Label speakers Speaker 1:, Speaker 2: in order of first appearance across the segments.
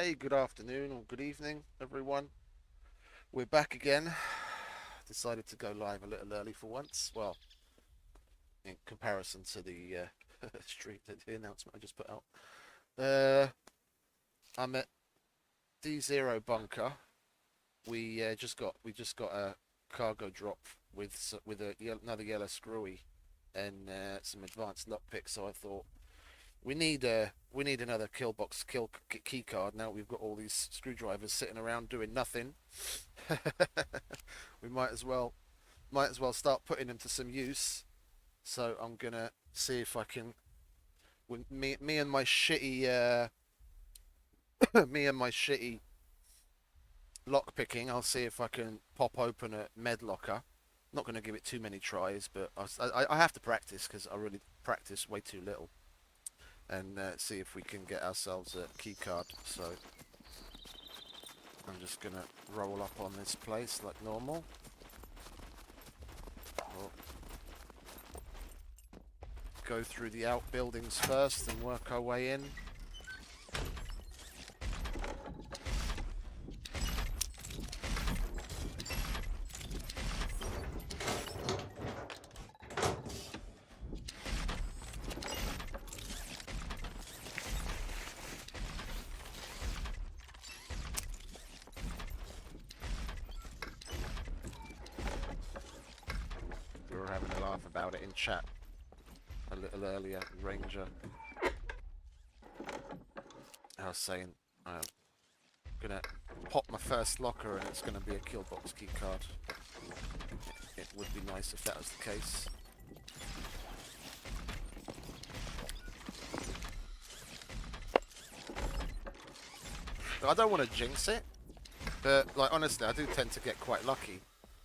Speaker 1: Hey, good afternoon or good evening, everyone. We're back again. Decided to go live a little early for once. Well, in comparison to the street the announcement I just put out. Uh, I'm at D0 bunker. We just got a cargo drop with another yellow screwy and some advanced lockpicks. So I thought we need another kill box key card. Now we've got all these screwdrivers sitting around doing nothing. We might as well start putting them to some use. So I'm gonna see if I can with me and my shitty me and my shitty lock picking. I'll see if I can pop open a med locker. Not gonna give it too many tries, but I have to practice because I really practice way too little, and see if we can get ourselves a key card. So I'm just gonna roll up on this place like normal. We'll go through the outbuildings first and work our way in. We were having a laugh about it in chat a little earlier, Ranger. I was saying I'm gonna pop my first locker and it's gonna be a kill box key card. It would be nice if that was the case. I don't want to jinx it, but like honestly, I do tend to get quite lucky.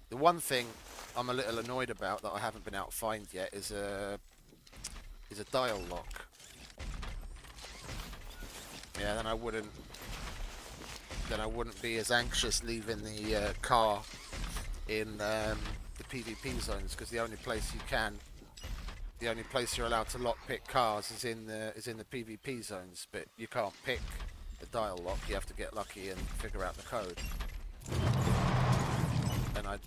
Speaker 1: The one thing I'm a little annoyed about that I haven't been able to find yet is a dial lock. Yeah, then I wouldn't be as anxious leaving the car in the PvP zones, because the only place you're allowed to lock pick cars is in the PvP zones, but you can't pick the dial lock. You have to get lucky and figure out the code. And I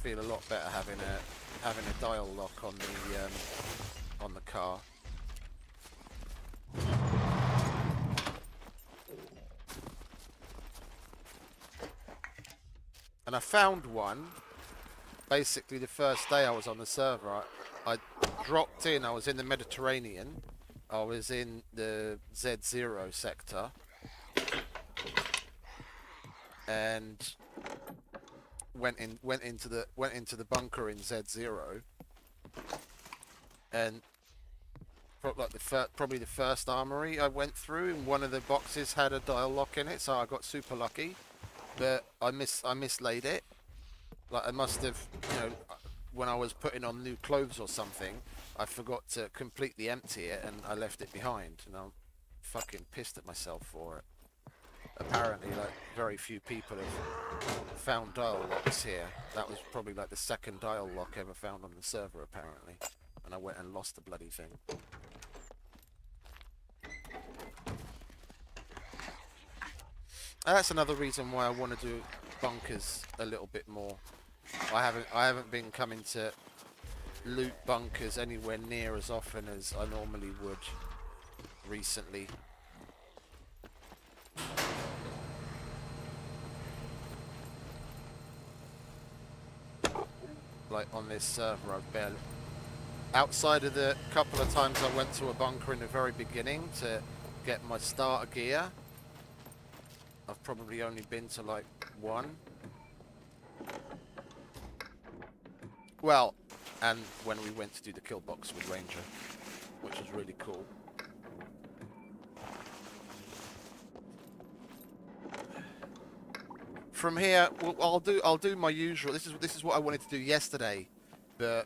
Speaker 1: feel a lot better having a dial lock on the car. And I found one basically the first day I was on the server. I dropped in, I was in the Mediterranean, I was in the Z0 sector, and went into the bunker in Z0, and probably the first armory I went through, and one of the boxes had a dial lock in it, so I got super lucky. But I mislaid it. Like I must have, when I was putting on new clothes or something, I forgot to completely empty it and I left it behind, and I'm fucking pissed at myself for it. Apparently, like, very few people have found dial locks here. That was probably like the second dial lock ever found on the server, apparently, and I went and lost the bloody thing. And that's another reason why I want to do bunkers a little bit more. I haven't been coming to loot bunkers anywhere near as often as I normally would recently. Like on this server, I've barely, outside of the couple of times I went to a bunker in the very beginning to get my starter gear, I've probably only been to like one. Well, and when we went to do the kill box with Ranger, which was really cool. From here, well, I'll do my usual. This is what I wanted to do yesterday, but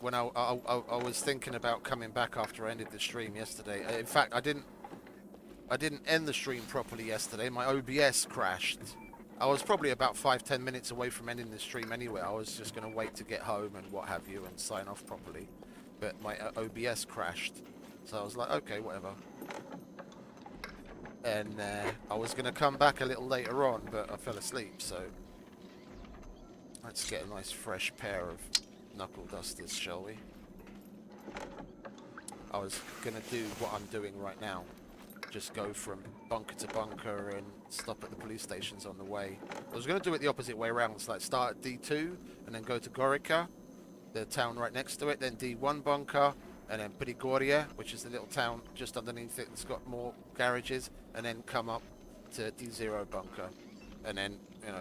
Speaker 1: when I was thinking about coming back after I ended the stream yesterday. In fact, I didn't end the stream properly yesterday. My OBS crashed. I was probably about 5-10 minutes away from ending the stream anyway. I was just going to wait to get home and what have you and sign off properly. But my OBS crashed. So I was like, okay, whatever. And I was going to come back a little later on, but I fell asleep, so let's get a nice fresh pair of knuckle dusters, shall we? I was going to do what I'm doing right now. Just go from bunker to bunker and stop at the police stations on the way. I was going to do it the opposite way around. It's like start at D2 and then go to Gorica, the town right next to it, then D1 bunker, and then Prigoria, which is the little town just underneath it that's got more garages, and then come up to D0 bunker, and then, you know,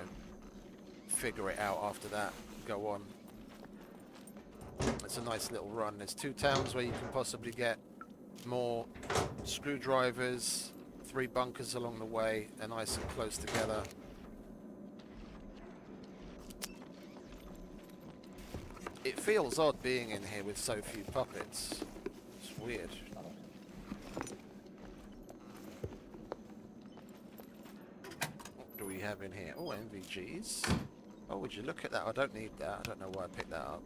Speaker 1: figure it out after that, go on. It's a nice little run. There's 2 towns where you can possibly get more screwdrivers, 3 bunkers along the way, and nice and close together. It feels odd being in here with so few puppets. It's weird. What do we have in here? Oh, MVGs. Oh, would you look at that? I don't need that. I don't know why I picked that up.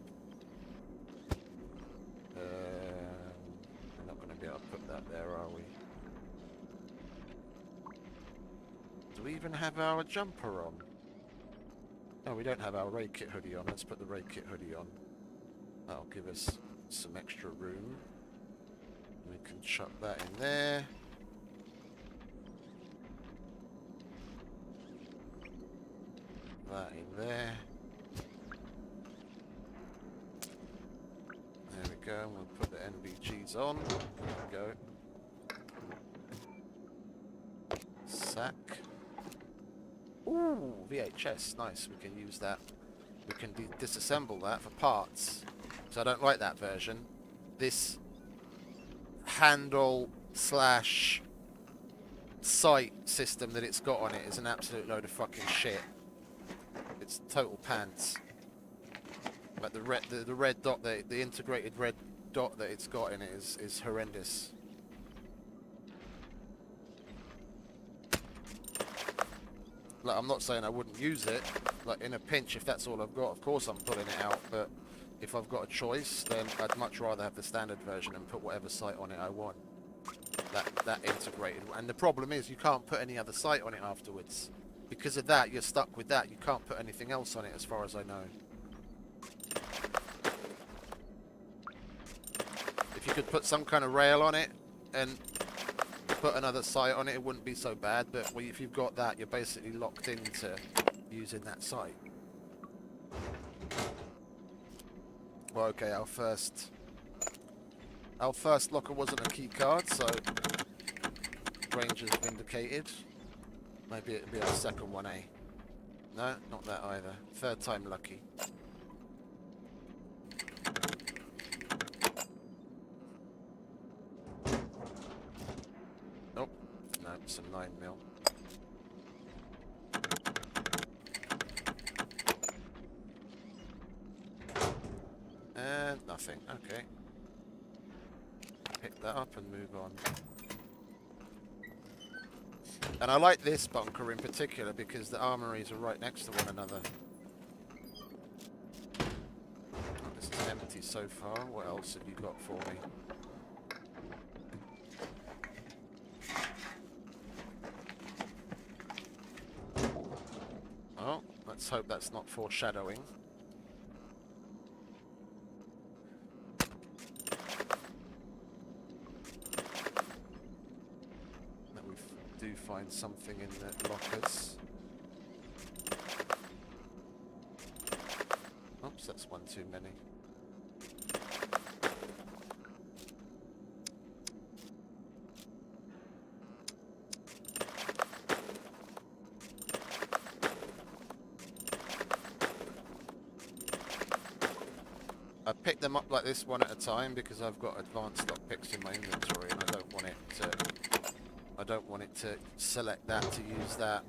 Speaker 1: We're not going to be able to put that there, are we? Do we even have our jumper on? No, we don't have our raid kit hoodie on. Let's put the raid kit hoodie on. That'll give us some extra room. We can chuck that in there. That in there. There we go, and we'll put the NVGs on. There we go. Sack. Ooh, VHS, nice. We can use that. We can disassemble that for parts. So I don't like that version. This handle slash sight system that it's got on it is an absolute load of fucking shit. It's total pants. But the red dot, the integrated red dot that it's got in it is horrendous. Like, I'm not saying I wouldn't use it. Like, in a pinch, if that's all I've got, of course I'm pulling it out. But if I've got a choice, then I'd much rather have the standard version and put whatever sight on it I want. That integrated. And the problem is you can't put any other sight on it afterwards. Because of that, you're stuck with that. You can't put anything else on it as far as I know. If you could put some kind of rail on it and put another sight on it, it wouldn't be so bad. But if you've got that, you're basically locked into using that sight. Well, okay, our first locker wasn't a key card, so Rangers vindicated. Maybe it'll be our second one, eh? No, not that either. Third time lucky. Nope. No, some 9mm. And nothing. Okay. Pick that up and move on. And I like this bunker in particular because the armories are right next to one another. Oh, this is empty so far. What else have you got for me? Oh, let's hope that's not foreshadowing. Find something in the lockers. Oops, that's one too many. I pick them up like this one at a time because I've got advanced lockpicks in my inventory and I don't want it to select that to use that.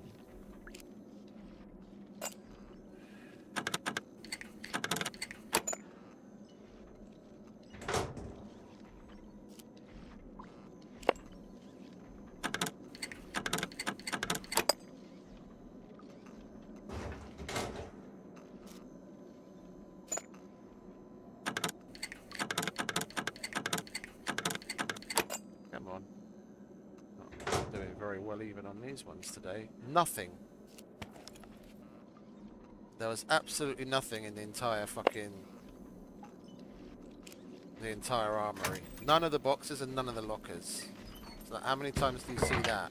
Speaker 1: doing very well even on these ones today. Nothing. There was absolutely nothing in the entire armory. None of the boxes and none of the lockers. So how many times do you see that?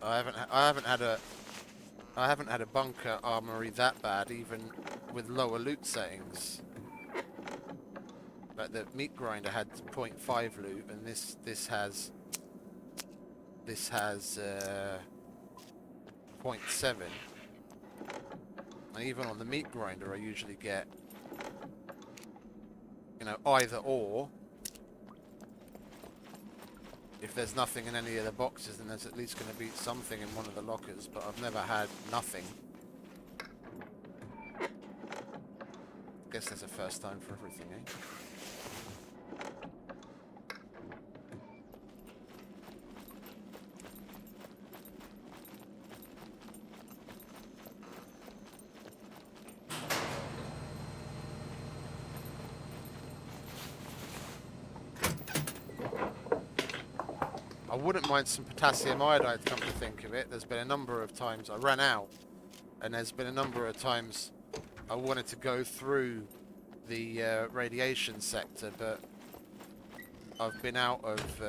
Speaker 1: I haven't had a bunker armory that bad, even with lower loot settings. But the meat grinder had 0.5 loot, and this has 0.7. And even on the meat grinder, I usually get, you know, either or. If there's nothing in any of the boxes, then there's at least going to be something in one of the lockers, but I've never had nothing. Guess there's a first time for everything, eh? I wouldn't mind some potassium iodide, come to think of it. There's been a number of times I ran out, and there's been a number of times I wanted to go through the radiation sector, but I've been out of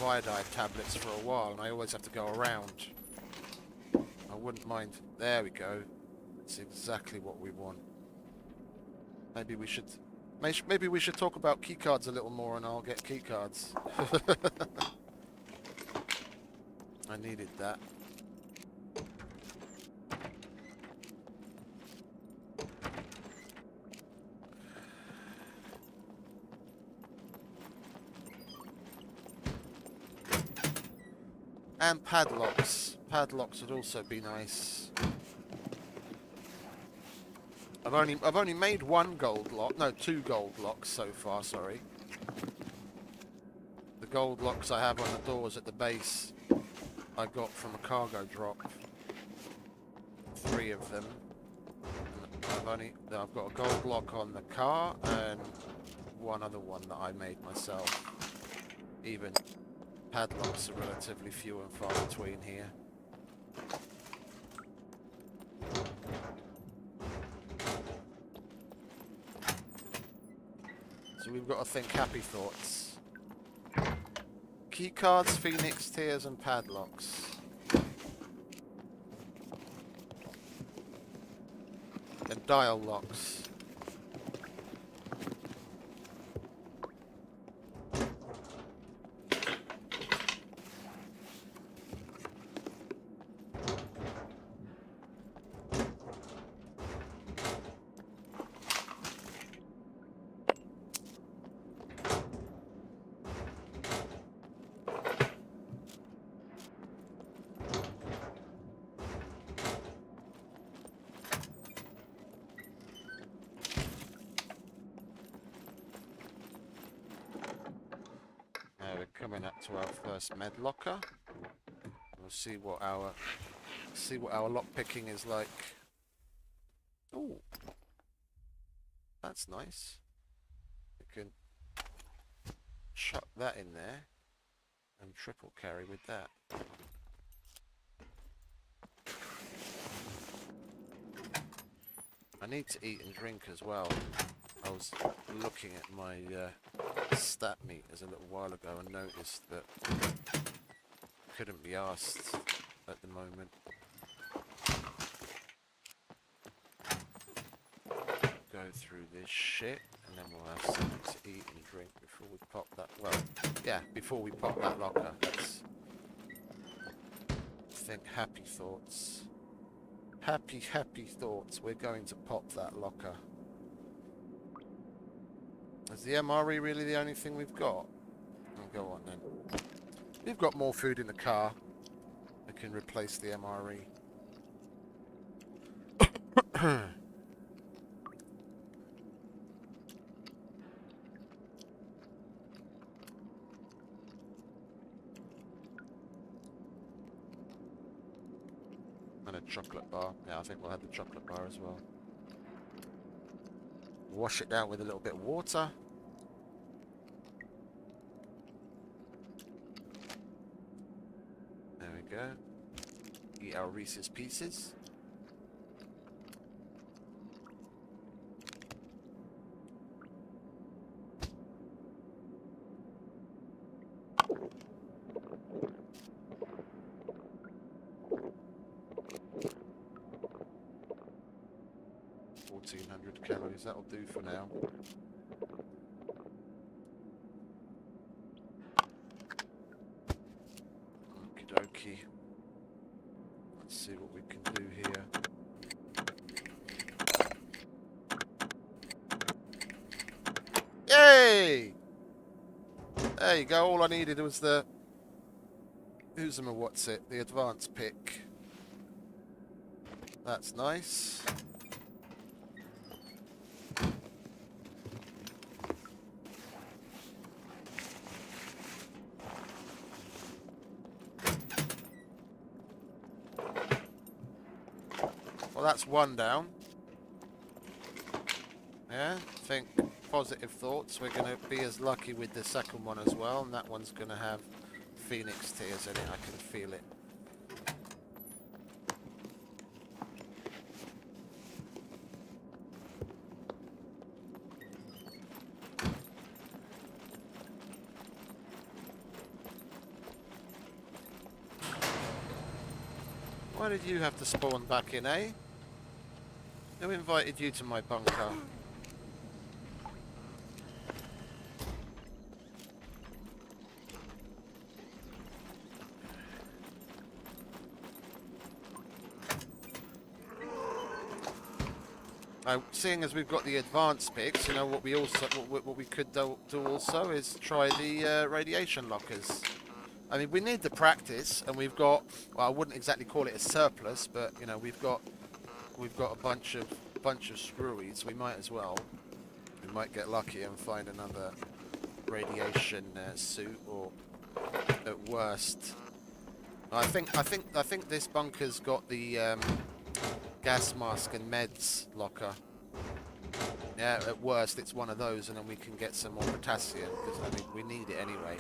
Speaker 1: iodide tablets for a while, and I always have to go around. I wouldn't mind. There we go. That's exactly what we want. Maybe we should talk about keycards a little more, and I'll get keycards. I needed that. And padlocks. Padlocks would also be nice. I've only made one gold lock, no, 2 gold locks so far, sorry. The gold locks I have on the doors at the base I got from a cargo drop. 3 of them. And I've got a gold lock on the car and one other one that I made myself. Even padlocks are relatively few and far between here. So we've got to think happy thoughts. Keycards, phoenix tears and padlocks. And dial locks. Coming up to our first med locker. We'll see what our lock picking is like. Oh, that's nice. We can chuck that in there and triple carry with that. I need to eat and drink as well. I was looking at my stat meters a little while ago and noticed that couldn't be asked at the moment. Go through this shit and then we'll have something to eat and drink before we pop that. Well, yeah, before we pop that locker. Let's think happy thoughts. Happy thoughts. We're going to pop that locker. Is the MRE really the only thing we've got? Oh, go on then. We've got more food in the car. I can replace the MRE. And a chocolate bar. Yeah, I think we'll have the chocolate bar as well. Wash it down with a little bit of water. There we go. Eat our Reese's Pieces. Calories, that'll do for now. Okie dokie. Let's see what we can do here. Yay! There you go, all I needed was the... the advanced pick. That's nice. Well, that's one down. Yeah, think positive thoughts. We're going to be as lucky with the second one as well, and that one's going to have Phoenix Tears in it. I can feel it. Why did you have to spawn back in, eh? Who invited you to my bunker? Now, seeing as we've got the advanced picks, you know what we also what we could do also is try the radiation lockers. I mean, we need the practice, and we've got, well, I wouldn't exactly call it a surplus, but you know, we've got a bunch of screwies. We might as well. We might get lucky and find another radiation suit, or at worst, I think this bunker's got the gas mask and meds locker. Yeah, at worst, it's one of those, and then we can get some more potassium because I mean we need it anyway.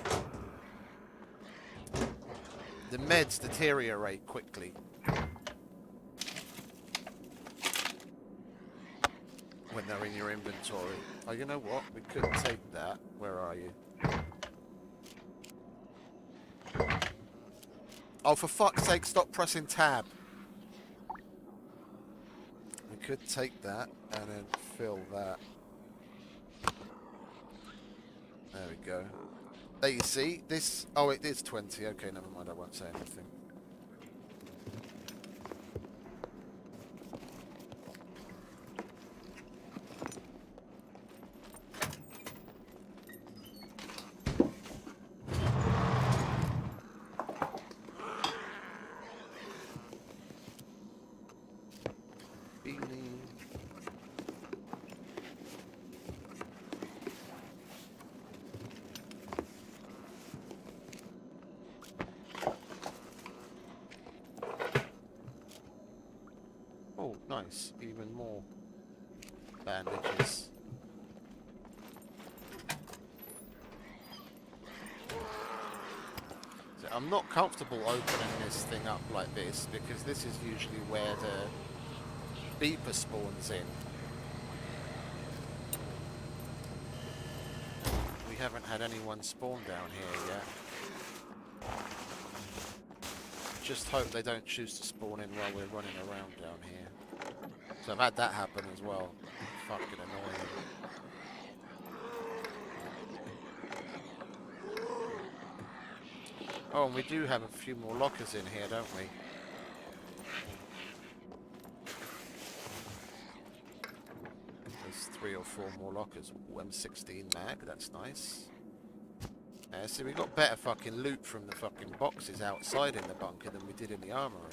Speaker 1: The meds deteriorate quickly. When they're in your inventory. Oh, you know what? We could take that. Where are you? Oh, for fuck's sake, stop pressing tab. We could take that and then fill that. There we go. There you see, this... Oh, it is 20. Okay, never mind, I won't say anything. Oh, nice. Even more bandages. So I'm not comfortable opening this thing up like this because this is usually where the beeper spawns in. We haven't had anyone spawn down here yet. Just hope they don't choose to spawn in while we're running around down here. So I've had that happen as well. Fucking annoying. Oh, and we do have a few more lockers in here, don't we? There's 3 or 4 more lockers. Ooh, M16 mag, that's nice. See, we got better fucking loot from the fucking boxes outside in the bunker than we did in the armory.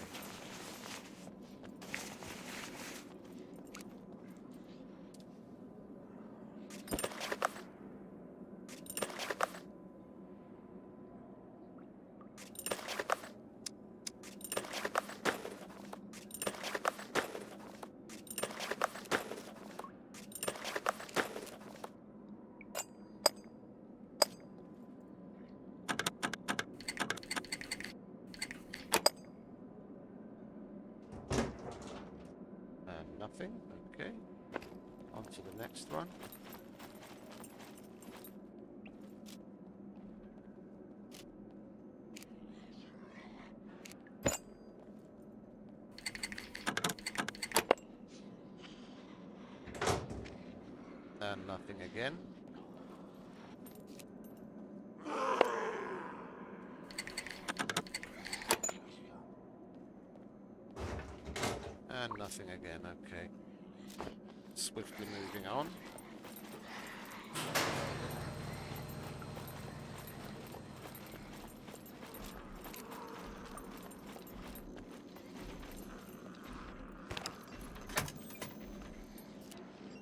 Speaker 1: nothing. Okay. On to the next one. And nothing again. And nothing again, okay. Swiftly moving on.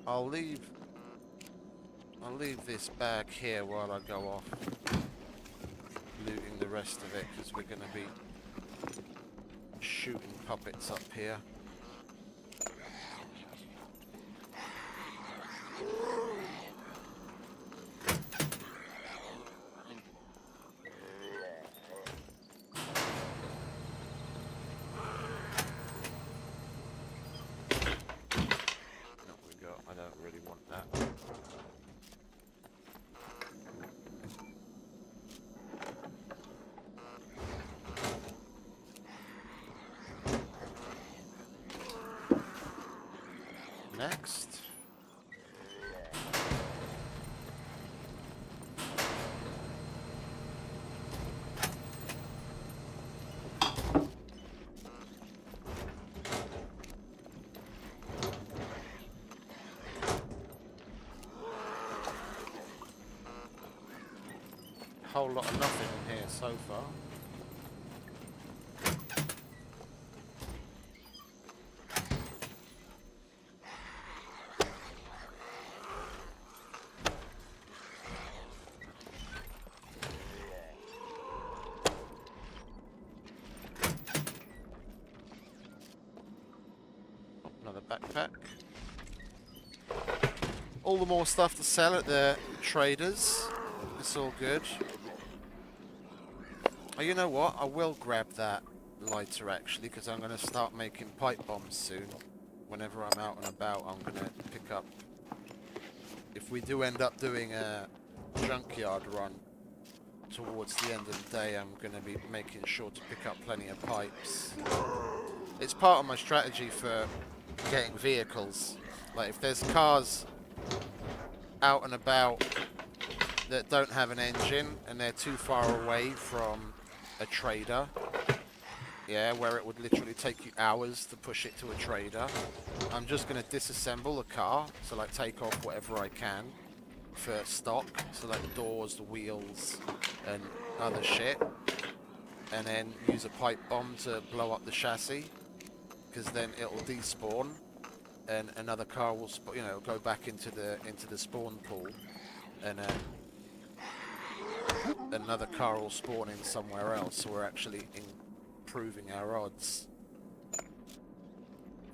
Speaker 1: I'll leave this bag here while I go off looting the rest of it, because we're going to be shooting puppets up here. What we got? I don't really want that. Next. Whole lot of nothing in here so far. Another backpack. All the more stuff to sell at the traders. It's all good. Oh, you know what? I will grab that lighter actually, because I'm going to start making pipe bombs soon. Whenever I'm out and about, I'm going to pick up. If we do end up doing a junkyard run towards the end of the day, I'm going to be making sure to pick up plenty of pipes. It's part of my strategy for getting vehicles. Like if there's cars out and about that don't have an engine and they're too far away from a trader, yeah, where it would literally take you hours to push it to a trader, I'm just going to disassemble the car, so like take off whatever I can for stock, so like the doors, the wheels and other shit, and then use a pipe bomb to blow up the chassis, because then it'll despawn and another car will go back into the spawn pool, and another car will spawn in somewhere else, so we're actually improving our odds.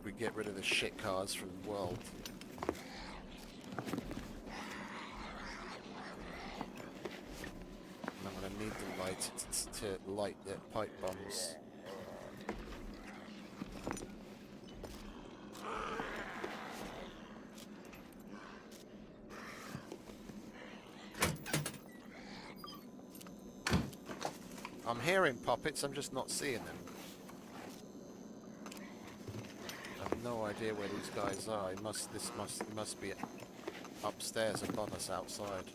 Speaker 1: We get rid of the shit cars from the world. And I'm going to need the light to light the pipe bombs. I'm hearing puppets, I'm just not seeing them. I have no idea where these guys are. He must be upstairs above us outside.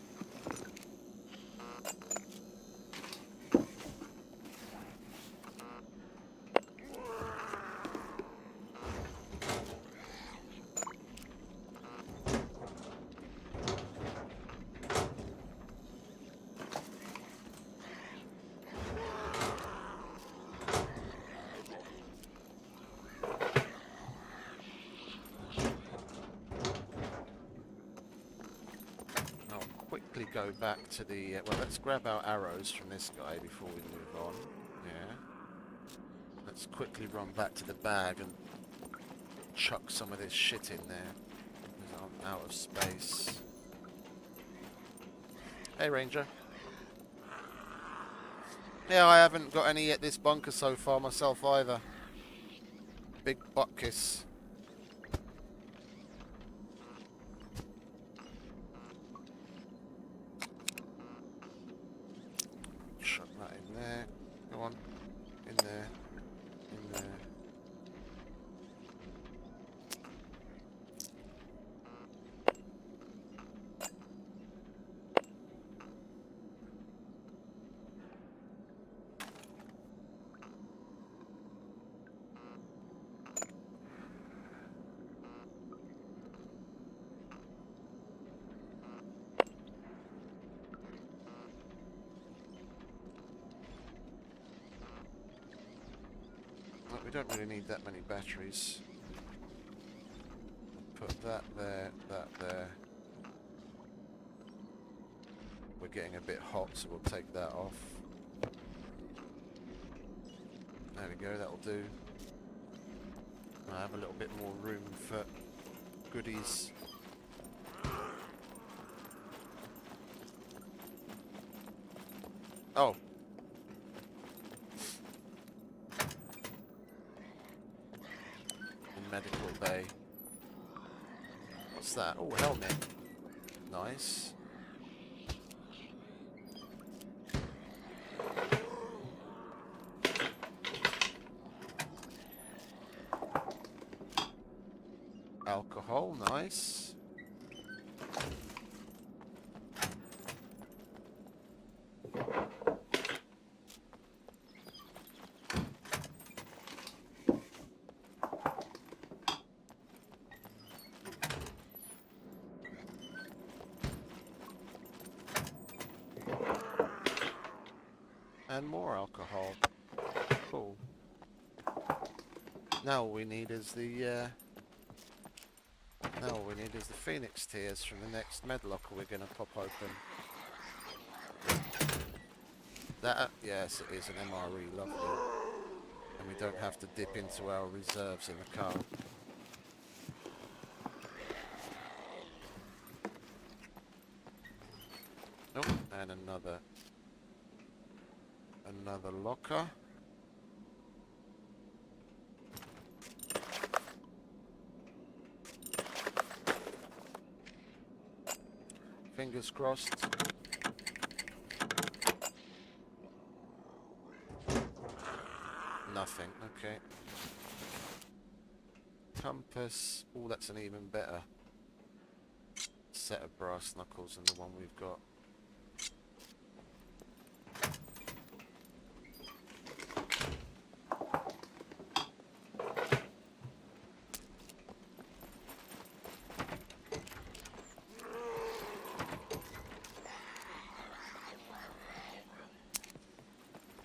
Speaker 1: Go back to the well, let's grab our arrows from this guy before we move on. Yeah, let's quickly run back to the bag and chuck some of this shit in there because I'm out of space. Hey Ranger. Yeah, I haven't got any at this bunker so far myself either. Big butt kiss. in there. In there. We don't really need that many batteries. Put that there, that there. We're getting a bit hot, so we'll take that off. There we go, that'll do. I have a little bit more room for goodies. Oh. Medical bay. What's that? Oh, helmet. Nice. Alcohol, nice. And more alcohol. Cool. Now all we need is the Phoenix tears from the next med locker we're gonna pop open. That, yes, it is an MRE, lovely. And we don't have to dip into our reserves in the car. Oh, and another locker. Fingers crossed. Nothing, okay. Compass. Oh, that's an even better set of brass knuckles than the one we've got.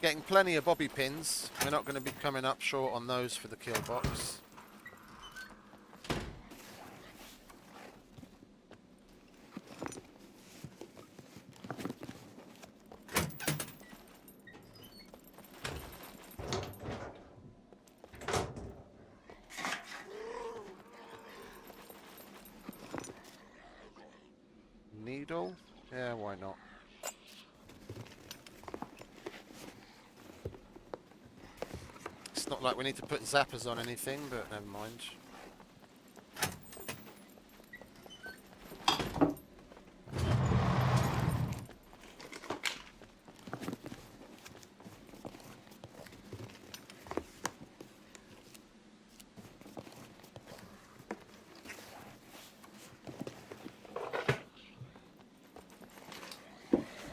Speaker 1: Getting plenty of bobby pins. We're not going to be coming up short on those for the kill box. Needle? Yeah, why not? Not like we need to put zappers on anything, but never mind.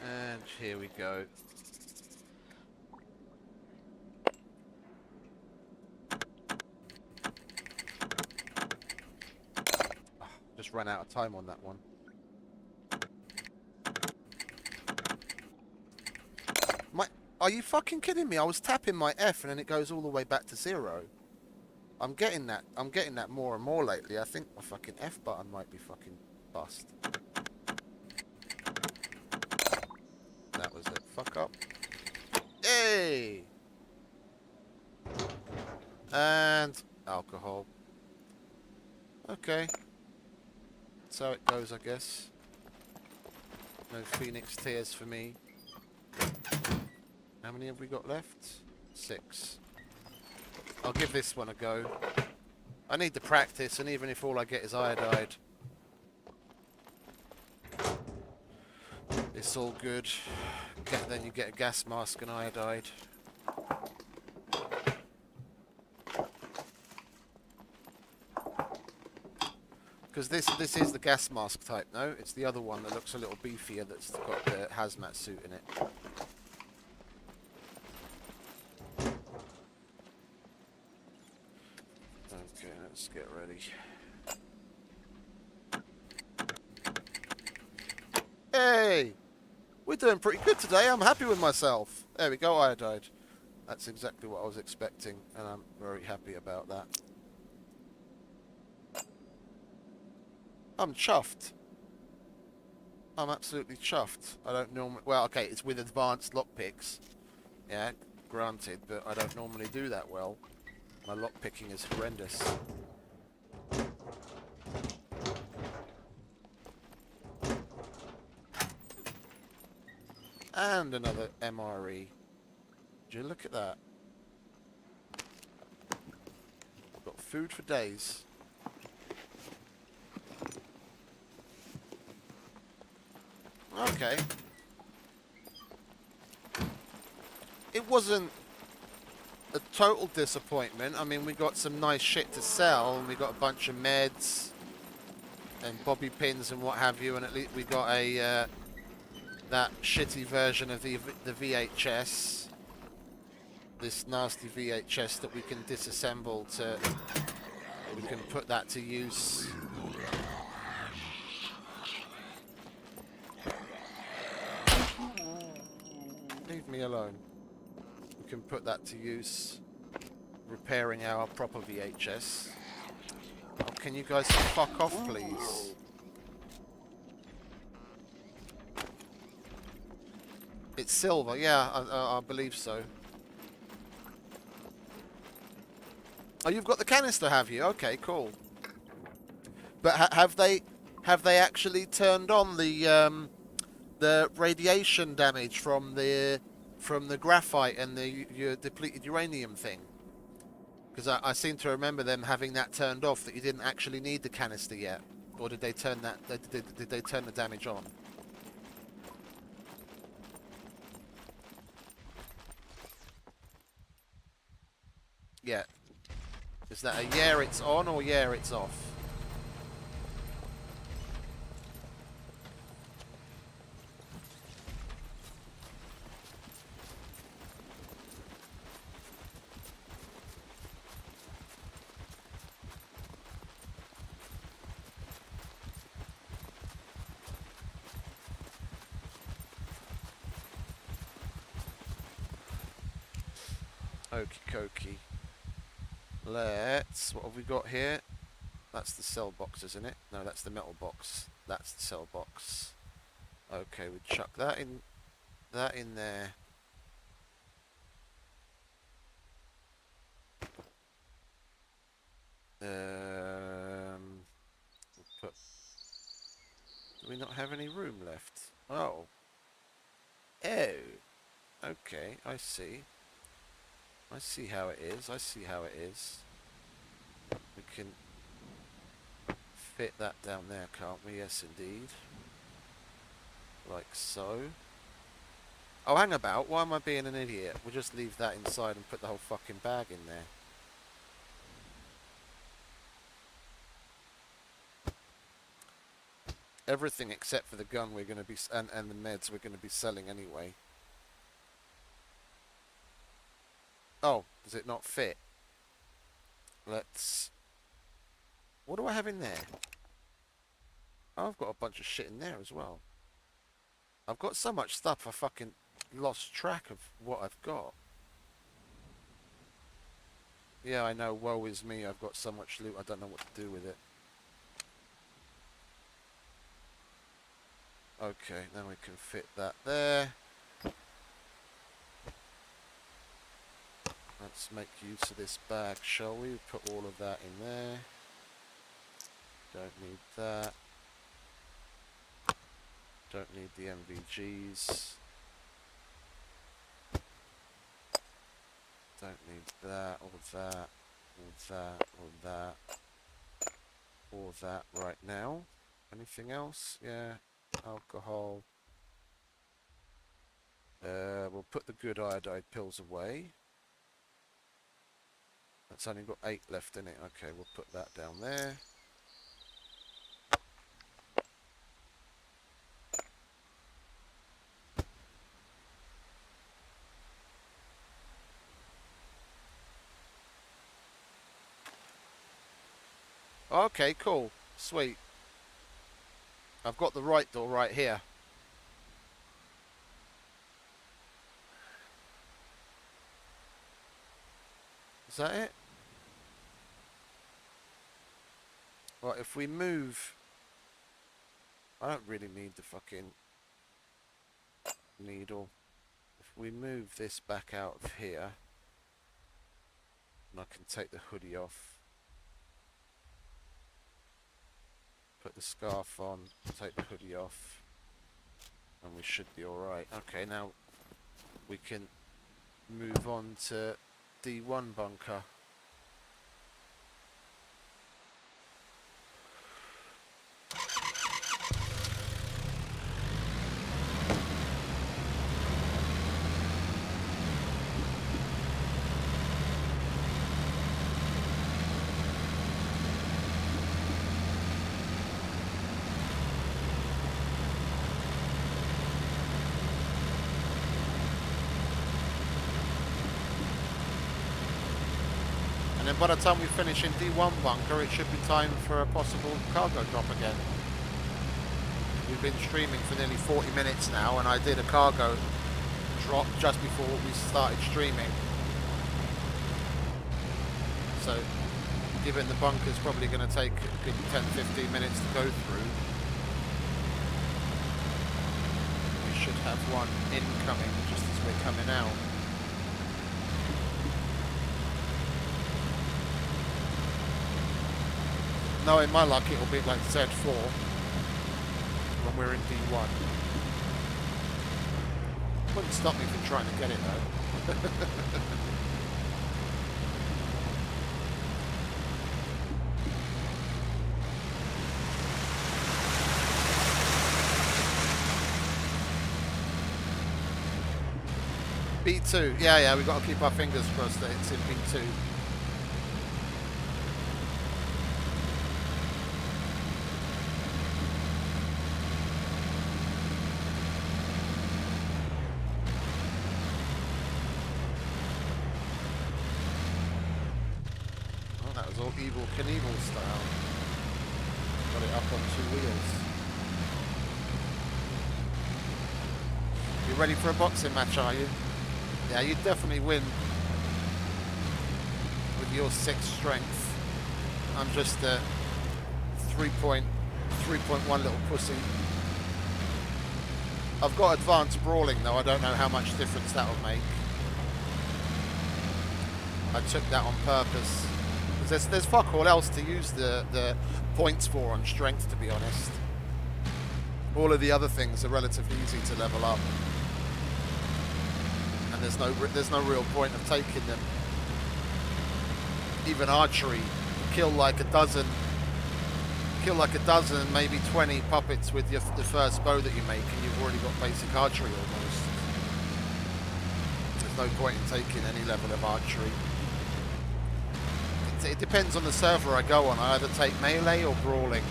Speaker 1: And here we go. Just ran out of time on that one. Are you fucking kidding me? I was tapping my F and then it goes all the way back to 0. I'm getting that more and more lately. I think my fucking F button might be fucking bust. That was it. Fuck up. Hey! And alcohol. Okay. That's how it goes, I guess. No Phoenix tears for me. How many have we got left? 6. I'll give this one a go. I need the practice, and even if all I get is iodide, it's all good. Then you get a gas mask and iodide. Because this is the gas mask type, no? It's the other one that looks a little beefier that's got the hazmat suit in it. Okay, let's get ready. Hey! We're doing pretty good today. I'm happy with myself. There we go, iodide. That's exactly what I was expecting, and I'm very happy about that. I'm chuffed. I'm absolutely chuffed. I don't normally... Well, okay, it's with advanced lockpicks. Yeah, granted, but I don't normally do that well. My lockpicking is horrendous. And another MRE. Would you look at that? Got food for days. Okay. It wasn't a total disappointment. I mean, we got some nice shit to sell, and we got a bunch of meds and bobby pins and what have you, and at least we got a that shitty version of the VHS. This nasty VHS that we can disassemble to... We can put that to use. Leave me alone. We can put that to use repairing our proper VHS. Oh, can you guys fuck off, please? It's silver, yeah, I believe so. Oh, you've got the canister, have you? Okay, cool. But have they actually turned on the radiation damage from the graphite and your depleted uranium thing? Because I seem to remember them having that turned off, that you didn't actually need the canister yet, or did they turn that? Did they turn the damage on? Yeah. Is that a yeah it's on or yeah it's off? Okie dokie. Let's... What have we got here? That's the cell box, isn't it? No, that's the metal box. That's the cell box. Okay, we chuck that in there. We'll put... Do we not have any room left? Oh. Oh. Okay, I see. I see how it is. I see how it is. We can fit that down there, can't we? Yes, indeed. Like so. Oh, hang about. Why am I being an idiot? We'll just leave that inside and put the whole fucking bag in there. Everything except for the gun we're going to be... And the meds we're going to be selling anyway. Oh, does it not fit? Let's... What do I have in there? Oh, I've got a bunch of shit in there as well. I've got so much stuff I fucking lost track of what I've got. Yeah, I know, woe is me, I've got so much loot I don't know what to do with it. Okay, now we can fit that there. Let's make use of this bag, shall we? Put all of that in there. Don't need that. Don't need the MVGs. Don't need that, or that, or that, or that. Or that right now. Anything else? Yeah. Alcohol. We'll put the good iodide pills away. That's only got 8 left in it. Okay, we'll put that down there. Okay, cool. Sweet. I've got the right door right here. Is that it? Right, if we move... I don't really need the fucking needle. If we move this back out of here, and I can take the hoodie off, put the scarf on, take the hoodie off, and we should be alright. Okay, now we can move on to D1 bunker. And then by the time we finish in D1 bunker, it should be time for a possible cargo drop again. We've been streaming for nearly 40 minutes now, and I did a cargo drop just before we started streaming. So, given the bunker's probably going to take a good 10-15 minutes to go through, we should have one incoming just as we're coming out. Knowing my luck, it'll be like Z4 when we're in D1. Wouldn't stop me from trying to get it though. B2, yeah, we've got to keep our fingers crossed that it's in B2. All Evil Knievel style. Got it up on 2 wheels. You ready for a boxing match, are you? Yeah, you'd definitely win with your 6 strength. I'm just a 3.1 little pussy. I've got advanced brawling though, I don't know how much difference that'll make. I took that on purpose. There's fuck all else to use the points for on strength, to be honest. All of the other things are relatively easy to level up, and there's no real point of taking them. Even archery, kill like a dozen, maybe 20 puppets with the first bow that you make, and you've already got basic archery almost. There's no point in taking any level of archery. It depends on the server I go on. I either take melee or brawling.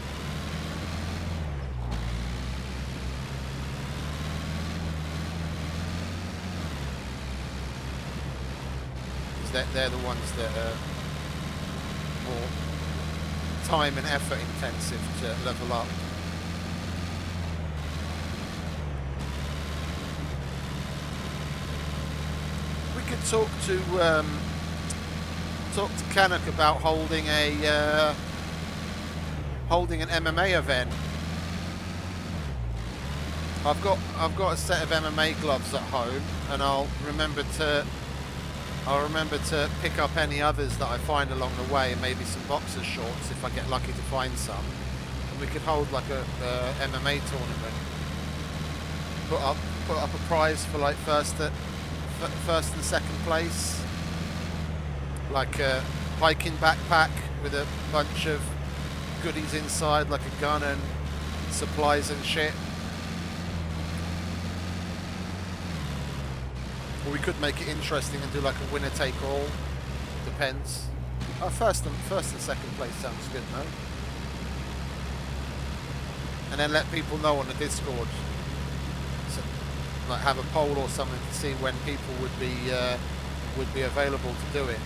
Speaker 1: Because they're the ones that are more time and effort intensive to level up. We could talk to Canuck about holding an MMA event. I've got a set of MMA gloves at home, and I'll remember to pick up any others that I find along the way, and maybe some boxer shorts if I get lucky to find some. And we could hold like a MMA tournament. Put up a prize for like first and second place. Like a hiking backpack with a bunch of goodies inside, like a gun and supplies and shit. Or we could make it interesting and do like a winner take all. Depends. First and second place sounds good, no? And then let people know on the Discord. So, like have a poll or something to see when people would be available to do it.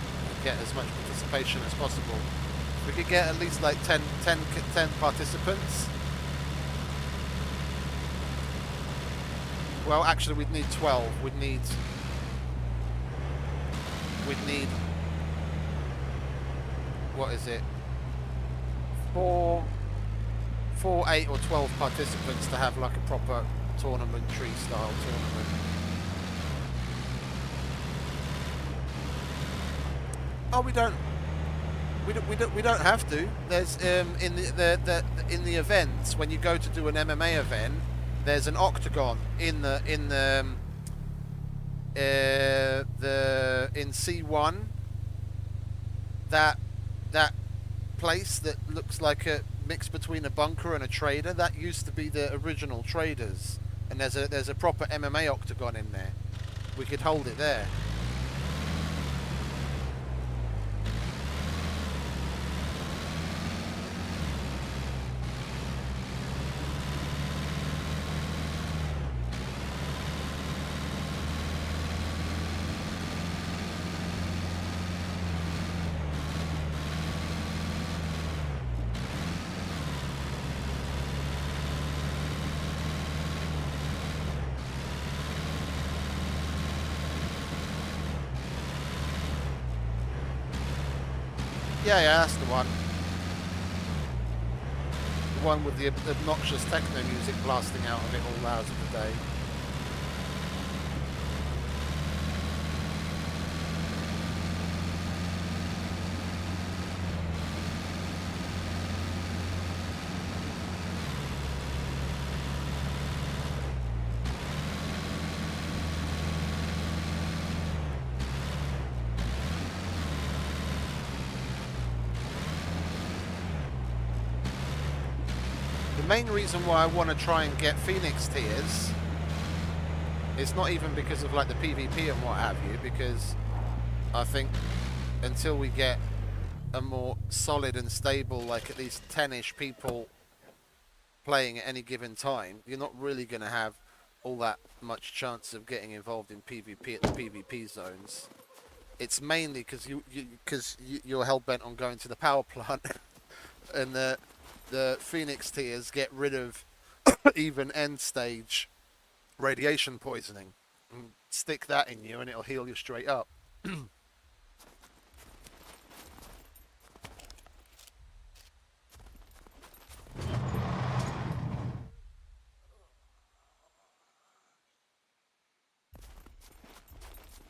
Speaker 1: Get as much participation as possible. We could get at least like 10 participants. Well, actually, we'd need 12. We'd need, what is it? 4, 8 or 12 participants to have like a proper tournament style tournament. Oh, we don't have to. There's in the events, when you go to do an MMA event, there's an octagon in C1. That place that looks like a mix between a bunker and a trader, that used to be the original traders, and there's a proper MMA octagon in there. We could hold it there. Yeah, that's the one. The one with the obnoxious techno music blasting out of it all hours of the day. The main reason why I want to try and get Phoenix tiers is not even because of like the PvP and what have you, because I think until we get a more solid and stable, like at least 10-ish people playing at any given time, you're not really going to have all that much chance of getting involved in PvP at the PvP zones. It's mainly because you're hell-bent on going to the power plant and the Phoenix tiers get rid of even end stage radiation poisoning. And stick that in you and it'll heal you straight up.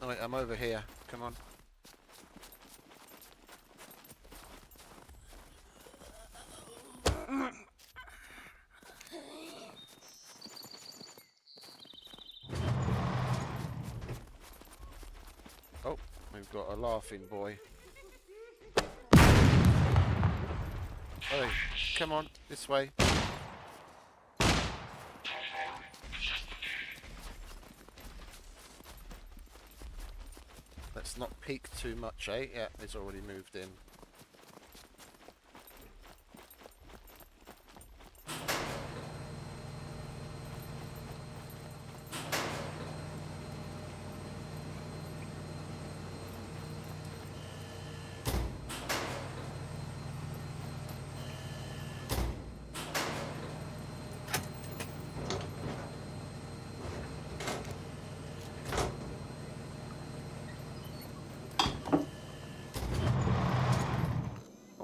Speaker 1: Oh wait, I'm over here. Come on. Oh, we've got a laughing boy. Hey, come on, this way. Let's not peek too much, eh? Yeah, he's already moved in.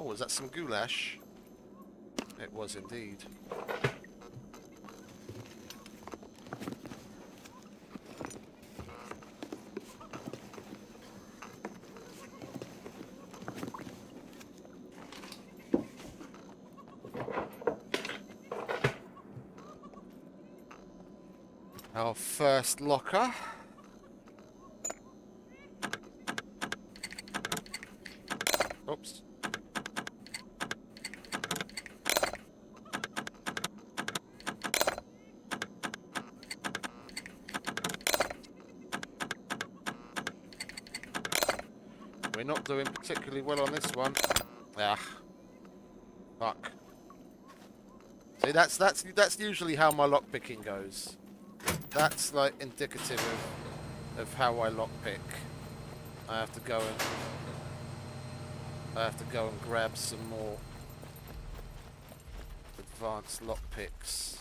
Speaker 1: Was that some goulash? It was indeed. Our first locker. Oops. We're not doing particularly well on this one. Ah, fuck. See, that's usually how my lockpicking goes. That's like indicative of how I lockpick. I have to go and I have to go and grab some more advanced lockpicks.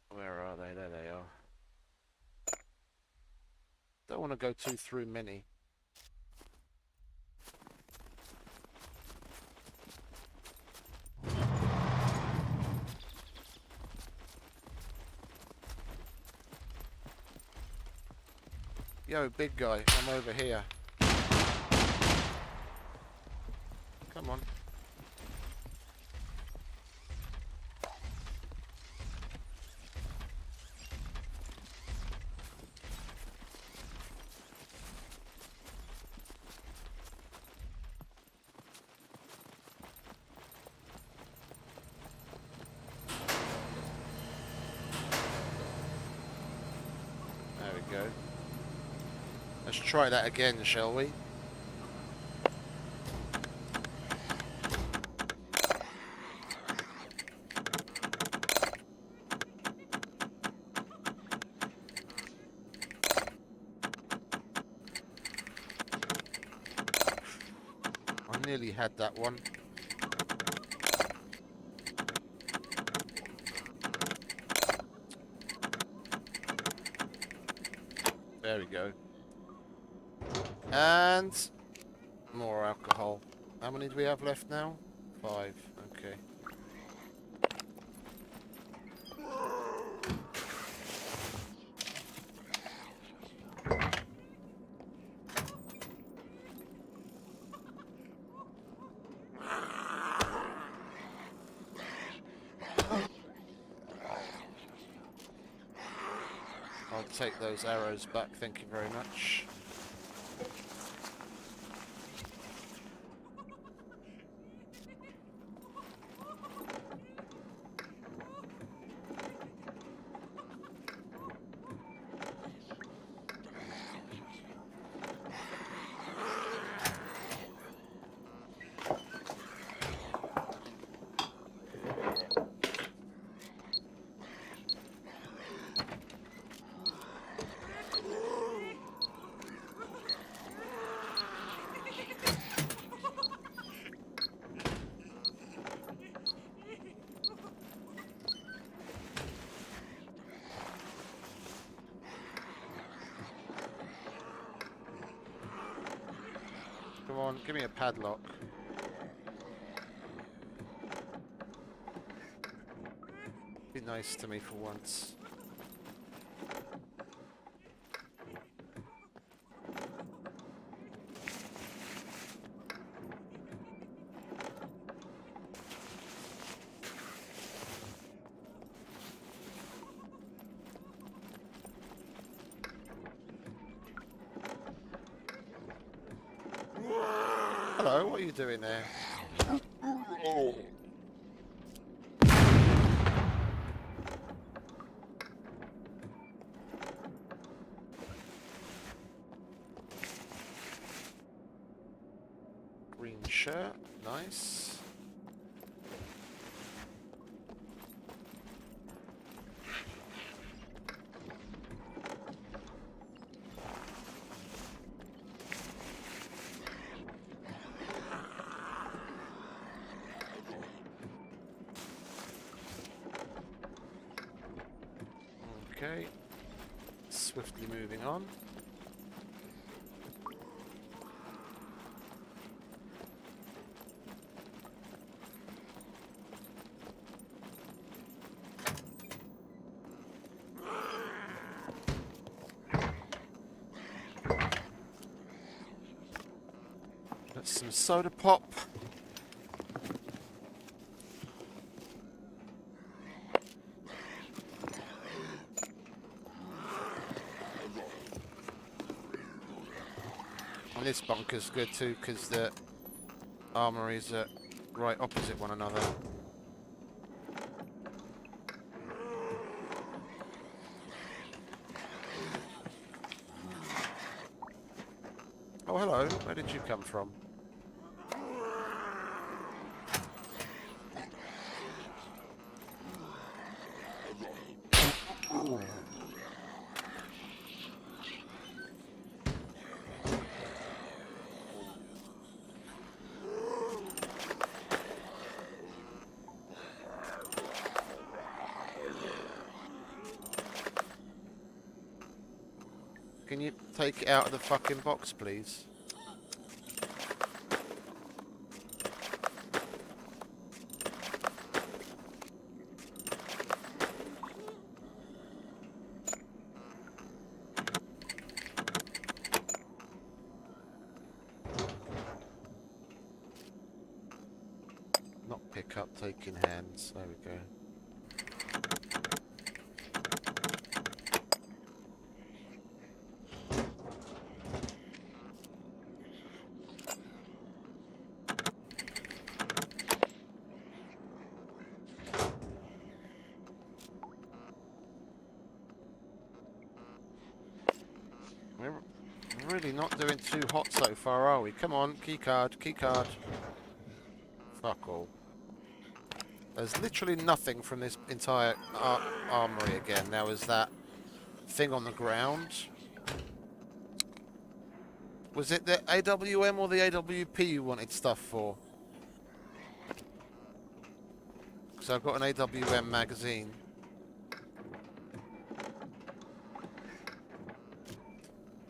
Speaker 1: Where are they? There they are. Don't want to go too through many. Yo, big guy, I'm over here. Come on. There we go. Let's try that again, shall we? I nearly had that one. There we go. And more alcohol. How many do we have left now? 5. Okay. I'll take those arrows back, thank you very much. Come on, give me a padlock. Be nice to me for once. Hello, what are you doing there? Oh. Green shirt, nice. Okay, swiftly moving on. That's some soda pop. And this bunker's good too, because the armories are right opposite one another. Oh, hello. Where did you come from? Can you take it out of the fucking box, please? Not pick up, take in hands. There we go. We're really not doing too hot so far, are we? Come on, keycard, keycard. Fuck all. There's literally nothing from this entire armory again. Now is that thing on the ground. Was it the AWM or the AWP you wanted stuff for? So I've got an AWM magazine.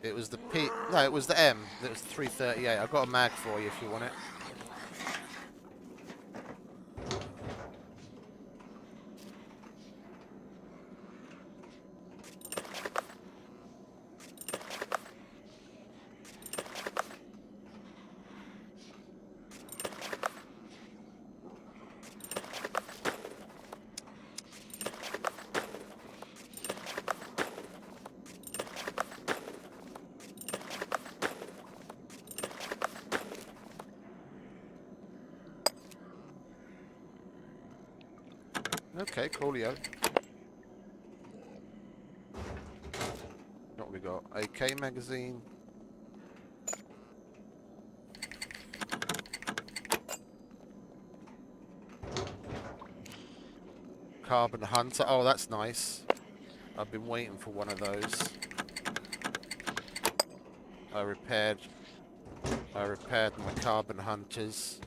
Speaker 1: It was the P... No, it was the M. It was the 338. I've got a mag for you if you want it. Okay, coolio. What we got? AK magazine. Carbon Hunter. Oh, that's nice. I've been waiting for one of those. I repaired my Carbon Hunters.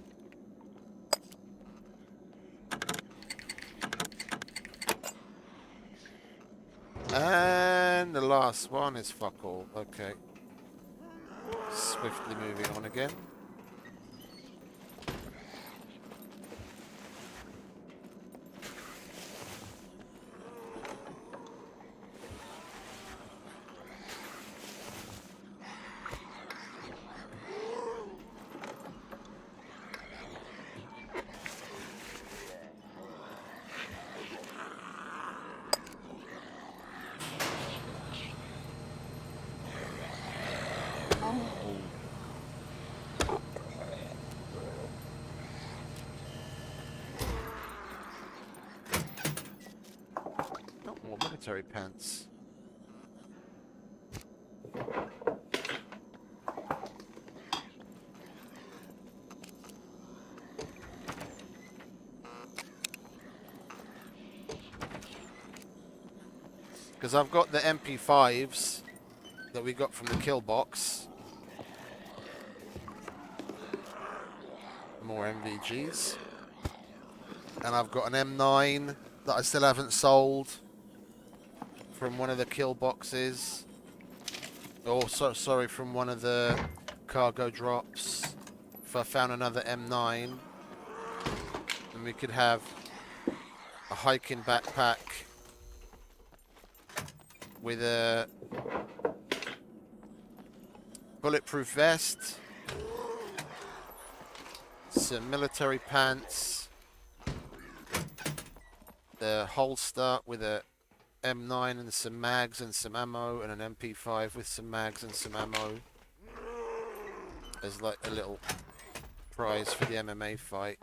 Speaker 1: And the last one is fuck all. Okay. Swiftly moving on again. Not more military pants. Because I've got the MP5s that we got from the Kill Box. More MVGs. And I've got an M9 that I still haven't sold from one of the Kill Boxes. Oh, sorry, from one of the cargo drops. If I found another M9, then we could have a hiking backpack with a bulletproof vest, some military pants, a holster with a M9 and some mags and some ammo, and an MP5 with some mags and some ammo as like a little prize for the MMA fight.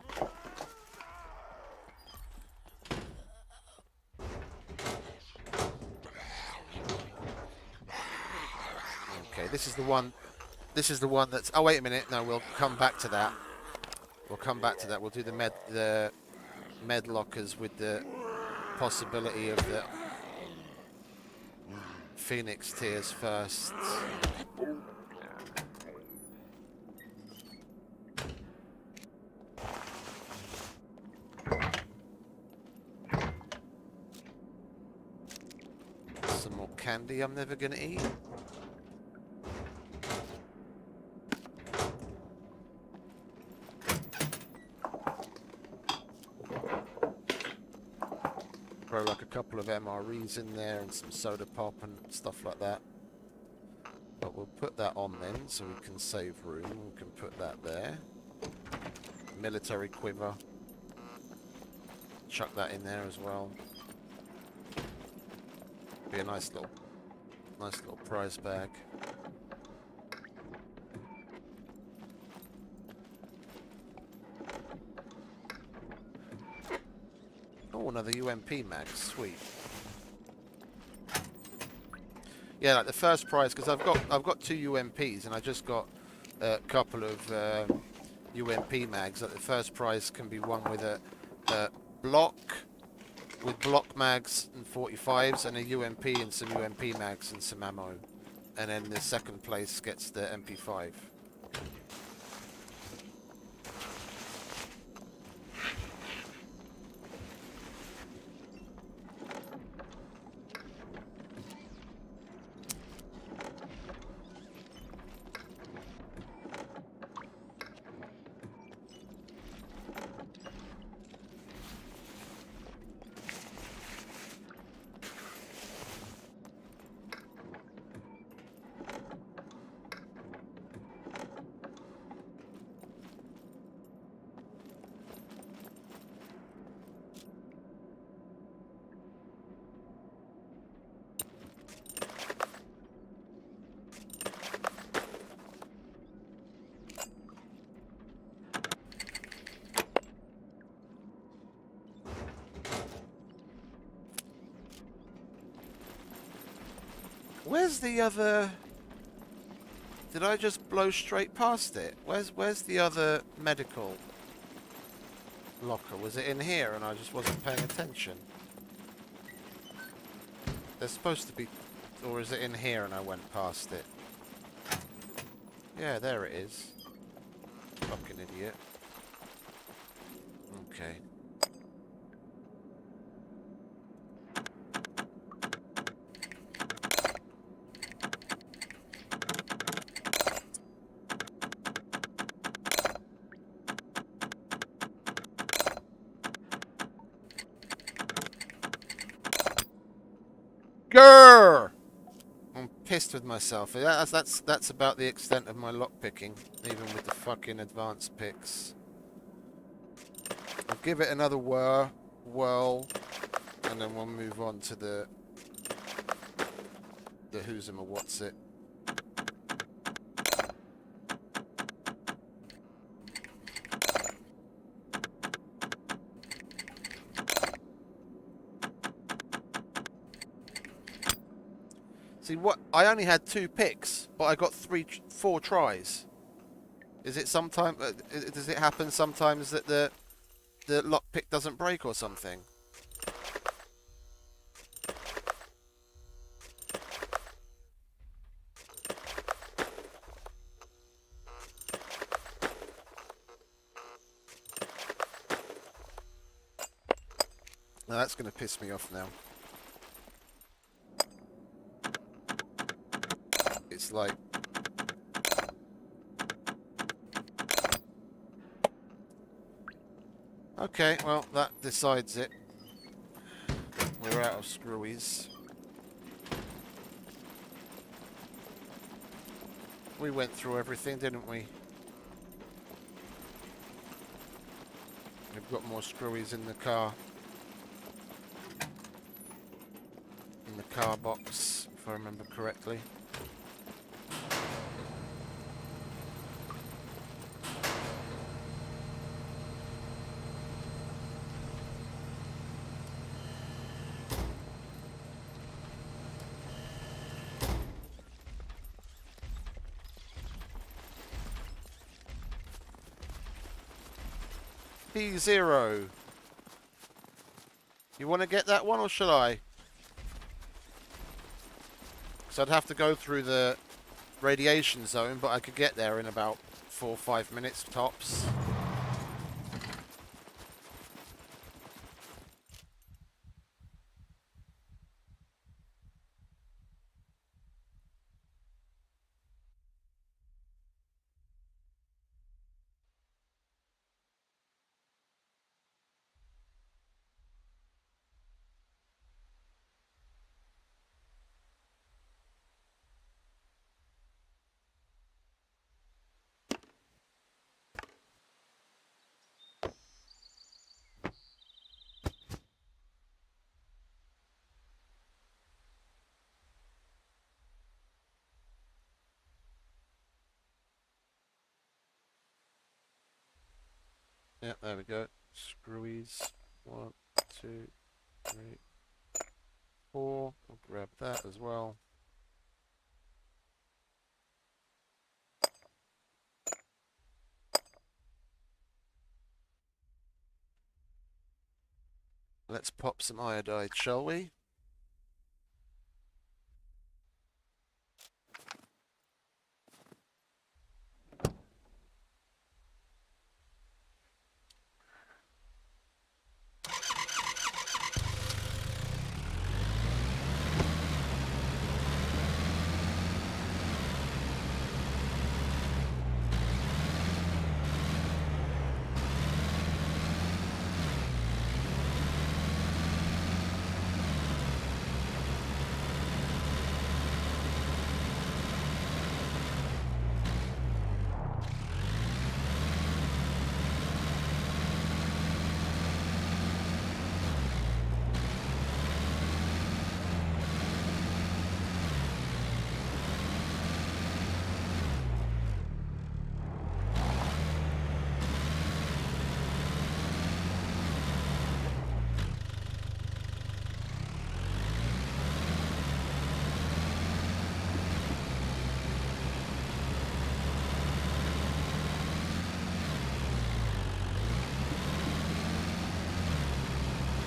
Speaker 1: Okay, this is the one This is the one that's... Oh, wait a minute. No, we'll come back to that. We'll come back to that. We'll do the med lockers with the possibility of the Phoenix tiers first. Some more candy I'm never gonna eat. Throw like a couple of MREs in there and some soda pop and stuff like that. But we'll put that on then so we can save room. We can put that there. Military quiver. Chuck that in there as well. Be a nice little prize bag. Oh, another UMP mag, sweet. Yeah, like the first prize, because I've got 2 UMPs and I just got a couple of UMP mags. Like the first prize can be won with a block with block mags and 45s and a UMP and some UMP mags and some ammo, and then the second place gets the MP5. Where's the other... Did I just blow straight past it? Where's the other medical locker? Was it in here and I just wasn't paying attention? There's supposed to be... Or is it in here and I went past it? Yeah, there it is. Fucking idiot. Okay. Grrr! I'm pissed with myself. That's about the extent of my lock picking, even with the fucking advanced picks. I'll give it another whirl, and then we'll move on to the who's him or what's it. See, what? I only had 2 picks, but I got 4 tries. Is it sometime? Does it happen sometimes that the lock pick doesn't break or something? Now that's going to piss me off now. It's like... Okay, well, that decides it. We're out of screwies. We went through everything, didn't we? We've got more screwies in the car. In the car box, if I remember correctly. P0. You want to get that one, or shall I? So I'd have to go through the radiation zone, but I could get there in about 4 or 5 minutes tops. Yeah, there we go. Screwies. 1, 2, 3, 4. I'll grab that as well. Let's pop some iodide, shall we?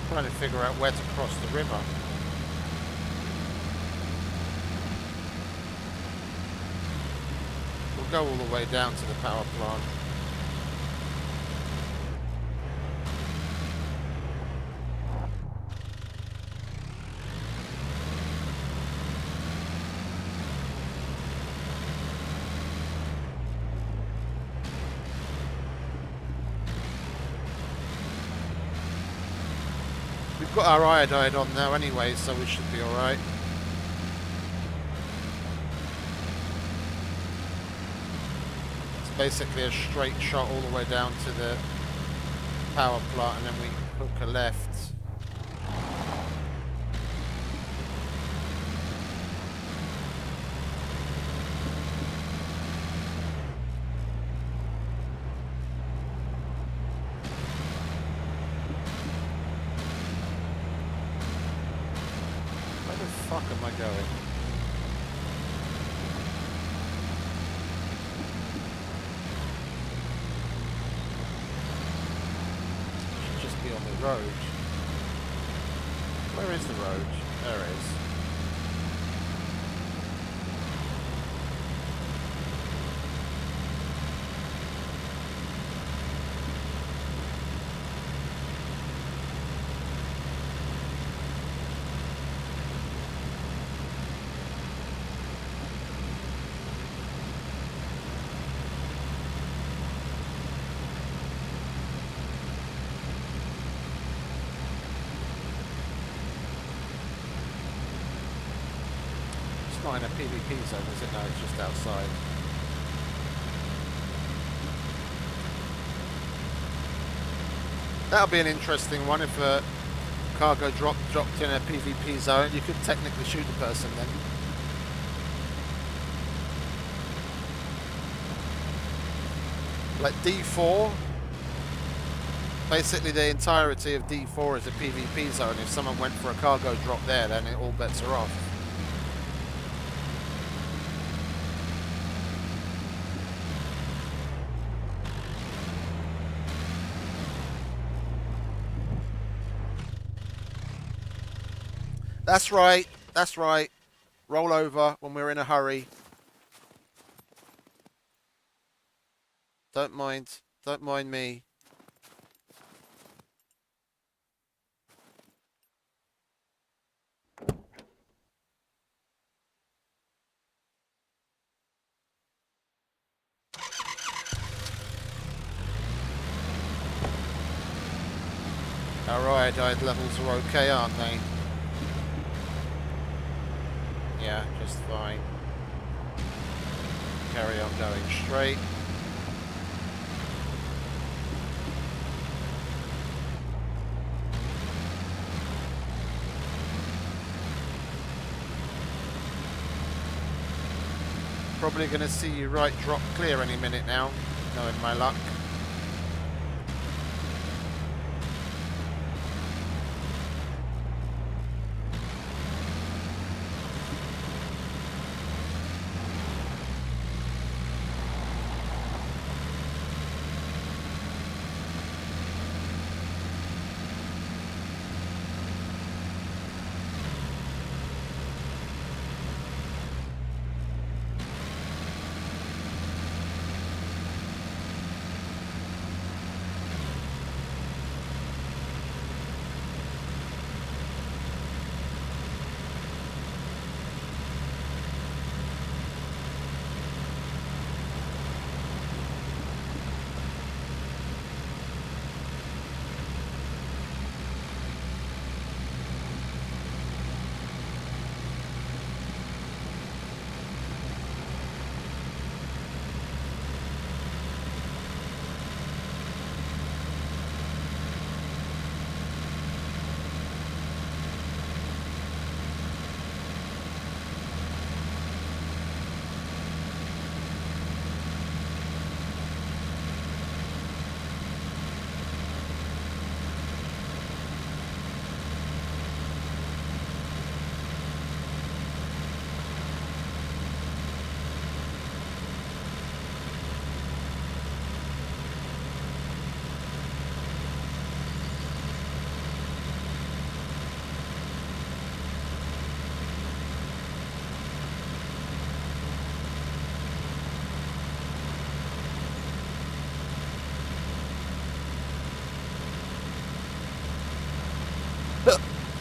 Speaker 1: Trying to figure out where to cross the river. We'll go all the way down to the power plant. We've got our iodide on now anyway, so we should be alright. It's basically a straight shot all the way down to the power plant, and then we hook a left. Where the fuck am I going? Should just be on the road. Where is the road? There it is. Not in a PvP zone, is it? No, it's just outside. That'll be an interesting one if a cargo dropped in a PvP zone. You could technically shoot the person then. Like D4, basically the entirety of D4 is a PvP zone. If someone went for a cargo drop there, then all bets are off. That's right. That's right. Roll over when we're in a hurry. Don't mind. Don't mind me. Our iodide levels are okay, aren't they? Yeah, just fine. Carry on going straight. Probably going to see you right drop clear any minute now, knowing my luck.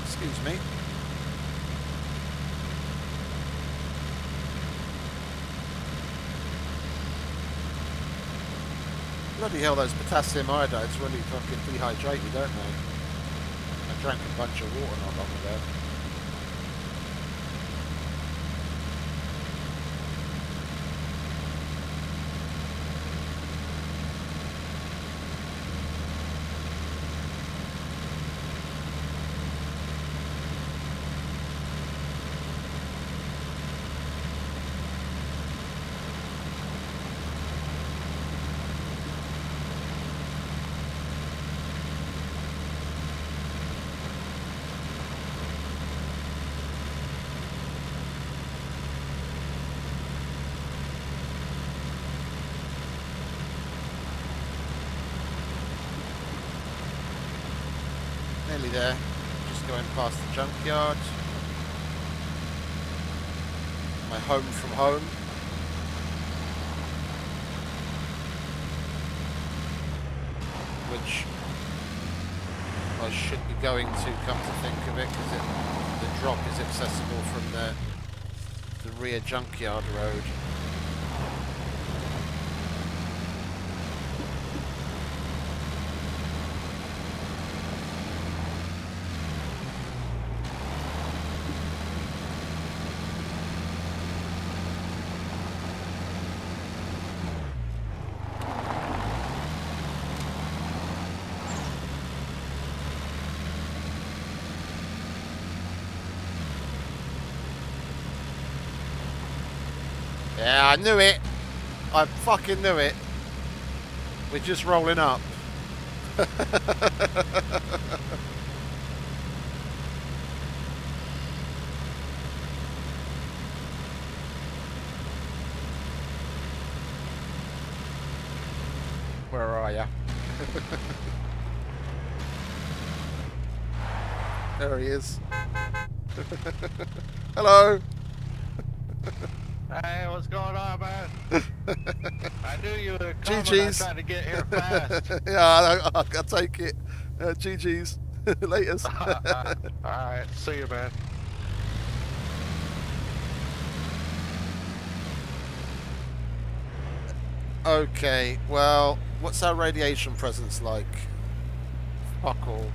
Speaker 1: Excuse me. Bloody hell, those potassium iodides really fucking dehydrate you, don't they? I drank a bunch of water not long ago. Nearly there. Just going past the junkyard. My home from home. Which I should be going to, come to think of it, because the drop is accessible from the rear junkyard road. Yeah, I knew it. I fucking knew it. We're just rolling up. Where are ya? There he is. Hello.
Speaker 2: Hey, what's going on, man? I knew you were coming. I
Speaker 1: GG's.
Speaker 2: tried to get here fast.
Speaker 1: Yeah, I'll take it. GG's. Laters.
Speaker 2: Alright, see you, man.
Speaker 1: Okay, well, what's our radiation presence like? Fuck all.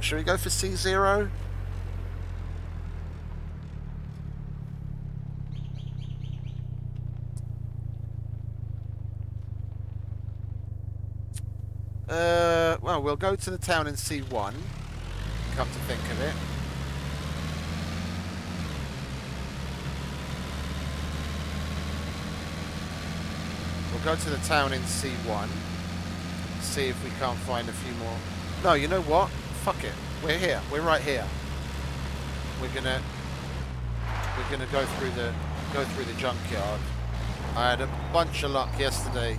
Speaker 1: Should we go for C0? Well, we'll go to the town in C1. Come to think of it. We'll go to the town in C1. See if we can't find a few more. No, you know what? Fuck it. We're here. We're right here. We're gonna go through the junkyard. I had a bunch of luck yesterday.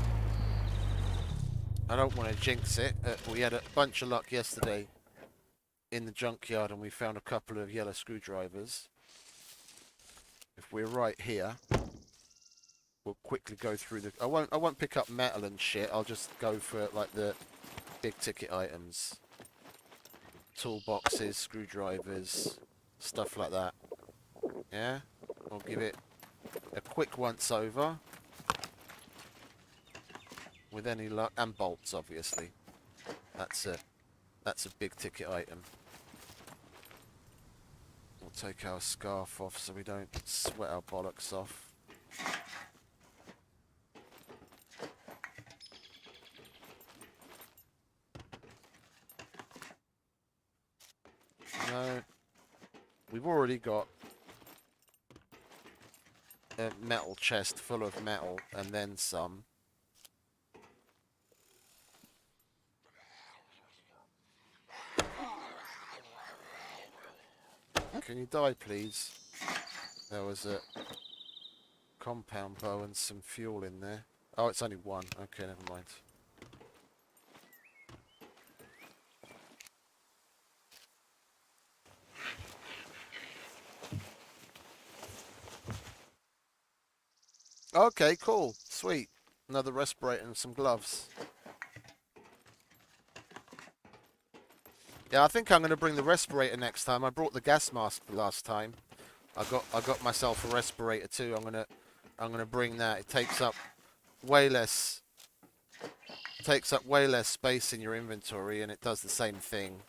Speaker 1: I don't want to jinx it. We had a bunch of luck yesterday in the junkyard, and we found a couple of yellow screwdrivers. If we're right here, we'll quickly go through the. I won't pick up metal and shit. I'll just go for like the big ticket items, toolboxes, screwdrivers, stuff like that. Yeah, I'll give it a quick once over. With any luck, and bolts obviously. That's a big ticket item. We'll take our scarf off so we don't sweat our bollocks off. No, we've already got a metal chest full of metal and then some. Can you die, please? There was a compound bow and some fuel in there. Oh, it's only one. Okay, never mind. Okay, cool. Sweet. Another respirator and some gloves. Yeah, I think I'm going to bring the respirator next time. I brought the gas mask last time. I got myself a respirator too. I'm gonna bring that. It takes up way less space in your inventory, and it does the same thing.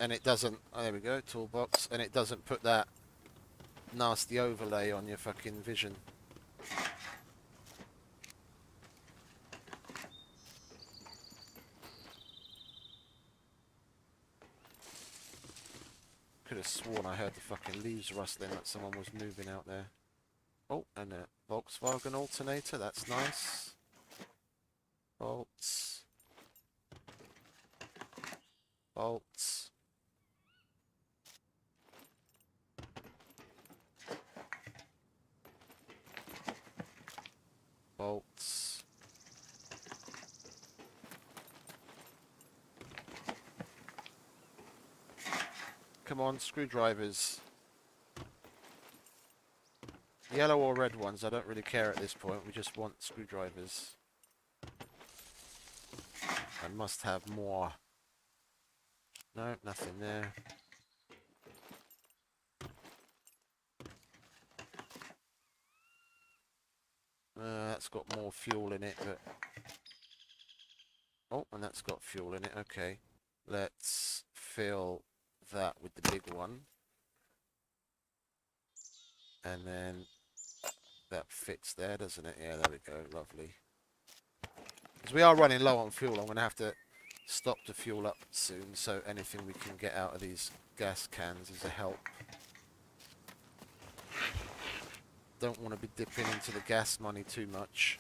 Speaker 1: And it doesn't, oh, there we go, toolbox, and it doesn't put that nasty overlay on your fucking vision. Could have sworn I heard the fucking leaves rustling like someone was moving out there. Oh, and a Volkswagen alternator, that's nice. Bolts. Bolts. Bolts. Come on, screwdrivers. Yellow or red ones, I don't really care at this point. We just want screwdrivers. I must have more. No, nothing there. That's got more fuel in it, but... Oh, and that's got fuel in it, okay. Let's fill that with the big one. And then that fits there, doesn't it? Yeah, there we go, lovely. Because we are running low on fuel, I'm going to have to stop to fuel up soon, so anything we can get out of these gas cans is a help. Don't want to be dipping into the gas money too much.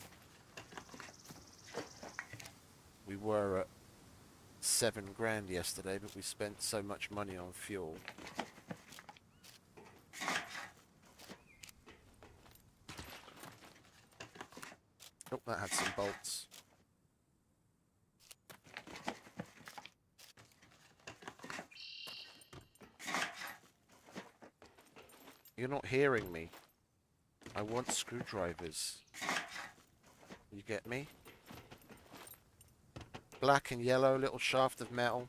Speaker 1: We were at 7 grand yesterday, but we spent so much money on fuel. Oh, that had some bolts. You're not hearing me. I want screwdrivers. You get me? Black and yellow, little shaft of metal.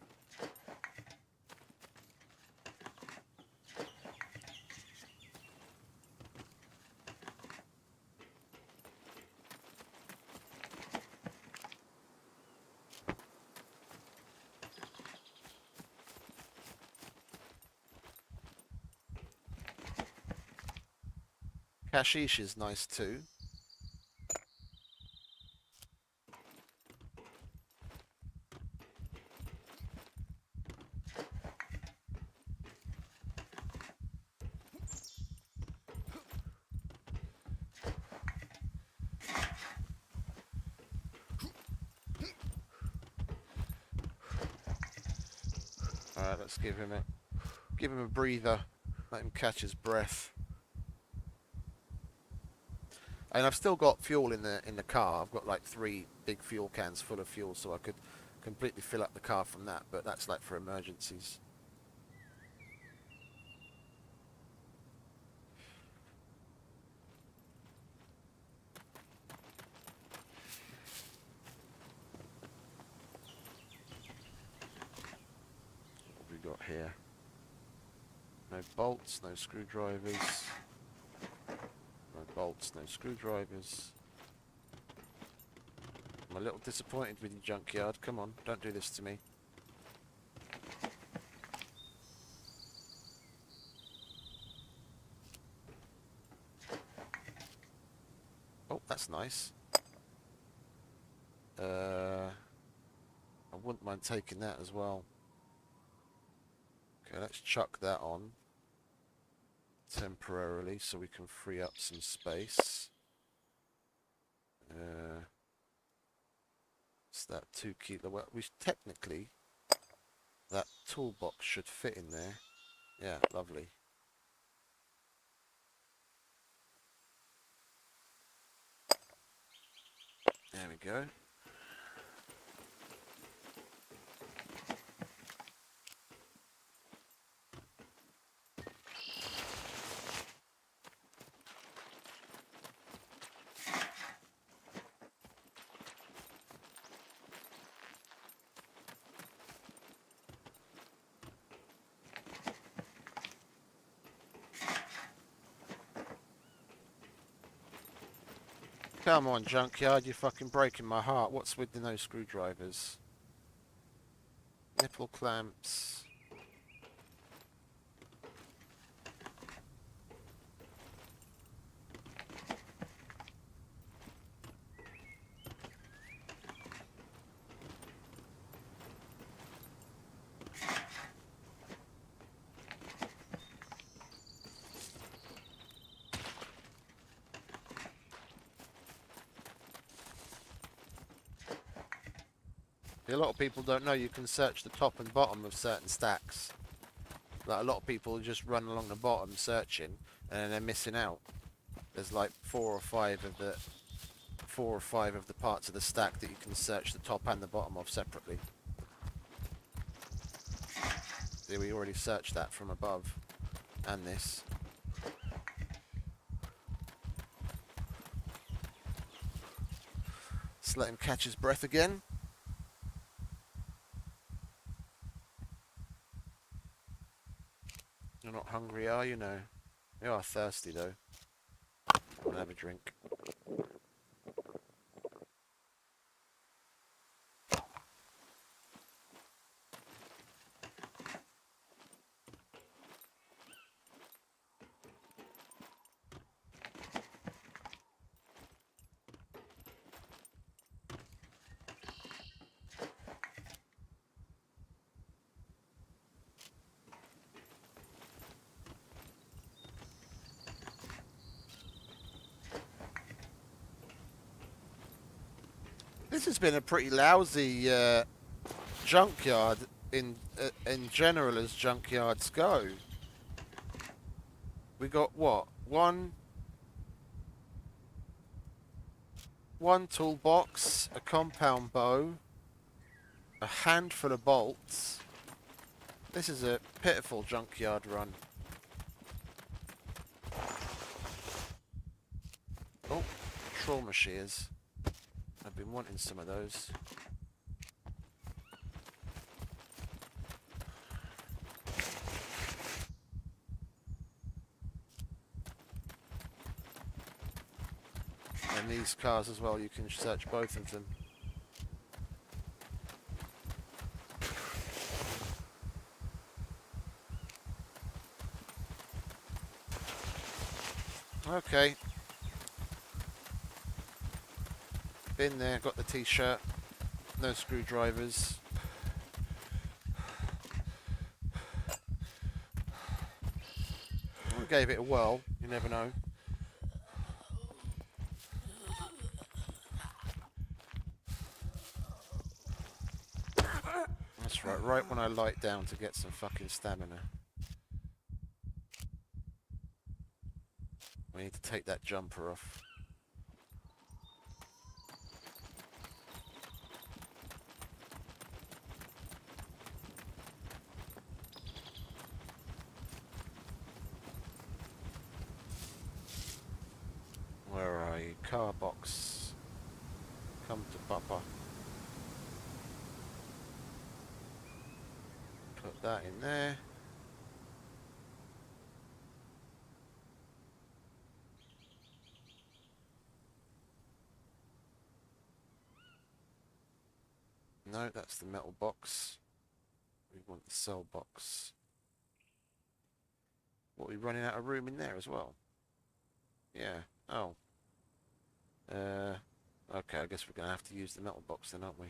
Speaker 1: Hashish is nice too. Alright, let's give him a breather. Let him catch his breath. And I've still got fuel in the car. I've got like 3 big fuel cans full of fuel, so I could completely fill up the car from that, but that's like for emergencies. What have we got here? No bolts, no screwdrivers. No bolts, no screwdrivers. I'm a little disappointed with you, Junkyard. Come on, don't do this to me. Oh, that's nice. I wouldn't mind taking that as well. Okay, let's chuck that on temporarily so we can free up some space. It's that 2 kilo. Well, technically that toolbox should fit in there. Yeah, lovely. There we go. Come on, Junkyard, you're fucking breaking my heart. What's with the no screwdrivers? Nipple clamps. A lot of people don't know you can search the top and bottom of certain stacks. Like a lot of people just run along the bottom searching, and then they're missing out. There's like 4 or 5 of the parts of the stack that you can search the top and the bottom of separately. See, we already searched that from above, and this. Let's let him catch his breath again. You're not hungry, are you? No. You are thirsty, though. I'll have a drink. This has been a pretty lousy junkyard in general as junkyards go. We got what? One toolbox, a compound bow, a handful of bolts. This is a pitiful junkyard run. Oh, trauma shears. I've been wanting some of those. And these cars as well, you can search both of them. Okay. Been there, got the t-shirt. No screwdrivers. I gave it a whirl, you never know. That's right when I light down to get some fucking stamina. We need to take that jumper off. Where are you? Car box. Come to Papa. Put that in there. No, that's the metal box. We want the cell box. What, are we running out of room in there as well? Yeah. Oh. Okay, I guess we're going to have to use the metal box then, aren't we?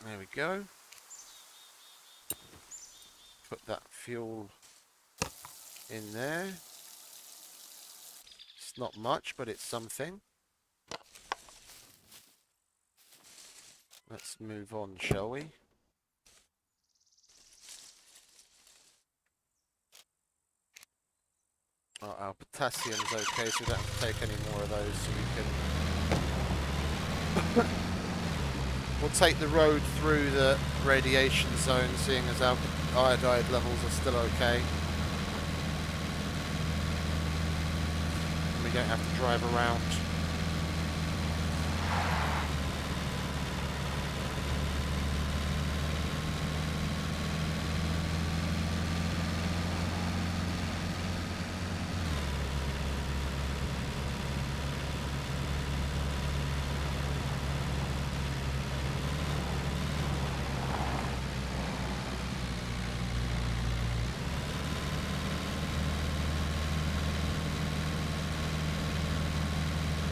Speaker 1: There we go. Put that fuel in there. It's not much, but it's something. Let's move on, shall we? Oh, our potassium's okay, so we don't have to take any more of those, so we can... We'll take the road through the radiation zone, seeing as our iodide levels are still okay. And we don't have to drive around.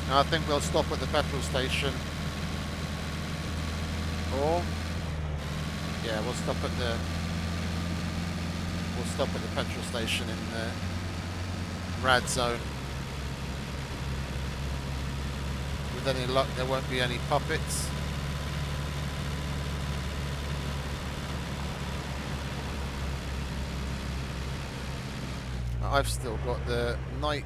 Speaker 1: I think we'll stop at the petrol station. Or yeah, we'll stop at the petrol station in the rad zone. With any luck, there won't be any puppets. I've still got the night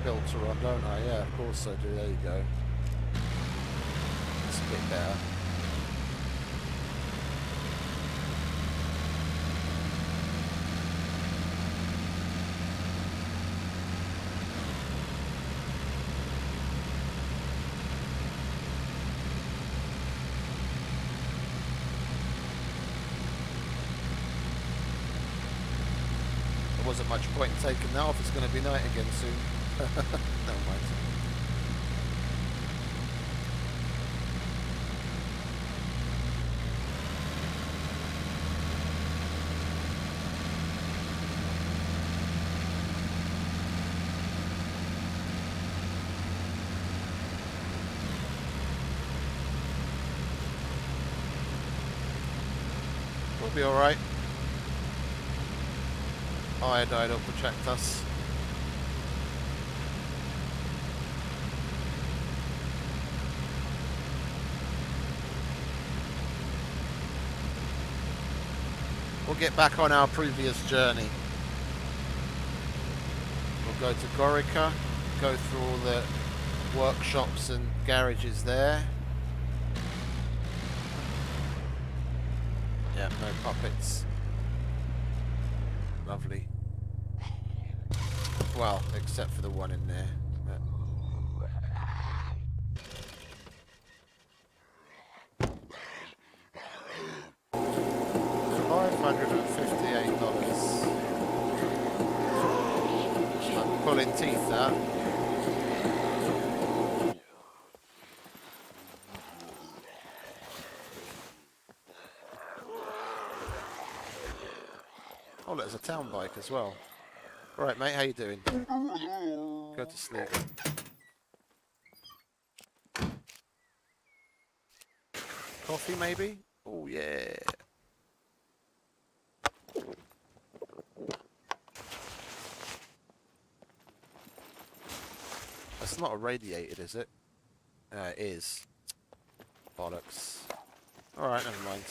Speaker 1: filter on, don't I? Yeah, of course I do. There you go. It's a bit better. There wasn't much point in taking that off. It's going to be night again soon. Never mind. We'll be alright. Iodide will protect us. We'll get back on our previous journey. We'll go to Gorica, go through all the workshops and garages there. Yeah, no puppets. Lovely. Well, except for the one in there. But... $558. I'm pulling teeth, that. Oh, there's a town bike as well. Right, mate, how you doing? Go to sleep. Coffee, maybe? Oh, yeah. That's not irradiated, is it? It is. Bollocks. Alright, never mind.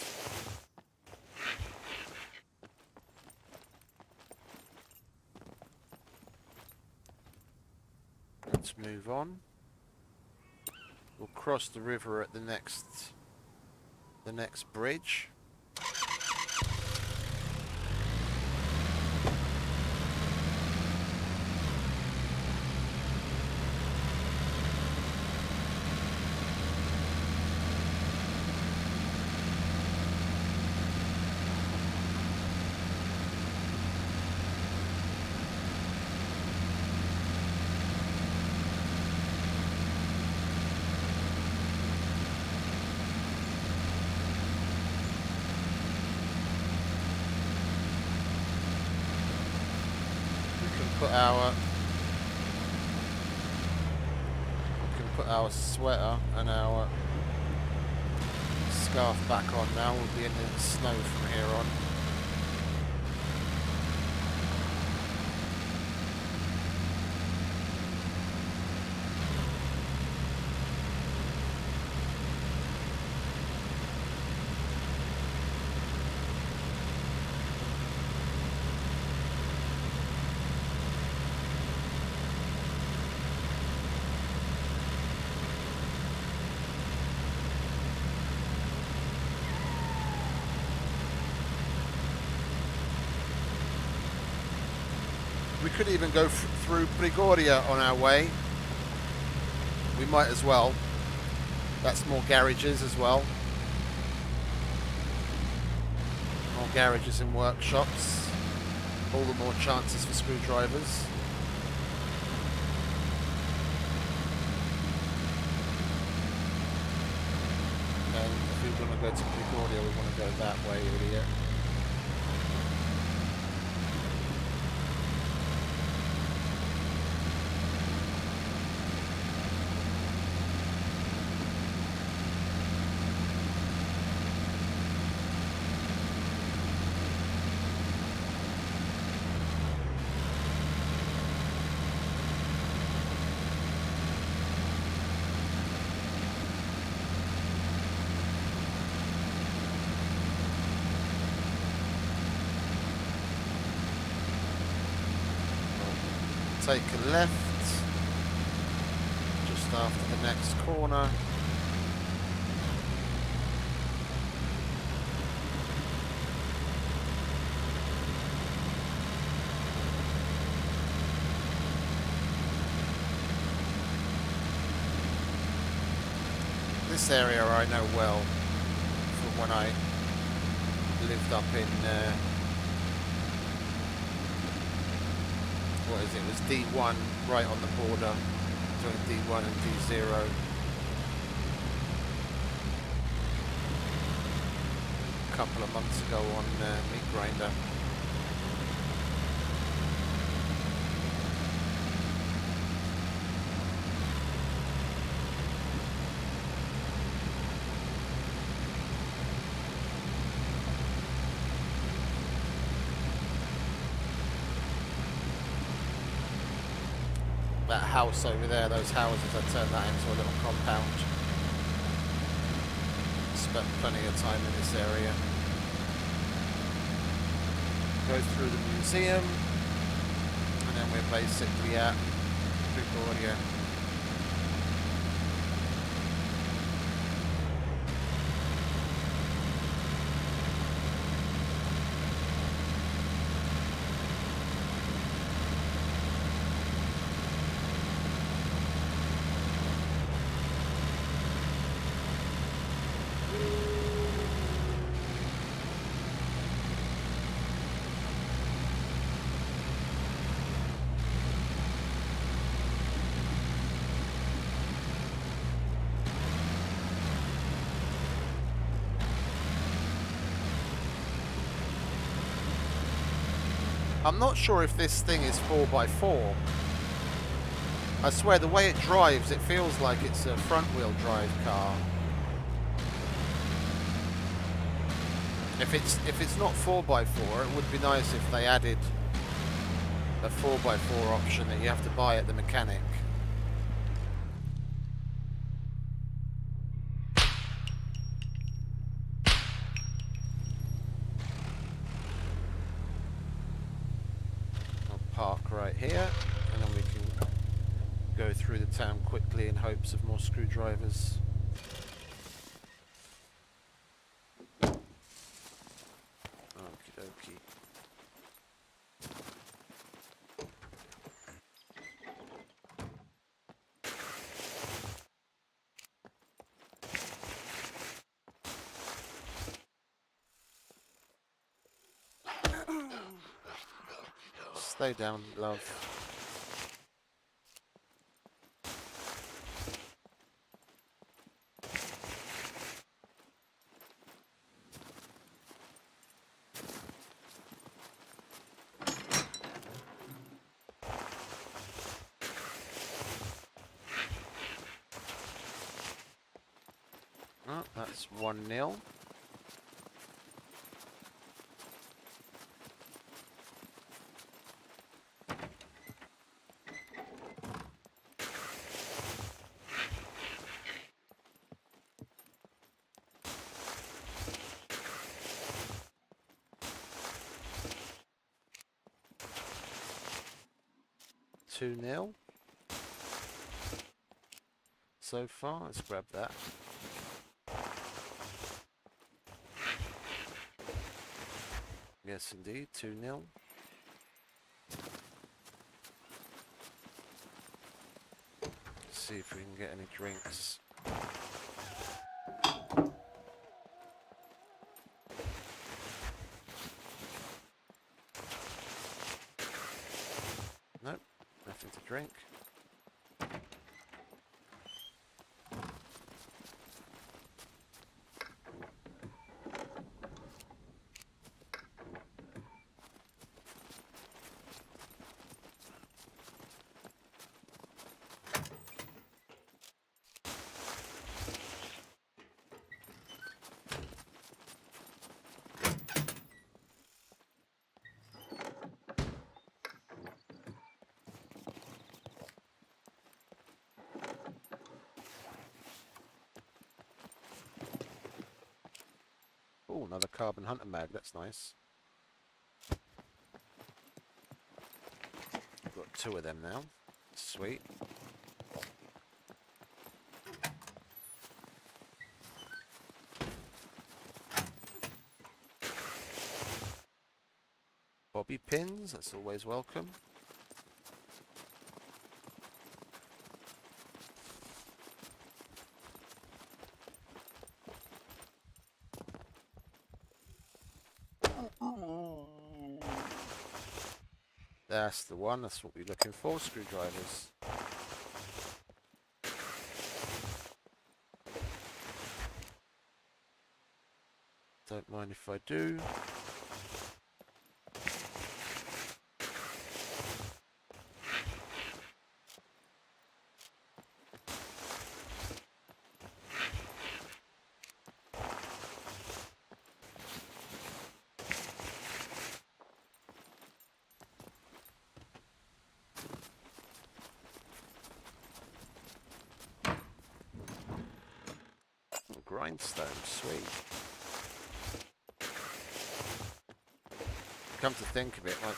Speaker 1: Let's move on. We'll cross the river at the next bridge. We can put our sweater and our scarf back on now. We'll be in the snow from here on. We could even go through Prigoria on our way. We might as well. That's more garages as well. More garages and workshops. All the more chances for screwdrivers. And if we want to go to Prigoria, we want to go that way, idiot. Take a left just after the next corner. This area I know well from when I lived up in what is it? It was D1 right on the border between D1 and D0. A couple of months ago on Meat Grinder. that house over there, those houses, I turned that into a little compound. Spent plenty of time in this area. Go through the museum, and then we're basically at Pretoria. I'm not sure if this thing is 4x4. I swear the way it drives, it feels like it's a front-wheel drive car. If it's not 4x4, it would be nice if they added a 4x4 option that you have to buy at the mechanic. Park right here, and then we can go through the town quickly in hopes of more screwdrivers. Okie dokie. Stay down, love. Oh, that's 1-0. So far, let's grab that. Yes, indeed, 2-0. See if we can get any drinks. Nope, nothing to drink. Oh, another carbon hunter mag, that's nice. I've got 2 of them now. Sweet. Bobby pins, that's always welcome. That's the one, that's what we're looking for, screwdrivers. Don't mind if I do. Grindstone, sweet. Come to think of it, my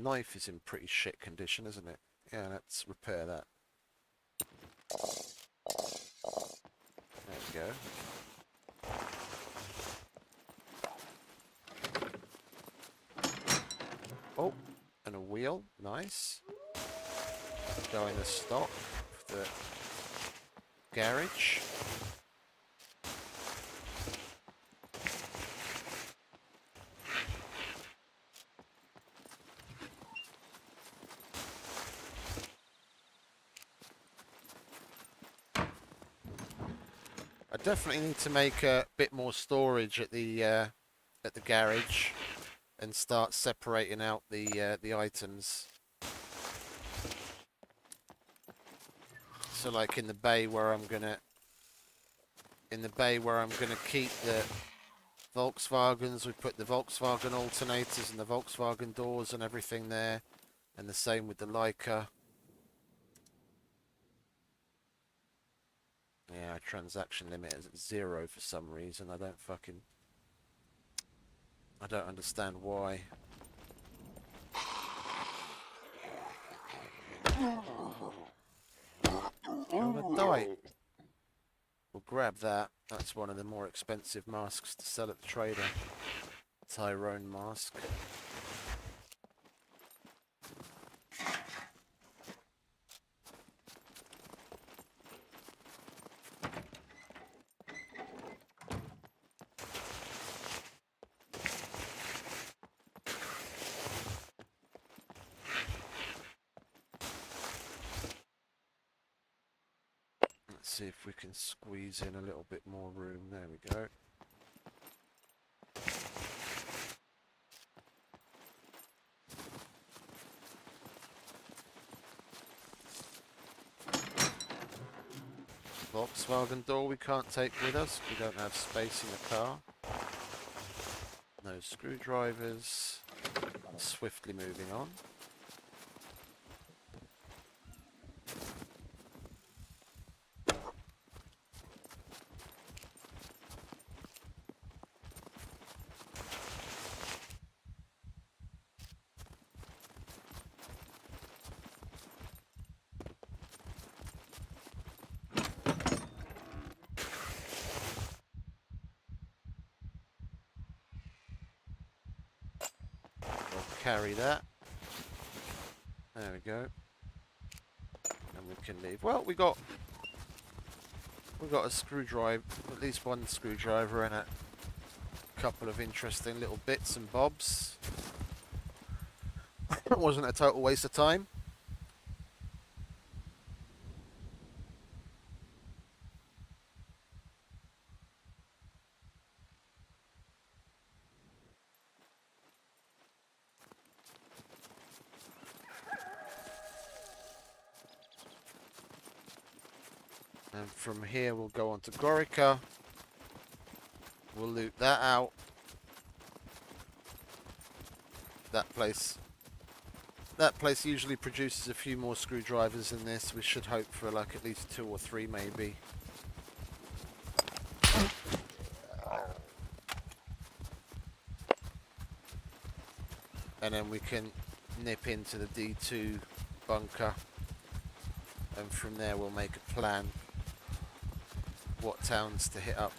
Speaker 1: knife is in pretty shit condition, isn't it? Yeah, let's repair that. There we go. Oh, and a wheel, nice. Go in the stock for the garage. I definitely need to make a bit more storage at the garage and start separating out the items. So like in the bay where I'm gonna keep the Volkswagens, we put the Volkswagen alternators and the Volkswagen doors and everything there, and the same with the Leica. Yeah, our transaction limit is at 0 for some reason. I don't understand why. I'm gonna die. We'll grab that. That's one of the more expensive masks to sell at the trader. Tyrone mask. Let's see if we can squeeze in a little bit more room. There we go. Volkswagen door we can't take with us. We don't have space in the car. No screwdrivers. Swiftly moving on. Carry that. There we go. And we can leave. Well, we got a screwdriver, at least one screwdriver, and a couple of interesting little bits and bobs. It wasn't a total waste of time. And from here we'll go on to Gorica. We'll loot that out. That place usually produces a few more screwdrivers than this. We should hope for like at least 2 or 3 maybe. And then we can nip into the D2 bunker. And from there we'll make a plan. What towns to hit up,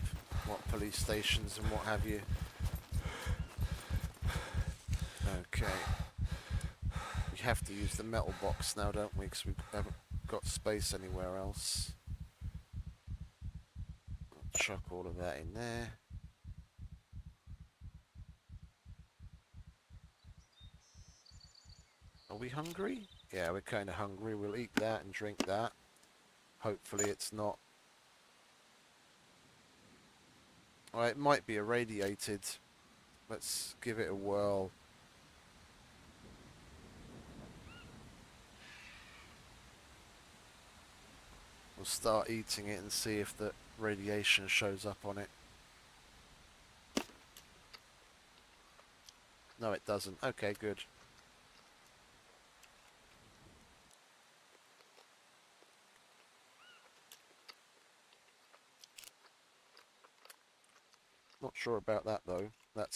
Speaker 1: what police stations and what have you. Okay. We have to use the metal box now, don't we? Because we haven't got space anywhere else. I'll chuck all of that in there. Are we hungry? Yeah, we're kind of hungry. We'll eat that and drink that. Hopefully it's not... Well, it might be irradiated. Let's give it a whirl. We'll start eating it and see if the radiation shows up on it. No, it doesn't. Okay, good. sure about that though.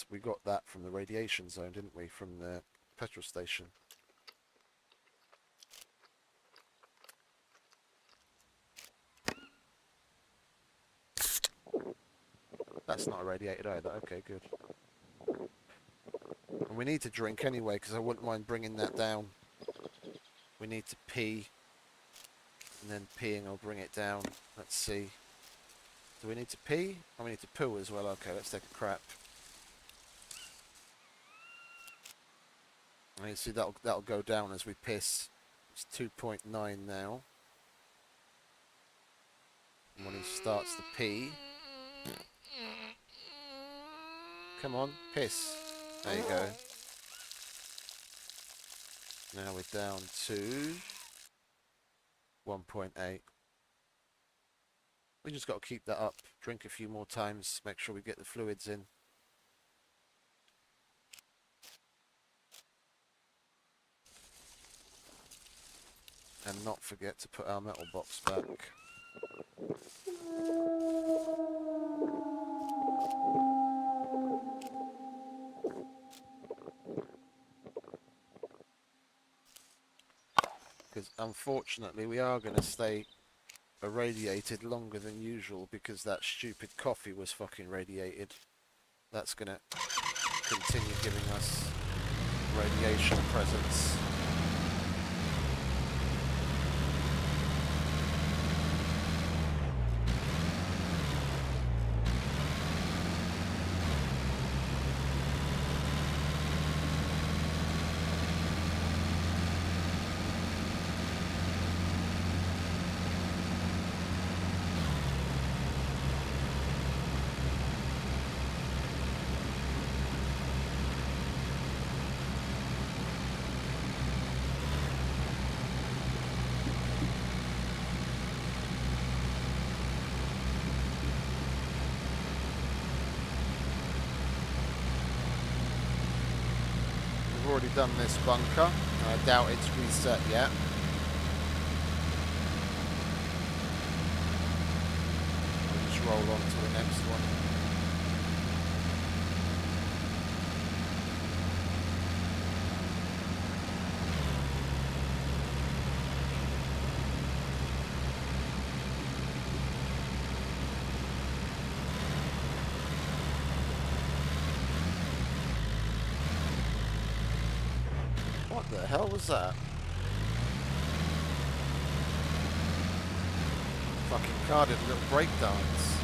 Speaker 1: We got that from the radiation zone, didn't we? From the petrol station. That's not irradiated either. Okay, good. And we need to drink anyway, because I wouldn't mind bringing that down. We need to pee. And then peeing, I'll bring it down. Let's see. Do we need to pee? Oh, we need to poo as well. Okay, let's take a crap. And you see that'll go down as we piss. It's 2.9 now. And when he starts to pee, come on, piss. There you go. Now we're down to 1.8. We just got to keep that up. Drink a few more times. Make sure we get the fluids in. And not forget to put our metal box back. Because unfortunately we are going to stay irradiated longer than usual because that stupid coffee was fucking radiated. That's going to continue giving us radiation presence. Already done this bunker. I doubt it's reset yet. I'll just roll on to the next one. What the hell was that? Fucking car did a little break dance.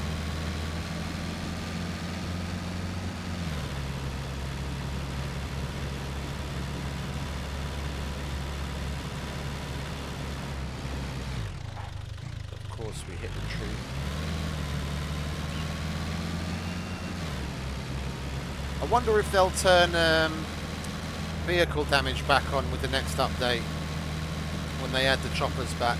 Speaker 1: Of course we hit the tree. I wonder if they'll turn vehicle damage back on with the next update when they add the choppers back.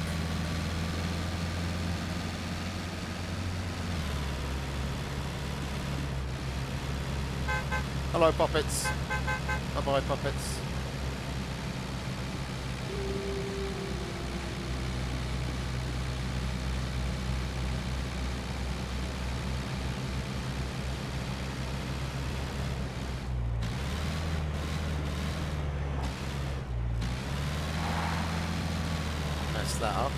Speaker 1: Hello puppets. Bye bye puppets. That up.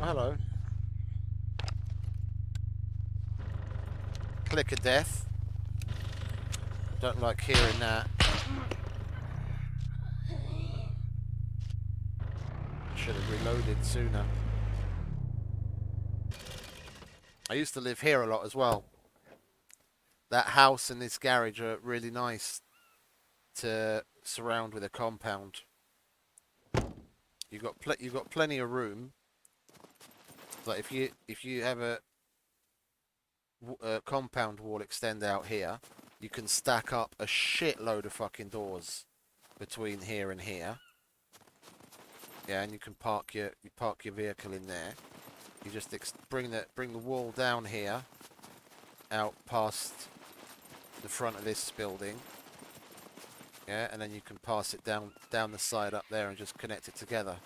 Speaker 1: Hello. Click of death. Don't like hearing that. Should have reloaded sooner. I used to live here a lot as well. That house and this garage are really nice to surround with a compound. You've got plenty of room. But if you have a compound wall extend out here, you can stack up a shitload of fucking doors between here and here. Yeah, and you can park your vehicle in there. You just bring the wall down here, out past the front of this building. Yeah, and then you can pass it down the side up there and just connect it together.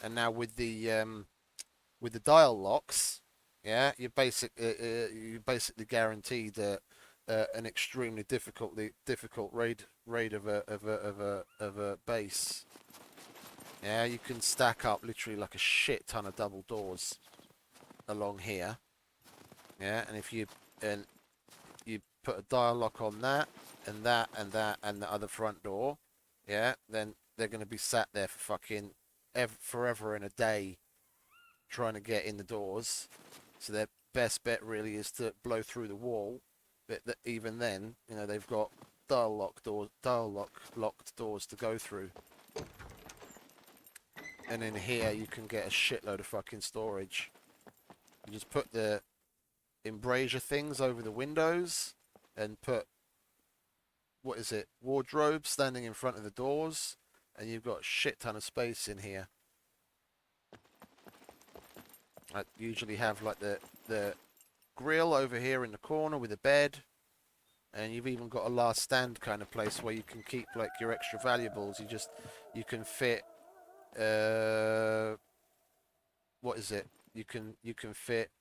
Speaker 1: And now with the dial locks, yeah, you're basically guaranteed an extremely difficult raid of a base. Yeah, you can stack up literally like a shit ton of double doors along here. Yeah, and if you put a dial lock on that and that and that and the other front door, yeah, then they're going to be sat there for fucking forever and a day trying to get in the doors. So their best bet really is to blow through the wall. But even then, you know, they've got locked doors to go through. And in here you can get a shitload of fucking storage. You just put the embrasure things over the windows and put, what is it, wardrobe standing in front of the doors, and you've got a shit ton of space in here. I usually have like the grill over here in the corner with a bed, and you've even got a last stand kind of place where you can keep like your extra valuables. You can fit what is it? You can fit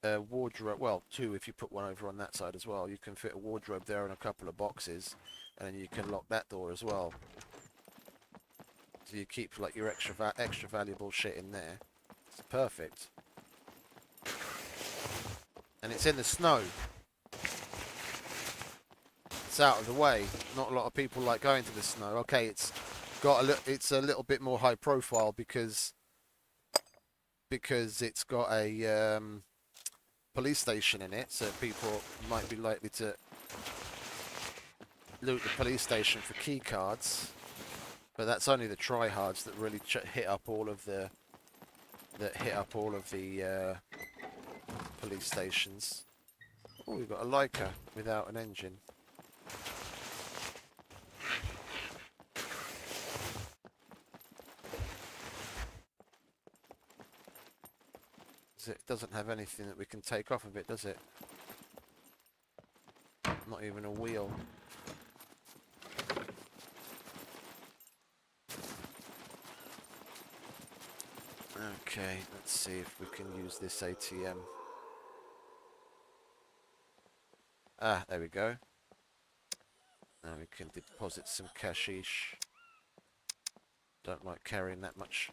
Speaker 1: a wardrobe. Well, two if you put one over on that side as well. You can fit a wardrobe there and a couple of boxes, and then you can lock that door as well. So you keep like your extra valuable shit in there. It's perfect. And it's in the snow. It's out of the way. Not a lot of people like going to the snow. Okay, it's a little bit more high profile because it's got a police station in it, so people might be likely to loot the police station for key cards. But that's only the tryhards that really hit up all of the police stations. Oh, we've got a Leica without an engine. It doesn't have anything that we can take off of it, does it? Not even a wheel. Okay, let's see if we can use this ATM. Ah, there we go. Now we can deposit some cashish. Don't like carrying that much.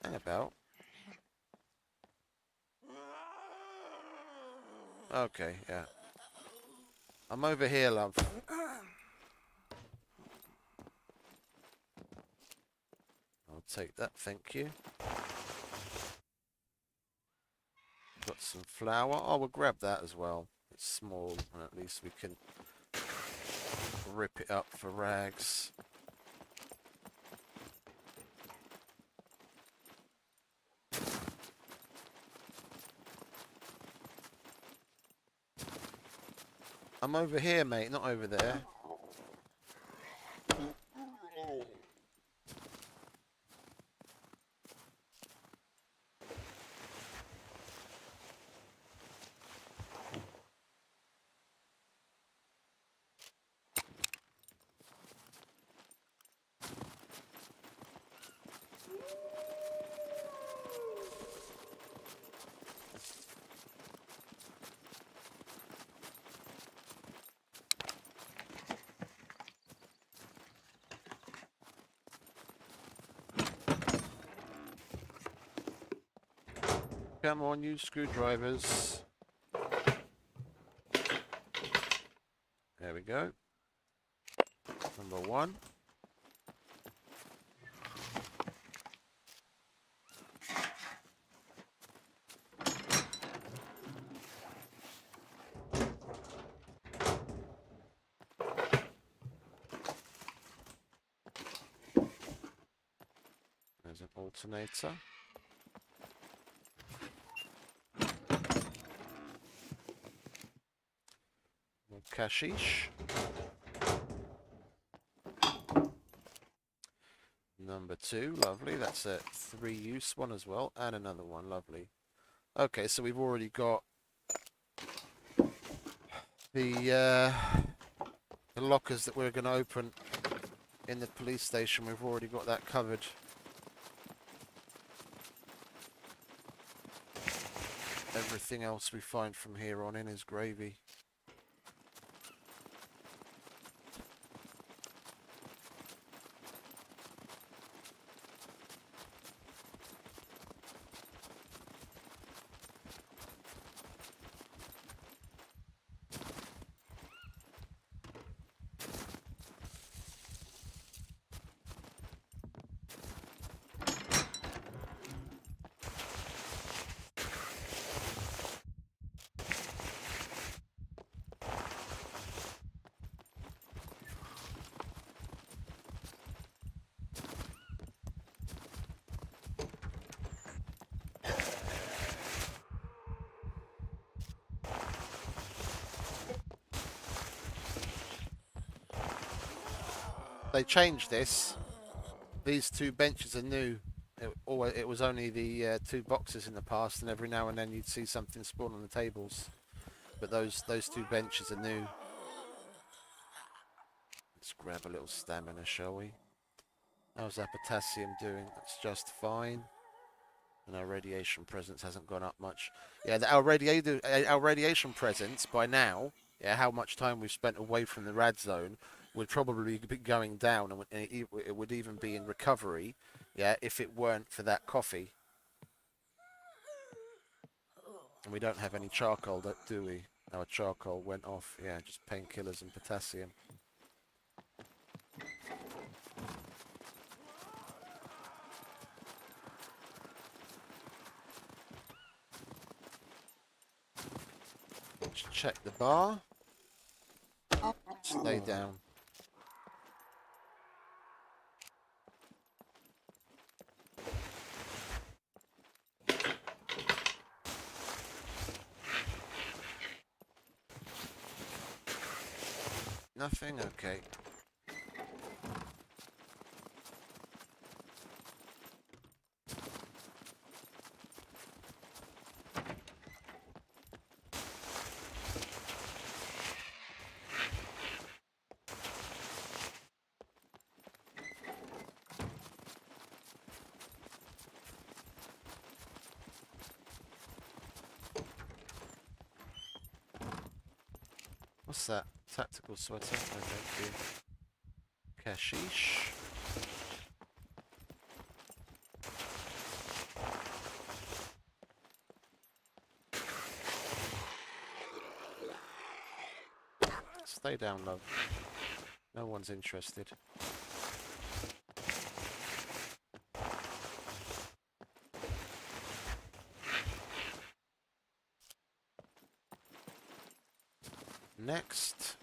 Speaker 1: Hang about. Okay, yeah. I'm over here, love. I'll take that, thank you. Got some flour. Oh, we'll grab that as well. It's small, and at least we can rip it up for rags. I'm over here, mate, not over there. Come on, you screwdrivers. There we go. Number one. There's an alternator. Kashish. Number 2, lovely. That's a 3-use one as well, and another one, lovely. Okay, so we've already got the lockers that we're going to open in the police station. We've already got that covered. Everything else we find from here on in is gravy. They changed this. These 2 benches are new. It was only the 2 boxes in the past, and every now and then you'd see something spawn on the tables. But those 2 benches are new. Let's grab a little stamina, shall we? How's our potassium doing? That's just fine. And our radiation presence hasn't gone up much. Yeah, our radiation presence by now, yeah, how much time we've spent away from the rad zone, would probably be going down, and it would even be in recovery, yeah, if it weren't for that coffee. And we don't have any charcoal, do we? Our charcoal went off. Yeah, just painkillers and potassium. Let's check the bar. Stay down. Nothing? Okay. What's that? Tactical sweater? No, thank you. Kashish. Stay down, love. No one's interested. Next.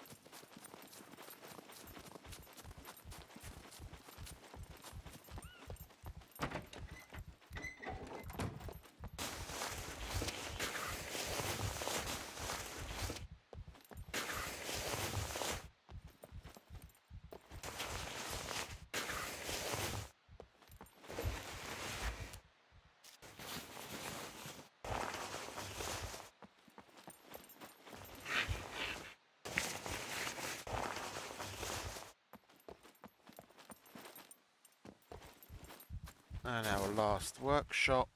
Speaker 1: And our last workshop.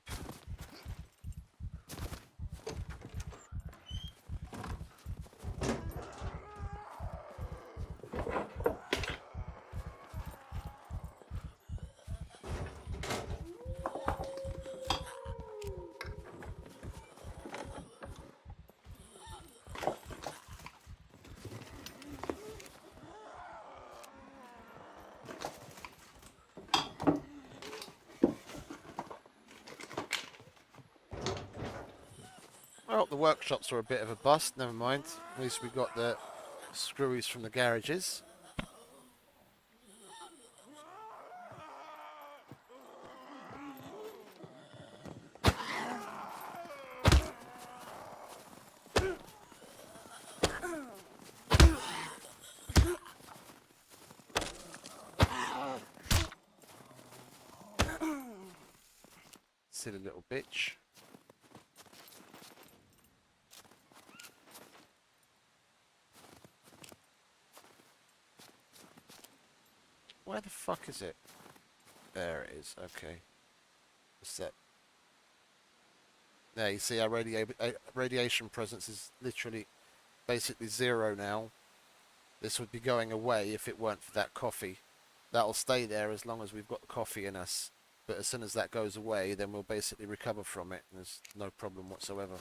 Speaker 1: Well, the workshops are a bit of a bust, never mind. At least we got the screwies from the garages. Silly little bitch. Where the fuck is it? There it is. Okay. What's that? There, you see our radiation presence is literally basically 0 now. This would be going away if it weren't for that coffee. That'll stay there as long as we've got the coffee in us. But as soon as that goes away, then we'll basically recover from it. There's no problem whatsoever.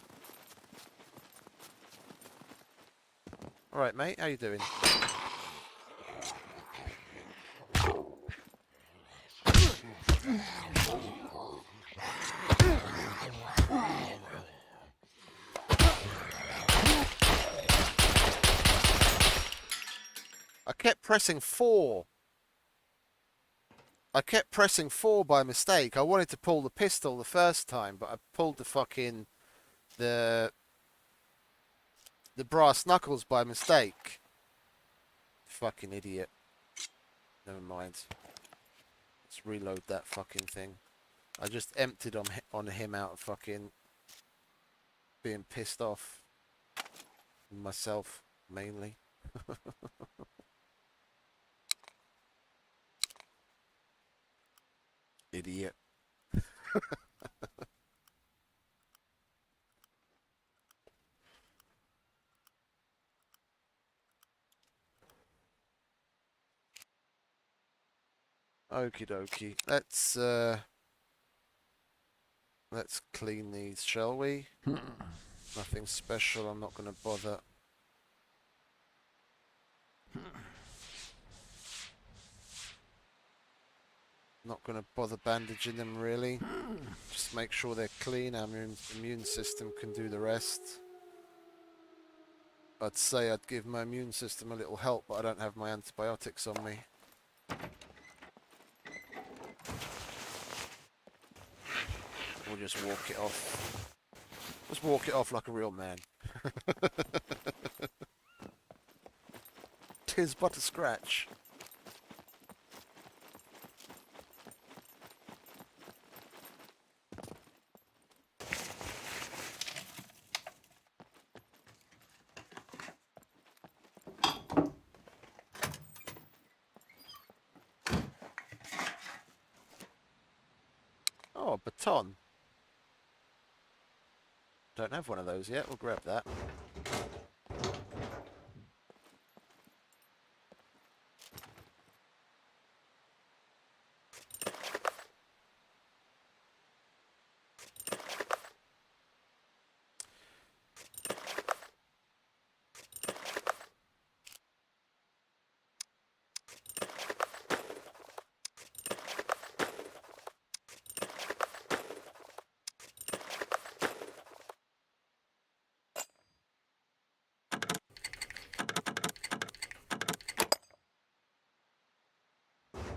Speaker 1: Alright, mate, how you doing? I kept pressing 4. I kept pressing 4 by mistake. I wanted to pull the pistol the first time, but I pulled the fucking the brass knuckles by mistake. Fucking idiot. Never mind. Let's reload that fucking thing. I just emptied on him out of fucking being pissed off. Myself, mainly. Idiot. Okie dokie. Let's clean these, shall we? Nothing special, I'm not gonna bother. Not gonna bother bandaging them really. Just make sure they're clean. Our immune system can do the rest. I'd say I'd give my immune system a little help, but I don't have my antibiotics on me. We'll just walk it off. Just walk it off like a real man. 'Tis but a scratch. Oh, a baton. Don't have one of those yet. We'll grab that.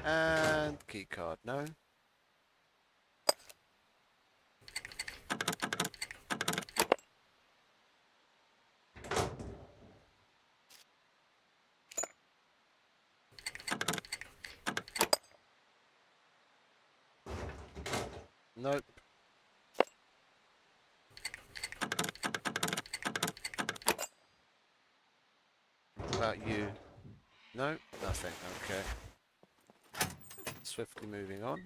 Speaker 1: And keycard, no. Nope. What about you? No, nothing. Okay. Swiftly moving on.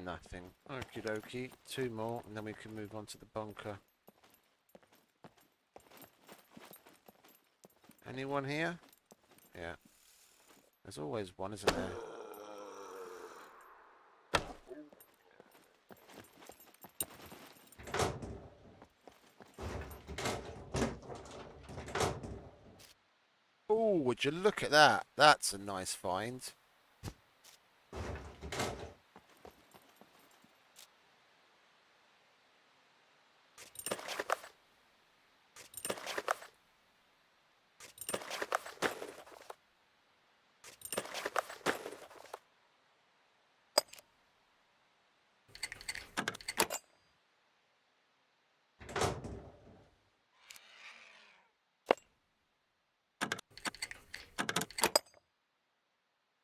Speaker 1: Nothing. Okie dokie. 2 more, and then we can move on to the bunker. Anyone here? Yeah. There's always one, isn't there? Oh, would you look at that? That's a nice find.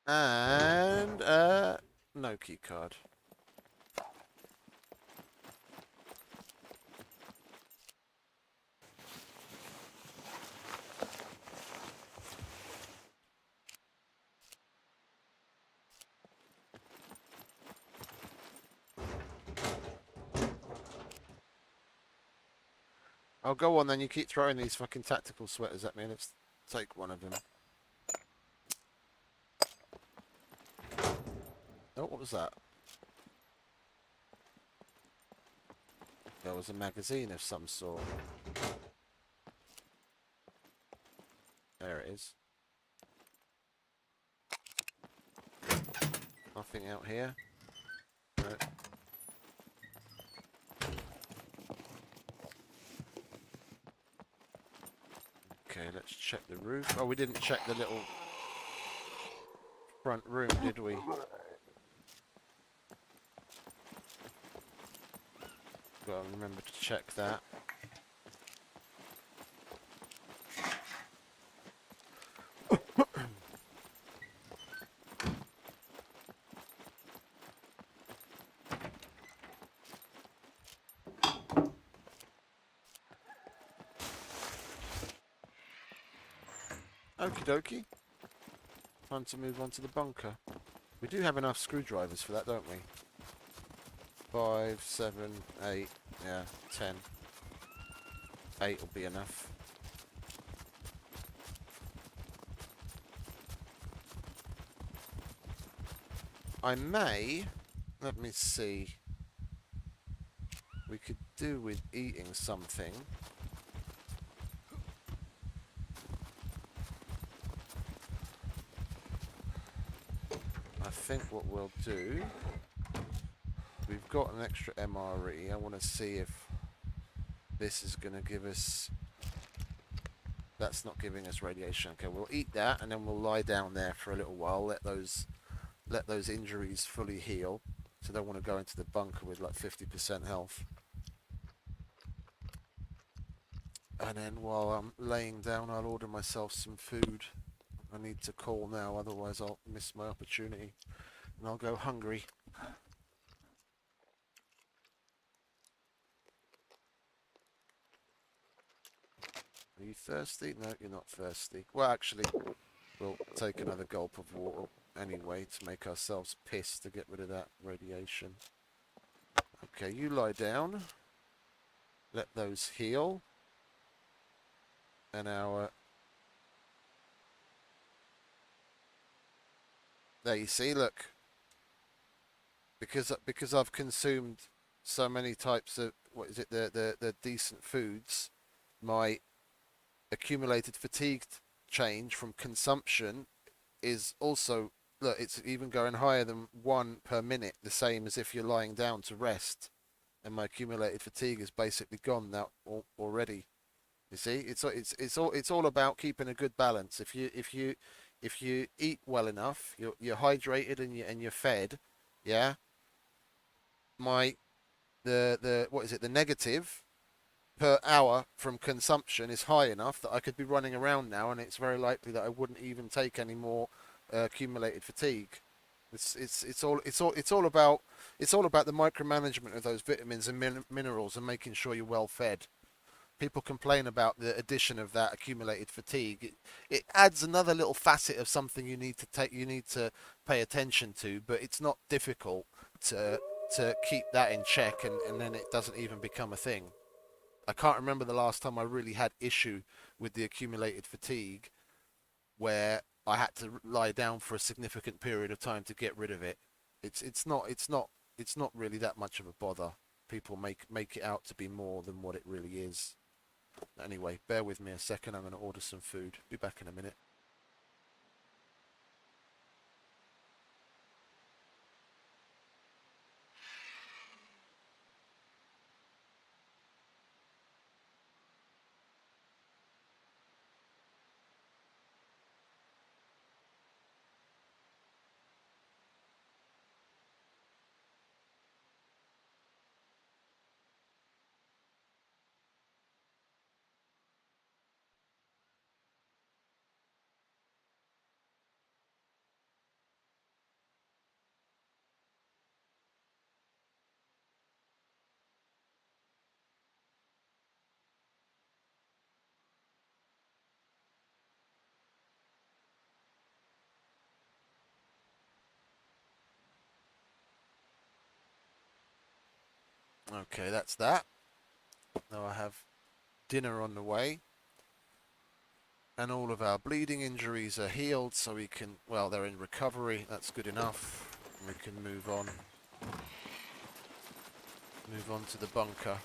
Speaker 1: And, no key card. Oh, go on then. You keep throwing these fucking tactical sweaters at me. Let's take one of them. Oh, what was that? There was a magazine of some sort. There it is. Nothing out here. Right. Okay, let's check the roof. Oh, we didn't check the little front room, did we? Well, remember to check that. Okie dokie. Time to move on to the bunker. We do have enough screwdrivers for that, don't we? 5, 7, 8, yeah, 10. 8 will be enough. I may, let me see, we could do with eating something. I think what we'll do, we've got an extra MRE. I want to see if this is going to give us, that's not giving us radiation. Okay, we'll eat that and then we'll lie down there for a little while, let those injuries fully heal. So I don't want to go into the bunker with like 50% health. And then while I'm laying down, I'll order myself some food. I need to call now, otherwise I'll miss my opportunity. And I'll go hungry. Are you thirsty? No, you're not thirsty. Well, actually, we'll take another gulp of water anyway to make ourselves piss to get rid of that radiation. Okay, you lie down. Let those heal. And our... There, you see, look. Because I've consumed so many types of, what is it, the decent foods, my accumulated fatigue change from consumption is also, look, it's even going higher than 1 per minute, the same as if you're lying down to rest, and my accumulated fatigue is basically gone now already. You see, it's all about keeping a good balance. If you eat well enough, you're hydrated and you're fed, yeah. The what is it, the negative per hour from consumption is high enough that I could be running around now, and it's very likely that I wouldn't even take any more accumulated fatigue. It's all about the micromanagement of those vitamins and minerals and making sure you're well fed. People complain about the addition of that accumulated fatigue. It adds another little facet of something you need to pay attention to, but it's not difficult to keep that in check, and then it doesn't even become a thing. I can't remember the last time I really had issue with the accumulated fatigue where I had to lie down for a significant period of time to get rid of it. It's not really that much of a bother. People make it out to be more than what it really is. Anyway, bear with me a second. I'm going to order some food. Be back in a minute. Okay, that's that. Now I have dinner on the way. And all of our bleeding injuries are healed, so we can, well, they're in recovery. That's good enough. We can move on. Move on to the bunker.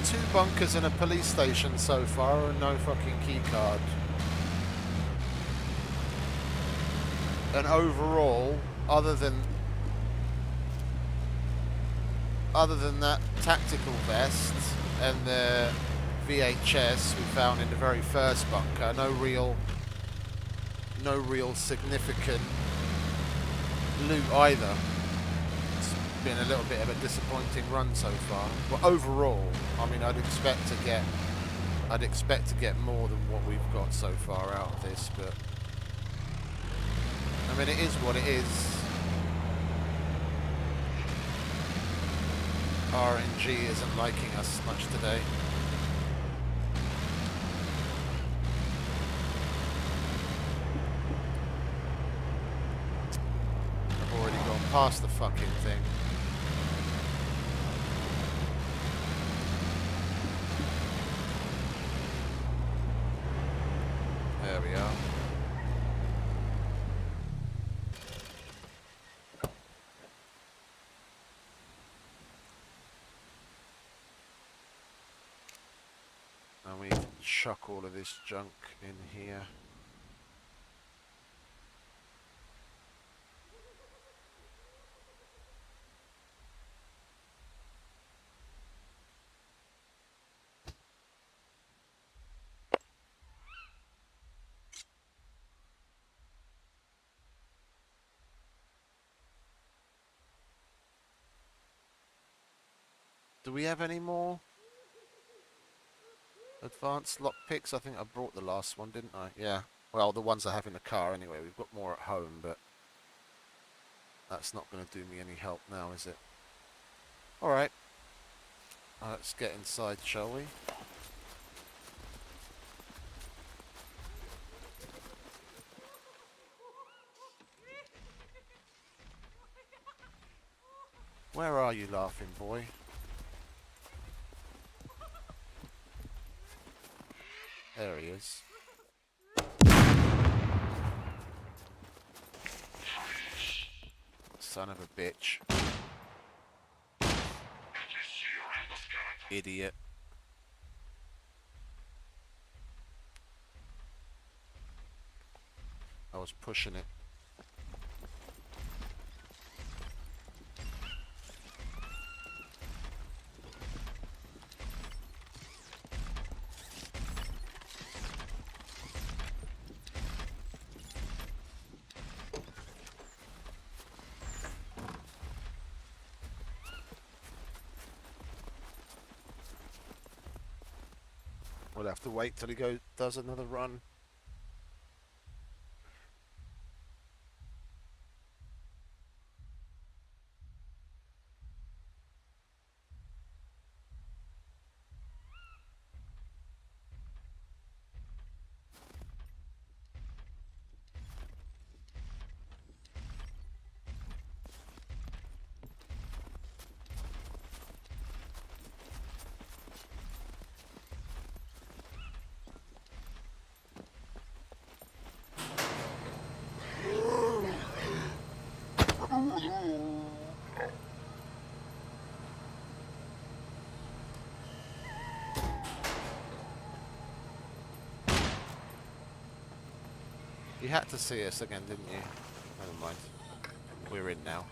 Speaker 1: Two bunkers and a police station so far, and no fucking key card. And overall, other than that tactical vest and the VHS we found in the very first bunker, no real significant loot either. Been a little bit of a disappointing run so far. But overall, I mean, I'd expect to get more than what we've got so far out of this, but I mean, it is what it is. RNG isn't liking us much today. I've already gone past the fucking thing. There we are. And we can chuck all of this junk in here. Do we have any more advanced lockpicks? I think I brought the last one, didn't I? Yeah. Well, the ones I have in the car anyway. We've got more at home, but that's not going to do me any help now, is it? Alright. Let's get inside, shall we? Where are you, laughing boy? There he is. Son of a bitch. Idiot. I was pushing it. We'll have to wait till he does another run. You had to see us again, didn't you? Never mind. We're in now.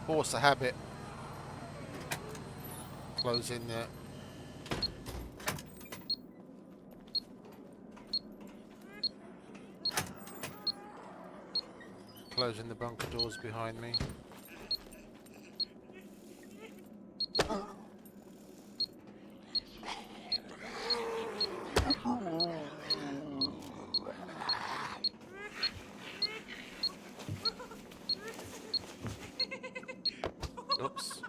Speaker 1: Force a habit. Closing the... Closing the bunker doors behind me. Oops.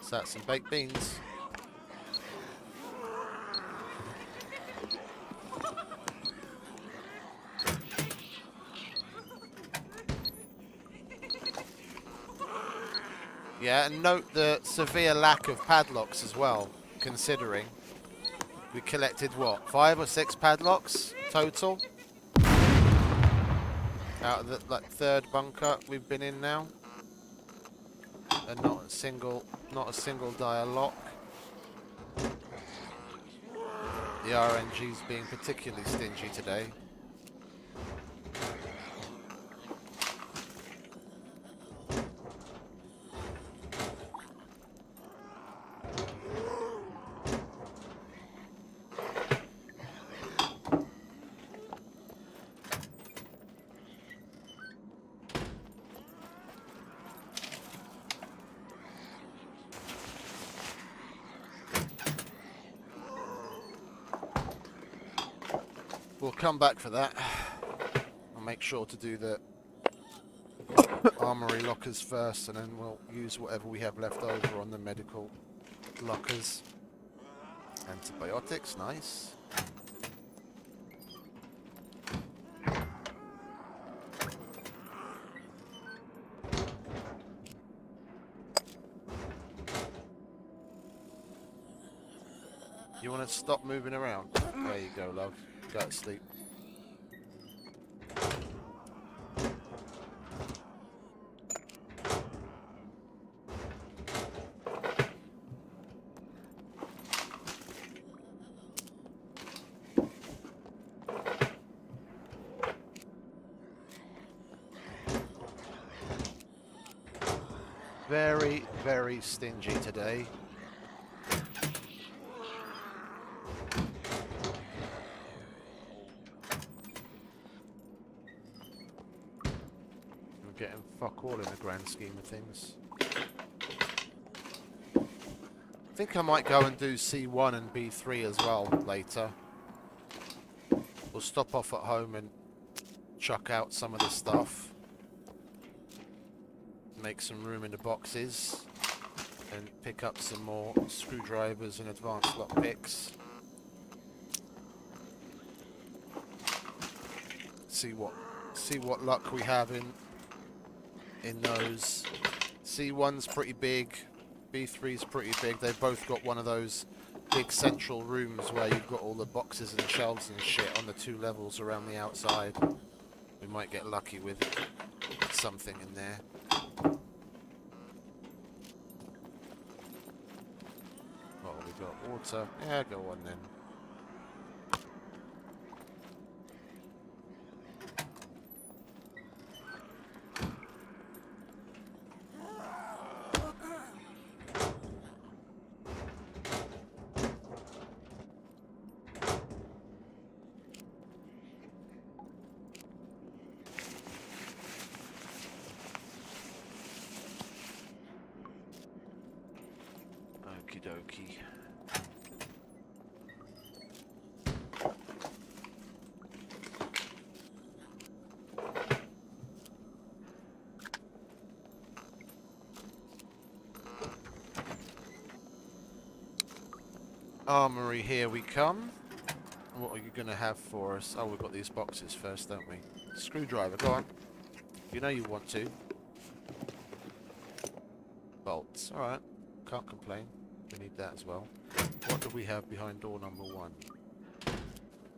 Speaker 1: Is that some baked beans? Yeah, and note the severe lack of padlocks as well, considering we collected what, 5 or 6 padlocks total out of the like third bunker we've been in now, and not a single dire lock. The RNG's being particularly stingy today. We'll come back for that. I'll make sure to do the armory lockers first, and then we'll use whatever we have left over on the medical lockers. Antibiotics, nice. You want to stop moving around? There you go, love. Go to sleep. Very, very stingy today. Getting fuck all in the grand scheme of things. I think I might go and do C1 and B3 as well later. We'll stop off at home and chuck out some of the stuff. Make some room in the boxes. And pick up some more screwdrivers and advanced lockpicks. See what luck we have in those. C1's pretty big, B3's pretty big. They've both got one of those big central rooms where you've got all the boxes and shelves and shit on the 2 levels around the outside. We might get lucky with something in there. Oh, we've got water. Yeah, go on then. Okie dokie. Armory, here we come. What are you going to have for us? Oh, we've got these boxes first, don't we? Screwdriver, go on. You know you want to. Bolts, alright. Can't complain. We need that as well. What do we have behind door number 1?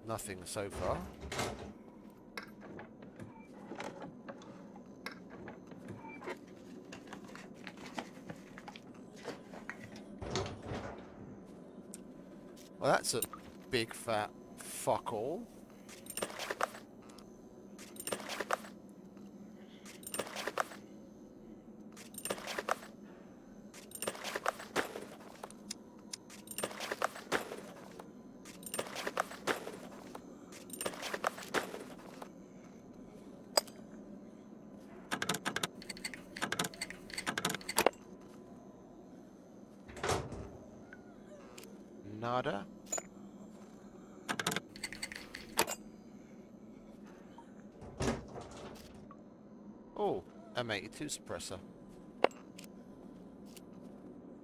Speaker 1: Nothing so far. Well, that's a big fat fuck all. Nada. Oh, M82 suppressor.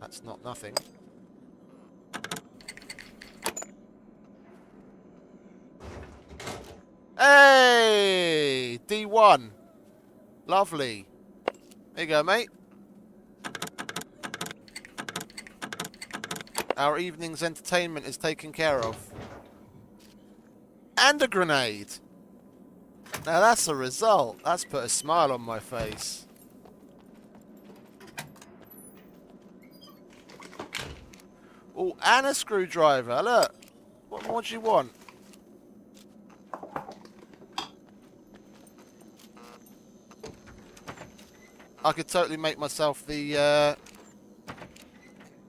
Speaker 1: That's not nothing. Hey! D1. Lovely. There you go, mate. Our evening's entertainment is taken care of. And a grenade. Now that's a result. That's put a smile on my face. Oh, and a screwdriver. Look. What more do you want? I could totally make myself the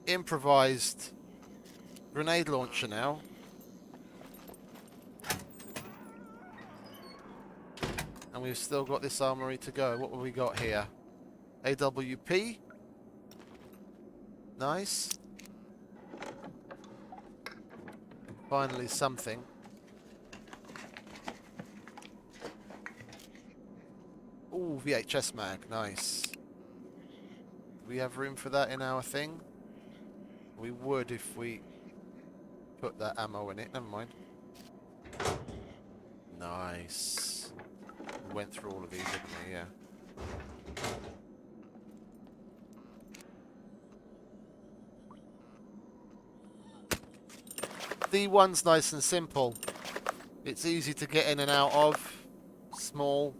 Speaker 1: improvised grenade launcher now. And we've still got this armory to go. What have we got here? AWP. Nice. Finally something. Ooh, VHS mag. Nice. Do we have room for that in our thing? We would if we put that ammo in it. Never mind. Nice. We went through all of these, didn't we? Yeah. D1's nice and simple. It's easy to get in and out of. Small.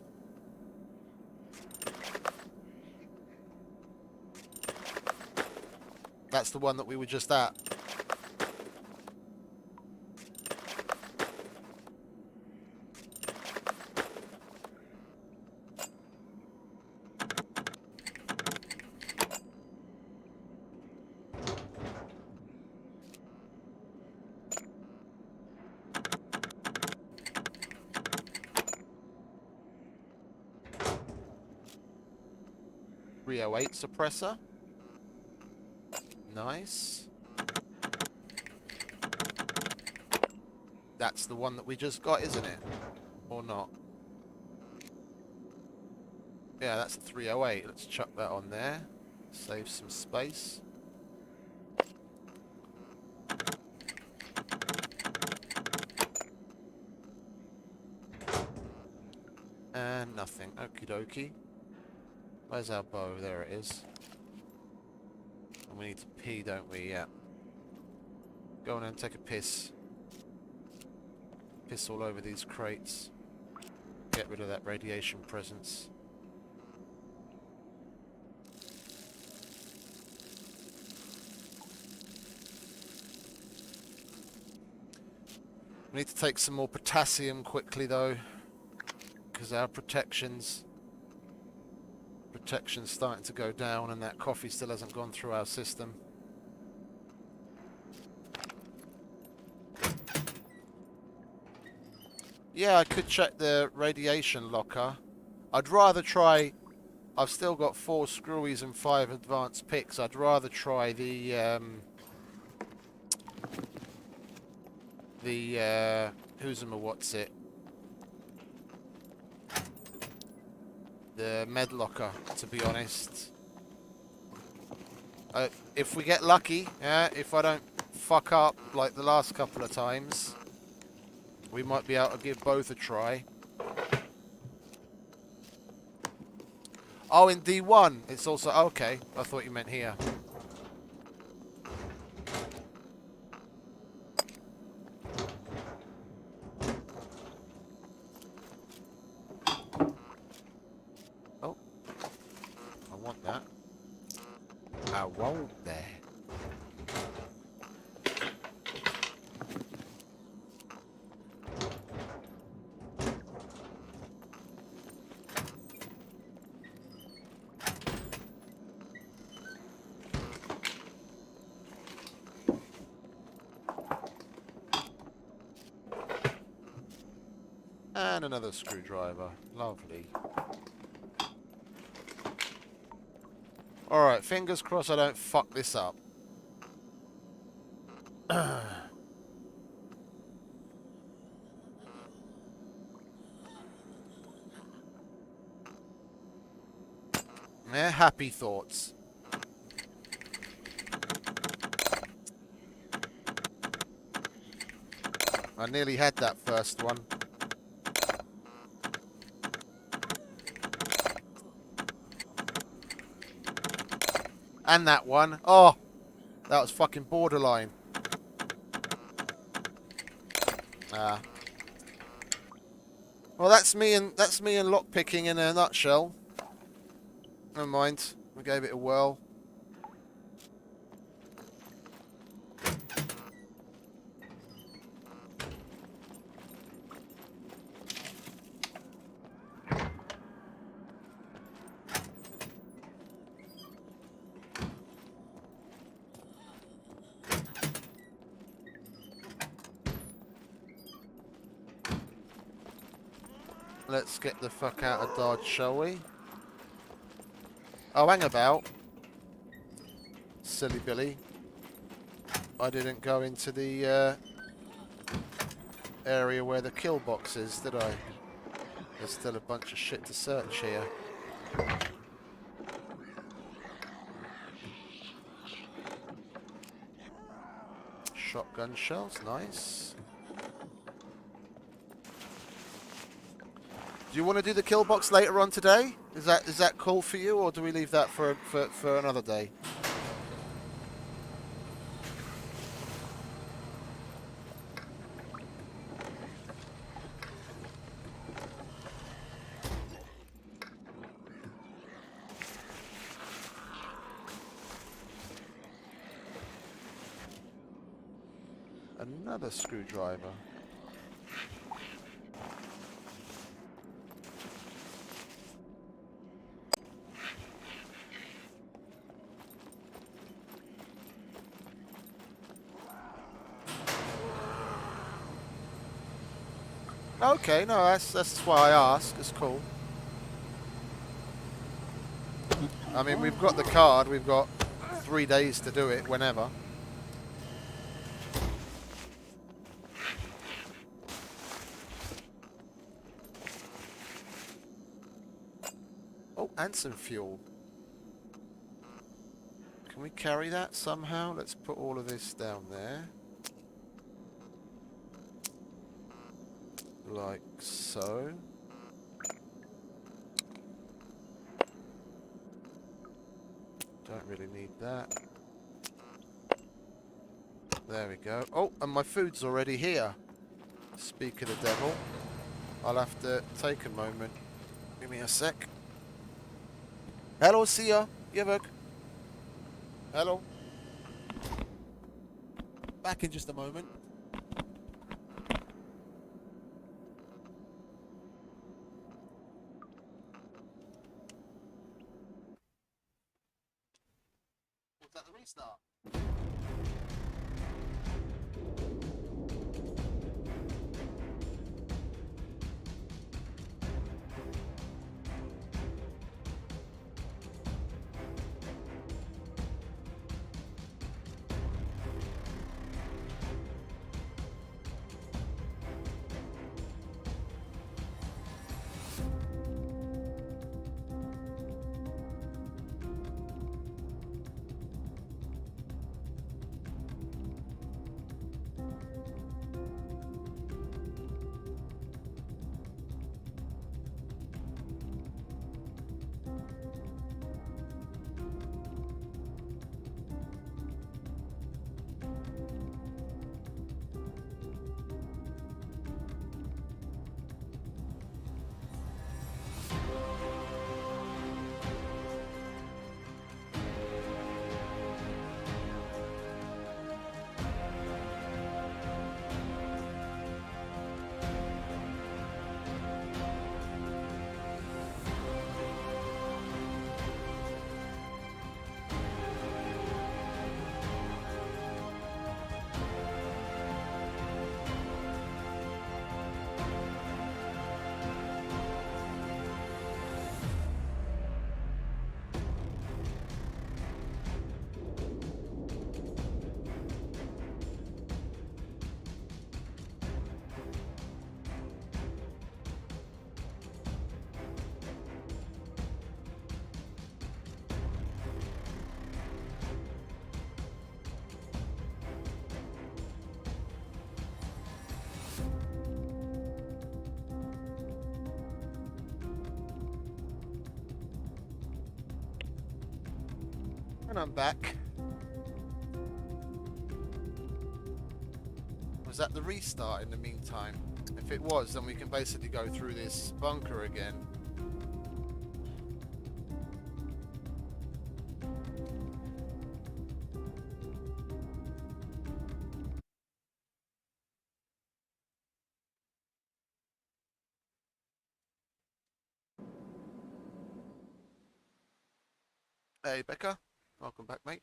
Speaker 1: That's the one that we were just at. .308 suppressor. Nice. That's the one that we just got, isn't it? Or not? Yeah, that's a 308. Let's chuck that on there. Save some space. And nothing. Okie dokie. Where's our bow? There it is. And we need to pee, don't we? Yeah. Go on and take a piss. Piss all over these crates. Get rid of that radiation presence. We need to take some more potassium quickly though, because our protection's starting to go down and that coffee still hasn't gone through our system. Yeah, I could check the radiation locker. I'd rather try... I've still got 4 screwies and 5 advanced picks. I'd rather try the what's it? The med locker, to be honest. If we get lucky, if I don't fuck up like the last couple of times, we might be able to give both a try. Oh, in D1, it's also... Okay, I thought you meant here. Oh. I want that. I won't there. And another screwdriver. Lovely. Alright, fingers crossed I don't fuck this up. Yeah, happy thoughts. I nearly had that first one. And that one. Oh, that was fucking borderline. Ah. Well, that's me and lockpicking in a nutshell. Never mind. We gave it a whirl. Let's get the fuck out of Dodge, shall we? Oh, hang about. Silly Billy. I didn't go into the area where the kill box is, did I? There's still a bunch of shit to search here. Shotgun shells, nice. Do you want to do the kill box later on today? Is that cool for you, or do we leave that for another day? Another screwdriver. Okay, no, that's why I ask. It's cool. I mean, we've got the card. We've got 3 days to do it, whenever. Oh, and some fuel. Can we carry that somehow? Let's put all of this down there. Like so. Don't really need that. There we go. Oh, and my food's already here. Speak of the devil. I'll have to take a moment. Give me a sec. Hello, Sia. Jevuk. Hello. Back in just a moment. Was that the restart? And I'm back. Was that the restart in the meantime? If it was, then we can basically go through this bunker again. Hey, Becca. Welcome back, mate.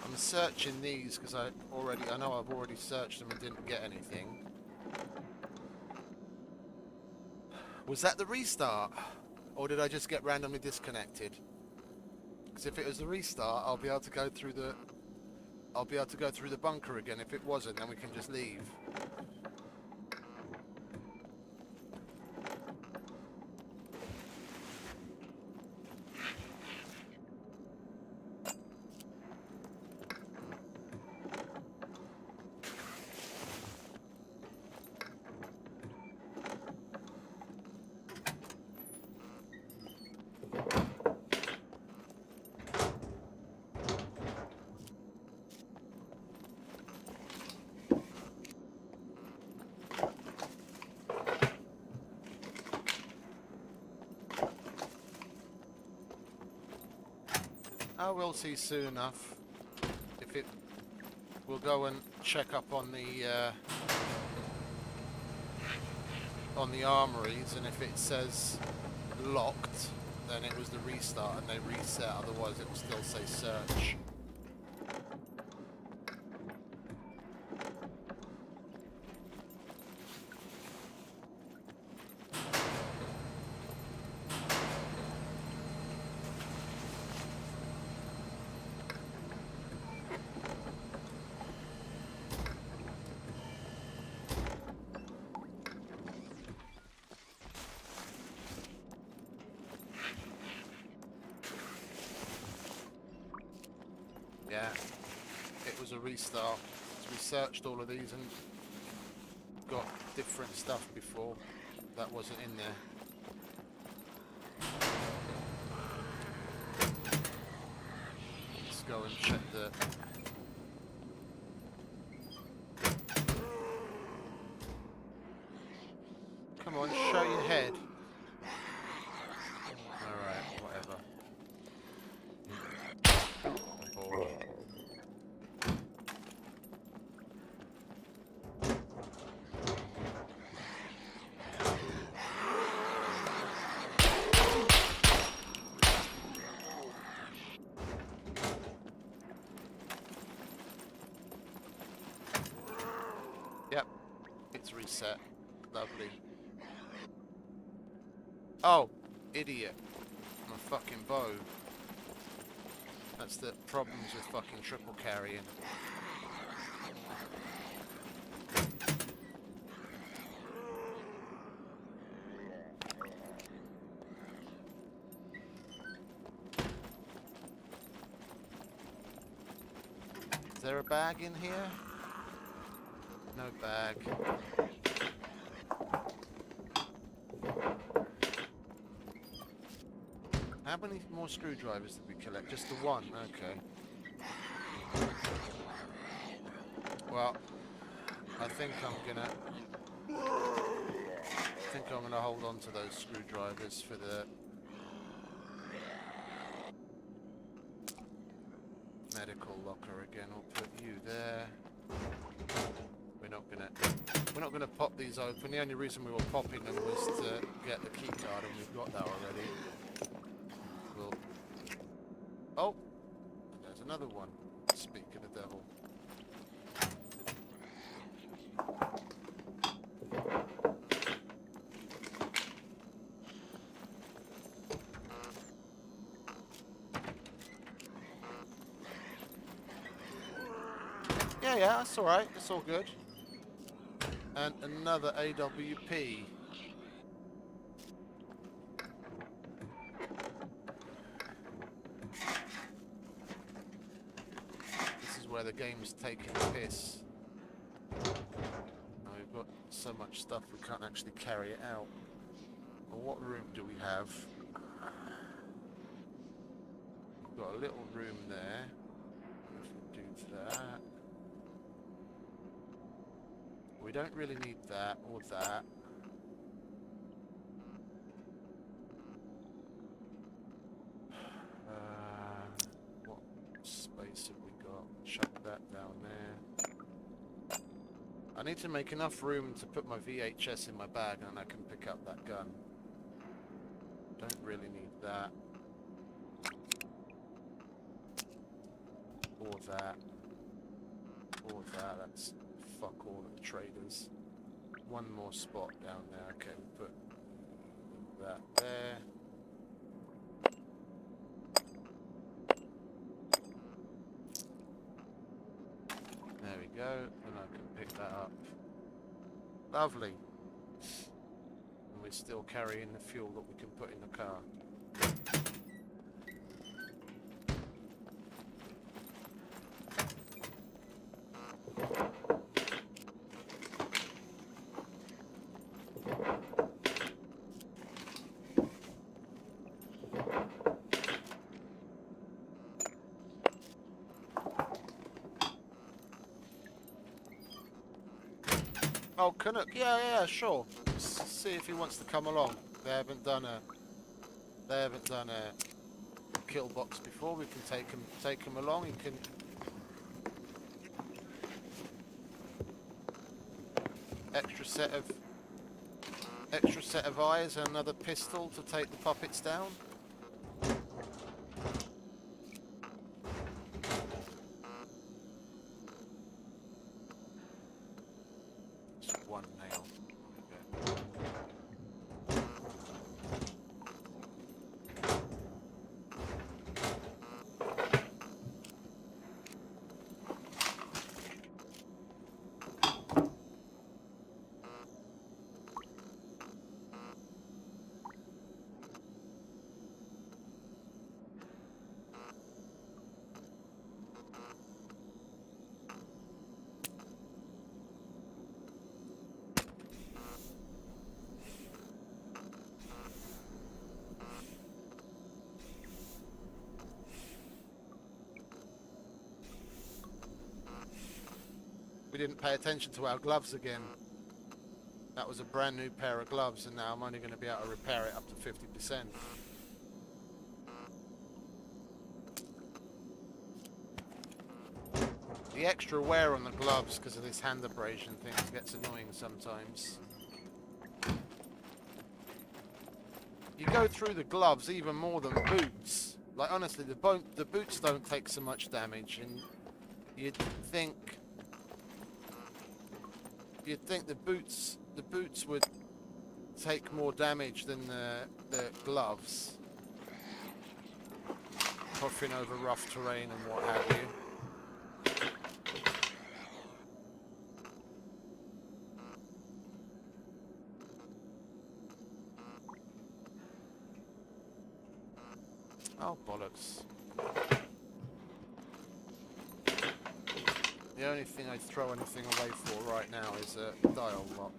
Speaker 1: I'm searching these because I know I've already searched them and didn't get anything. Was that the restart? Or did I just get randomly disconnected? Because if it was the restart, I'll be able to go through the bunker again. If it wasn't, then we can just leave. I will see soon enough. If it, we'll go and check up on the armories, and if it says locked, then it was the restart and they reset. Otherwise, it will still say search. Yeah, it was a restart. So we searched all of these and got different stuff before that wasn't in there. Let's go and check the... Come on, show your head. Alright, whatever. I'm bored. Yep, it's reset. Lovely. Oh, idiot. I'm a fucking bow. That's the problems with fucking triple carrying. Is there a bag in here? No bag. How many more screwdrivers did we collect? Just the one? Okay. Well, I think I'm gonna hold on to those screwdrivers for the medical locker again. I'll put you there. We're not gonna pop these open. The only reason we were popping them was to get the key card, and we've got that already. We'll... Oh, there's another one. Speak of the devil. Yeah, that's alright. It's all good. And another AWP. where the game's taking the piss. And we've got so much stuff we can't actually carry it out. Well, what room do we have? We've got a little room there. If we do that. We don't really need that or that. What space have we got? Chuck that down there. I need to make enough room to put my VHS in my bag and I can pick up that gun. Don't really need that. Or that. Or that. That's fuck all of the traders. One more spot down there. Okay, we'll put that there. There we go, and I can pick that up. Lovely. And we're still carrying the fuel that we can put in the car. Oh, Canuck, yeah, sure. See if he wants to come along. They haven't done a kill box before. We can take him along. He can. Extra set of eyes and another pistol to take the puppets down. One nail. Okay. We didn't pay attention to our gloves again. That was a brand new pair of gloves, and now I'm only going to be able to repair it up to 50%. The extra wear on the gloves because of this hand abrasion thing gets annoying sometimes. You go through the gloves even more than boots. Like honestly, the boots don't take so much damage, and you'd think the boots would take more damage than the gloves. Puffing over rough terrain and what have you. Oh, bollocks. The only thing I'd throw anything away for right now is a dial lock.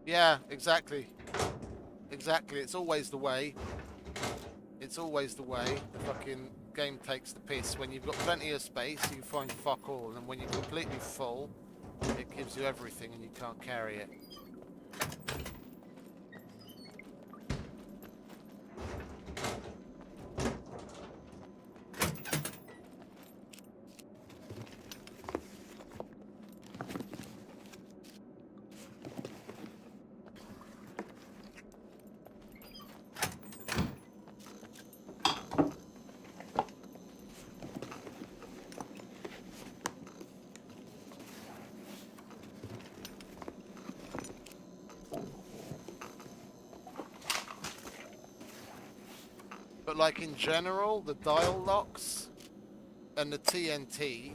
Speaker 1: Yeah, exactly. Exactly, it's always the way. It's always the way. The fucking game takes the piss. When you've got plenty of space, you find fuck all. And when you're completely full, it gives you everything and you can't carry it. But like in general, the dial locks and the TNT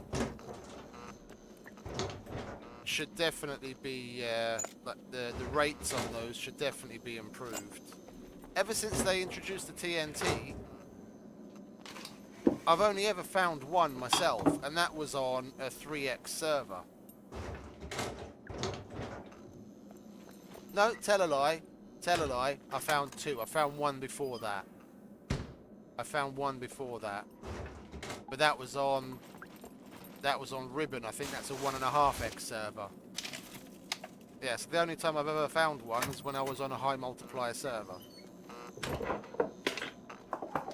Speaker 1: should definitely be, like the rates on those should definitely be improved. Ever since they introduced the TNT, I've only ever found one myself, and that was on a 3x server. No, tell a lie. Tell a lie. I found two. I found one before that. But that was on Ribbon. I think that's a 1.5x server. Yeah, so the only time I've ever found one is when I was on a high multiplier server.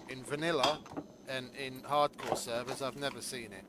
Speaker 1: In vanilla and in hardcore servers, I've never seen it.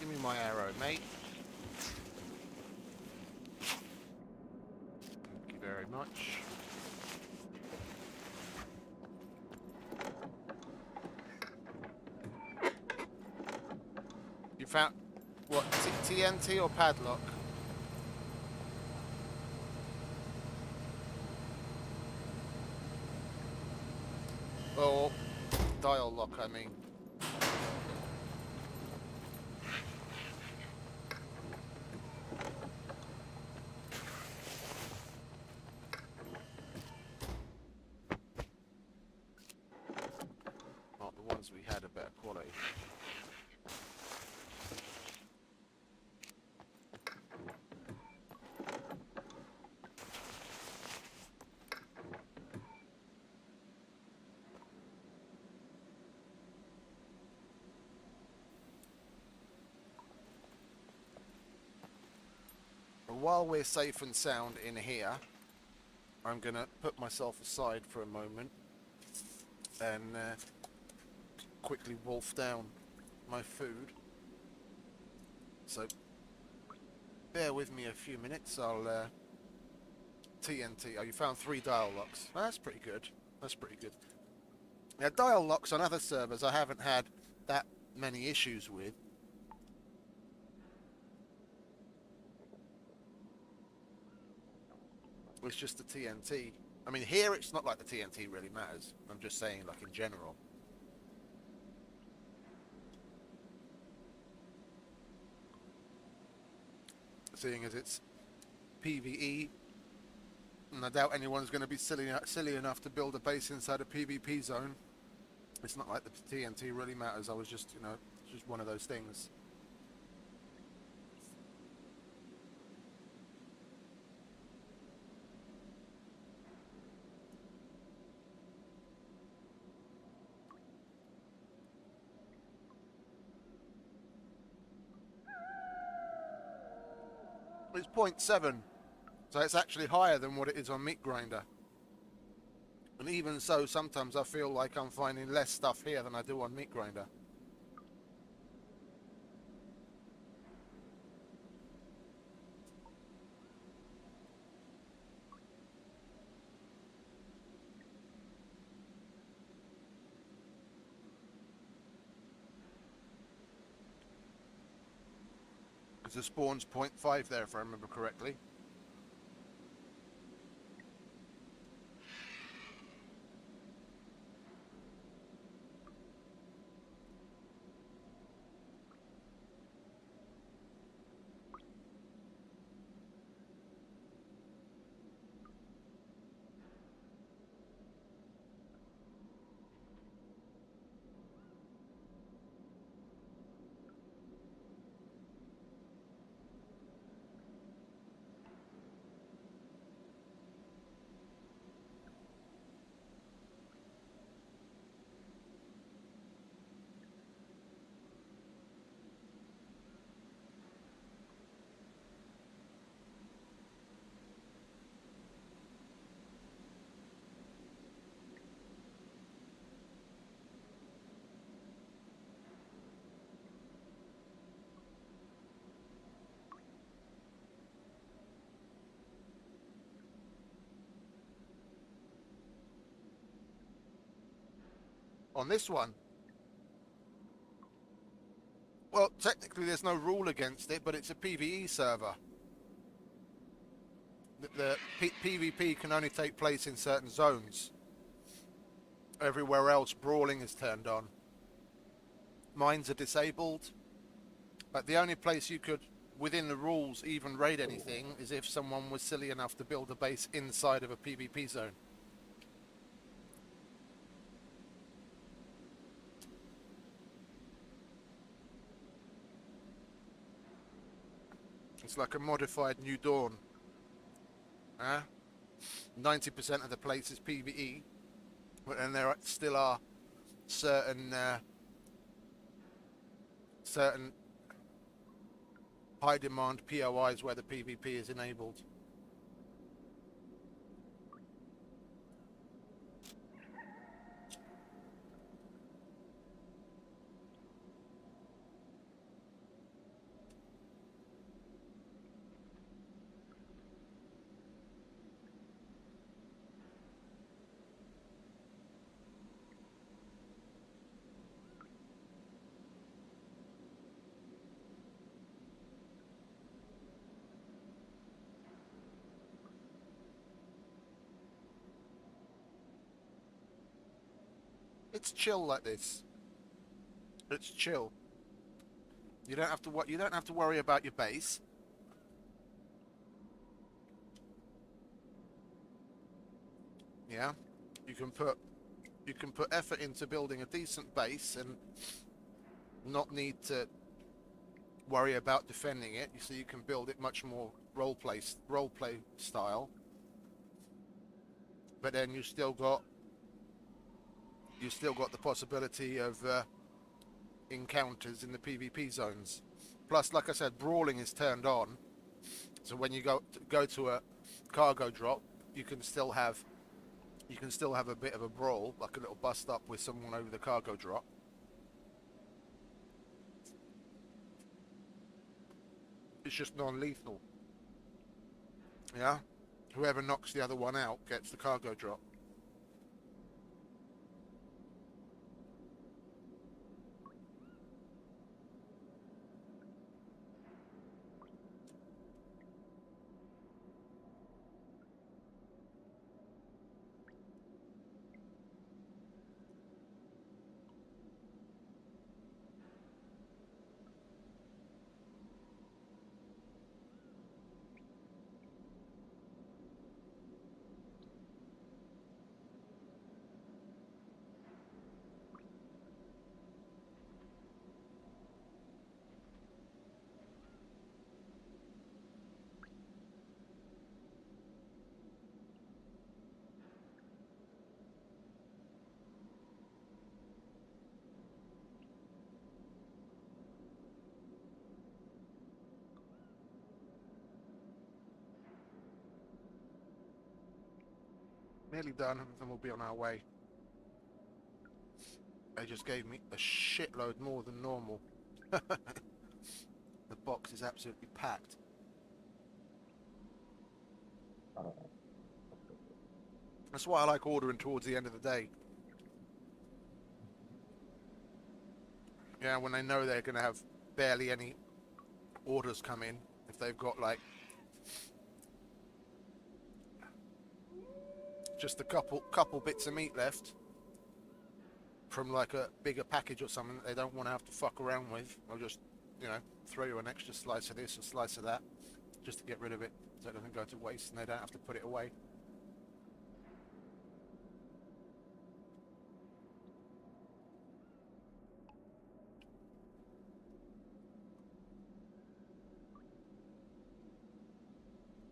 Speaker 1: Give me my arrow, mate. Thank you very much. You found what? TNT or padlock? Or dial lock, I mean. Not the ones we had are better quality. While we're safe and sound in here, I'm going to put myself aside for a moment and quickly wolf down my food. So bear with me a few minutes. I'll TNT. Oh, you found 3 dial locks. Well, that's pretty good. That's pretty good. Now, dial locks on other servers I haven't had that many issues with. It's just the TNT. I mean, here it's not like the TNT really matters. I'm just saying, like, in general. Seeing as it's PvE, and I doubt anyone's going to be silly enough to build a base inside a PvP zone. It's not like the TNT really matters. I was just, you know, it's just one of those things. It's 0.7, so it's actually higher than what it is on Meat Grinder. And even so, sometimes I feel like I'm finding less stuff here than I do on Meat Grinder. Because the spawn's 0.5 there, if I remember correctly. On this one, well, technically there's no rule against it, but it's a PvE server. The PvP can only take place in certain zones. Everywhere else, brawling is turned on. Mines are disabled. But the only place you could, within the rules, even raid anything is if someone was silly enough to build a base inside of a PvP zone. It's like a modified New Dawn. 90% of the place is PvE, but then there still are certain certain high demand POIs where the PvP is enabled. It's chill like this. It's chill. You don't have to worry about your base. Yeah, you can put effort into building a decent base and not need to worry about defending it. So you can build it much more role play style. But then you still got the possibility of encounters in the PvP zones. Plus, like I said, brawling is turned on. So when you go to a cargo drop, you can still have a bit of a brawl, like a little bust up with someone over the cargo drop. It's just non-lethal. Yeah? Whoever knocks the other one out gets the cargo drop. Nearly done, and we'll be on our way. They just gave me a shitload more than normal. The box is absolutely packed. That's why I like ordering towards the end of the day. Yeah, when they know they're going to have barely any orders come in. If they've got like just a couple bits of meat left from like a bigger package or something that they don't want to have to fuck around with, I'll just, throw you an extra slice of this or slice of that just to get rid of it so it doesn't go to waste and they don't have to put it away.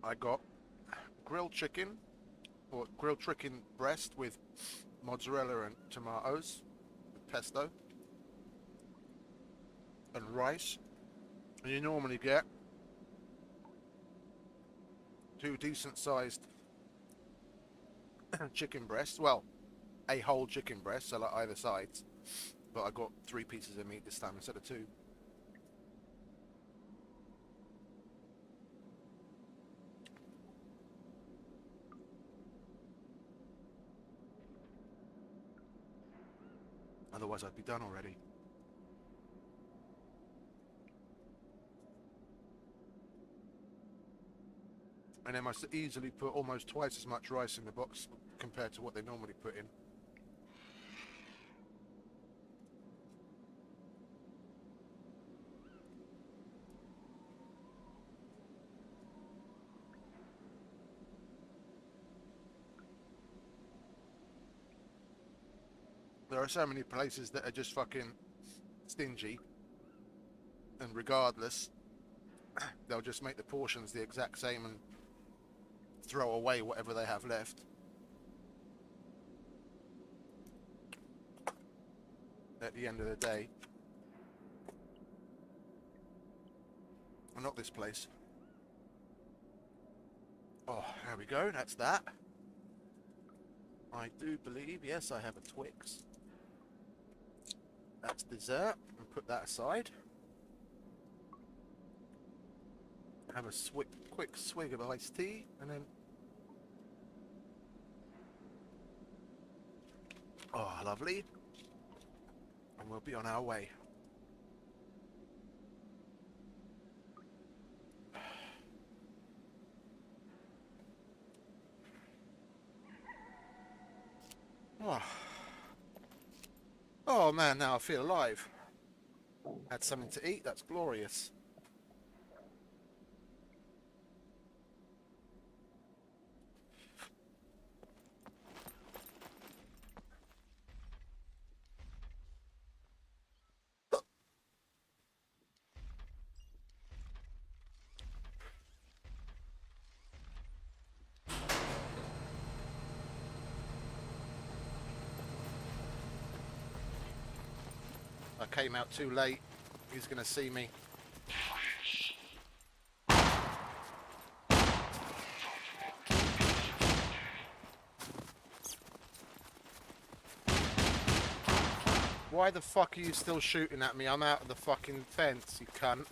Speaker 1: I got grilled chicken, or grilled chicken breast with mozzarella and tomatoes, with pesto, and rice. And you normally get 2 decent-sized chicken breasts. Well, a whole chicken breast, so like either sides. But I got 3 pieces of meat this time instead of 2. Otherwise I'd be done already. And they must easily put almost twice as much rice in the box compared to what they normally put in. There are so many places that are just fucking stingy, and regardless, they'll just make the portions the exact same and throw away whatever they have left. At the end of the day. Well, not this place. Oh, there we go, that's that. I do believe, yes, I have a Twix. That's dessert, and put that aside. Have a quick swig of iced tea, and then... Oh, lovely. And we'll be on our way. Oh. Oh man, now I feel alive. Had something to eat, that's glorious. I came out too late. He's gonna see me. Why the fuck are you still shooting at me? I'm out of the fucking fence, you cunt.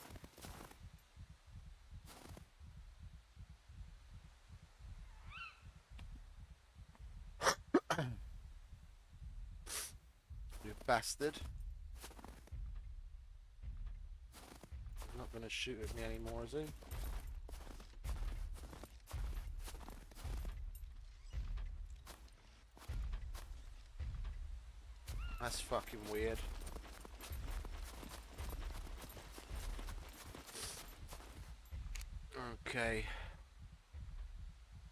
Speaker 1: You bastard. He's not gonna shoot at me anymore, is he? That's fucking weird. Okay.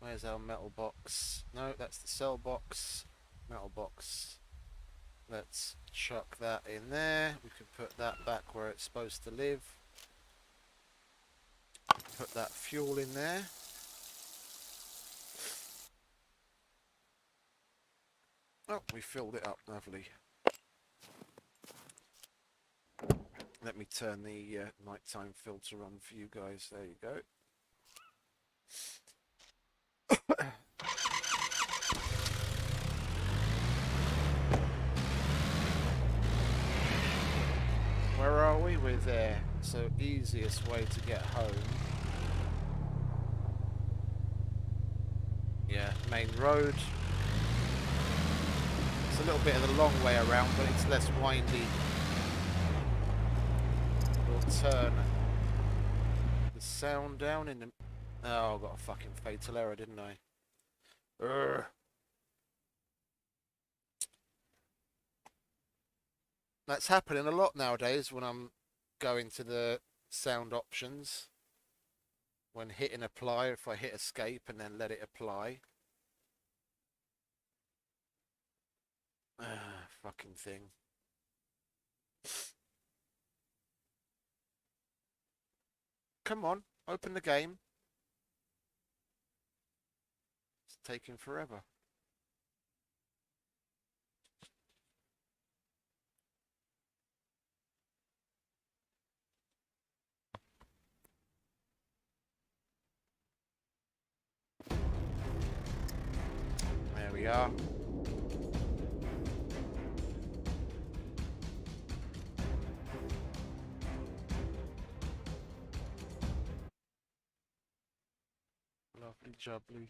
Speaker 1: Where's our metal box? No, that's the cell box. Metal box. Let's chuck that in there. We can put that back where it's supposed to live. Put that fuel in there. Oh, we filled it up, lovely. Let me turn the nighttime filter on for you guys. There you go. Where are we? We're there. So easiest way to get home. Yeah, main road. It's a little bit of the long way around, but it's less windy. We'll turn the sound down in the... Oh, I got a fucking fatal error, didn't I? Urgh. That's happening a lot nowadays when I'm going to the sound options. When hitting apply, if I hit escape and then let it apply. Fucking thing. Come on, open the game. It's taking forever. There we are. Lovely jubbly.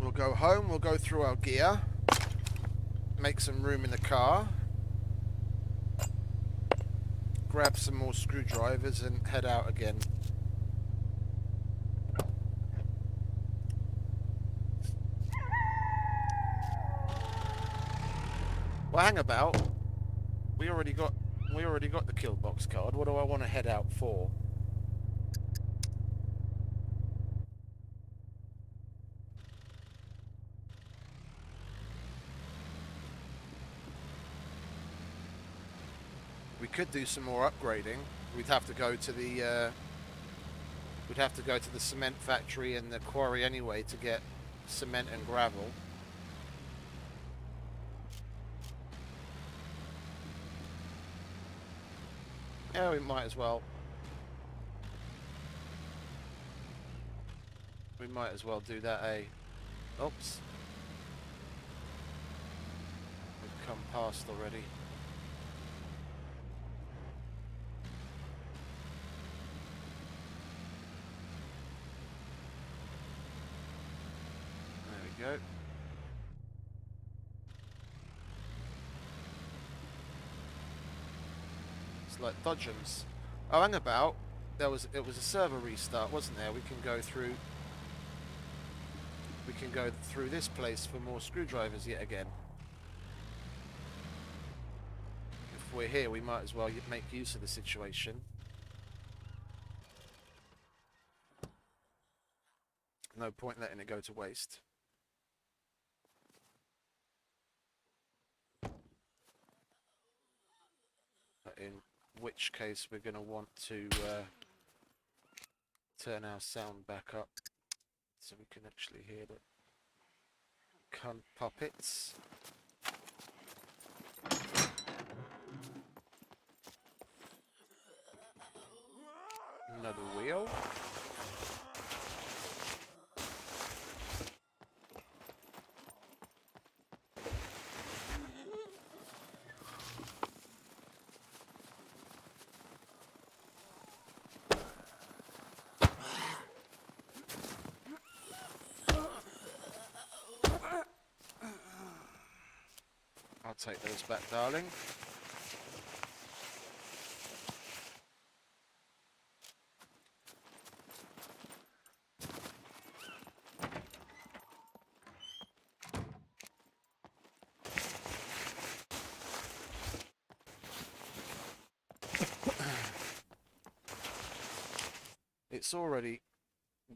Speaker 1: We'll go home, we'll go through our gear, make some room in the car, grab some more screwdrivers and head out again. Well, hang about. We already got the Kill Box card. What do I want to head out for? We could do some more upgrading. We'd have to go to the cement factory and the quarry anyway to get cement and gravel. Yeah, we might as well. We might as well do that, eh? Oops. We've come past already. There we go. Like dodgems. Oh, hang about. It was a server restart, wasn't there? We can go through this place for more screwdrivers yet again. If we're here, we might as well make use of the situation. No point letting it go to waste. In which case we're going to want to turn our sound back up so we can actually hear the cunt puppets. Another wheel. I'll take those back, darling. It's already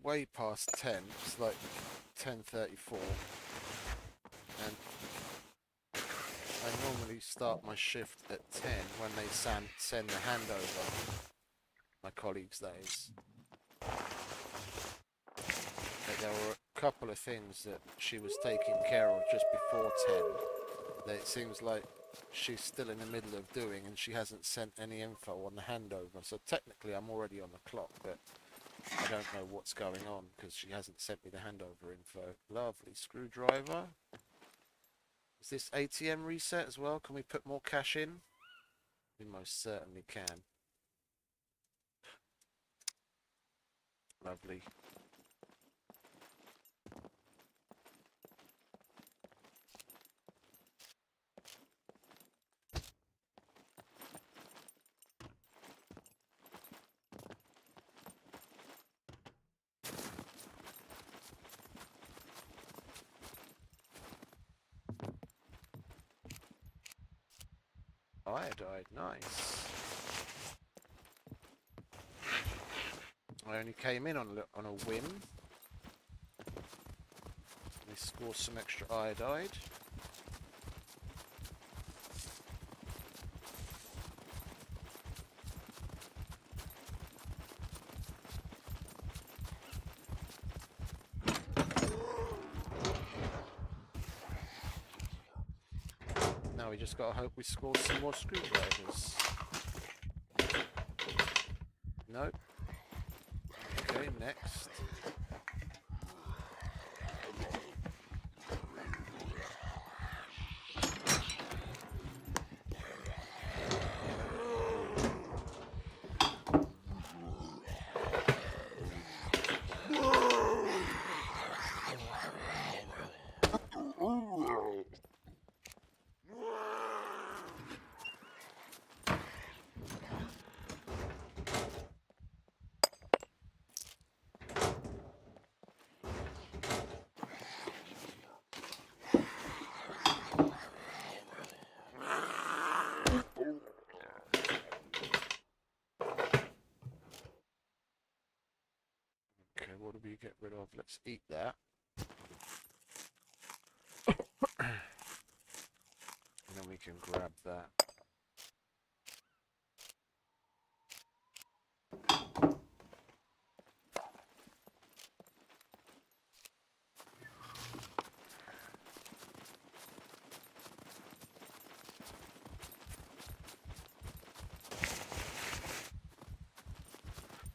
Speaker 1: way past 10. It's like 10:34, and I normally start my shift at 10 when they send the handover. My colleagues, that is. But there were a couple of things that she was taking care of just before 10 that it seems like she's still in the middle of doing, and she hasn't sent any info on the handover. So technically I'm already on the clock, but I don't know what's going on because she hasn't sent me the handover info. Lovely screwdriver. Is this ATM reset as well? Can we put more cash in? We most certainly can. Lovely. Iodide, nice. I only came in on a win. We score some extra iodide. Now we just gotta hope we score some more screwdrivers. Nope. Okay, next. get rid of. Let's eat that. And then we can grab that.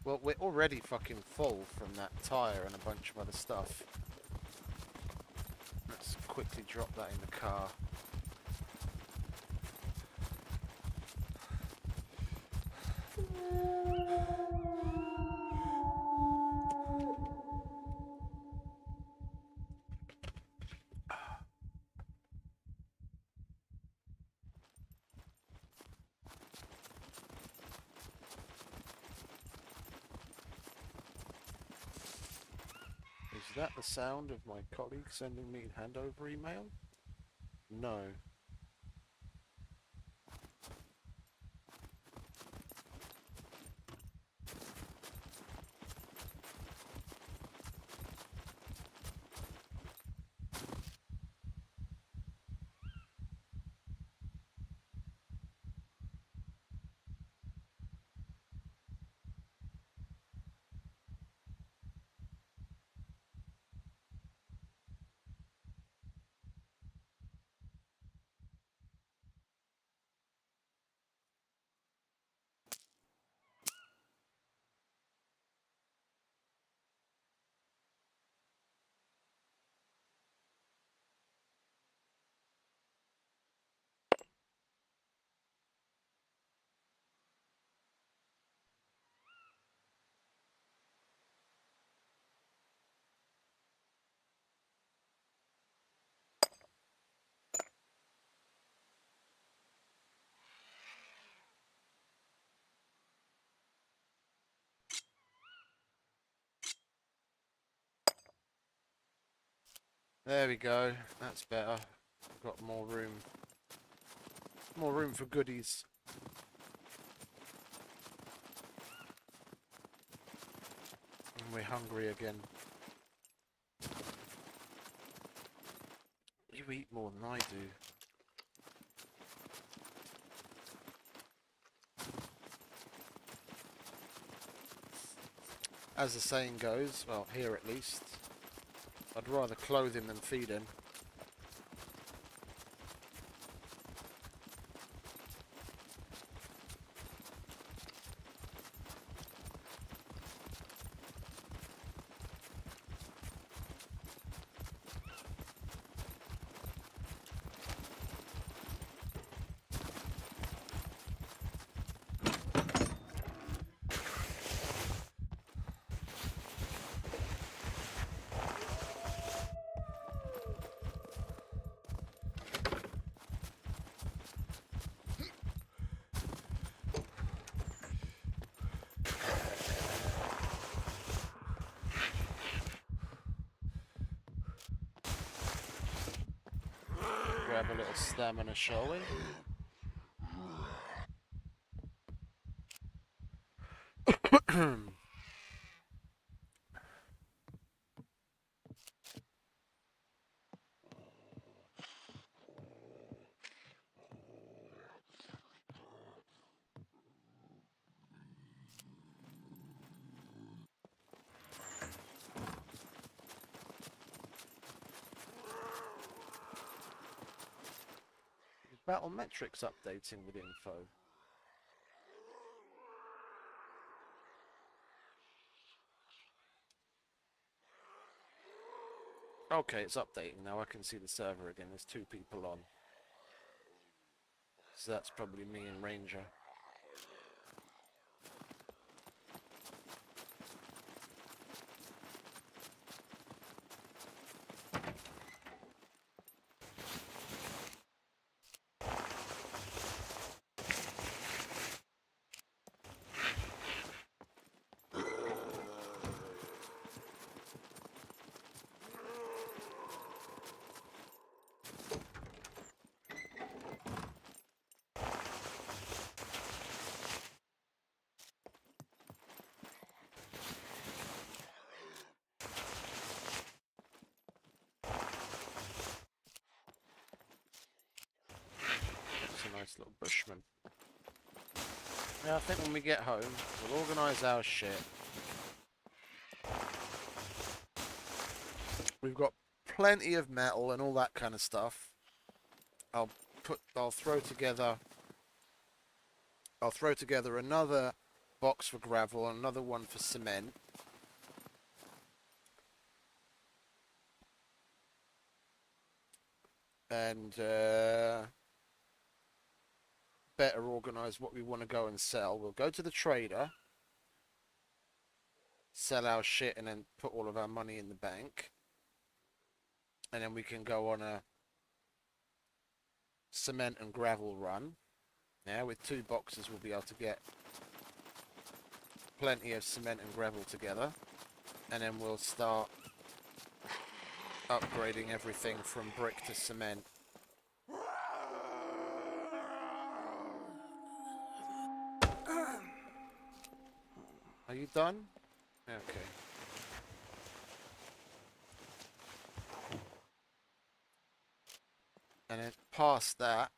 Speaker 1: Well, we're already fucking full from that tire and a bunch of other stuff. Let's quickly drop that in the car. Is that the sound of my colleague sending me a handover email? No. There we go. That's better. Got more room. More room for goodies. And we're hungry again. You eat more than I do. As the saying goes, well, here at least, I'd rather clothe him than feed him. Grab a little stamina, shall we? Battle metrics updating with info. Okay, it's updating now. I can see the server again. There's 2 people on. So that's probably me and Ranger. Nice little bushman. Yeah, I think when we get home, we'll organise our shit. We've got plenty of metal and all that kind of stuff. I'll throw together another box for gravel and another one for cement. And better organise what we want to go and sell. We'll go to the trader, sell our shit, and then put all of our money in the bank. And then we can go on a cement and gravel run. Yeah, with 2 boxes we'll be able to get plenty of cement and gravel together. And then we'll start upgrading everything from brick to cement. Are you done? Okay. And then past that,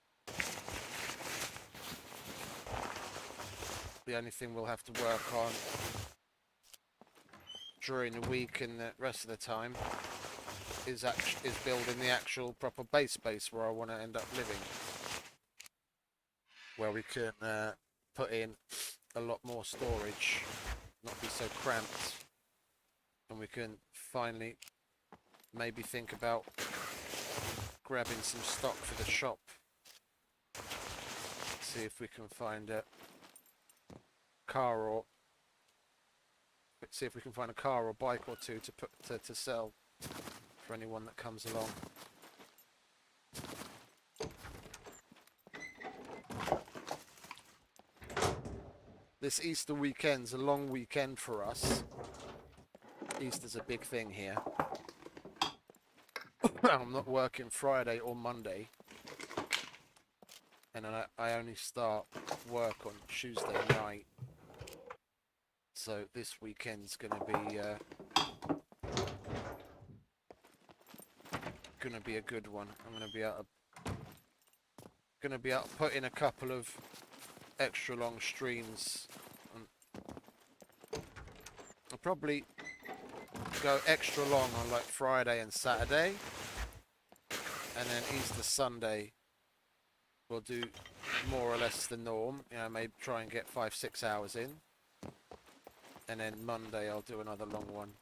Speaker 1: the only thing we'll have to work on during the week and the rest of the time is building the actual proper base where I want to end up living, where we can put in a lot more storage, not be so cramped, and we can finally maybe think about grabbing some stock for the shop. See if we can find a car or bike or two to sell for anyone that comes along. This Easter weekend's a long weekend for us. Easter's a big thing here. I'm not working Friday or Monday, and I only start work on Tuesday night. So this weekend's gonna be a good one. I'm gonna be able to put in a couple of extra long streams. I'll probably go extra long on like Friday and Saturday, and then Easter Sunday we'll do more or less the norm. You know, maybe try and get 5-6 hours in, and then Monday I'll do another long one.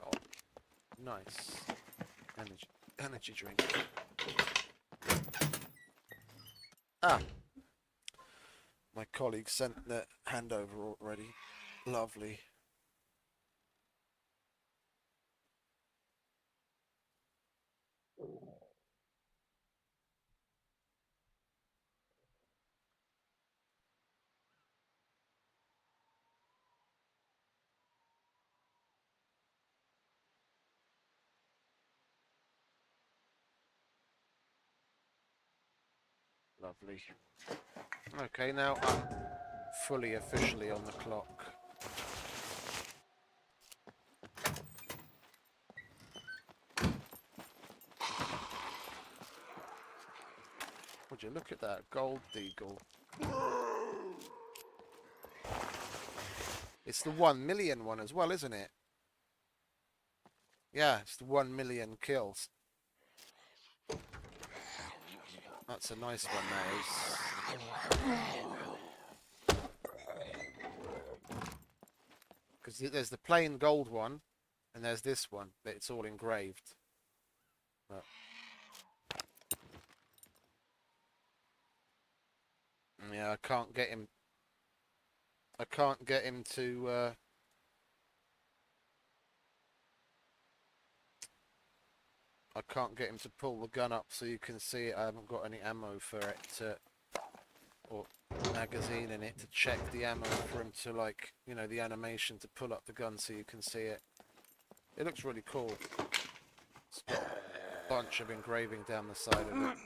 Speaker 1: Oh, nice energy drink. Ah, my colleague sent the handover already. Lovely. Lovely. Okay, now I'm fully officially on the clock. Would you look at that gold deagle? It's the 1 million one as well, isn't it? Yeah, it's the 1 million kills. That's a nice one, that is. Because there's the plain gold one, and there's this one, but it's all engraved. But yeah, I can't get him to I can't get him to pull the gun up so you can see it. I haven't got any ammo for it or magazine in it to check the ammo for him to, like, you know, the animation to pull up the gun so you can see it. It looks really cool. It's got a bunch of engraving down the side of it.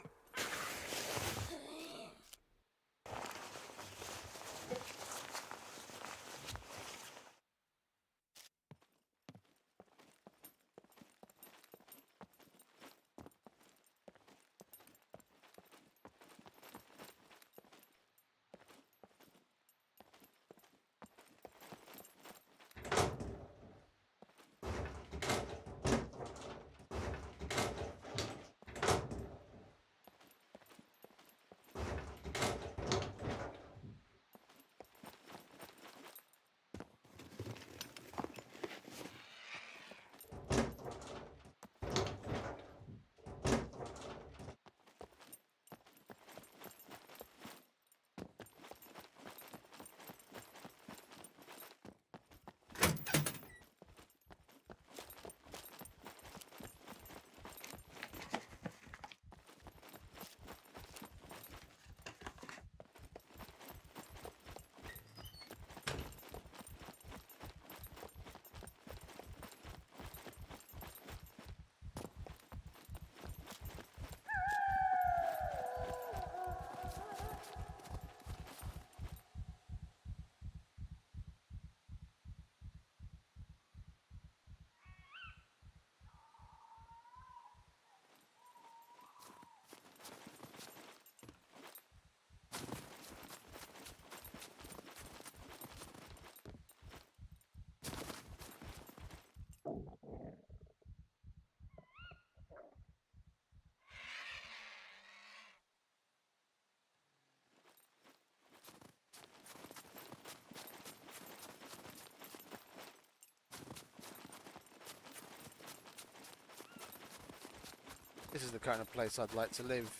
Speaker 1: This is the kind of place I'd like to live.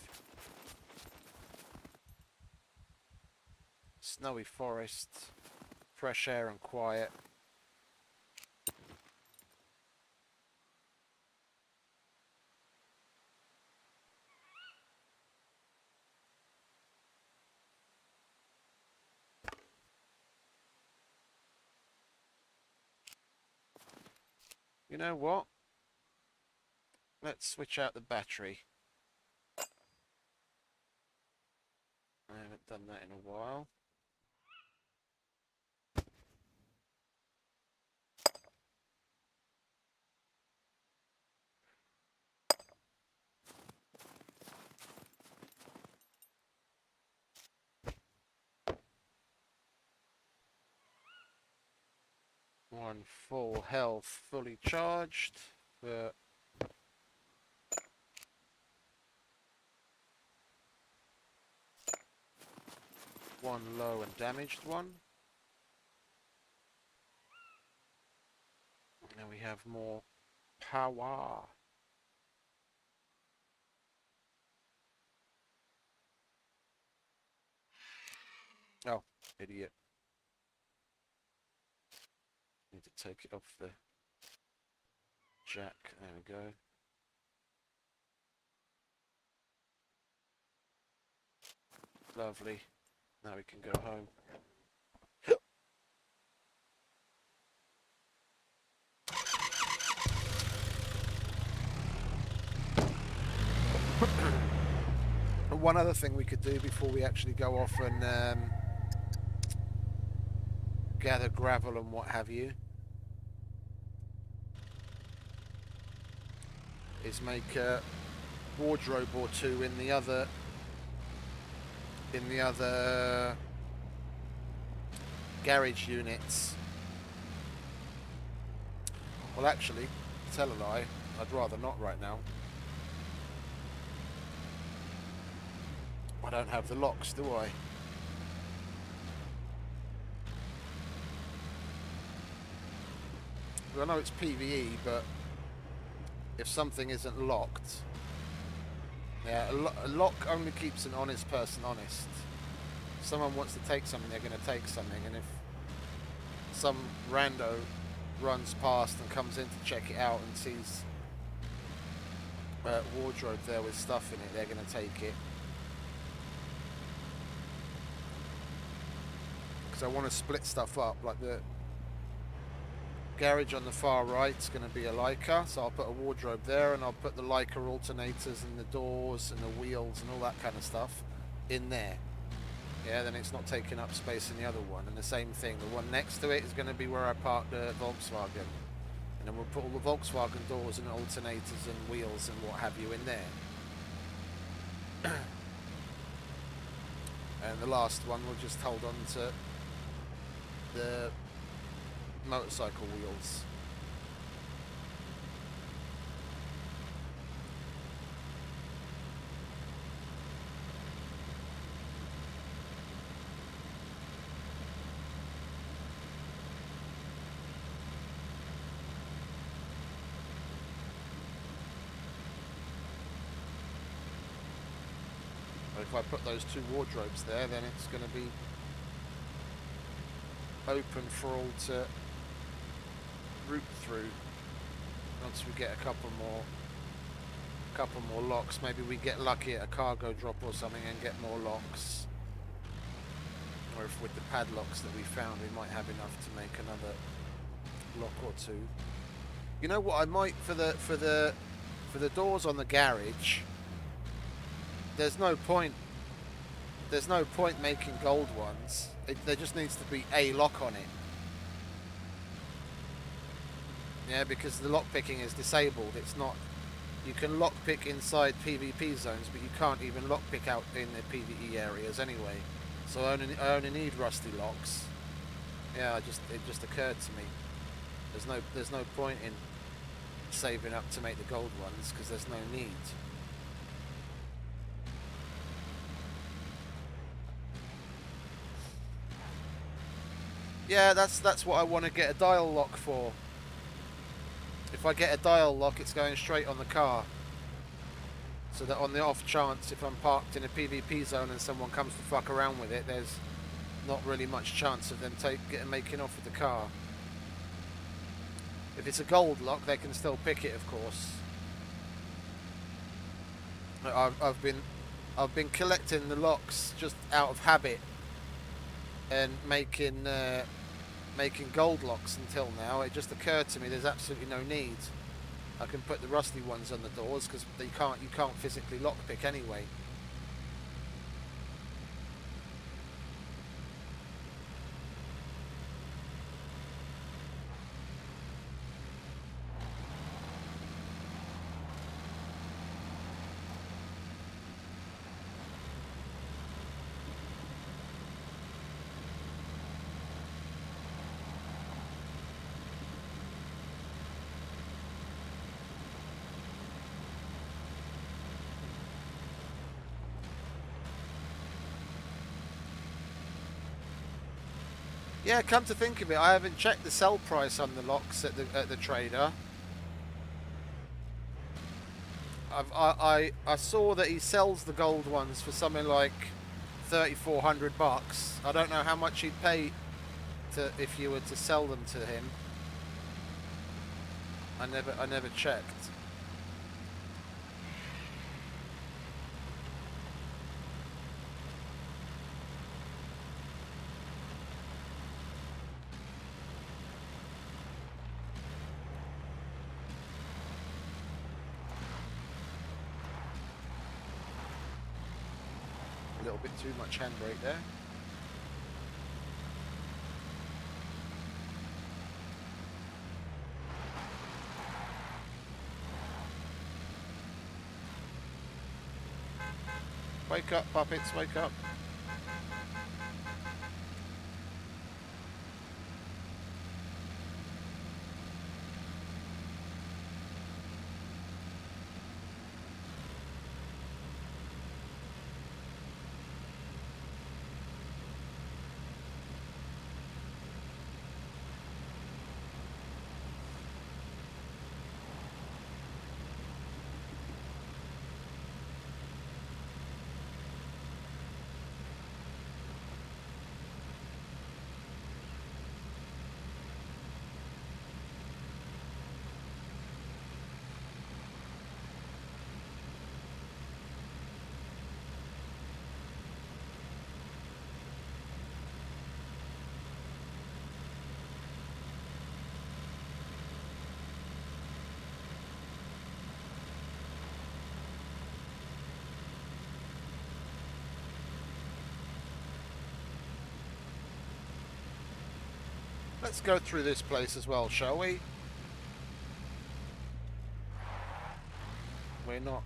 Speaker 1: Snowy forest, fresh air and quiet. You know what? Let's switch out the battery. I haven't done that in a while. One full health, fully charged. But one low and damaged one. Now we have more power. Oh, idiot. Need to take it off the jack. There we go. Lovely. Now we can go home. One other thing we could do before we actually go off and gather gravel and what have you is make a wardrobe or two in the other garage units. Well, actually, tell a lie, I'd rather not right now. I don't have the locks, do I? Well, I know it's PvE, but if something isn't locked, yeah, a lock only keeps an honest person honest. If someone wants to take something, they're going to take something, and if some rando runs past and comes in to check it out and sees a wardrobe there with stuff in it, they're going to take it. Because I want to split stuff up, like the garage on the far right is going to be a Leica, so I'll put a wardrobe there, and I'll put the Leica alternators and the doors and the wheels and all that kind of stuff in there. Yeah, then it's not taking up space in the other one. And the same thing, the one next to it is going to be where I park the Volkswagen, and then we'll put all the Volkswagen doors and alternators and wheels and what have you in there. And the last one we'll just hold on to the motorcycle wheels. But if I put those two wardrobes there, then it's going to be open for all to route through. Once we get a couple more locks, maybe we get lucky at a cargo drop or something and get more locks, or if with the padlocks that we found we might have enough to make another lock or two. You know what, I might for the doors on the garage, there's no point making gold ones. There just needs to be a lock on it. Yeah, because the lockpicking is disabled. It's not. You can lockpick inside PvP zones, but you can't even lockpick out in the PvE areas anyway. So I only need rusty locks. Yeah, it just occurred to me. There's no point in saving up to make the gold ones because there's no need. Yeah, that's what I want to get a dial lock for. If I get a dial lock, it's going straight on the car. so that on the off chance if I'm parked in a PvP zone and someone comes to fuck around with it, there's not really much chance of them making off with the car. If it's a gold lock, they can still pick it, of course. I've been collecting the locks just out of habit and making gold locks until now. It just occurred to me there's absolutely no need. I can put the rusty ones on the doors because you can't physically lockpick anyway. Yeah, come to think of it, I haven't checked the sell price on the locks at the trader. I saw that he sells the gold ones for something like $3,400. I don't know how much he'd pay if you were to sell them to him. I never checked. A little bit too much handbrake there. Wake up, puppets, wake up. Let's go through this place as well, shall we? We're not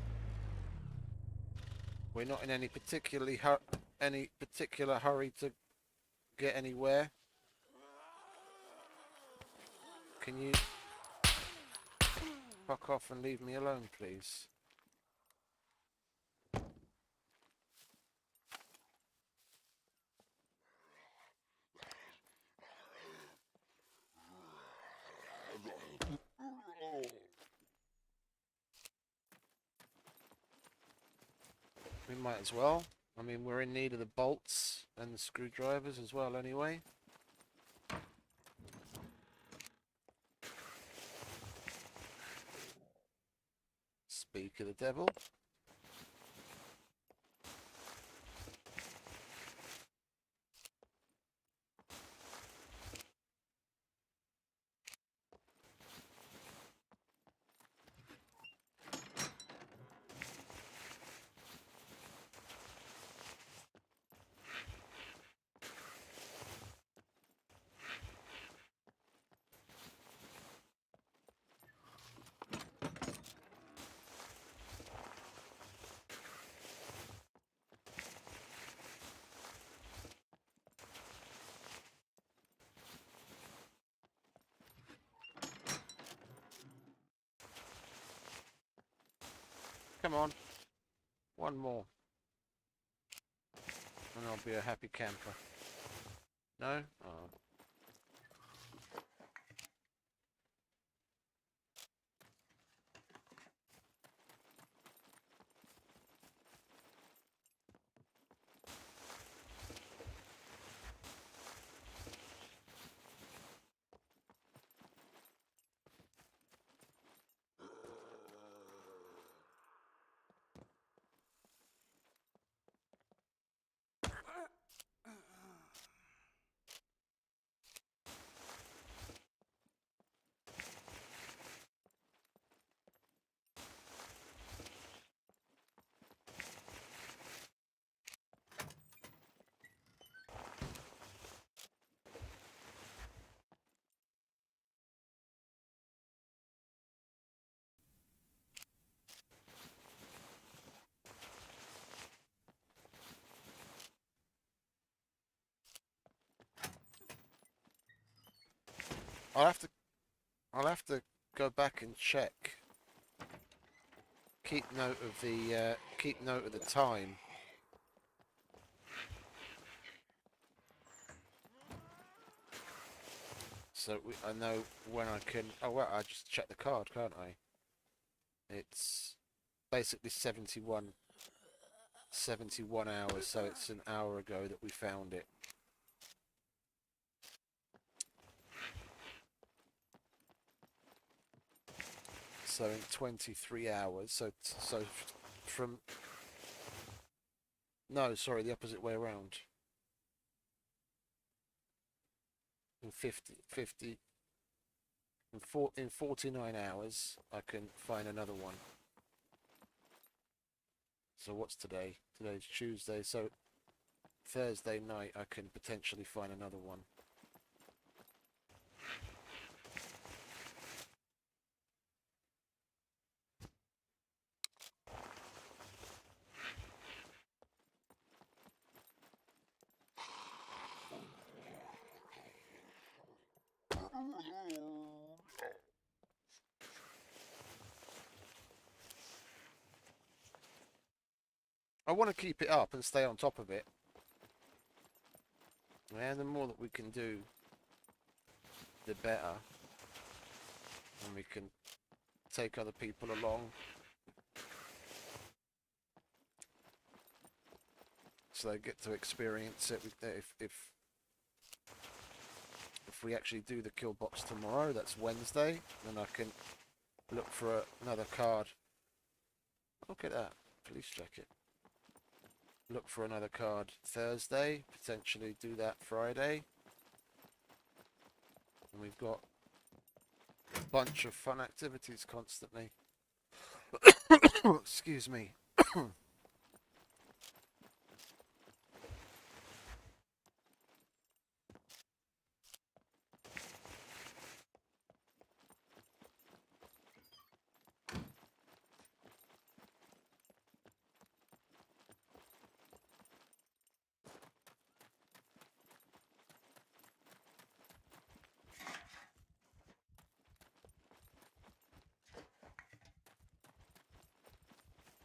Speaker 1: in any particular hurry to get anywhere. Can you fuck off and leave me alone, please? We might as well. I mean, we're in need of the bolts and the screwdrivers as well anyway. Speak of the devil. Come on. One more. And I'll be a happy camper. No? Oh. I'll have to. I'll have to go back and check. Keep note of the time. So I know when I can. Oh well, I just check the card, can't I? It's basically 71 hours, so it's an hour ago that we found it. So in 23 hours, so from... No, sorry, the opposite way around. In 49 hours, I can find another one. So what's today? Today's Tuesday, so Thursday night I can potentially find another one. I want to keep it up and stay on top of it. And the more that we can do, the better. And we can take other people along. So they get to experience it. If we actually do the kill box tomorrow, that's Wednesday, then I can look for another card. Look at that, police jacket. Look for another card Thursday, potentially do that Friday. And we've got a bunch of fun activities constantly. Excuse me.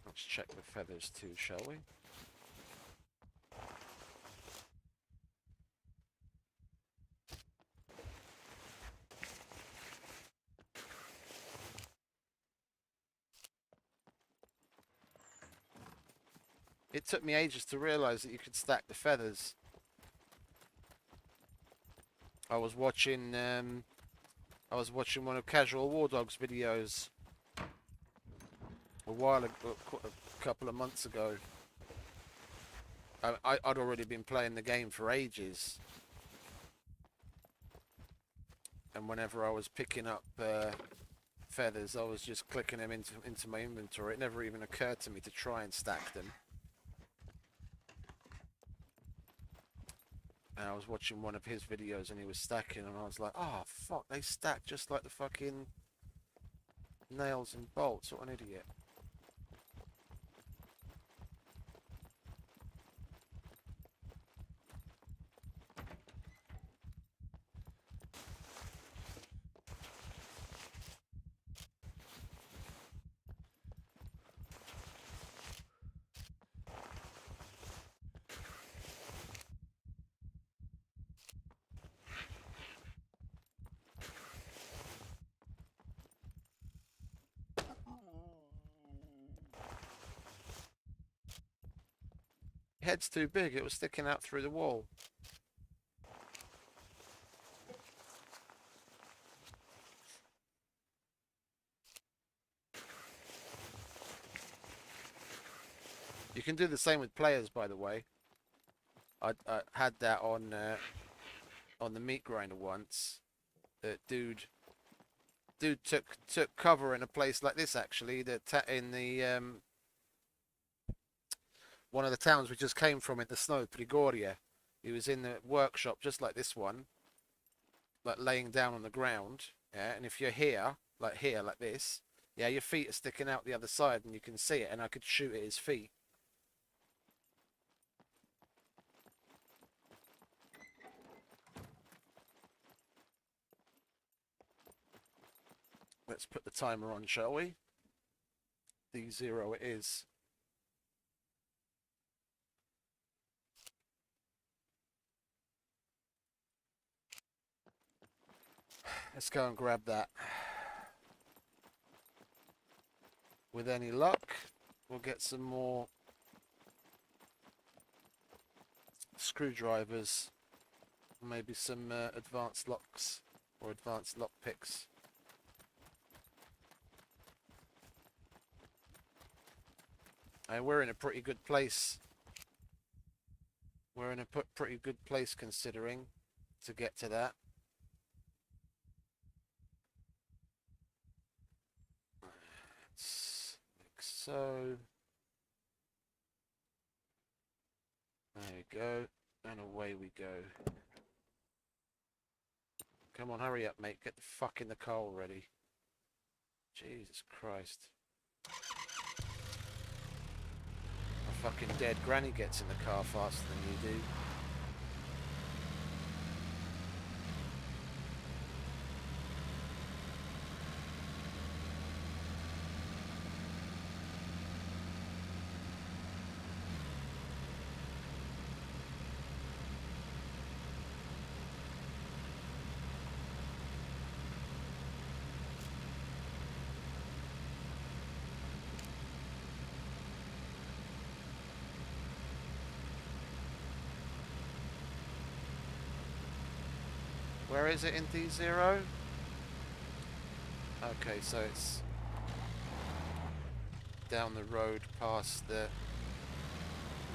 Speaker 1: Let's check the feathers too, shall we? It took me ages to realise that you could stack the feathers. I was watching one of Casual War Dog's videos a couple of months ago. I'd already been playing the game for ages, and whenever I was picking up feathers, I was just clicking them into my inventory. It never even occurred to me to try and stack them. And I was watching one of his videos and he was stacking, and I was like, oh fuck, they stack just like the fucking nails and bolts. What an idiot. Head's too big, it was sticking out through the wall. You can do the same with players, by the way. I had that on the meat grinder once. Dude took cover in a place like this, actually. In the one of the towns we just came from in the snow, Prigoria. He was in the workshop just like this one, like laying down on the ground. Yeah, and if you're here, like this, yeah, your feet are sticking out the other side, and you can see it. And I could shoot at his feet. Let's put the timer on, shall we? D0 it is. Let's go and grab that. With any luck, we'll get some more screwdrivers, maybe some advanced locks or advanced lock picks. And we're in a pretty good place. We're in a pretty good place considering to get to that. Like so. There we go. And away we go. Come on, hurry up, mate. Get the fuck in the car already. Jesus Christ. A fucking dead granny gets in the car faster than you do. Where is it in D0? Okay, so it's down the road past the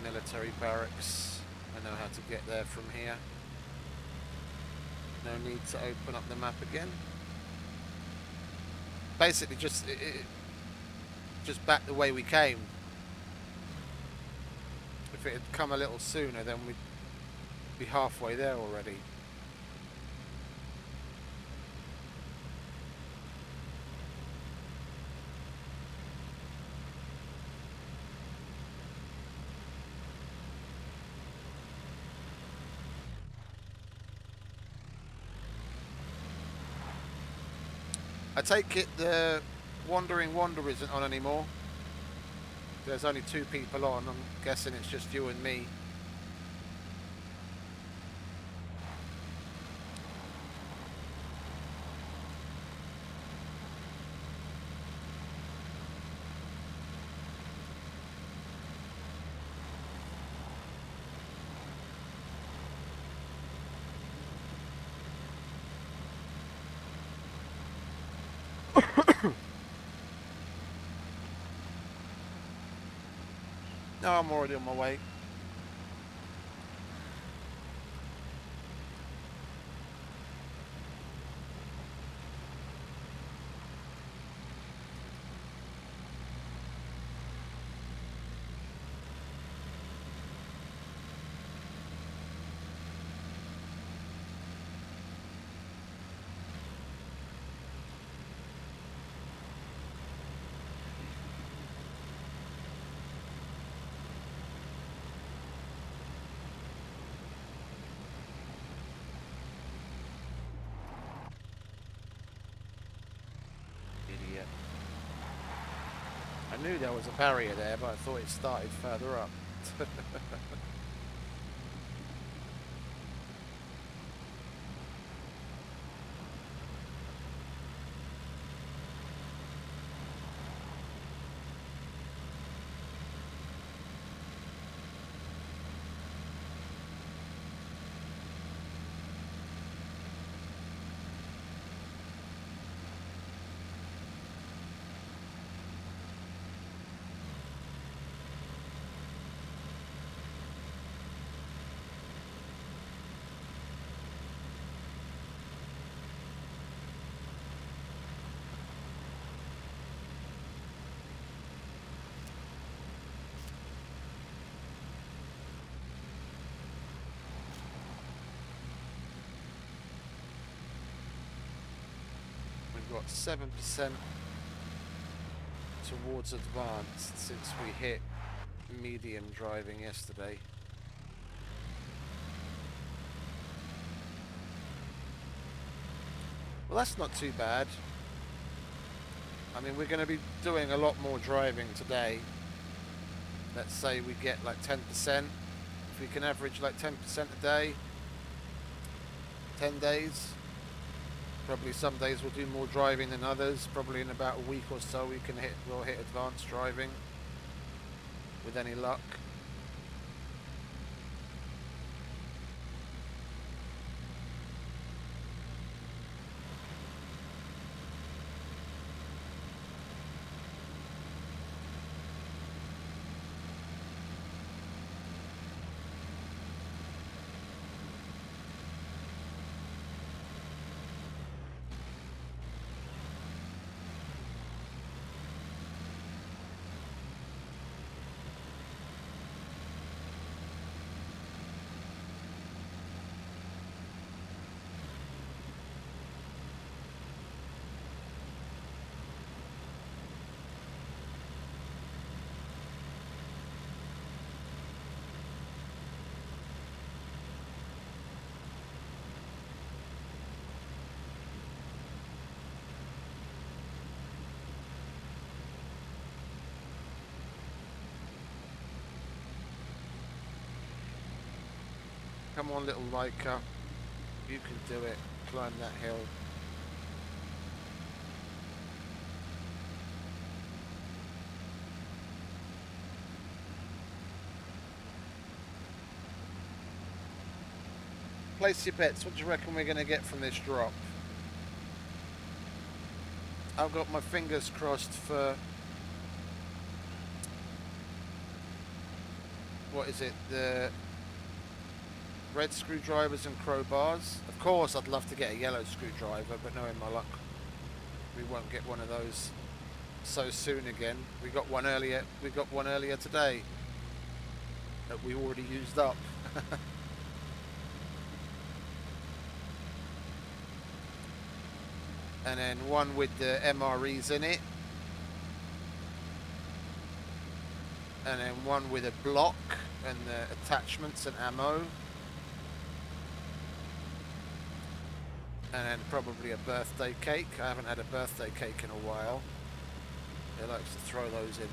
Speaker 1: military barracks. I know how to get there from here. No need to open up the map again. Basically just back the way we came. If it had come a little sooner, then we'd be halfway there already. I take it the Wandering Wanderer isn't on anymore. There's only 2 people on. I'm guessing it's just you and me. No, I'm already on my way. I knew there was a barrier there, but I thought it started further up. We've got 7% towards advanced since we hit medium driving yesterday. Well, that's not too bad. I mean, we're going to be doing a lot more driving today. Let's say we get like 10%. If we can average like 10% a day, 10 days. Probably some days we'll do more driving than others. Probably in about a week or so we'll hit advanced driving with any luck. Come on, little Leica. You can do it. Climb that hill. Place your bets. What do you reckon we're going to get from this drop? I've got my fingers crossed for... What is it? The... red screwdrivers and crowbars. Of course, I'd love to get a yellow screwdriver, but knowing my luck, we won't get one of those so soon again. We got one earlier. We got one earlier today that we already used up. And then one with the MREs in it, and then one with a block and the attachments and ammo. And then probably a birthday cake. I haven't had a birthday cake in a while. He likes to throw those in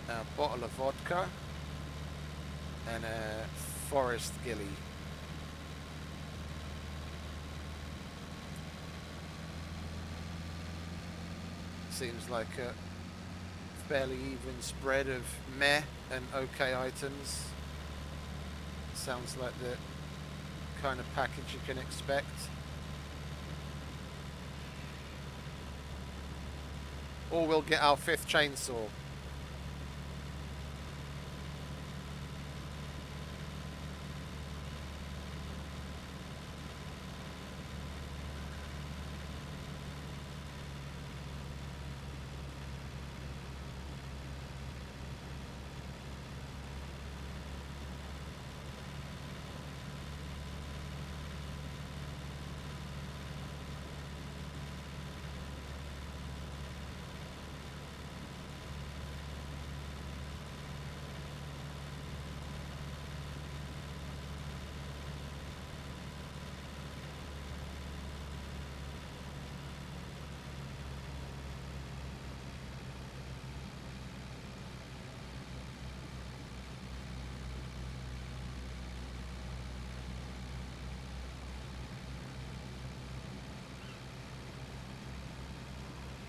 Speaker 1: there. A bottle of vodka. And a forest gilly. Seems like a fairly even spread of meh and okay items. Sounds like the kind of package you can expect. Or we'll get our 5th chainsaw.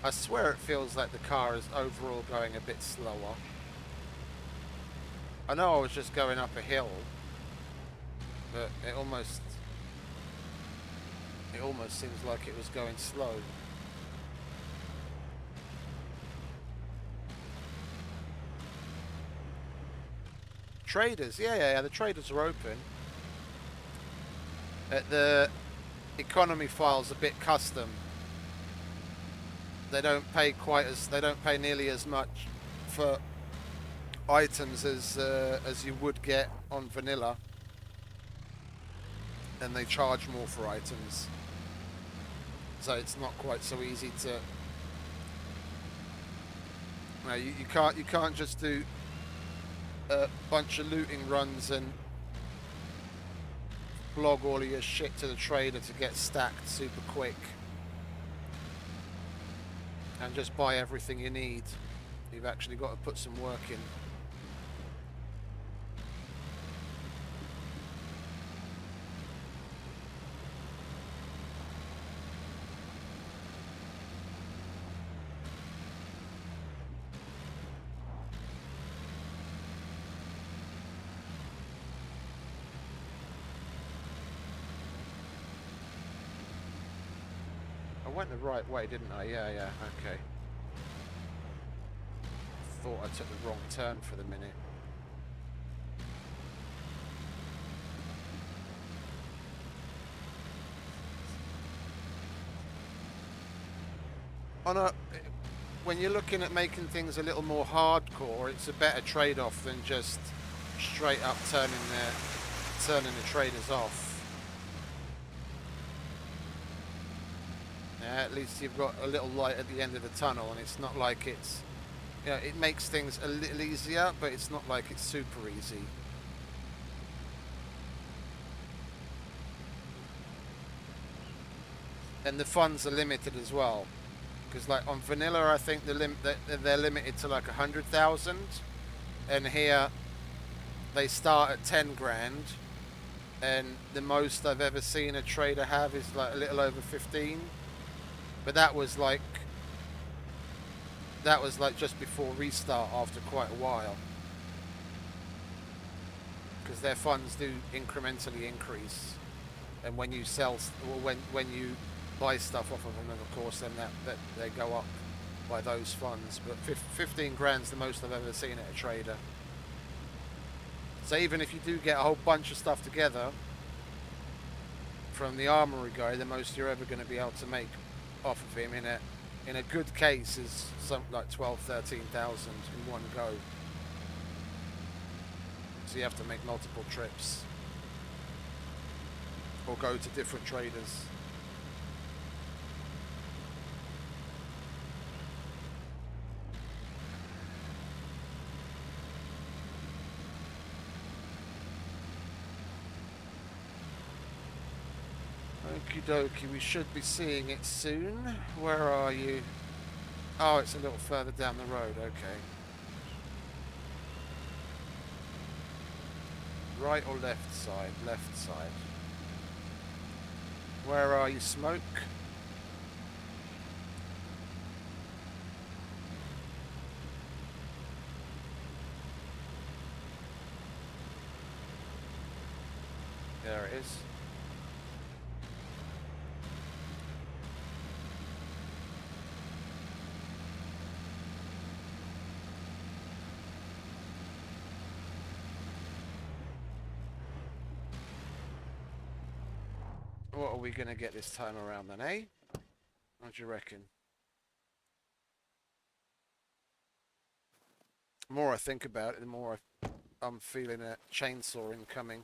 Speaker 1: I swear it feels like the car is overall going a bit slower. I know I was just going up a hill, but it almost seems like it was going slow. Traders, yeah, the traders are open. The economy file's a bit custom. They don't pay nearly as much for items as you would get on vanilla, and they charge more for items. So it's not quite so easy to. No, you can't just do a bunch of looting runs and flog all of your shit to the trader to get stacked super quick. and just buy everything you need. You've actually got to put some work in. I went the right way, didn't I? Yeah, okay. Thought I took the wrong turn for the minute. When you're looking at making things a little more hardcore, it's a better trade-off than just straight up turning the traders off. Yeah, at least you've got a little light at the end of the tunnel, and it's not like it's, you know, it makes things a little easier, but it's not like it's super easy. And the funds are limited as well, because like on vanilla, I think they're limited to like 100,000, and here they start at 10 grand, and the most I've ever seen a trader have is like a little over 15. But that was like just before restart after quite a while, because their funds do incrementally increase, and when you sell, or when you buy stuff off of them, of course, then that they go up by those funds. But 15 grand's the most I've ever seen at a trader. So even if you do get a whole bunch of stuff together from the armory guy, the most you're ever going to be able to make off of him in a good case is something like 12,000-13,000 in one go. So you have to make multiple trips or go to different traders. Okie dokie, we should be seeing it soon. Where are you? Oh, it's a little further down the road, okay. Right or left side? Left side. Where are you, Smoke? There it is. What are we going to get this time around then, eh? What do you reckon? The more I think about it, the more I'm feeling a chainsaw incoming.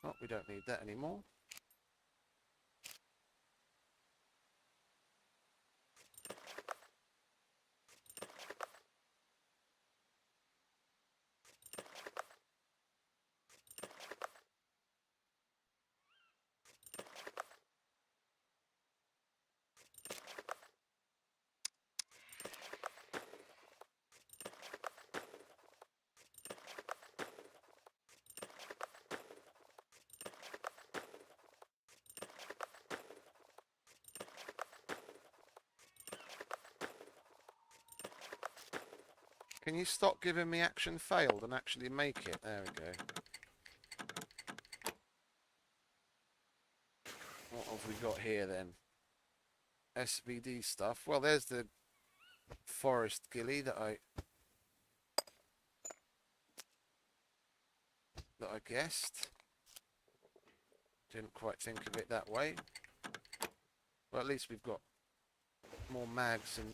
Speaker 1: Oh, we don't need that anymore. Can you stop giving me action failed and actually make it? There we go. What have we got here then? SVD stuff. Well, there's the forest ghillie that I guessed. Didn't quite think of it that way. Well, at least we've got more mags and...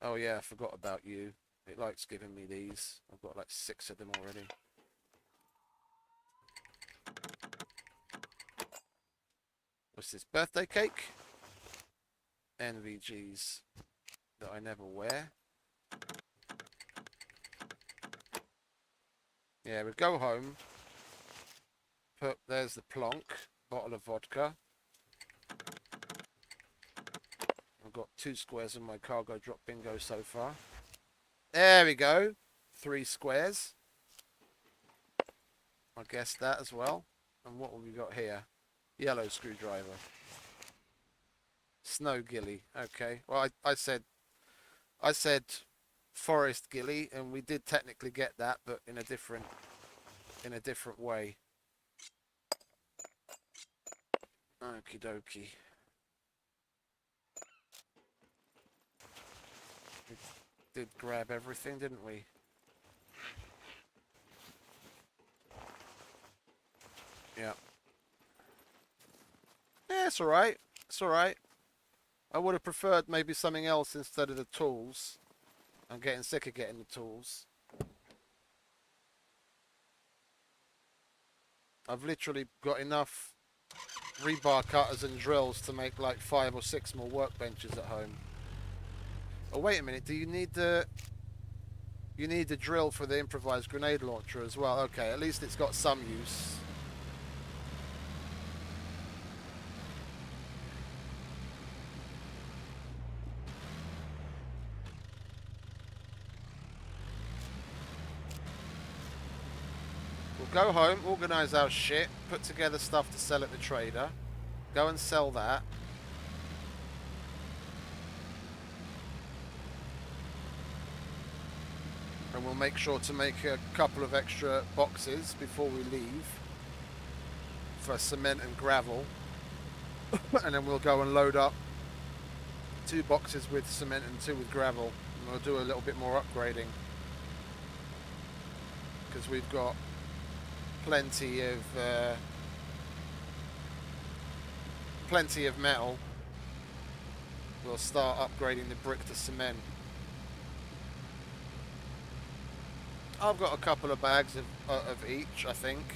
Speaker 1: Oh yeah, I forgot about you. It likes giving me these. I've got like 6 of them already. What's this? Birthday cake? NVGs that I never wear. Yeah, we go home. There's the plonk, bottle of vodka. got 2 squares in my cargo drop bingo so far. There we go. 3 squares. I guessed that as well. And what have we got here? Yellow screwdriver. Snow ghillie. Okay. Well, I said forest ghillie, and we did technically get that, but in a different way. Okie dokie. We did grab everything, didn't we? Yeah. Yeah, it's alright. It's alright. I would have preferred maybe something else instead of the tools. I'm getting sick of getting the tools. I've literally got enough rebar cutters and drills to make like 5 or 6 more workbenches at home. Oh, wait a minute. Do you need the... You need the drill for the improvised grenade launcher as well. Okay, at least it's got some use. We'll go home, organise our shit, put together stuff to sell at the trader. Go and sell that. And we'll make sure to make a couple of extra boxes before we leave for cement and gravel. And then we'll go and load up 2 boxes with cement and 2 with gravel. And we'll do a little bit more upgrading, because we've got plenty of metal. We'll start upgrading the brick to cement. I've got a couple of bags of each, I think.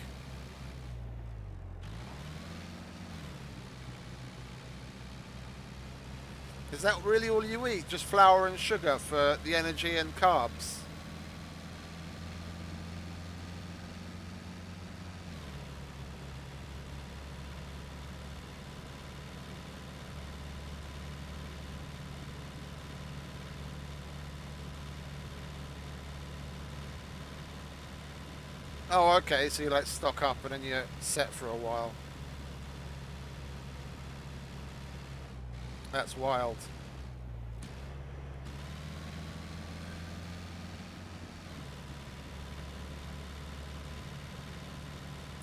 Speaker 1: Is that really all you eat? Just flour and sugar for the energy and carbs? Oh, okay, so you like stock up and then you're set for a while. That's wild.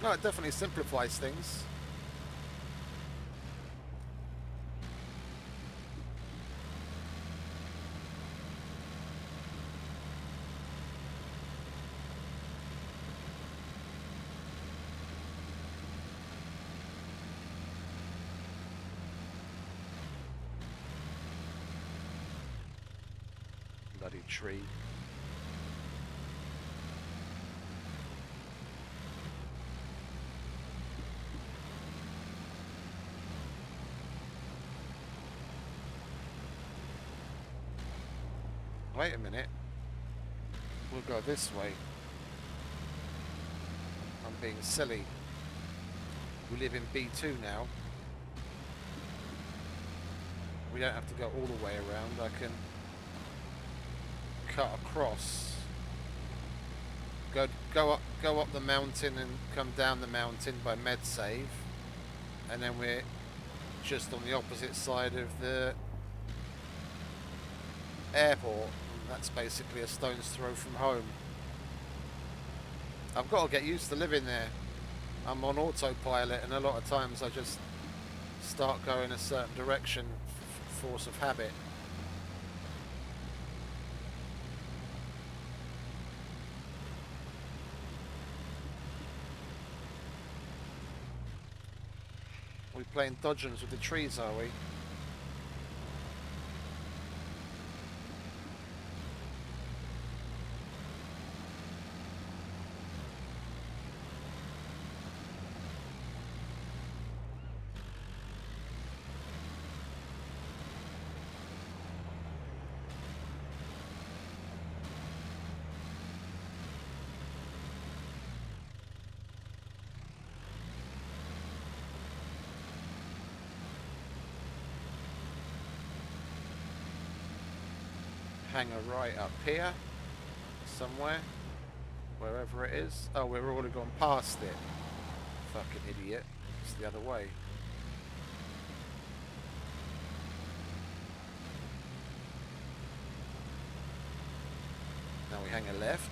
Speaker 1: No, it definitely simplifies things. Bloody tree. Wait a minute. We'll go this way. I'm being silly. We live in B2 now. We don't have to go all the way around. I can cut across. Go up the mountain and come down the mountain by MedSave, and then we're just on the opposite side of the airport. That's basically a stone's throw from home. I've got to get used to living there. I'm on autopilot, and a lot of times I just start going a certain direction, force of habit. We're playing dodgems with the trees, are we? hangar right up here, somewhere, wherever it is. Oh, we've already gone past it. Fucking idiot. It's the other way. Now we hang a left.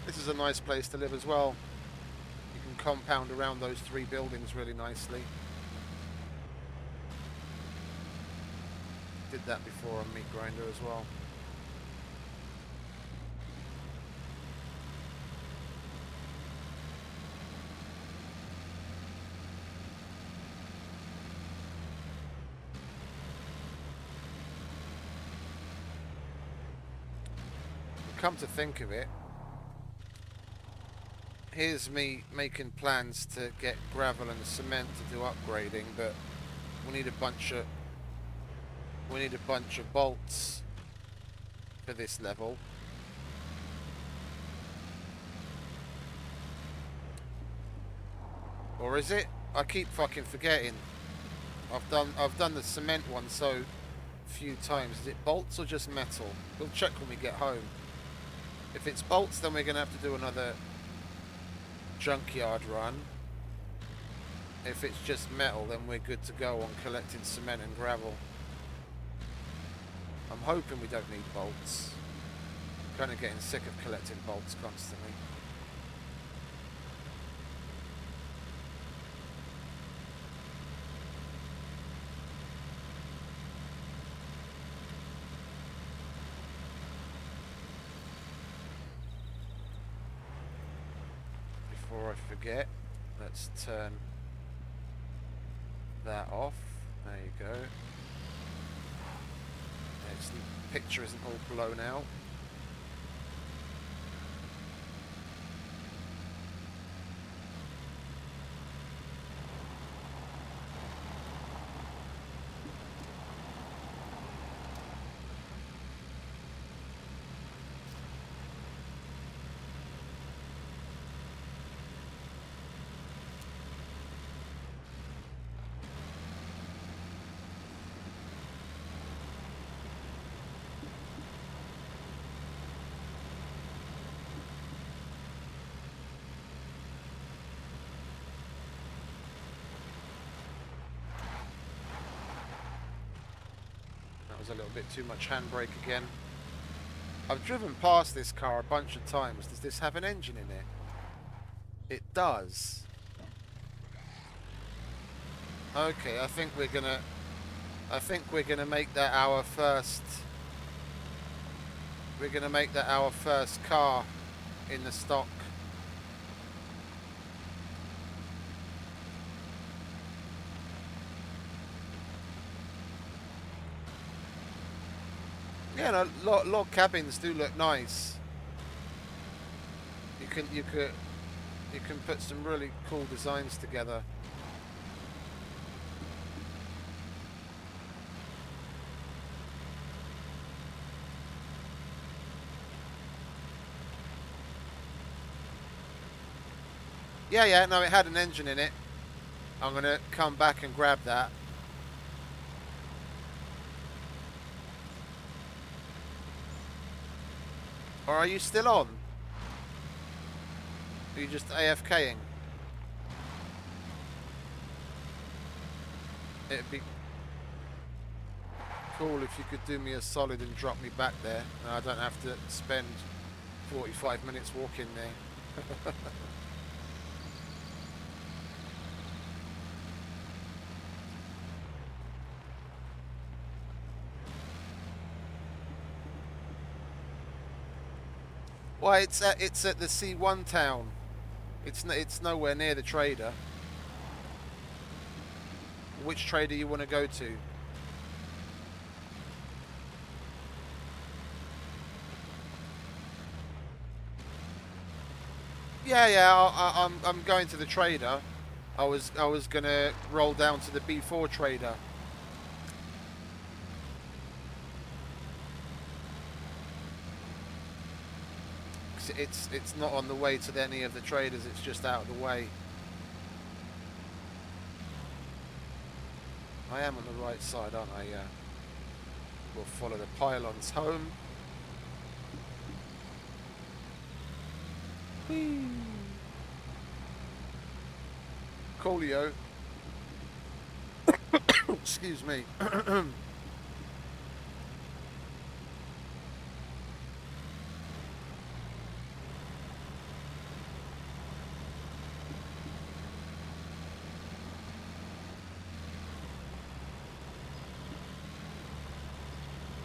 Speaker 1: This is a nice place to live as well. You can compound around those 3 buildings really nicely. Did that before on Meat Grinder as well. Come to think of it, here's me making plans to get gravel and cement to do upgrading, but we need a bunch of bolts for this level. Or is it? I keep fucking forgetting. I've done the cement one so few times. Is it bolts or just metal? We'll check when we get home. If it's bolts, then we're gonna have to do another junkyard run. If it's just metal, then we're good to go on collecting cement and gravel. I'm hoping we don't need bolts. Kind of getting sick of collecting bolts constantly. Before I forget, let's turn that off. There you go. The picture isn't all blown out. Was a little bit too much handbrake again. I've driven past this car a bunch of times. Does this have an engine in it? It does. Okay, I think we're gonna make that our first. We're gonna make that our first car in the stock. Yeah, no, log cabins do look nice. You can put some really cool designs together. Yeah, no, it had an engine in it. I'm gonna come back and grab that. Or are you still on? Are you just AFKing? It'd be cool if you could do me a solid and drop me back there. And I don't have to spend 45 minutes walking there. Well, it's at the C1 town. It's nowhere near the trader. Which trader you want to go to? Yeah. I'm going to the trader. I was gonna roll down to the B4 trader. It's not on the way to any of the traders. It's just out of the way. I am on the right side, aren't I? Yeah. We'll follow the pylons home. Whee! Coolio. Excuse me.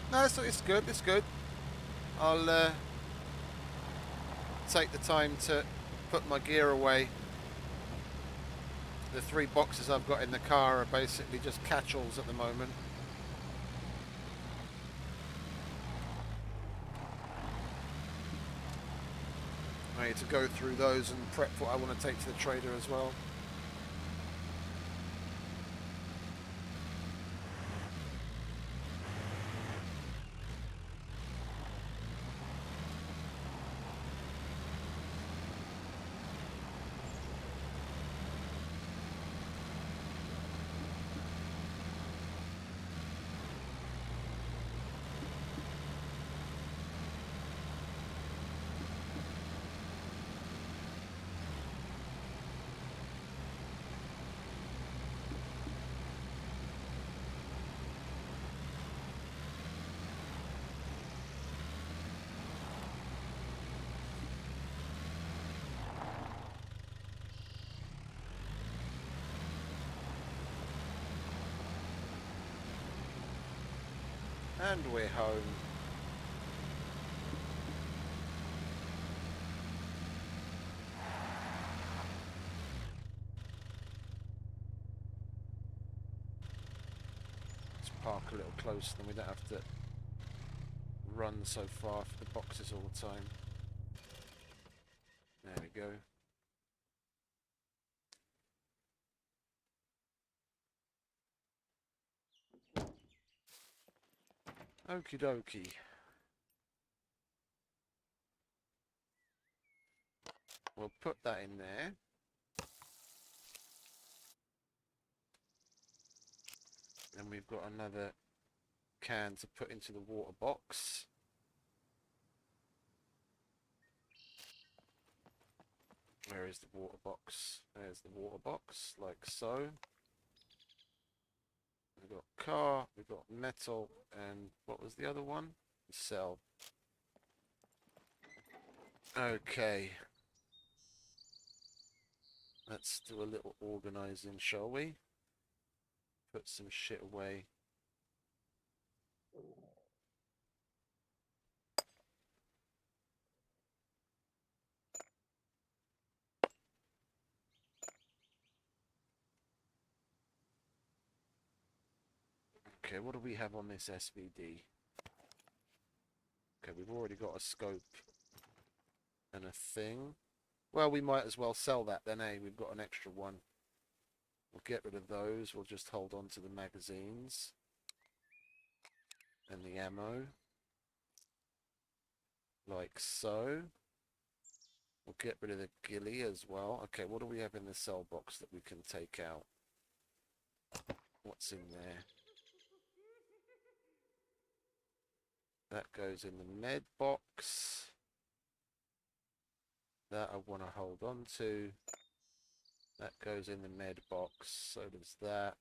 Speaker 1: No, it's good. It's good. I'll take the time to put my gear away. The 3 boxes I've got in the car are basically just catch-alls at the moment. I need to go through those and prep what I want to take to the trader as well. And we're home. Let's park a little closer, then we don't have to run so far for the boxes all the time. There we go. Okie dokie. We'll put that in there. And we've got another can to put into the water box. Where is the water box? There's the water box, like so. We've got car, we've got metal, and what was the other one? Cell. Okay. Let's do a little organising, shall we? Put some shit away. Okay, what do we have on this SVD? Okay, we've already got a scope and a thing. Well, we might as well sell that then, eh? We've got an extra one. We'll get rid of those. We'll just hold on to the magazines and the ammo. Like so. We'll get rid of the ghillie as well. Okay, what do we have in the cell box that we can take out? What's in there? That goes in the med box. That I want to hold on to. That goes in the med box. So does that.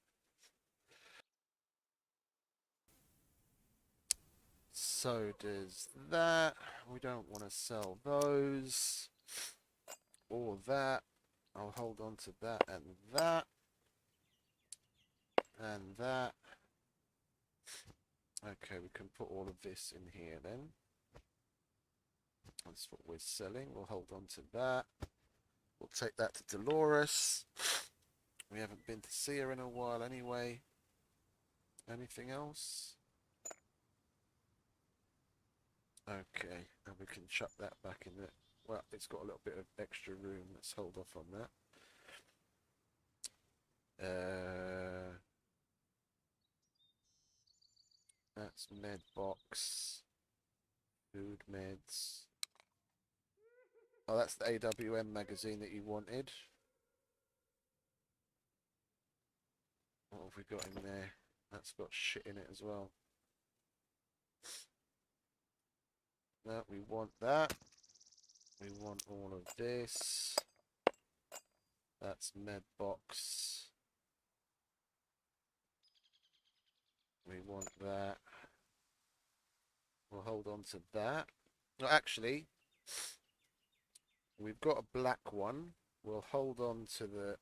Speaker 1: So does that. We don't want to sell those. Or that. I'll hold on to that and that. And that. Okay, we can put all of this in here then. That's what we're selling. We'll hold on to that. We'll take that to Dolores. We haven't been to see her in a while anyway. Anything else? Okay, and we can chuck that back in there. Well, it's got a little bit of extra room. Let's hold off on that. That's med box. Food meds. Oh, that's the AWM magazine that you wanted. What have we got in there? That's got shit in it as well. No, we want that. We want all of this. That's med box. We want that. We'll hold on to that. No, actually, we've got a black one. We'll hold on to the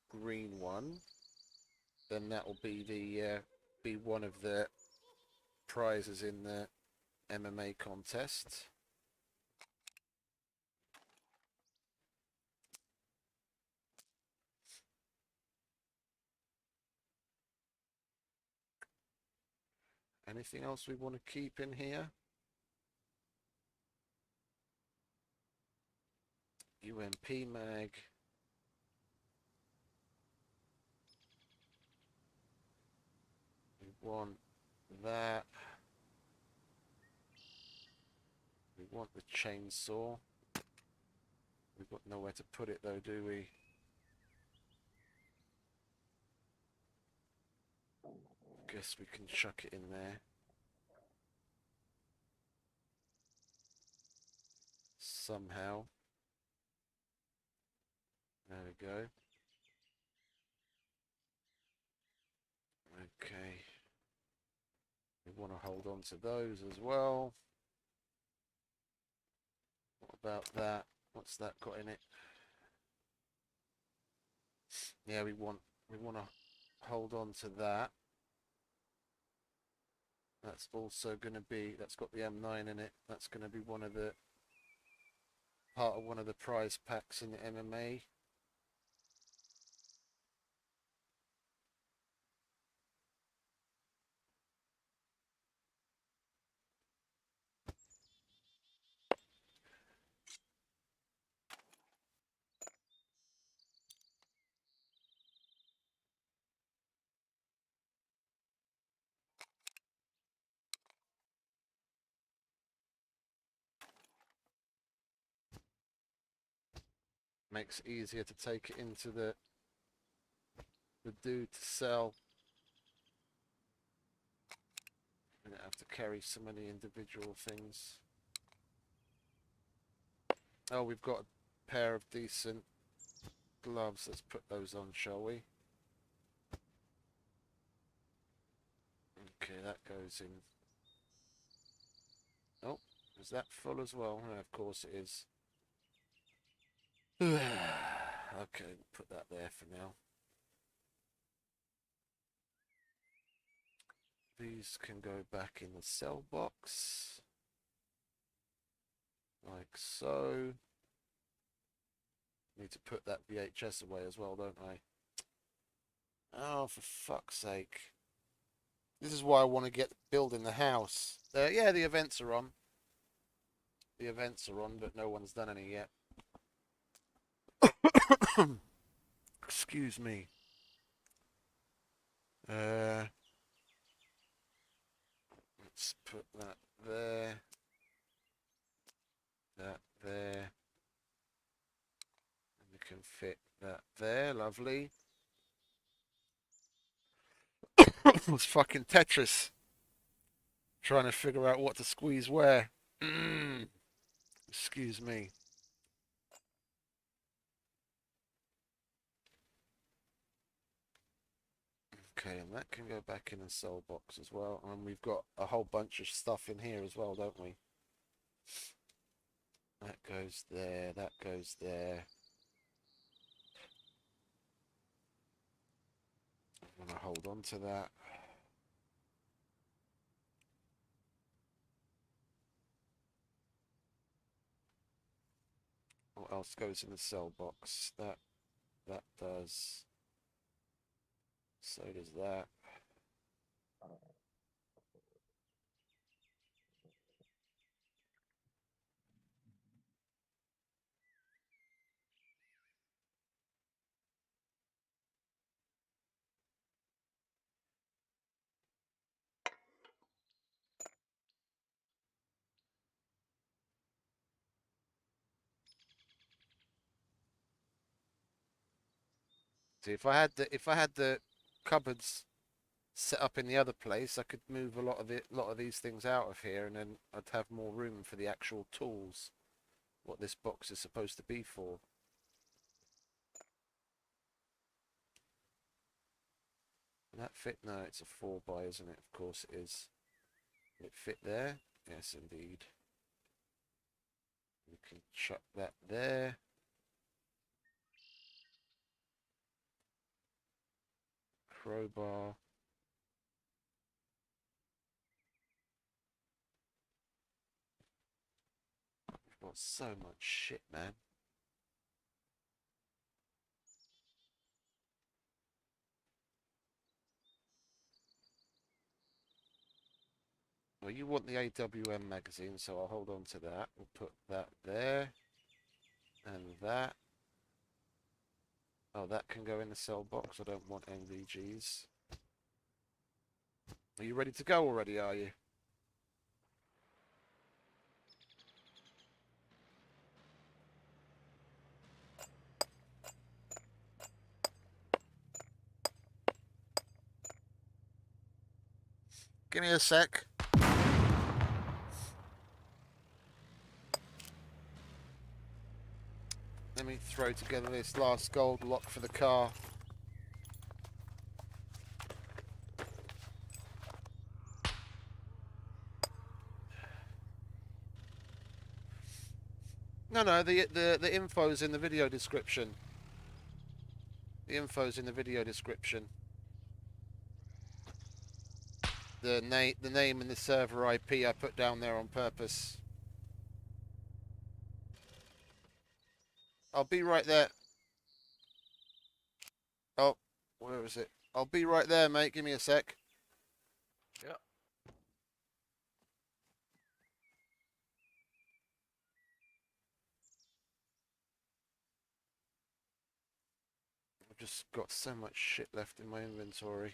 Speaker 1: green one. Then that will be the be one of the prizes in the MMA contest. Anything else we want to keep in here? UMP mag. We want that. We want the chainsaw. We've got nowhere to put it though, do we? Guess we can chuck it in there. Somehow. There we go. Okay. We want to hold on to those as well. What about that? What's that got in it? Yeah, we want to hold on to that. That's also going to be, that's got the M9 in it. That's going to be one of the part of one of the prize packs in the MMA. Makes it easier to take it into the dude to sell. I don't have to carry so many individual things. Oh, we've got a pair of decent gloves. Let's put those on, shall we? Okay, that goes in. Oh, is that full as well? No, of course it is. Okay, put that there for now. These can go back in the cell box. Like so. Need to put that VHS away as well, don't I? Oh, for fuck's sake. This is why I want to get building the house. Yeah, the events are on. The events are on, but no one's done any yet. Excuse me. Let's put that there. That there. And we can fit that there. Lovely. It's fucking Tetris. Trying to figure out what to squeeze where. Excuse me. Okay, and that can go back in the cell box as well. And we've got a whole bunch of stuff in here as well, don't we? That goes there, that goes there. I'm going to hold on to that. What else goes in the cell box? That does. So does that. See, if I had the cupboards set up in the other place, I could move a lot of these things out of here, and then I'd have more room for the actual tools. What this box is supposed to be for. Can that fit? No, it's a 4x, isn't it? Of course it is. Will it fit there? Yes, indeed. We can chuck that there. Crowbar. We've got so much shit, man. Well, you want the AWM magazine, so I'll hold on to that. We'll put that there. And that. Oh, that can go in the cell box. I don't want NVGs. Are you ready to go already, are you? Give me a sec. Let me throw together this last gold lock for the car. No, the info's in the video description. The info's in the video description. The name and the server IP I put down there on purpose. I'll be right there. Oh, where is it? I'll be right there, mate. Give me a sec.
Speaker 2: Yep.
Speaker 1: I've just got so much shit left in my inventory.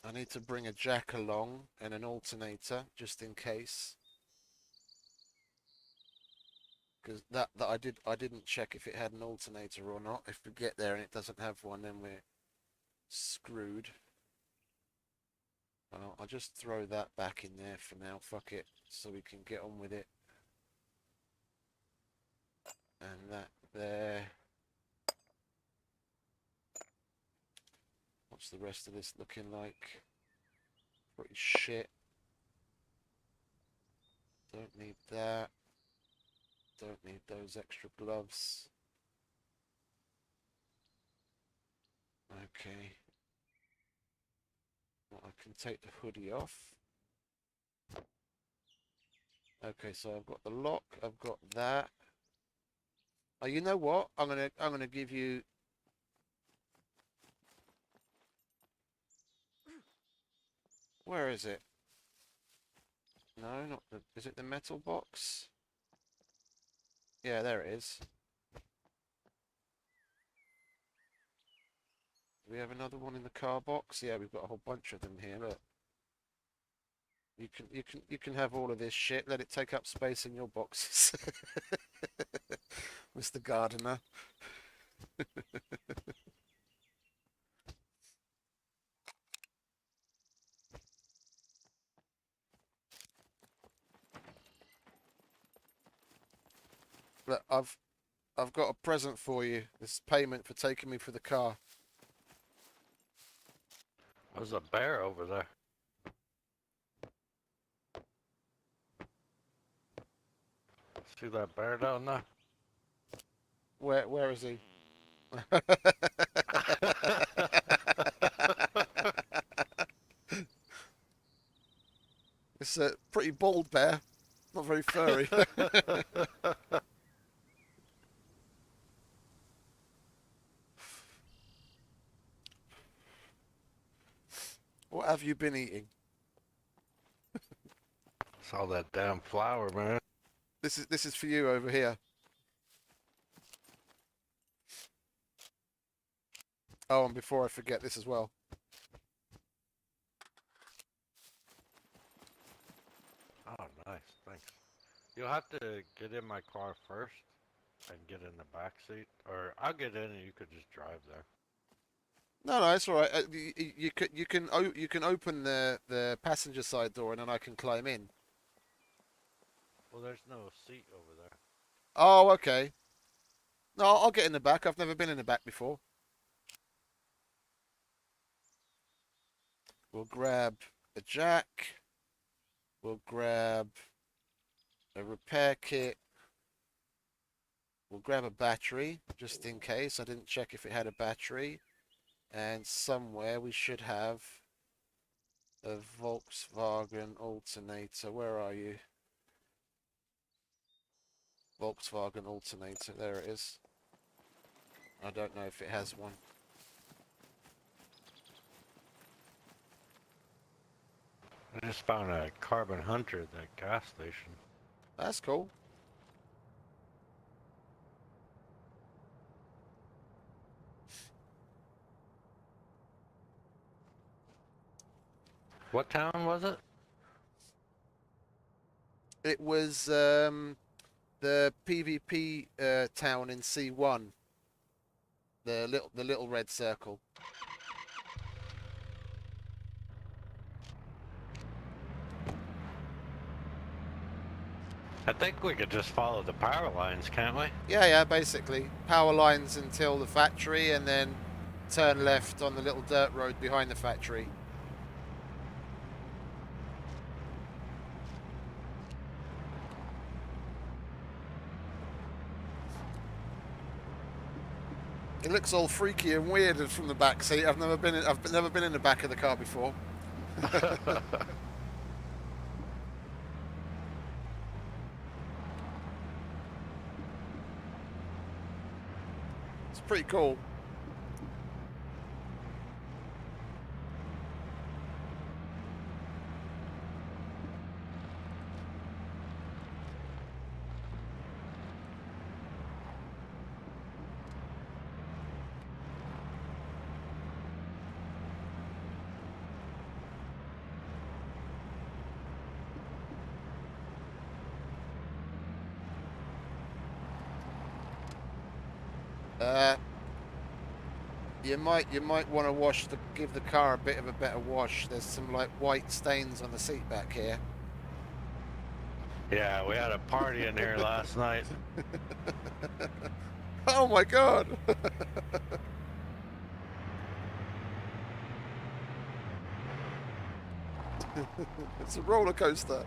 Speaker 1: I need to bring a jack along and an alternator just in case. Because I didn't check if it had an alternator or not. If we get there and it doesn't have one, then we're screwed. Well, I'll just throw that back in there for now. Fuck it, so we can get on with it. And that there. What's the rest of this looking like? Pretty shit. Don't need that. Don't need those extra gloves. Okay. Well, I can take the hoodie off. Okay, so I've got the lock. I've got that. Oh, you know what? I'm gonna give you. Where is it? No, not the. Is it the metal box? Yeah, there it is. Do we have another one in the car box? Yeah, we've got a whole bunch of them here. Look. You can have all of this shit. Let it take up space in your boxes, Mr. Gardener. Look, I've got a present for you. This is payment for taking me for the car.
Speaker 2: There's a bear over there. See that bear down there?
Speaker 1: Where is he? It's a pretty bald bear, not very furry. What have you been eating?
Speaker 2: It's all that damn flour, man.
Speaker 1: This is for you over here. Oh, and before I forget this as well.
Speaker 2: Oh, nice. Thanks. You'll have to get in my car first and get in the back seat, or I'll get in and you could just drive there.
Speaker 1: No, no, it's all right. You can open the passenger side door and then I can climb in.
Speaker 2: Well, there's no seat over there.
Speaker 1: Oh, okay. No, I'll get in the back. I've never been in the back before. We'll grab a jack. We'll grab a repair kit. We'll grab a battery, just in case. I didn't check if it had a battery. And somewhere we should have a Volkswagen alternator. Where are you? Volkswagen alternator. There it is. I don't know if it has one.
Speaker 2: I just found a Carbon Hunter at that gas station.
Speaker 1: That's cool.
Speaker 2: What town was it?
Speaker 1: It was the PvP town in C1. The little red circle.
Speaker 2: I think we could just follow the power lines, can't we?
Speaker 1: Yeah, basically. Power lines until the factory and then turn left on the little dirt road behind the factory. It looks all freaky and weird from the back seat. I've never been in the back of the car before. It's pretty cool. You might want to give the car a bit of a better wash. There's some like white stains on the seat back here.
Speaker 2: Yeah, we had a party in here last night.
Speaker 1: Oh my god! It's a roller coaster.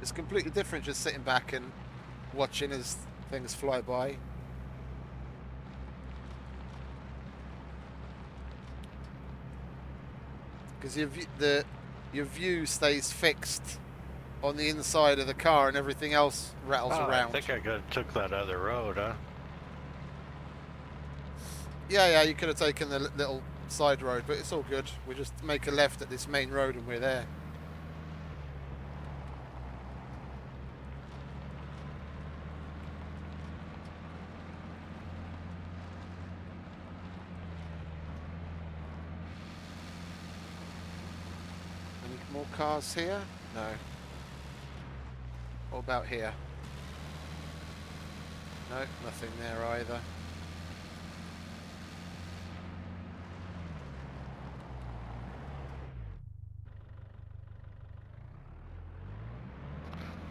Speaker 1: It's completely different just sitting back and watching as things fly by. Because your view stays fixed on the inside of the car and everything else rattles around.
Speaker 2: I think I could have took that other road, huh?
Speaker 1: Yeah, you could have taken the little side road, but it's all good. We just make a left at this main road and we're there. Any more cars here? No. What about here? No, nothing there either.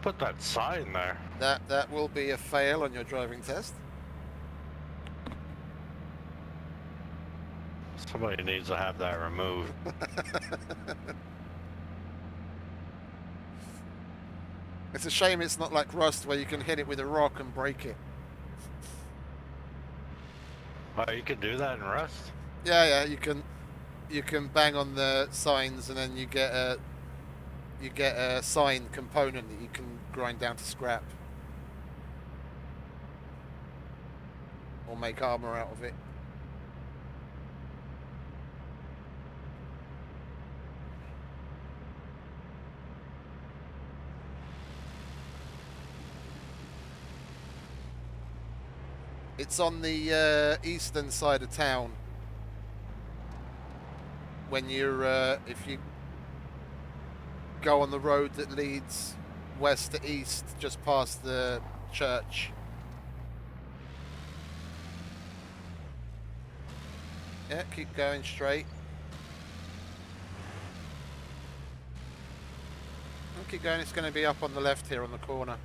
Speaker 2: put that sign there?
Speaker 1: That will be a fail on your driving test.
Speaker 2: Somebody needs to have that removed.
Speaker 1: It's a shame it's not like Rust where you can hit it with a rock and break it.
Speaker 2: Oh, you can do that in Rust?
Speaker 1: Yeah, you can bang on the signs and then you get a sign component that you can grind down to scrap or make armor out of it. It's on the eastern side of town. When you're, if you go on the road that leads west to east, just past the church. Yeah, keep going straight. And keep going, it's going to be up on the left here on the corner.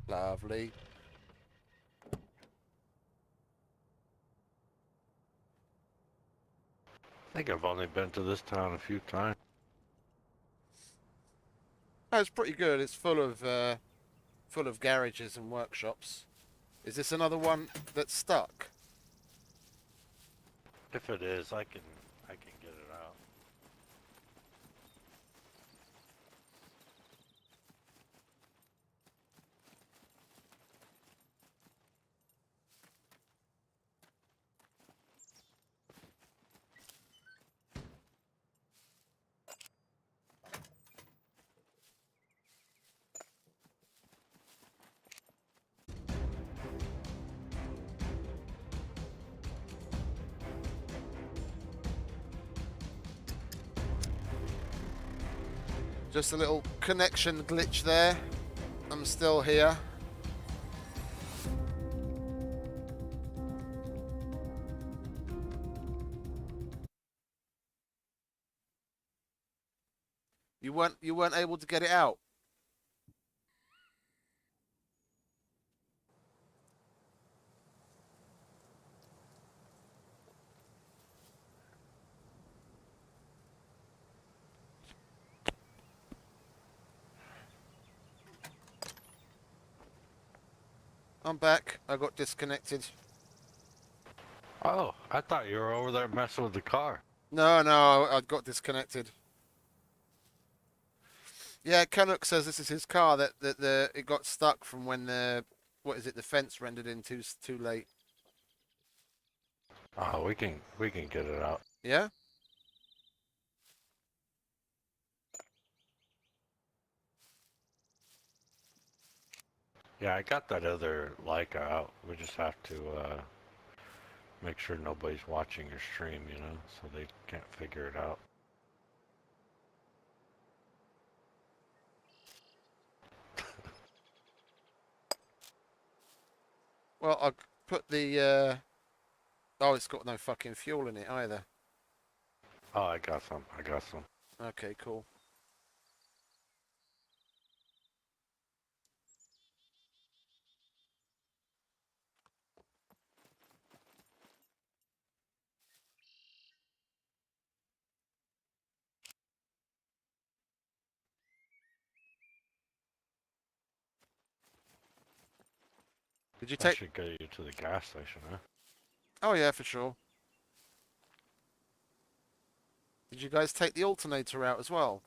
Speaker 1: Lovely.
Speaker 2: I think I've only been to this town a few times.
Speaker 1: Oh, it's pretty good. It's full of garages and workshops. Is this another one that's stuck?
Speaker 2: If it is, I can get it out.
Speaker 1: Just a little connection glitch there. I'm still here. You weren't able to get it out. I'm back. I got disconnected.
Speaker 2: Oh, I thought you were over there messing with the car.
Speaker 1: No, I got disconnected. Yeah, Canuck says this is his car that it got stuck from when the the fence rendered in too late.
Speaker 2: Oh, we can get it out.
Speaker 1: Yeah?
Speaker 2: Yeah, I got that other Leica out. We just have to make sure nobody's watching your stream, you know, so they can't figure it out.
Speaker 1: Well, I'll put the oh, it's got no fucking fuel in it either.
Speaker 2: Oh, I got some. I got some.
Speaker 1: Okay, cool. Did you
Speaker 2: That
Speaker 1: take?
Speaker 2: should get you to the gas station, huh?
Speaker 1: Oh yeah, for sure. Did you guys take the alternator out as well?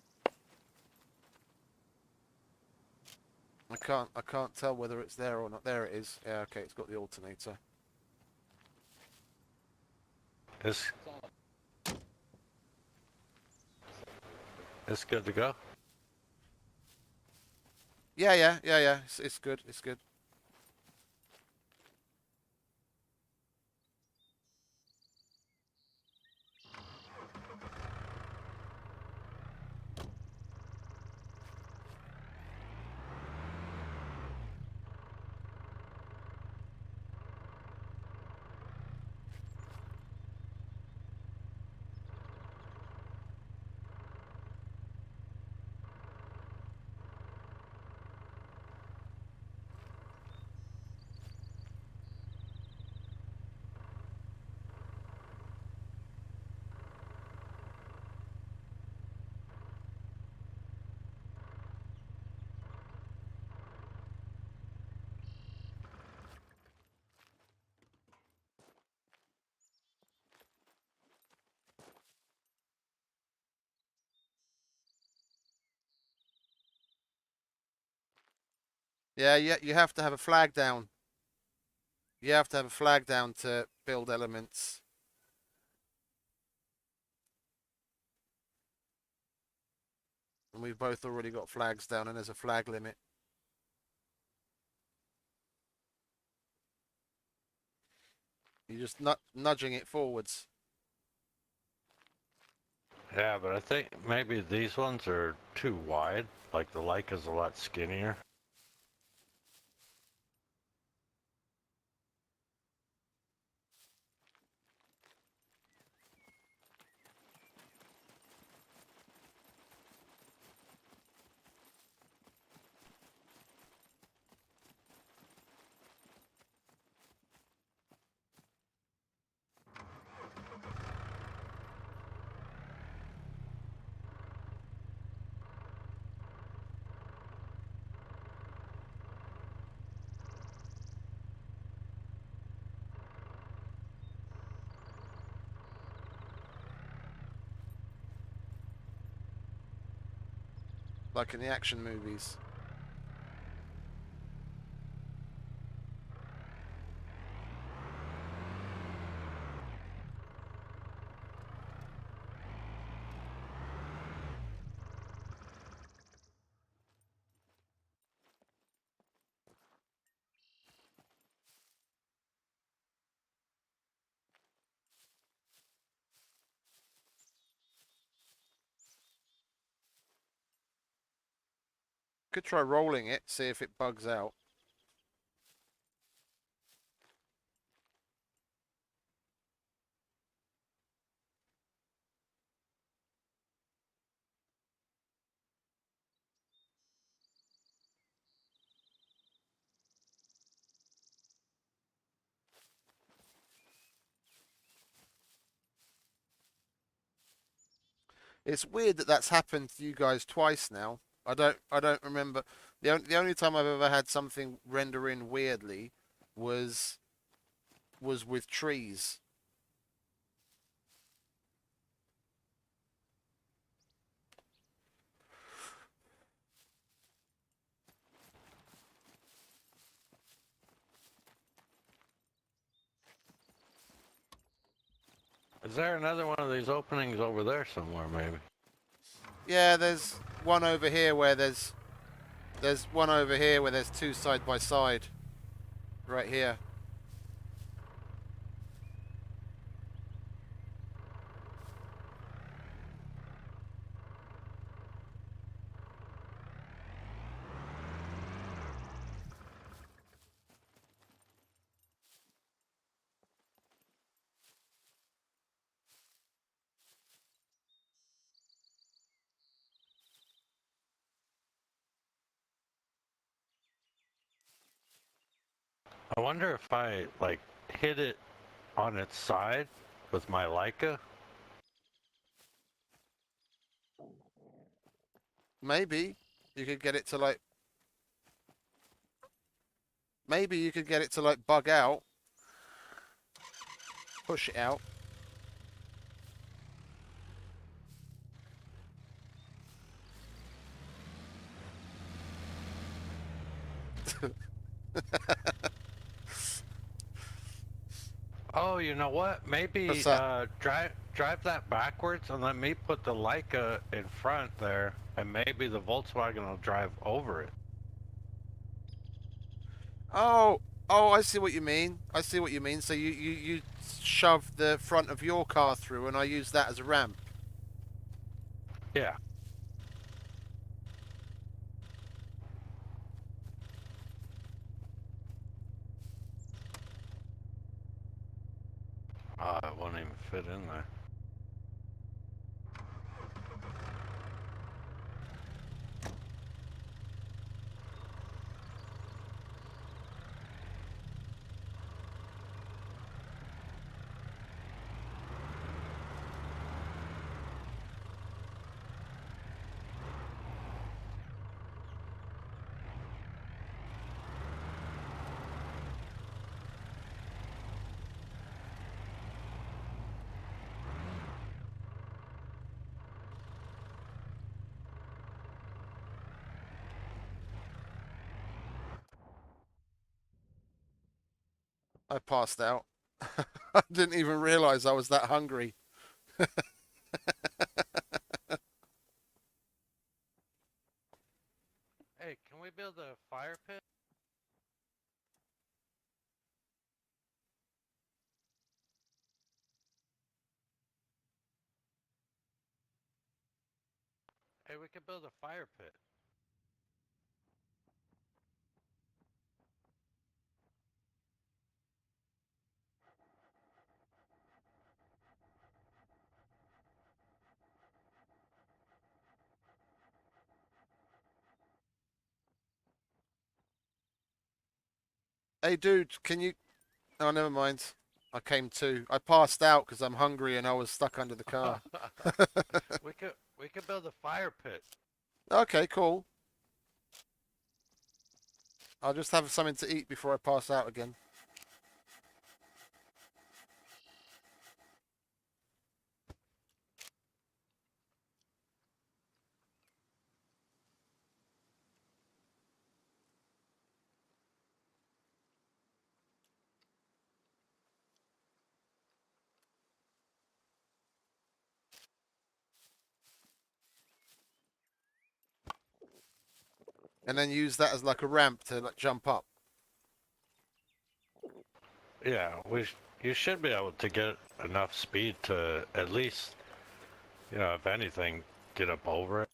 Speaker 1: I can't tell whether it's there or not. There it is. Yeah, okay, it's got the alternator.
Speaker 2: It's good to go.
Speaker 1: Yeah. It's good. It's good. Yeah, you have to have a flag down. You have to have a flag down to build elements. And we've both already got flags down, and there's a flag limit. You're just nudging it forwards.
Speaker 2: Yeah, but I think maybe these ones are too wide. Like the Leica's a lot skinnier.
Speaker 1: Like in the action movies. Could try rolling it, see if it bugs out. It's weird that that's happened to you guys twice now. I don't remember. The only time I've ever had something render in weirdly was with trees.
Speaker 2: Is there another one of these openings over there somewhere, maybe?
Speaker 1: Yeah, there's one over here where there's one over here where there's two side by side. Right here.
Speaker 2: I wonder if I, like, hit it on its side with my Leica.
Speaker 1: Maybe you could get it to like. Maybe you could get it to like bug out. Push it out.
Speaker 2: Oh, you know what? Maybe
Speaker 1: What's that?
Speaker 2: drive that backwards and let me put the Leica in front there, and maybe the Volkswagen will drive over it.
Speaker 1: Oh, oh, I see what you mean. I see what you mean. So you shove the front of your car through, and I use that as a ramp.
Speaker 2: Yeah. It won't even fit in there.
Speaker 1: I passed out. I didn't even realize I was that hungry.
Speaker 2: Hey, can we build a fire pit? Hey, we could build a fire pit.
Speaker 1: Hey, dude, can you? Oh, never mind. I came to. I passed out because I'm hungry and I was stuck under the car.
Speaker 2: we could build a fire pit.
Speaker 1: Okay, cool. I'll just have something to eat before I pass out again. And then use that as like a ramp to like jump up.
Speaker 2: Yeah, you should be able to get enough speed to at least, if anything, get up over it.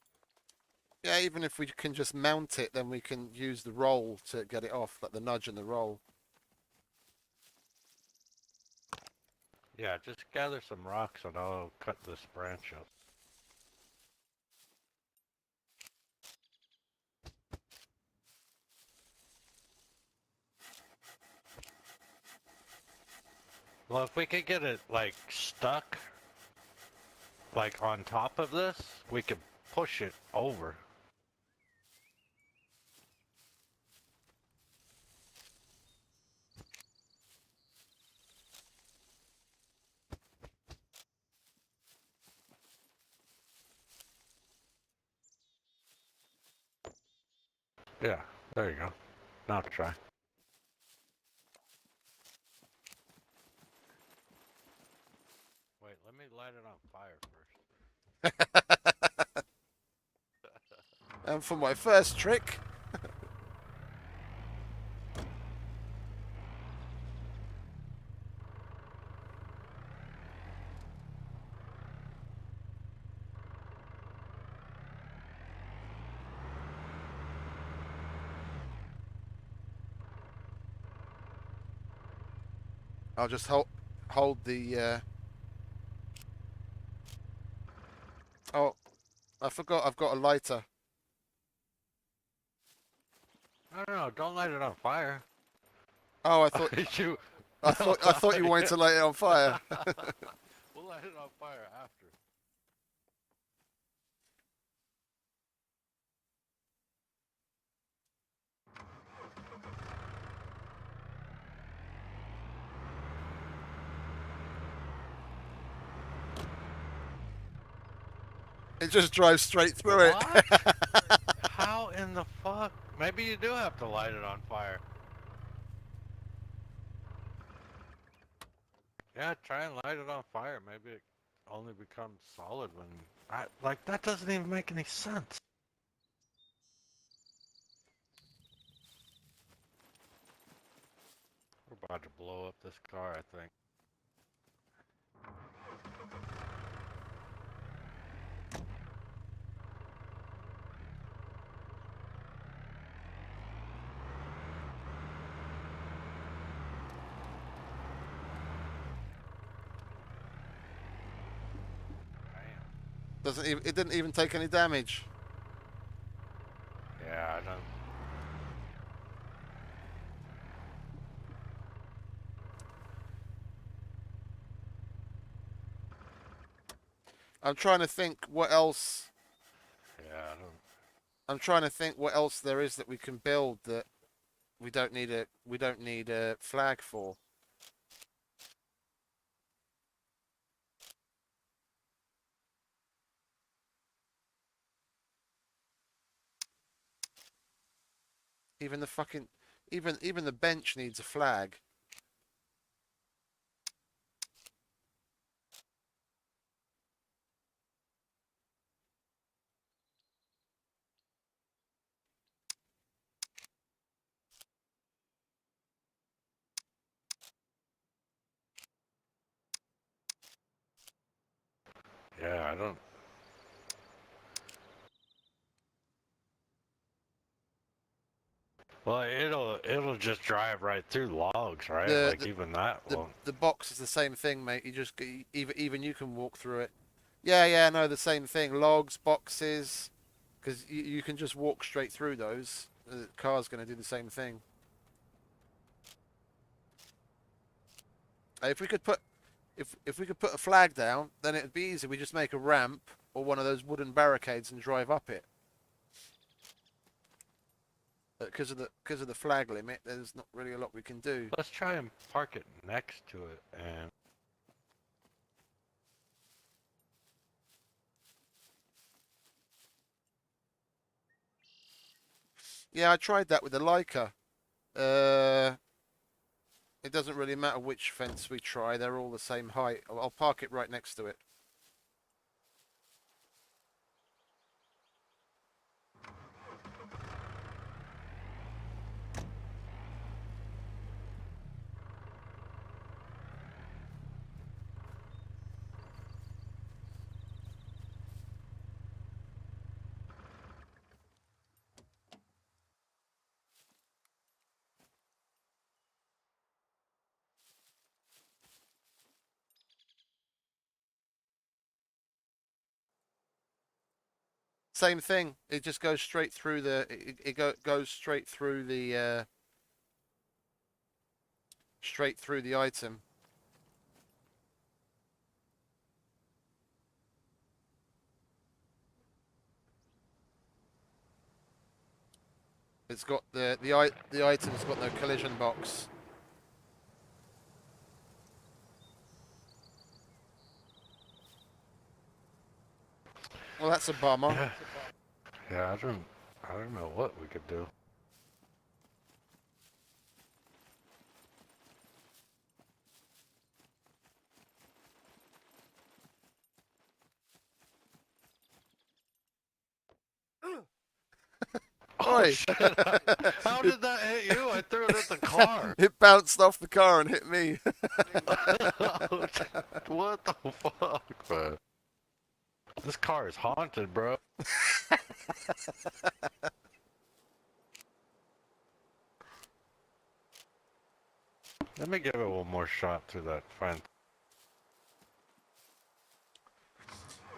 Speaker 1: Yeah, even if we can just mount it, then we can use the roll to get it off, like the nudge and the roll.
Speaker 2: Yeah, just gather some rocks and I'll cut this branch up. Well, if we could get it, like, stuck, like, on top of this, we could push it over. Yeah, there you go. Now try. Wait, let me light it on fire first.
Speaker 1: And for my first trick, I'll just hold the. Oh, I forgot. I've got a lighter.
Speaker 2: No, don't light it on fire.
Speaker 1: Oh, I thought.
Speaker 2: you.
Speaker 1: I thought you wanted to light it on fire.
Speaker 2: We'll light it on fire after.
Speaker 1: It just drives straight through it.
Speaker 2: What? How in the fuck? Maybe you do have to light it on fire. Yeah, try and light it on fire. Maybe it only becomes solid when... like, that doesn't even make any sense. We're about to blow up this car, I think.
Speaker 1: Doesn't even. It didn't even take any damage.
Speaker 2: Yeah, I don't...
Speaker 1: I'm trying to think what else.
Speaker 2: Yeah, I don't...
Speaker 1: I'm trying to think what else there is that we can build that we don't need a flag for. Even the fucking even the bench needs a flag.
Speaker 2: I don't. Well, it'll just drive right through logs, right?
Speaker 1: The
Speaker 2: Like even that won't.
Speaker 1: the box is the same thing, mate. You just even you can walk through it. Yeah, yeah, no, the same thing. Logs, boxes, because you can just walk straight through those. The car's going to do the same thing. If we could put if we could put a flag down, then it'd be easy. We just make a ramp or one of those wooden barricades and drive up it. Because of the flag limit, there's not really a lot we can do.
Speaker 2: Let's try and park it next to it and.
Speaker 1: Yeah, I tried that with the Leica. It doesn't really matter which fence we try; they're all the same height. I'll park it right next to it. Same thing. It just goes straight through the. Goes straight through the item. It's got the item's got no collision box. Well, that's a bummer.
Speaker 2: Yeah, yeah, I don't know what we could do. Oh
Speaker 1: Oi!
Speaker 2: shit! How did that hit you? I threw it at the car.
Speaker 1: It bounced off the car and hit me.
Speaker 2: What the fuck, man? This car is haunted, bro. Let me give it one more shot through that fence.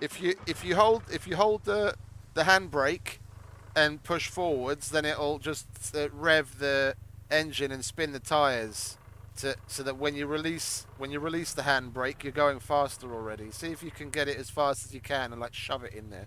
Speaker 1: If you hold the handbrake and push forwards, then it'll just rev the engine and spin the tires so that when you release the handbrake, you're going faster already. See if you can get it as fast as you can and like shove it in there.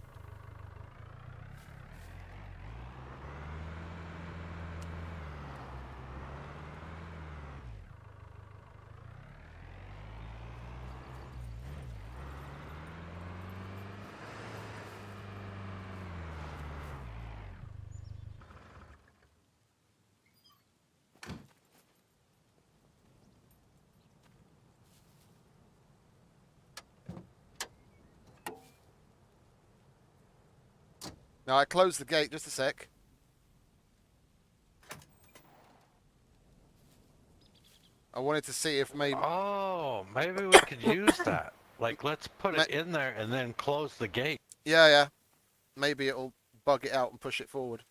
Speaker 1: Now I closed the gate, just a sec. I wanted to see if maybe...
Speaker 2: Oh, maybe we could use that. Like, let's put it in there and then close the gate.
Speaker 1: Yeah, yeah. Maybe it'll bug it out and push it forward.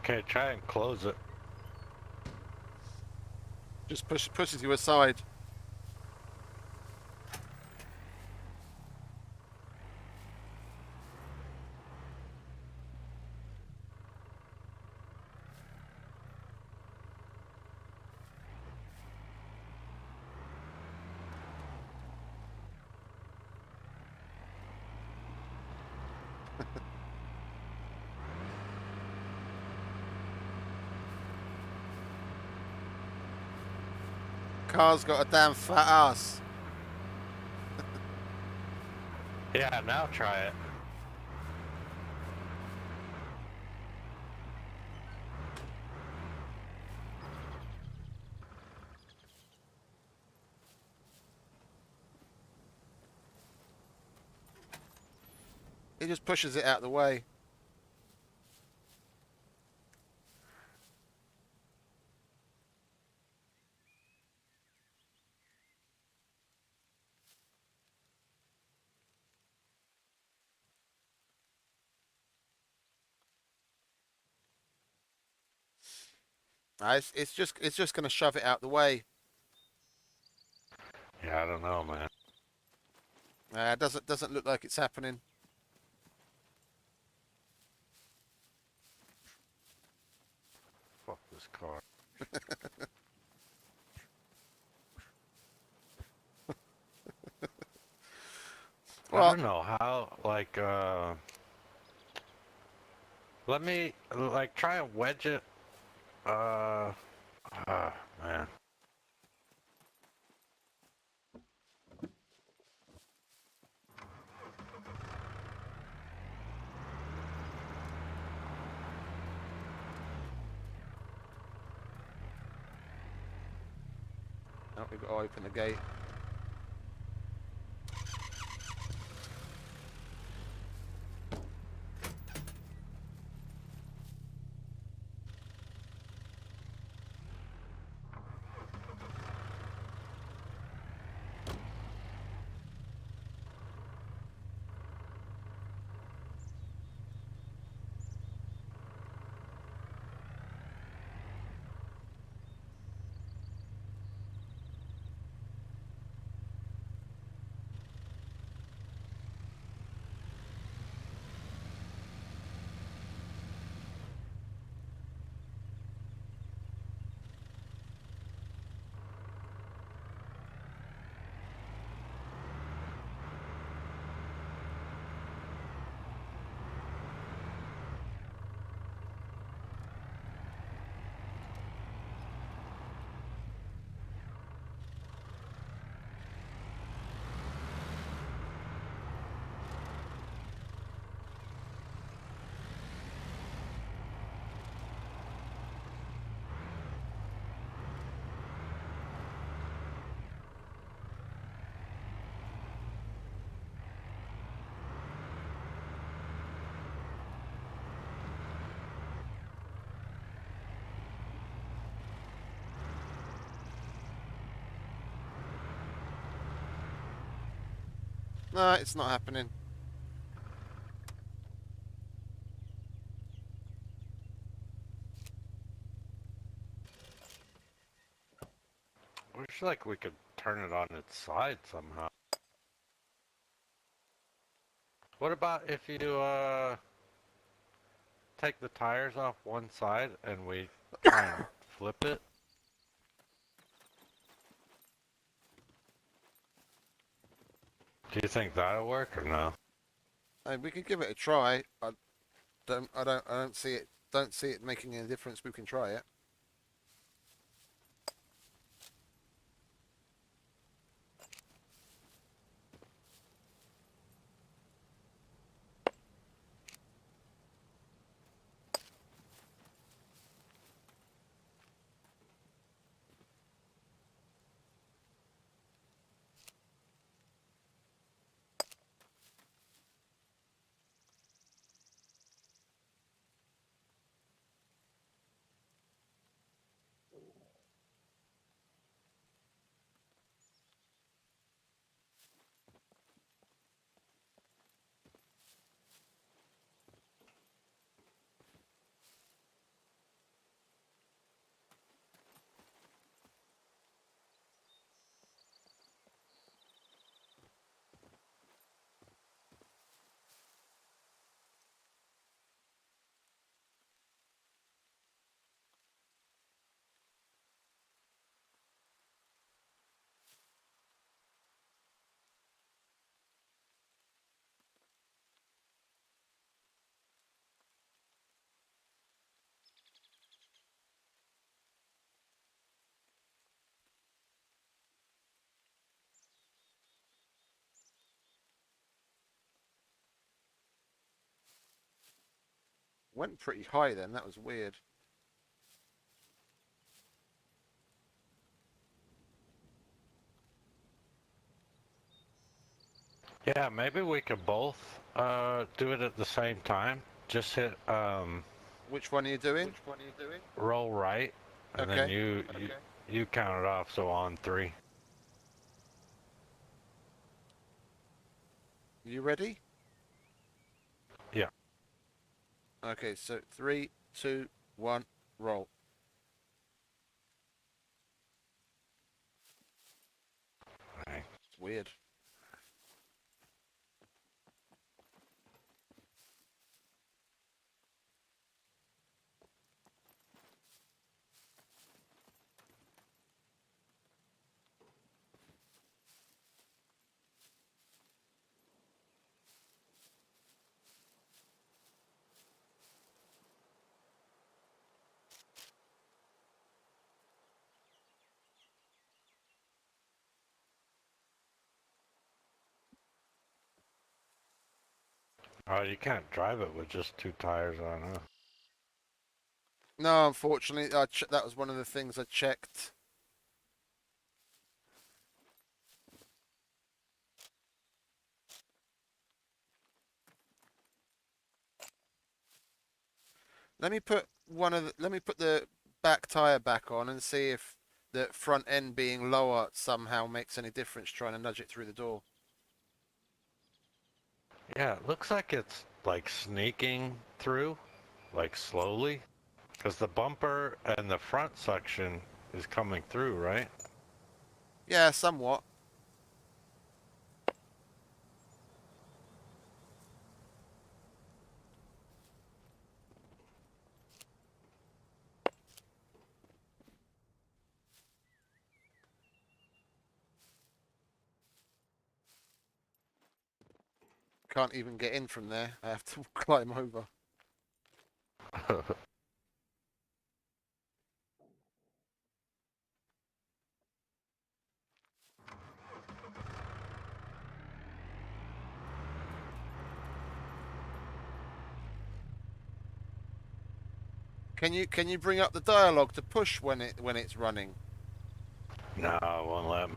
Speaker 2: Okay, try and close it.
Speaker 1: Just pushes you aside. Car's got a damn fat ass.
Speaker 2: Yeah, now try it.
Speaker 1: It just pushes it out of the way. It's just going to shove it out the way.
Speaker 2: Yeah, I don't know, man.
Speaker 1: Doesn't look like it's happening.
Speaker 2: Fuck this car. I
Speaker 1: Well,
Speaker 2: don't know how, like, let me, like, try and wedge it. Uh, man.
Speaker 1: oh, we've got to open the gate. No, it's not happening.
Speaker 2: Wish, like, we could turn it on its side somehow. What about if you, take the tires off one side and we try and flip it? Do you think that'll work or no?
Speaker 1: And we can give it a try. I don't see it. Don't see it making any difference. We can try it. Went pretty high then. That was weird.
Speaker 2: Yeah, maybe we could both do it at the same time. Just hit
Speaker 1: Which one are you doing?
Speaker 2: roll right, and then
Speaker 1: Okay.
Speaker 2: you count it off. So on three.
Speaker 1: You ready?
Speaker 2: Yeah.
Speaker 1: Okay, so 3, 2, 1, roll.
Speaker 2: Okay.
Speaker 1: It's weird.
Speaker 2: Oh, you can't drive it with just two tires on, huh?
Speaker 1: No, unfortunately, that was one of the things I checked. Let me put the back tire back on and see if the front end being lower somehow makes any difference trying to nudge it through the door.
Speaker 2: Yeah, it looks like it's like sneaking through, like slowly, because the bumper and the front section is coming through, right?
Speaker 1: Yeah, somewhat. Can't even get in from there. I have to climb over. Can you bring up the dialogue to push when it's running?
Speaker 2: No, it won't let me.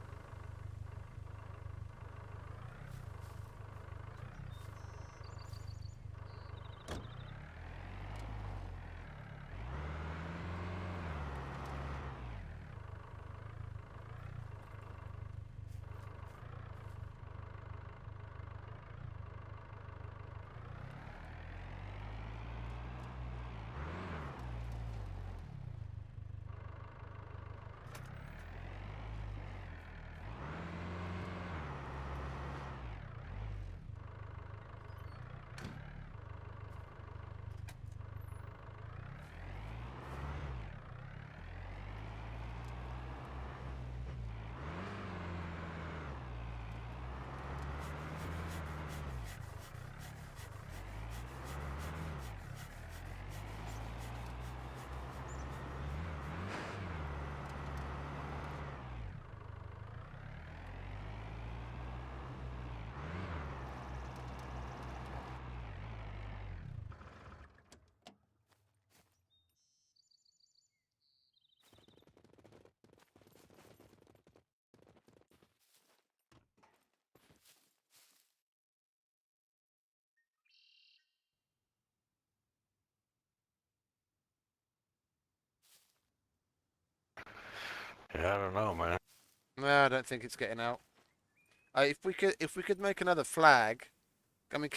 Speaker 2: Yeah, I don't know, man.
Speaker 1: No, I don't think it's getting out. If we could make another flag, I mean,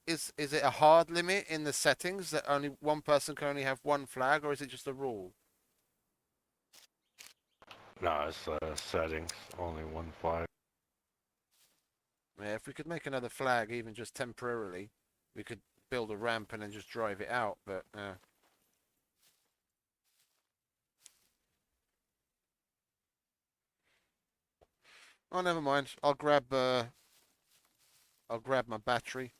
Speaker 1: is it a hard limit in the settings that only one person can only have one flag, or is it just a rule?
Speaker 2: No, it's settings, only one flag.
Speaker 1: Yeah, if we could make another flag, even just temporarily, we could build a ramp and then just drive it out. But oh, never mind. I'll grab my battery.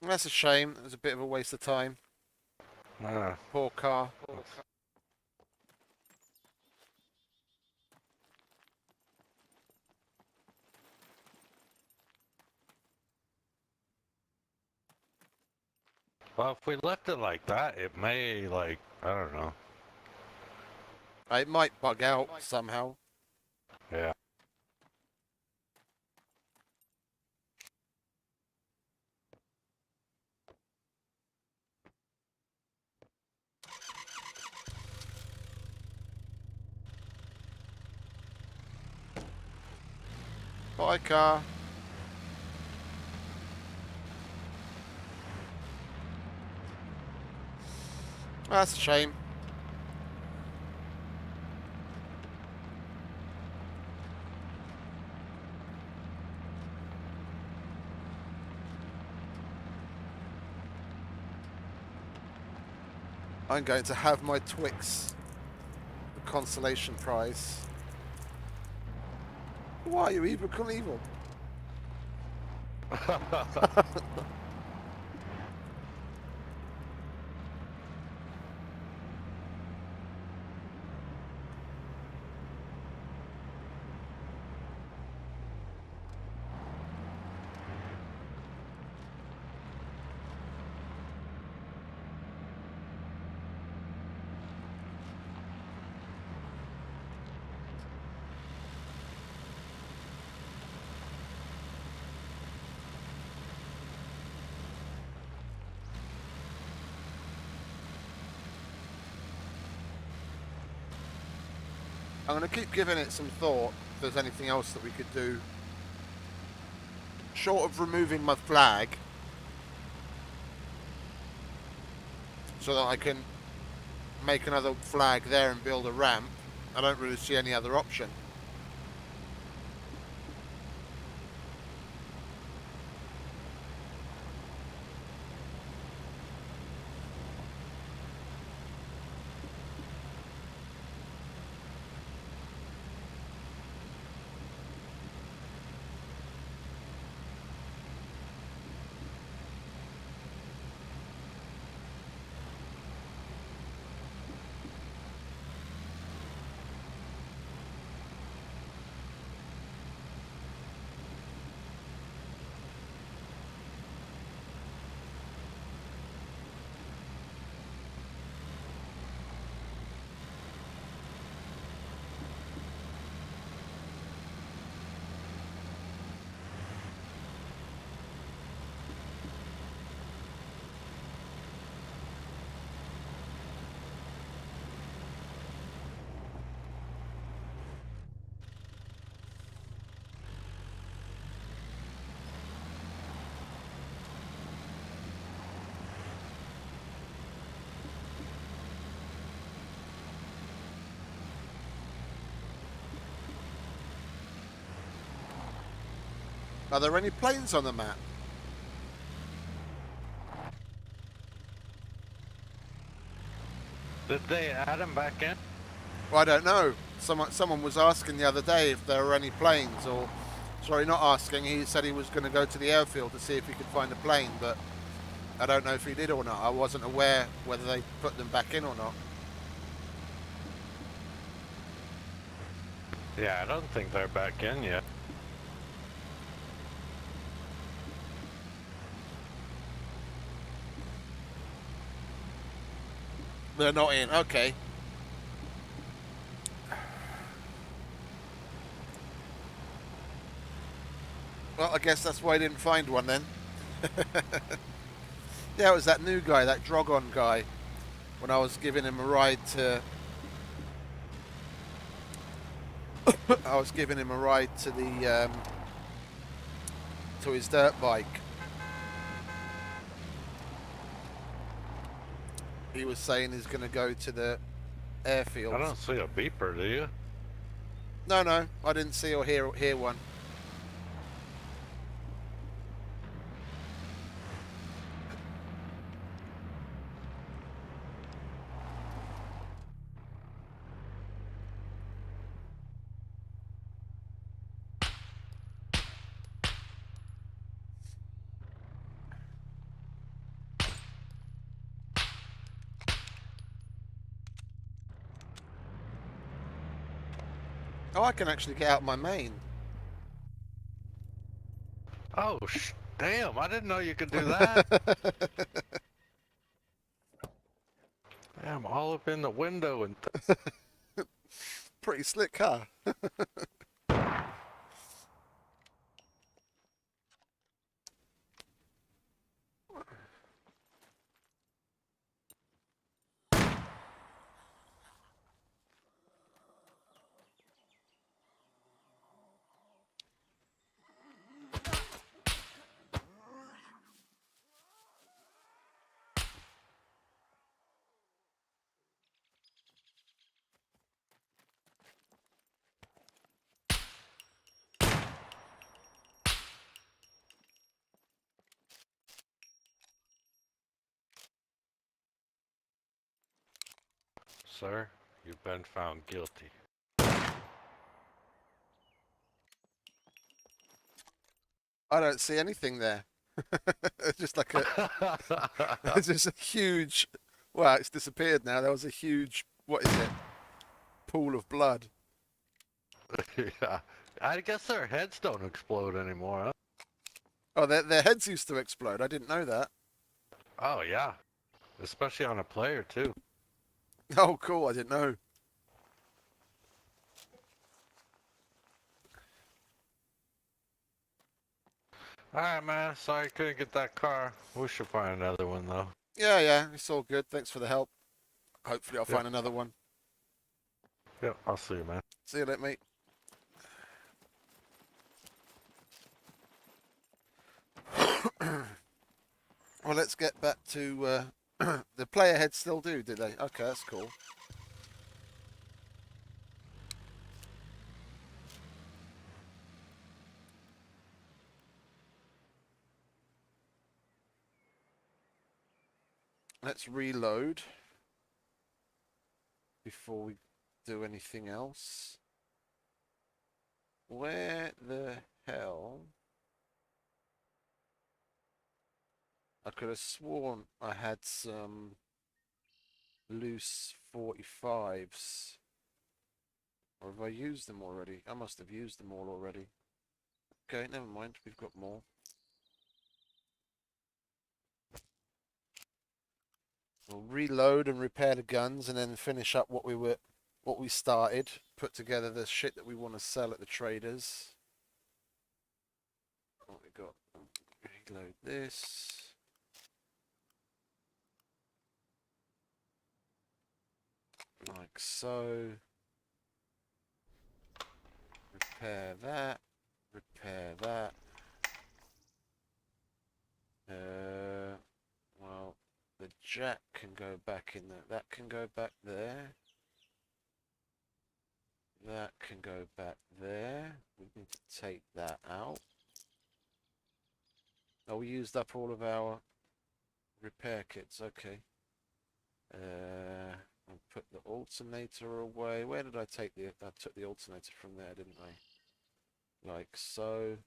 Speaker 1: That's a shame. It was a bit of a waste of time.
Speaker 2: Ah,
Speaker 1: Poor car.
Speaker 2: well, if we left it like that, it may, like, I don't know.
Speaker 1: It might bug out somehow.
Speaker 2: Yeah.
Speaker 1: Bye, car. That's a shame. I'm going to have my Twix, the consolation prize. Why are you evil Knievel? I'm going to keep giving it some thought if there's anything else that we could do. Short of removing my flag, so that I can make another flag there and build a ramp, I don't really see any other option. Are there any planes on the map?
Speaker 2: Did they add him back in?
Speaker 1: Well, I don't know. Someone was asking the other day if there were any planes, or sorry, not asking. He said he was going to go to the airfield to see if he could find a plane, but I don't know if he did or not. I wasn't aware whether they put them back in or not.
Speaker 2: Yeah, I don't think they're back in yet.
Speaker 1: They're not in. Okay. Well, I guess that's why I didn't find one then. Yeah, it was that new guy, that Drogon guy, when I was giving him a ride to... I was giving him a ride to the... to his dirt bike. He was saying he's going to go to the airfield.
Speaker 2: I don't see a beeper, do you?
Speaker 1: No, I didn't see or hear one. Oh, I can actually get out my main.
Speaker 2: Oh, damn! I didn't know you could do that. Damn, all up in the window and.
Speaker 1: Pretty slick car.
Speaker 2: Sir, you've been found guilty.
Speaker 1: I don't see anything there. It's just like a, it's just a huge. Well, it's disappeared now. There was a huge. What is it? Pool of blood.
Speaker 2: Yeah. I guess their heads don't explode anymore, huh?
Speaker 1: Oh, their heads used to explode. I didn't know that.
Speaker 2: Oh, yeah. Especially on a player, too.
Speaker 1: Oh, cool. I didn't know.
Speaker 2: Alright, man. Sorry I couldn't get that car. We should find another one, though.
Speaker 1: Yeah, yeah. It's all good. Thanks for the help. Hopefully, I'll
Speaker 2: Yep.
Speaker 1: find another one.
Speaker 2: Yep, I'll see you, man.
Speaker 1: See you later, mate. Well, let's get back to the player heads. Still do they? Okay, that's cool. Let's reload before we do anything else. Where the hell? I could have sworn I had some loose 45s. Or have I used them already? I must have used them all already. Okay, never mind. We've got more. We'll reload and repair the guns and then finish up what we started. Put together the shit that we want to sell at the traders. What we got? Reload this. Like so. Repair that. Repair that. Well, the jack can go back in there. That can go back there. That can go back there. We need to take that out. Oh, we used up all of our repair kits. Okay. I'll put the alternator away. Where did I take the... I took the alternator from there, didn't I? Like so.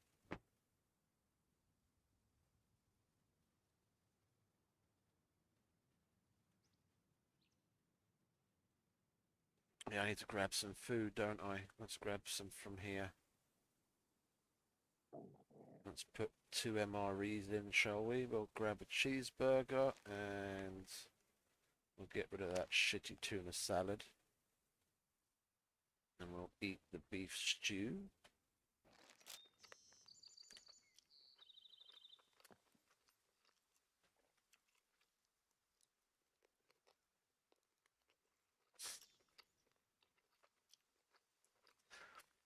Speaker 1: Yeah, I need to grab some food, don't I? Let's grab some from here. Let's put 2 MREs in, shall we? We'll grab a cheeseburger and we'll get rid of that shitty tuna salad. And we'll eat the beef stew.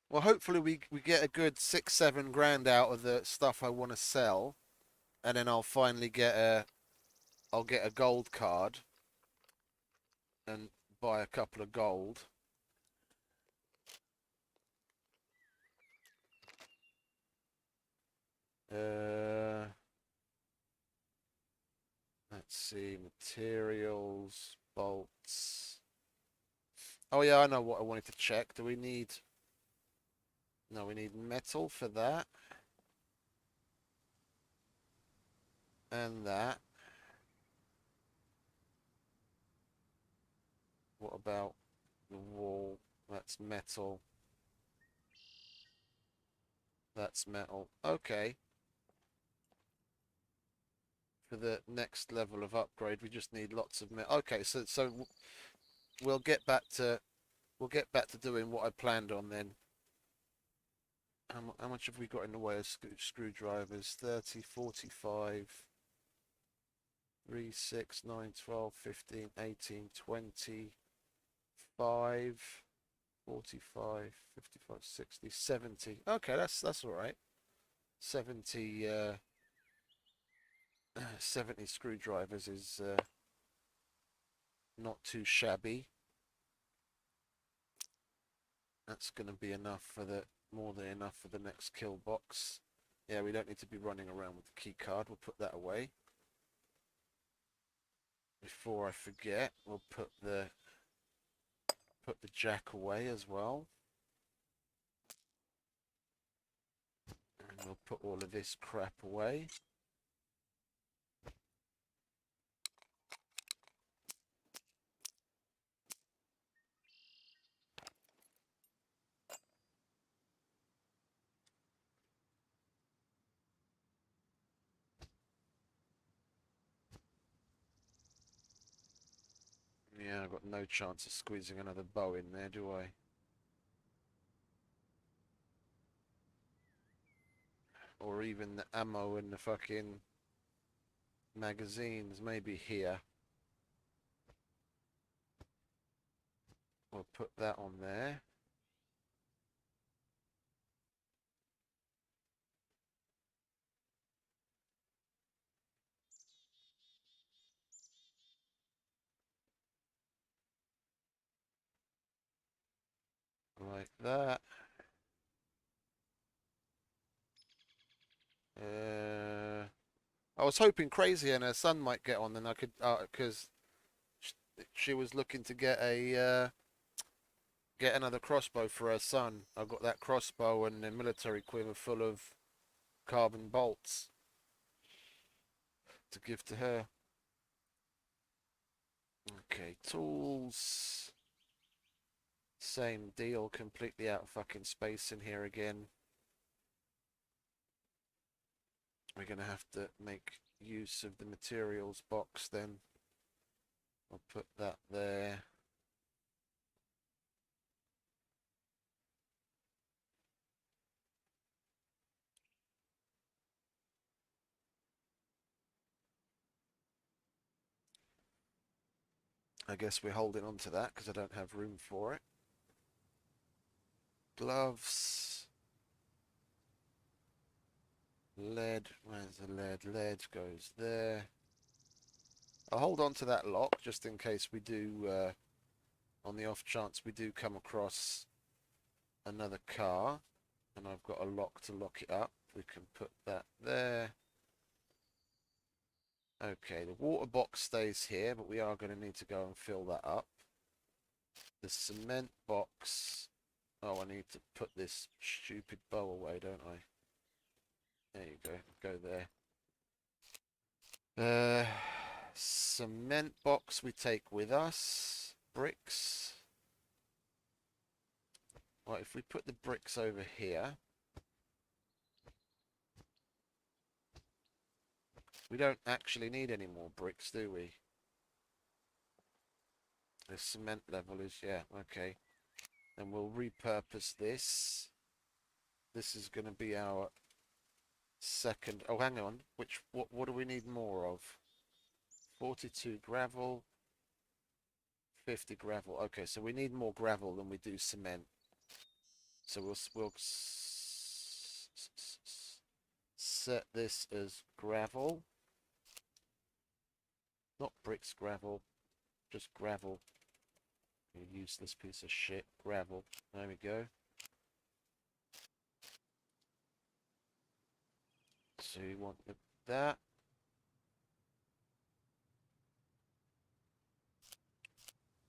Speaker 1: Well, hopefully we get a good 6-7 grand out of the stuff I want to sell, and then I'll finally I'll get a gold card and buy a couple of gold. Let's see, materials, bolts. Oh yeah, I know what I wanted to check. Do we need... No, we need metal for that. And that. What about the wall? That's metal. That's metal. Okay. For the next level of upgrade, we just need lots of metal. Okay, so we'll get back to doing what I planned on then. How much have we got in the way of screwdrivers? 30, 45, 3, 6, 9, 12, 15, 18, 20, 5, 45, 55, 60, 70. Okay, that's all right. 70, 70 screwdrivers is not too shabby. That's going to be enough for the more than enough for the next kill box. Yeah, we don't need to be running around with the key card. We'll put that away. Before I forget, we'll put the jack away as well. And we'll put all of this crap away. Yeah, I've got no chance of squeezing another bow in there, do I? Or even the ammo and the fucking magazines, maybe here. We'll put that on there. Like that. I was hoping Crazy and her son might get on, then I could, because she was looking to get another crossbow for her son. I've got that crossbow and a military quiver full of carbon bolts to give to her. Okay, tools. Same deal, completely out of fucking space in here again. We're gonna have to make use of the materials box then. I'll put that there. I guess we're holding on to that because I don't have room for it. Gloves. Lead. Where's the lead? Lead goes there. I'll hold on to that lock just in case we do, on the off chance we do come across another car and I've got a lock to lock it up. We can put that there. Okay, the water box stays here, but we are going to need to go and fill that up. The cement box. Oh, I need to put this stupid bow away, don't I? There you go. Go there. Cement box we take with us. Bricks. Right, if we put the bricks over here. We don't actually need any more bricks, do we? The cement level is, yeah, okay. And we'll repurpose this. This is going to be our second. Oh, hang on. What do we need more of? 42 gravel. 50 gravel. Okay, so we need more gravel than we do cement. So we'll set this as gravel. Not bricks, gravel. Just gravel. You useless piece of shit. Gravel. There we go. So you want that.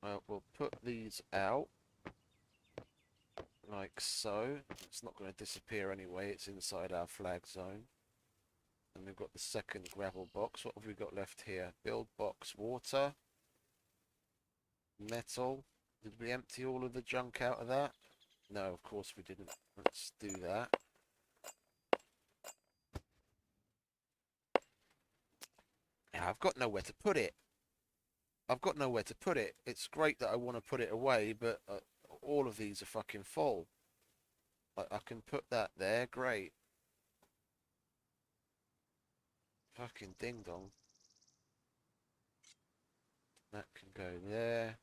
Speaker 1: Well, we'll put these out. Like so. It's not going to disappear anyway. It's inside our flag zone. And we've got the second gravel box. What have we got left here? Build box, water. Metal. Did we empty all of the junk out of that? No, of course we didn't. Let's do that. I've got nowhere to put it. I've got nowhere to put it. It's great that I want to put it away, but all of these are fucking full. I can put that there, great. Fucking ding dong. That can go there.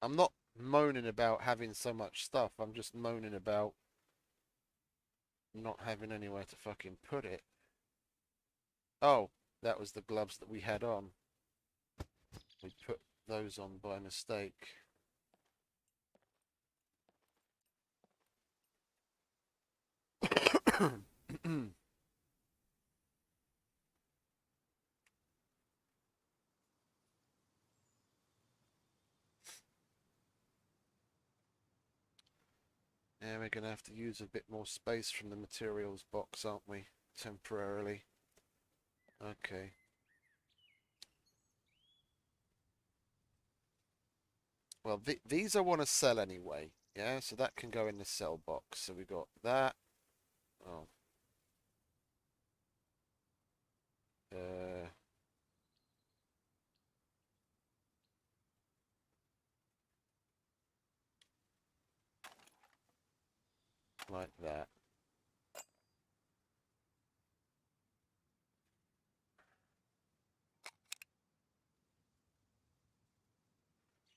Speaker 1: I'm not moaning about having so much stuff. I'm just moaning about not having anywhere to fucking put it. Oh, that was the gloves that we had on. We put those on by mistake. Yeah, we're going to have to use a bit more space from the materials box, aren't we? Temporarily. Okay. Well, these I want to sell anyway. Yeah, so that can go in the sell box. So we got that. Oh. Uh, like that.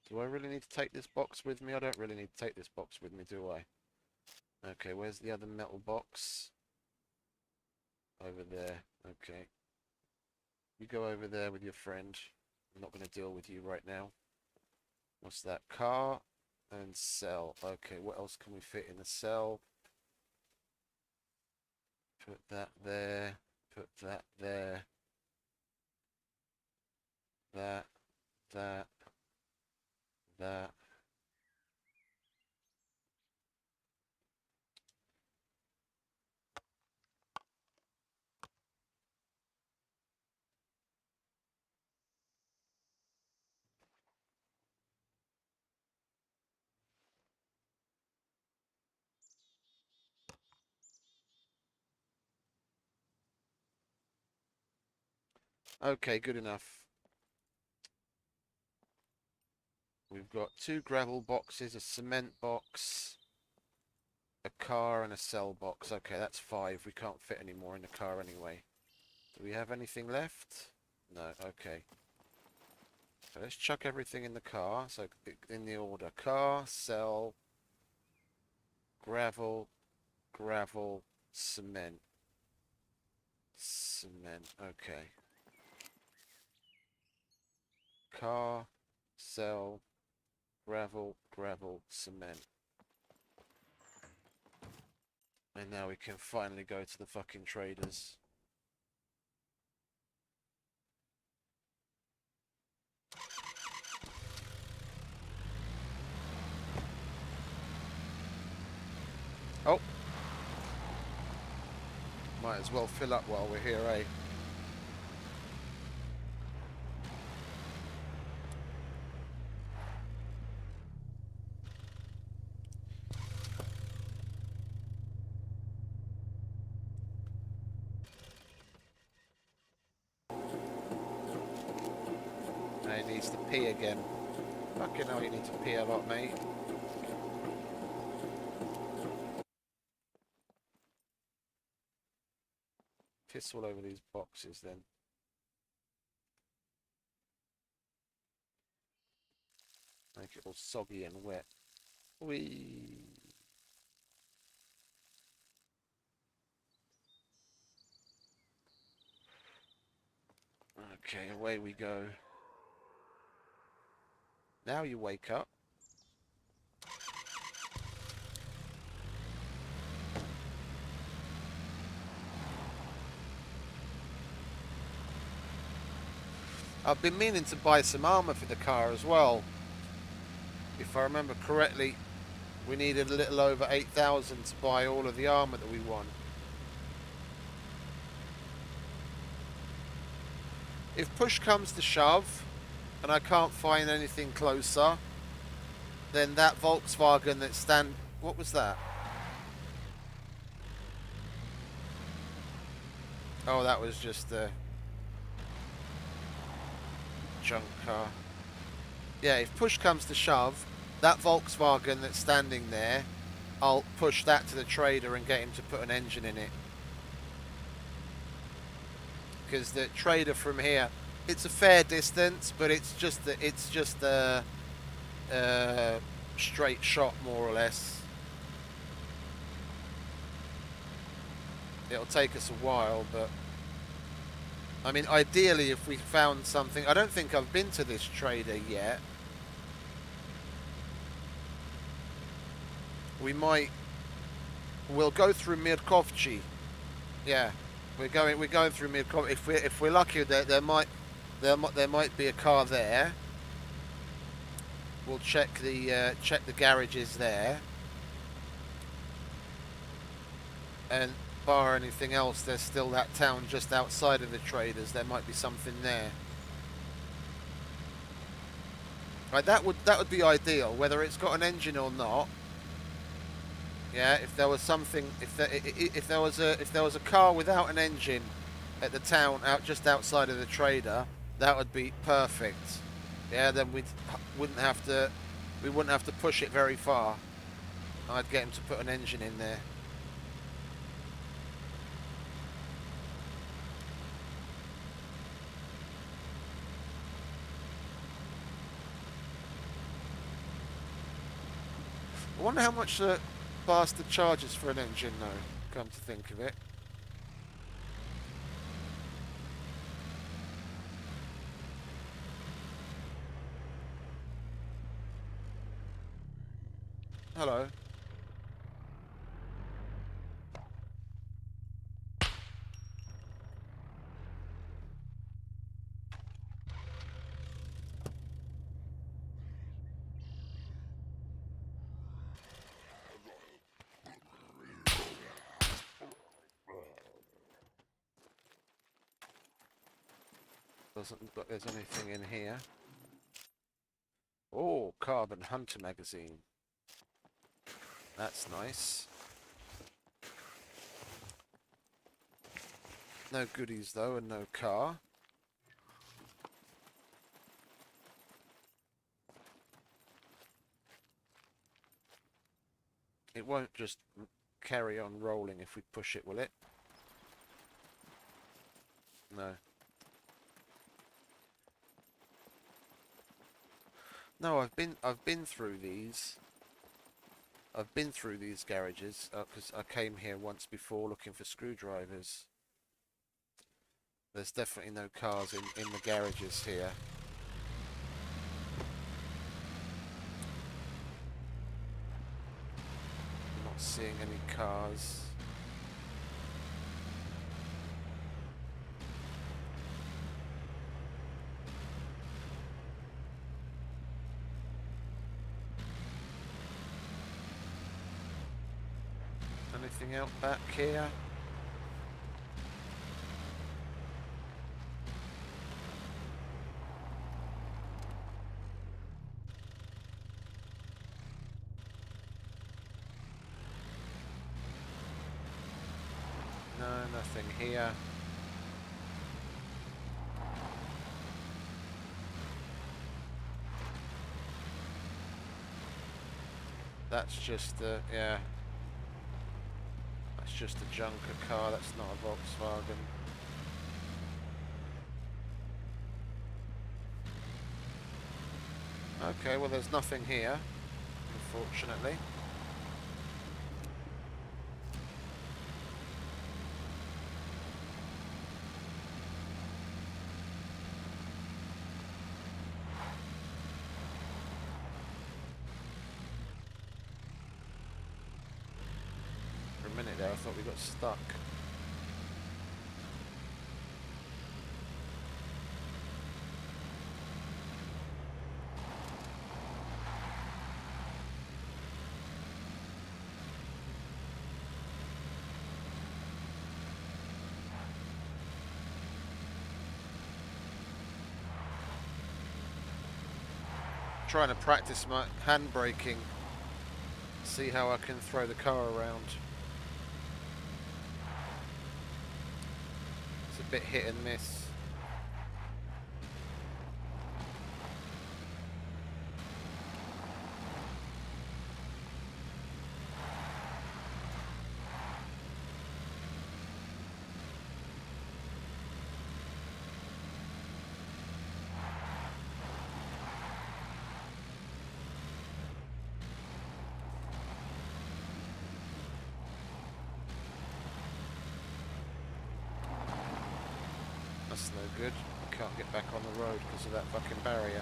Speaker 1: Do I really need to take this box with me? I don't really need to take this box with me, do I? Okay, where's the other metal box? Over there. Okay. You go over there with your friend. I'm not going to deal with you right now. What's that? Car and cell. Okay, what else can we fit in the cell? Put that there. Put that there. That. That. That. Okay, good enough. We've got 2 gravel boxes, a cement box, a car, and a cell box. Okay, that's 5. We can't fit any more in the car anyway. Do we have anything left? No, okay. So let's chuck everything in the car. So in the order. Car, cell, gravel, gravel, cement. Cement, okay. Car, cell, gravel, gravel, cement. And now we can finally go to the fucking traders. Oh! Might as well fill up while we're here, eh? Now he needs to pee again. Fucking hell, you need to pee a lot, mate. Piss all over these boxes then. Make it all soggy and wet. Whee! Okay, away we go. Now you wake up. I've been meaning to buy some armour for the car as well. If I remember correctly, We needed a little over 8,000 to buy all of the armor that we want. If push comes to shove, and I can't find anything closer, then that Volkswagen that stand... What was that? Oh, that was just a junk car. Yeah, if push comes to shove, that Volkswagen that's standing there, I'll push that to the trader and get him to put an engine in it. Because the trader from here, it's a fair distance, but it's just a straight shot more or less. It'll take us a while, but I mean, ideally, if we found something, I don't think I've been to this trader yet. We'll go through Mirkovci. Yeah, we're going through Mirkovci. If we're lucky, there might be a car there. We'll check the garages there, and bar anything else, there's still that town just outside of the traders. There might be something there. Right, that would be ideal, whether it's got an engine or not. Yeah, if there was something, if there was a car without an engine at the town just outside of the trader, that would be perfect. Yeah, then we wouldn't have to push it very far. I'd get him to put an engine in there. I wonder how much the bastard charges for an engine, though, come to think of it. Hello. Doesn't look like there's anything in here. Oh, Carbon Hunter magazine. That's nice. No goodies though, and no car. It won't just carry on rolling if we push it, will it? No. No, I've been through these. I've been through these garages because I came here once before looking for screwdrivers. There's definitely no cars in the garages here. I'm not seeing any cars. Anything out back here? No, nothing here. That's just yeah. That's just a junker car, that's not a Volkswagen. Okay, well there's nothing here, unfortunately. There, I thought we got stuck. trying to practice my hand braking. See how I can throw the car around. It's a bit hit and miss. That's no good. I can't get back on the road because of that fucking barrier.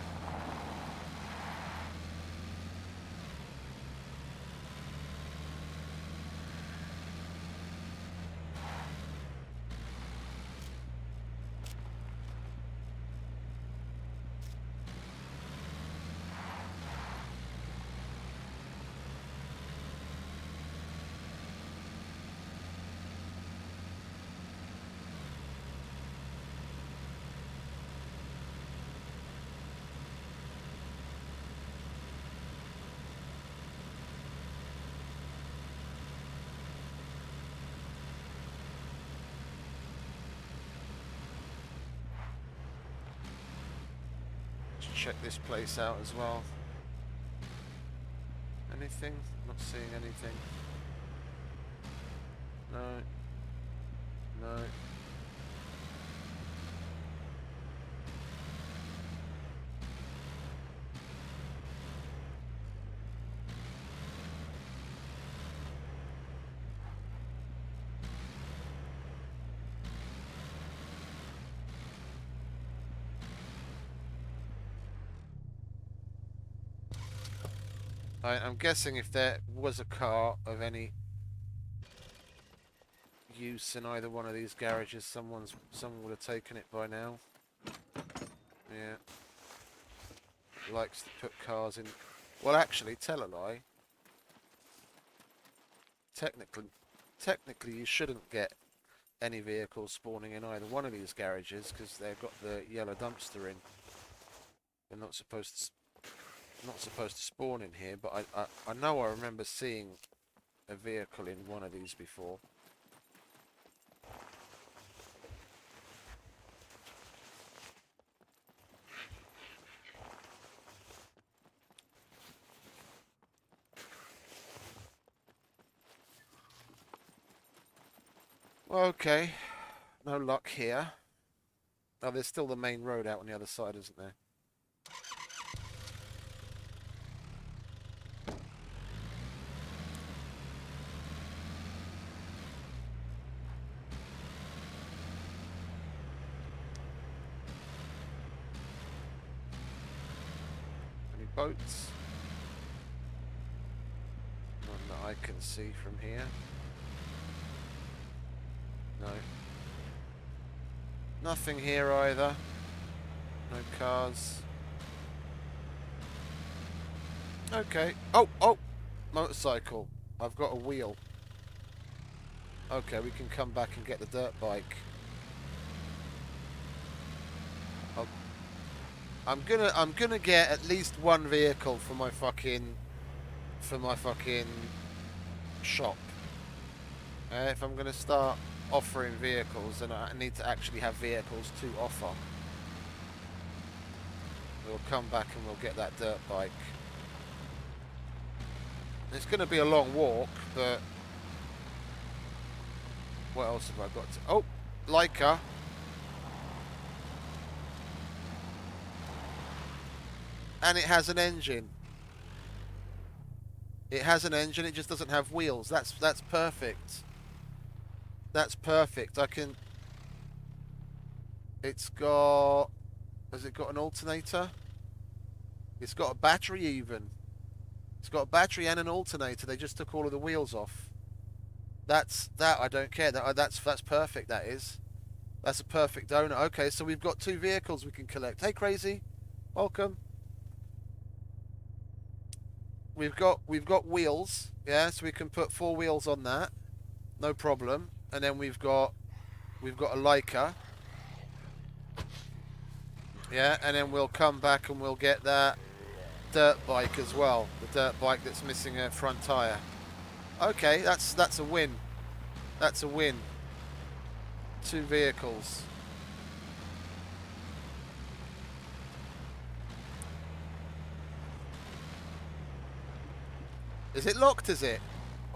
Speaker 1: Check this place out as well. Anything? Not seeing anything. No. No. I'm guessing if there was a car of any use in either one of these garages, someone would have taken it by now. Yeah. Likes to put cars in. Well, actually, tell a lie. Technically, you shouldn't get any vehicles spawning in either one of these garages because they've got the yellow dumpster in. They're not supposed to spawn in here, but I know I remember seeing a vehicle in one of these before. Okay, no luck here. Oh, there's still the main road out on the other side, isn't there? Any boats? None that I can see from here. No. Nothing here either. No cars. Okay. Oh! Motorcycle. I've got a wheel. Okay, we can come back and get the dirt bike. I'm gonna get at least one vehicle for my fucking shop. If I'm gonna start offering vehicles, then I need to actually have vehicles to offer. We'll come back and we'll get that dirt bike. It's going to be a long walk, but what else have I got to... Oh, Leica. And it has an engine. It has an engine, it just doesn't have wheels. That's perfect. That's perfect. I can... It's got... Has it got an alternator? It's got a battery even. It's got a battery and an alternator. They just took all of the wheels off. That I don't care. That's perfect, that is. That's a perfect donor. Okay, so we've got 2 vehicles we can collect. Hey, Crazy. Welcome. We've got wheels. Yeah, so we can put 4 wheels on that. No problem. And then we've got a Leica. Yeah, and then we'll come back and we'll get that dirt bike as well. The dirt bike that's missing a front tyre. Okay, that's a win. That's a win. 2 vehicles. Is it locked, is it?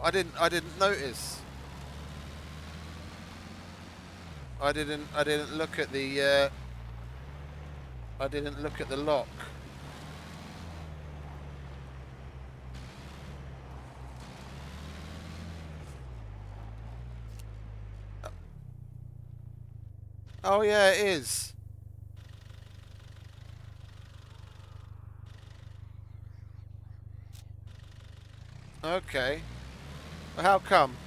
Speaker 1: I didn't notice. I didn't look at the I didn't look at the lock. Oh yeah, it is. Okay. Well, how come?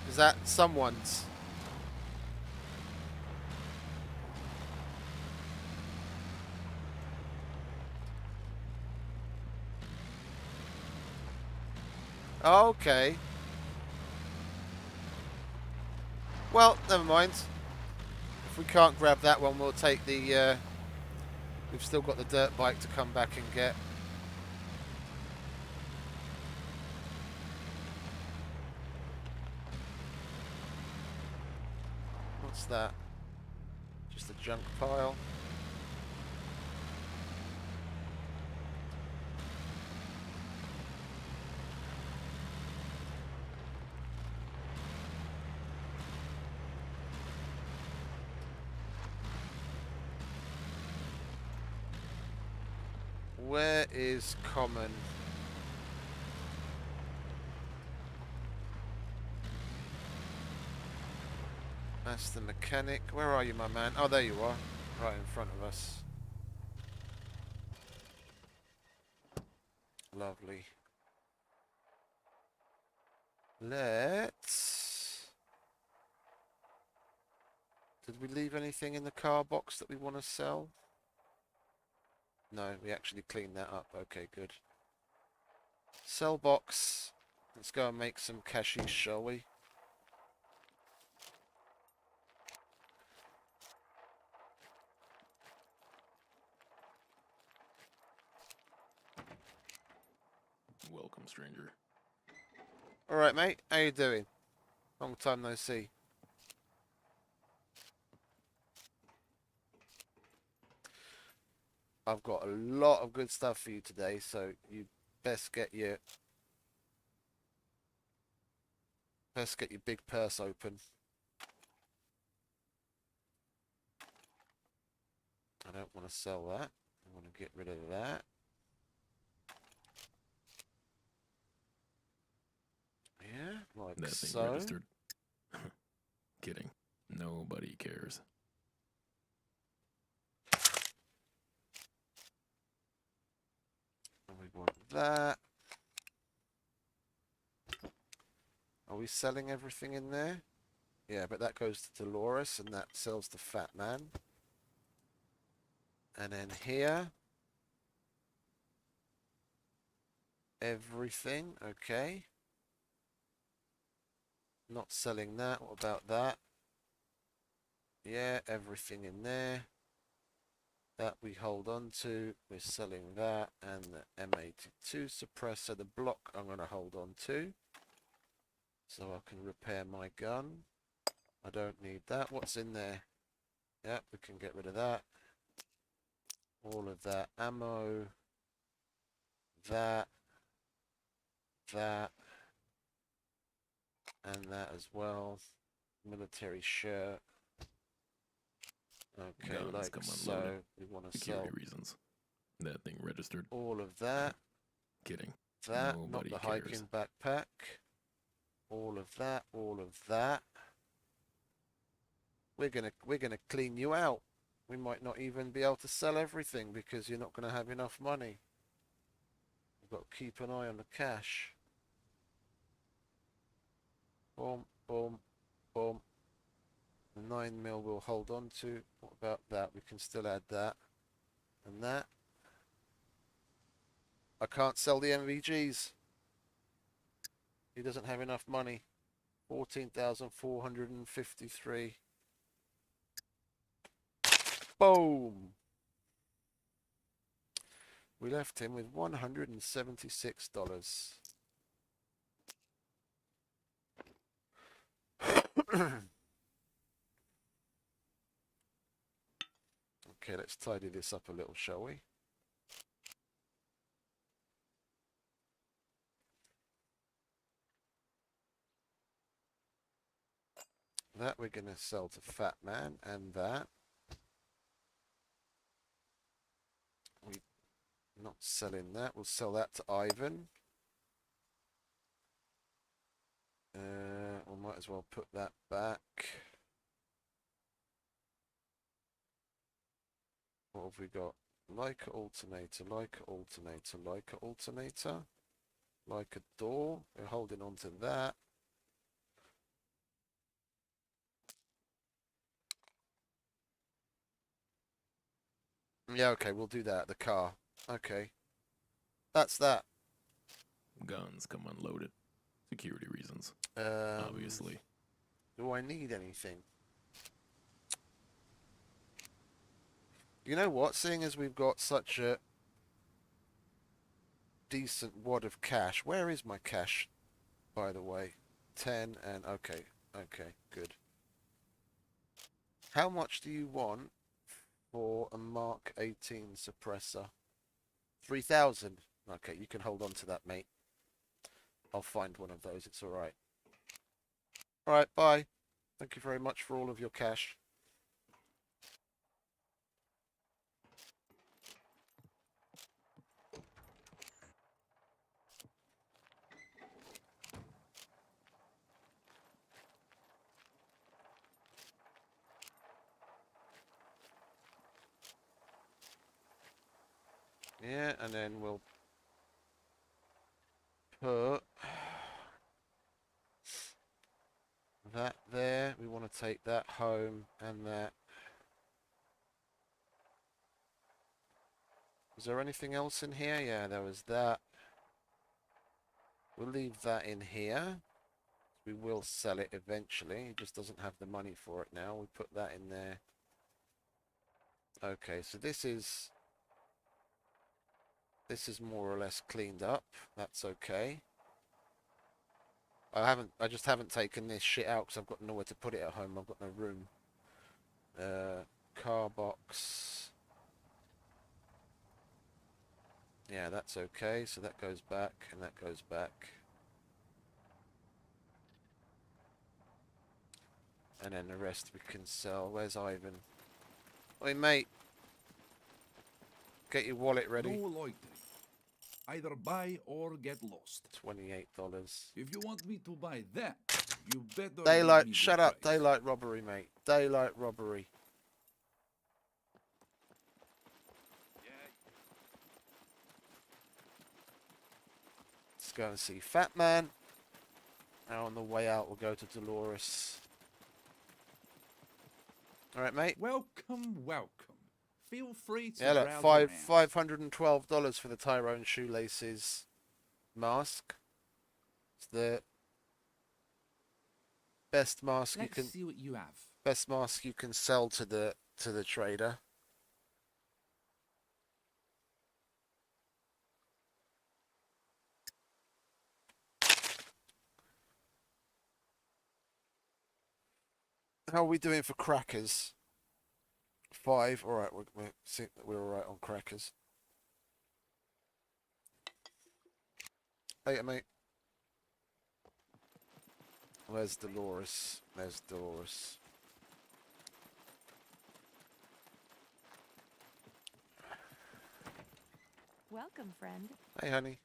Speaker 1: Is that someone's? Okay. Well, never mind. If we can't grab that one, we'll take the... we've still got the dirt bike to come back and get. What's that? Just a junk pile. Where is common? That's the mechanic. Where are you, my man? Oh, there you are. Right in front of us. Lovely. Let's... Did we leave anything in the car box that we want to sell? No, we actually cleaned that up. Okay, good. Sell box. Let's go and make some cashies, shall we?
Speaker 3: Welcome, stranger.
Speaker 1: Alright, mate. How you doing? Long time no see. I've got a lot of good stuff for you today, so you best get your big purse open. I don't want to sell that. I want to get rid of that. Yeah, like
Speaker 3: That thing
Speaker 1: so.
Speaker 3: registered. Kidding. Nobody cares.
Speaker 1: And we want that. Are we selling everything in there? Yeah, but that goes to Dolores and that sells to Fat Man. And then here. Everything, okay. Not selling that. What about that? Yeah, everything in there. That we hold on to. We're selling that. And the M82 suppressor. The block I'm going to hold on to. So I can repair my gun. I don't need that. What's in there? Yeah, we can get rid of that. All of that ammo. That. That. And that as well. Military shirt. Okay,
Speaker 3: Guns
Speaker 1: like
Speaker 3: come
Speaker 1: so.
Speaker 3: unloaded.
Speaker 1: We want to
Speaker 3: Security
Speaker 1: sell
Speaker 3: reasons. That thing registered.
Speaker 1: all of that.
Speaker 3: Kidding.
Speaker 1: That,
Speaker 3: Nobody
Speaker 1: not the
Speaker 3: cares.
Speaker 1: hiking backpack. All of that, all of that. We're gonna clean you out. We might not even be able to sell everything because you're not gonna have enough money. We've got to keep an eye on the cash. Boom, boom, boom. The 9mm we'll hold on to. What about that? We can still add that. And that. I can't sell the MVGs. He doesn't have enough money. 14,453. Boom. We left him with $176. Okay, let's tidy this up a little, shall we? That we're going to sell to Fat Man, and that we're not selling that. We'll sell that to Ivan. We might as well put that back. What have we got? Leica alternator, Leica alternator, Leica alternator, Leica door. We're holding on to that. Yeah, okay, we'll do that. The car. Okay. That's that.
Speaker 3: Guns come unloaded. Security reasons,
Speaker 1: Um,
Speaker 3: obviously.
Speaker 1: Do I need anything? You know what? Seeing as we've got such a decent wad of cash, where is my cash, by the way? 10 and okay, good. How much do you want for a Mark 18 suppressor? 3,000. Okay, you can hold on to that, mate. I'll find one of those. It's all right. All right, bye. Thank you very much for all of your cash. Yeah, and then we'll put that there. We want to take that home and that. Was there anything else in here? Yeah, there was that. We'll leave that in here. We will sell it eventually. He just doesn't have the money for it now. We put that in there. Okay, so this is more or less cleaned up. That's okay. I just haven't taken this shit out because I've got nowhere to put it at home. I've got no room. Car box. Yeah, that's okay. So that goes back and that goes back. And then the rest we can sell. Where's Ivan? Oi, mate. Get your wallet ready.
Speaker 4: No loitering. Either buy or get lost.
Speaker 1: $28.
Speaker 4: If you want me to buy that, you better give
Speaker 1: Daylight,
Speaker 4: me the
Speaker 1: shut up.
Speaker 4: price.
Speaker 1: Daylight robbery, mate. Daylight robbery. Let's go and see Fat Man. Now on the way out, we'll go to Dolores. All right, mate.
Speaker 4: Welcome, welcome. Feel free to
Speaker 1: Yeah, look,
Speaker 4: browse around.
Speaker 1: $512 for the Tyrone Shoelaces mask. It's the best mask
Speaker 4: Let's
Speaker 1: you can
Speaker 4: see what you have.
Speaker 1: sell to the trader. How are we doing for crackers? 5. All right, we're all right on crackers. Hey, mate. Where's Dolores? There's Dolores.
Speaker 5: Welcome, friend.
Speaker 1: Hey, honey.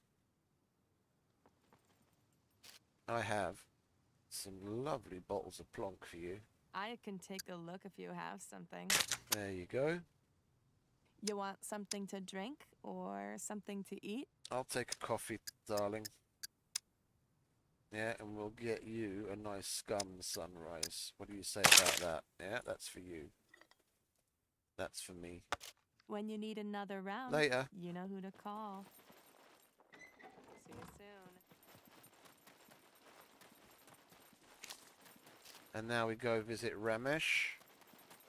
Speaker 1: I have some lovely bottles of Plonk for you.
Speaker 5: I can take a look if you have something.
Speaker 1: There you go.
Speaker 5: You want something to drink or something to eat?
Speaker 1: I'll take a coffee, darling. Yeah, and we'll get you a nice SCUM sunrise. What do you say about that? Yeah, that's for you. That's for me.
Speaker 5: When you need another round,
Speaker 1: Later.
Speaker 5: you know who to call. See you soon.
Speaker 1: And now we go visit Ramesh.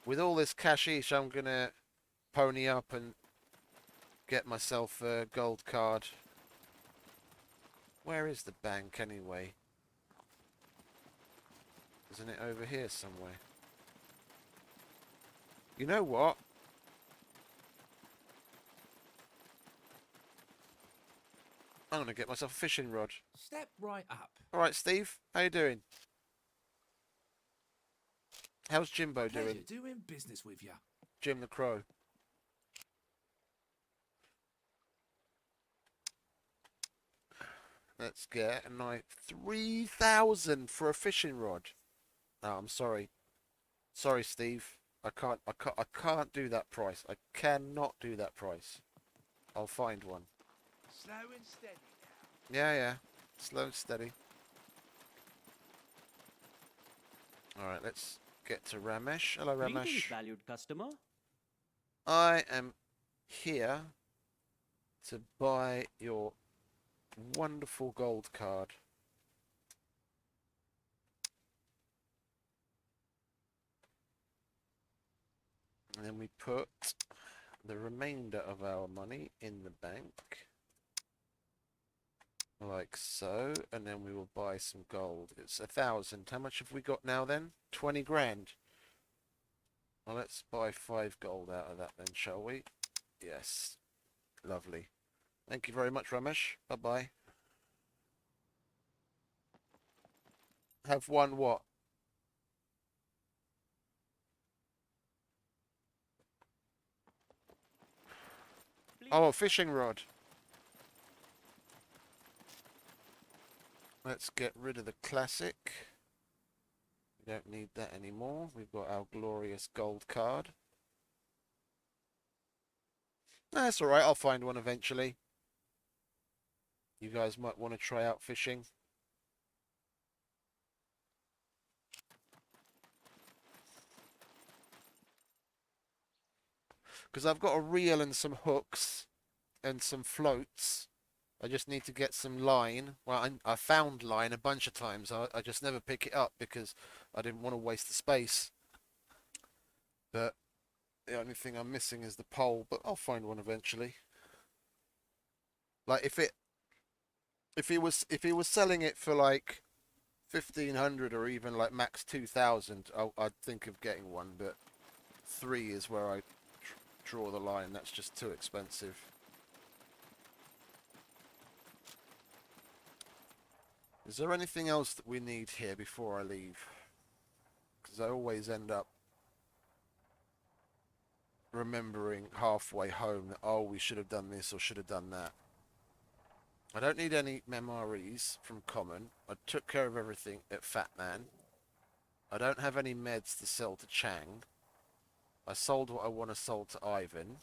Speaker 1: With all this cashish, I'm gonna pony up and get myself a gold card. Where is the bank anyway? Isn't it over here somewhere? You know what? I'm going to get myself a fishing rod.
Speaker 4: Step right up.
Speaker 1: Alright, Steve. How you doing? How's Jimbo
Speaker 4: Pleasure
Speaker 1: doing?
Speaker 4: doing business with you.
Speaker 1: Jim the Crow. Let's get a knife. 3,000 for a fishing rod. Oh, I'm sorry. Sorry, Steve. I can't do that price. I cannot do that price. I'll find one.
Speaker 4: Slow and steady now.
Speaker 1: Yeah. Slow and steady. Alright, let's get to Ramesh. Hello,
Speaker 6: Greetings,
Speaker 1: Ramesh.
Speaker 6: valued customer.
Speaker 1: I am here to buy your wonderful gold card. And then we put the remainder of our money in the bank. Like so. And then we will buy some gold. It's 1,000. How much have we got now then? 20 grand. Well, let's buy 5 gold out of that then, shall we? Yes. Lovely. Thank you very much, Ramesh. Bye-bye. Have one what? Oh, a fishing rod. Let's get rid of the classic. We don't need that anymore. We've got our glorious gold card. That's alright, I'll find one eventually. You guys might want to try out fishing. Because I've got a reel and some hooks and some floats. I just need to get some line. Well, I found line a bunch of times. I just never pick it up because I didn't want to waste the space. But the only thing I'm missing is the pole, but I'll find one eventually. Like if he was selling it for like 1,500 or even like max 2,000, I'd think of getting one, but 3 is where I draw the line. That's just too expensive. Is there anything else that we need here before I leave? Because I always end up remembering halfway home that, oh, we should have done this or should have done that. I don't need any MREs from Common. I took care of everything at Fat Man. I don't have any meds to sell to Chang. I sold what I want to sell to Ivan.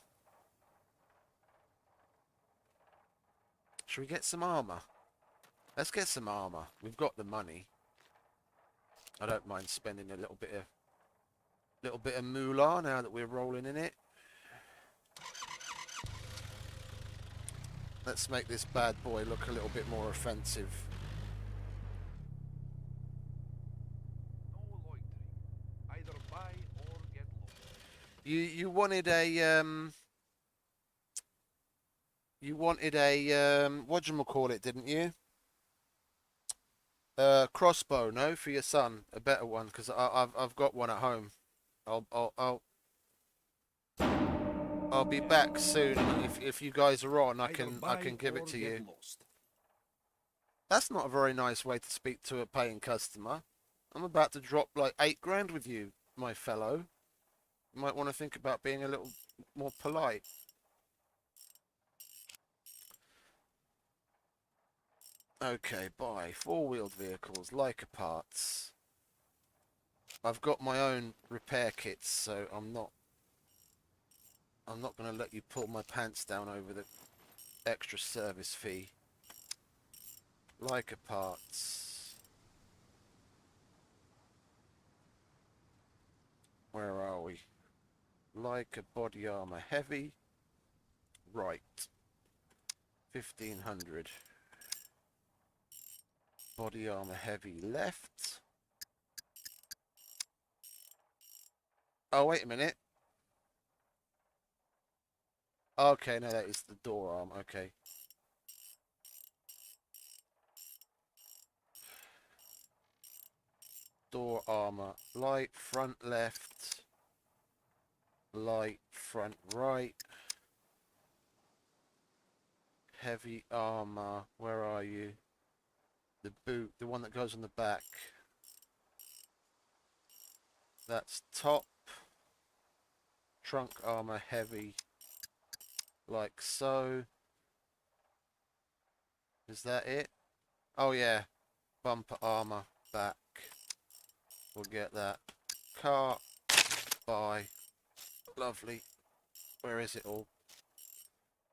Speaker 1: Should we get some armor? Let's get some armor. We've got the money. I don't mind spending a little bit of moolah now that we're rolling in it. Let's make this bad boy look a little bit more offensive.
Speaker 7: No loitering. Either buy or get lost.
Speaker 1: You wanted a whatchamacallit, didn't you? Crossbow, no, for your son, a better one, because I've got one at home. I'll be back soon. If you guys are on, I can give it to you. That's not a very nice way to speak to a paying customer. I'm about to drop like 8 grand with you, my fellow. You might want to think about being a little more polite. Okay, buy 4-wheeled vehicles, Leica parts. I've got my own repair kits, so I'm not going to let you pull my pants down over the extra service fee. Leica parts. Where are we? Leica body armor heavy. Right. 1,500. Body armor heavy left. Oh, wait a minute. Okay, no, that is the door arm. Okay. Door armor. Light, front left. Light, front right. Heavy armor. Where are you? The boot, the one that goes on the back. That's top. Trunk armor, heavy. Like so. Is that it? Oh yeah. Bumper armor, back. We'll get that. Car. Buy. Lovely. Where is it all?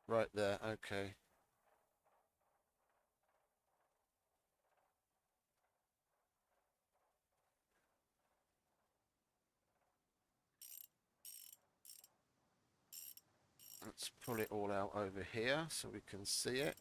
Speaker 1: Right there, okay. Let's pull it all out over here so we can see it.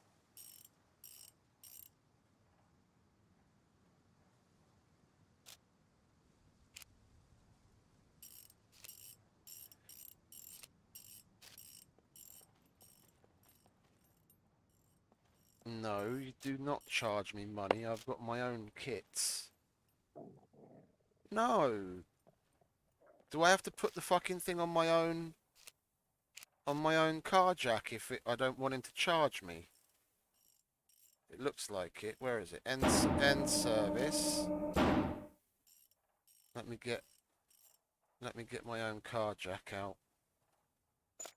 Speaker 1: No, you do not charge me money. I've got my own kits. No. Do I have to put the fucking thing on my own car jack if I don't want him to charge me? It looks like it. Where is it? End service. Let me get my own car jack out.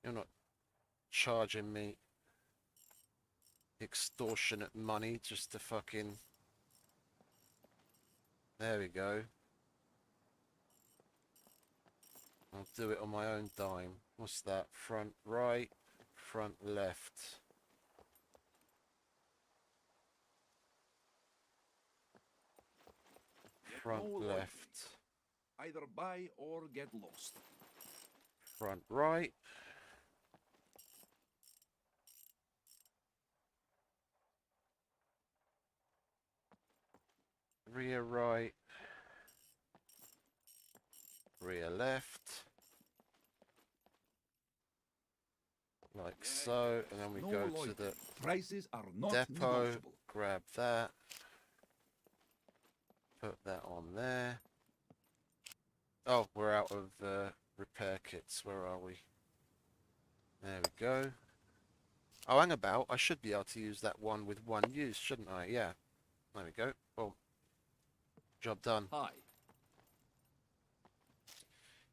Speaker 1: You're not charging me extortionate money just to fucking... There we go. I'll do it on my own dime. What's that? Front right, front left. Front
Speaker 7: no loyalty.
Speaker 1: left.
Speaker 7: Either buy or get lost.
Speaker 1: Front right. Rear right. Rear left. Like so, and then we
Speaker 7: No
Speaker 1: go to
Speaker 7: loyalty.
Speaker 1: the
Speaker 7: Prices are not
Speaker 1: depot,
Speaker 7: negotiable.
Speaker 1: grab that, put that on there. Oh, we're out of repair kits. Where are we? There we go. Oh, hang about. I should be able to use that one with one use, shouldn't I? Yeah. There we go. Boom. Job done.
Speaker 7: Hi.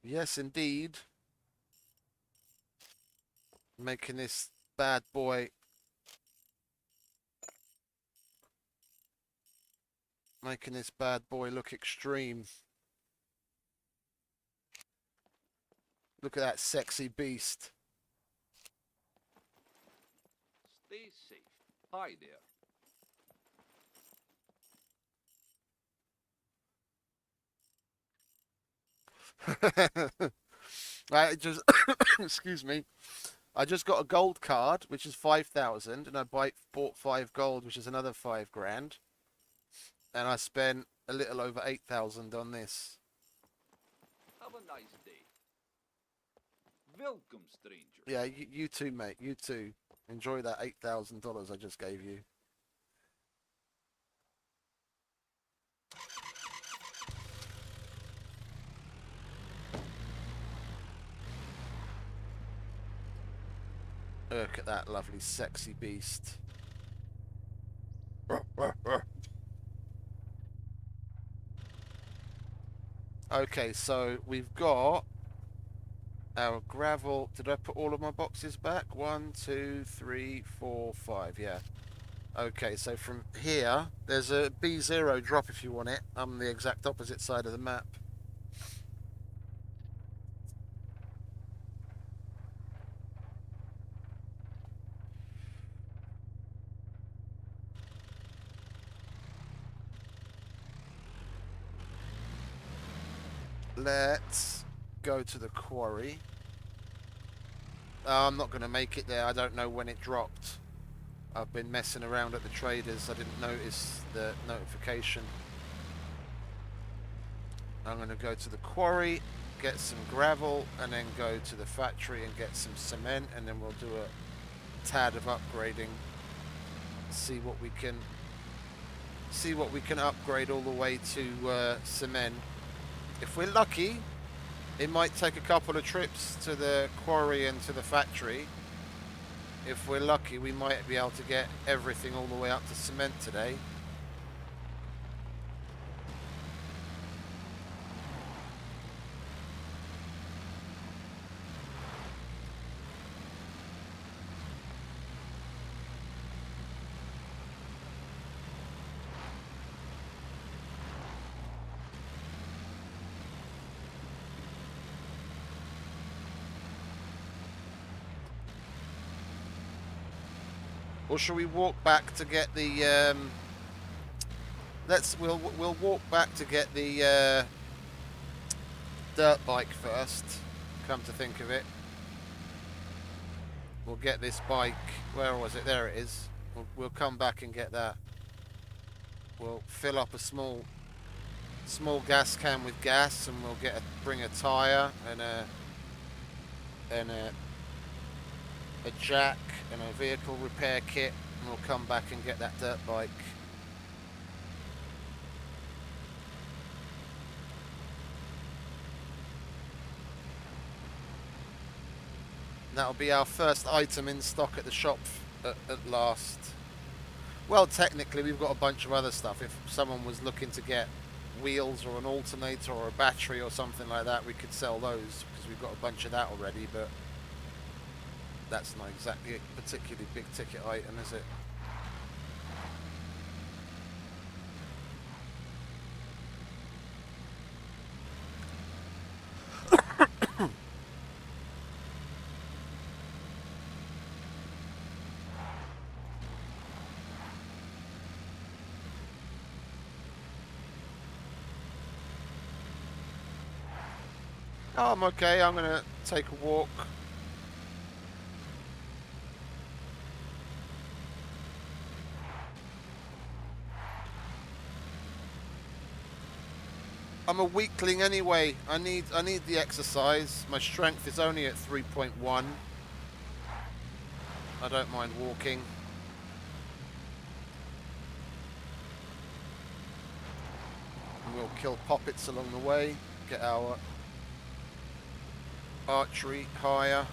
Speaker 1: Yes, indeed. Making this bad boy... Making this bad boy look extreme. Look at that sexy beast.
Speaker 7: Stay safe. Hi there.
Speaker 1: I just... Excuse me. I just got a gold card, which is 5,000, and I bought 5 gold, which is another 5 grand. And I spent a little over 8,000 on this.
Speaker 7: Have a nice day. Welcome, stranger.
Speaker 1: Yeah, you too, mate. You too. Enjoy that $8,000 I just gave you. Look at that lovely, sexy beast. Okay, so we've got our gravel. Did I put all of my boxes back? 1, 2, 3, 4, 5. Yeah. Okay, so from here, there's a B0 drop if you want it. I'm the exact opposite side of the map. Let's go to the quarry. I'm not going to make it there. I don't know when it dropped. I've been messing around at the traders. I didn't notice the notification. I'm going to go to the quarry. get some gravel, and then go to the factory and get some cement, and then we'll do a tad of upgrading. See what we can upgrade all the way to cement. If we're lucky, it might take a couple of trips to the quarry and to the factory. If we're lucky, we might be able to get everything all the way up to cement today. Or shall we walk back to get the? We'll walk back to get the dirt bike first. Come to think of it, we'll get this bike. Where was it? There it is. We'll come back and get that. We'll fill up a small gas can with gas, and we'll bring a tire and a jack and a vehicle repair kit, and we'll come back and get that dirt bike. That'll be our first item in stock at the shop at last. Well, technically we've got a bunch of other stuff. If someone was looking to get wheels or an alternator or a battery or something like that, we could sell those, because we've got a bunch of that already, but that's not exactly a particularly big ticket item, is it? Oh, I'm okay. I'm gonna take a walk. I'm a weakling anyway. I need the exercise. My strength is only at 3.1. I don't mind walking. And we'll kill poppets along the way. Get our archery higher.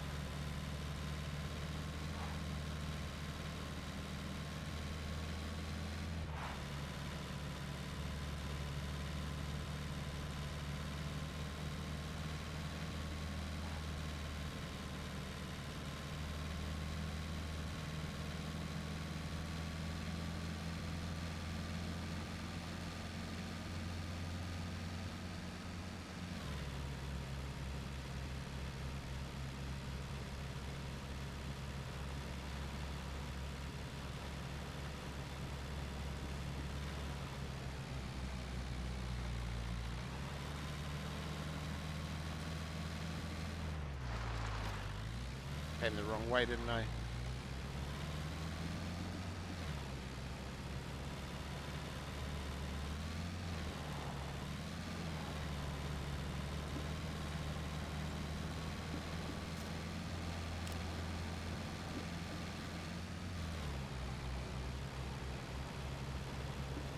Speaker 1: Came the wrong way, didn't I?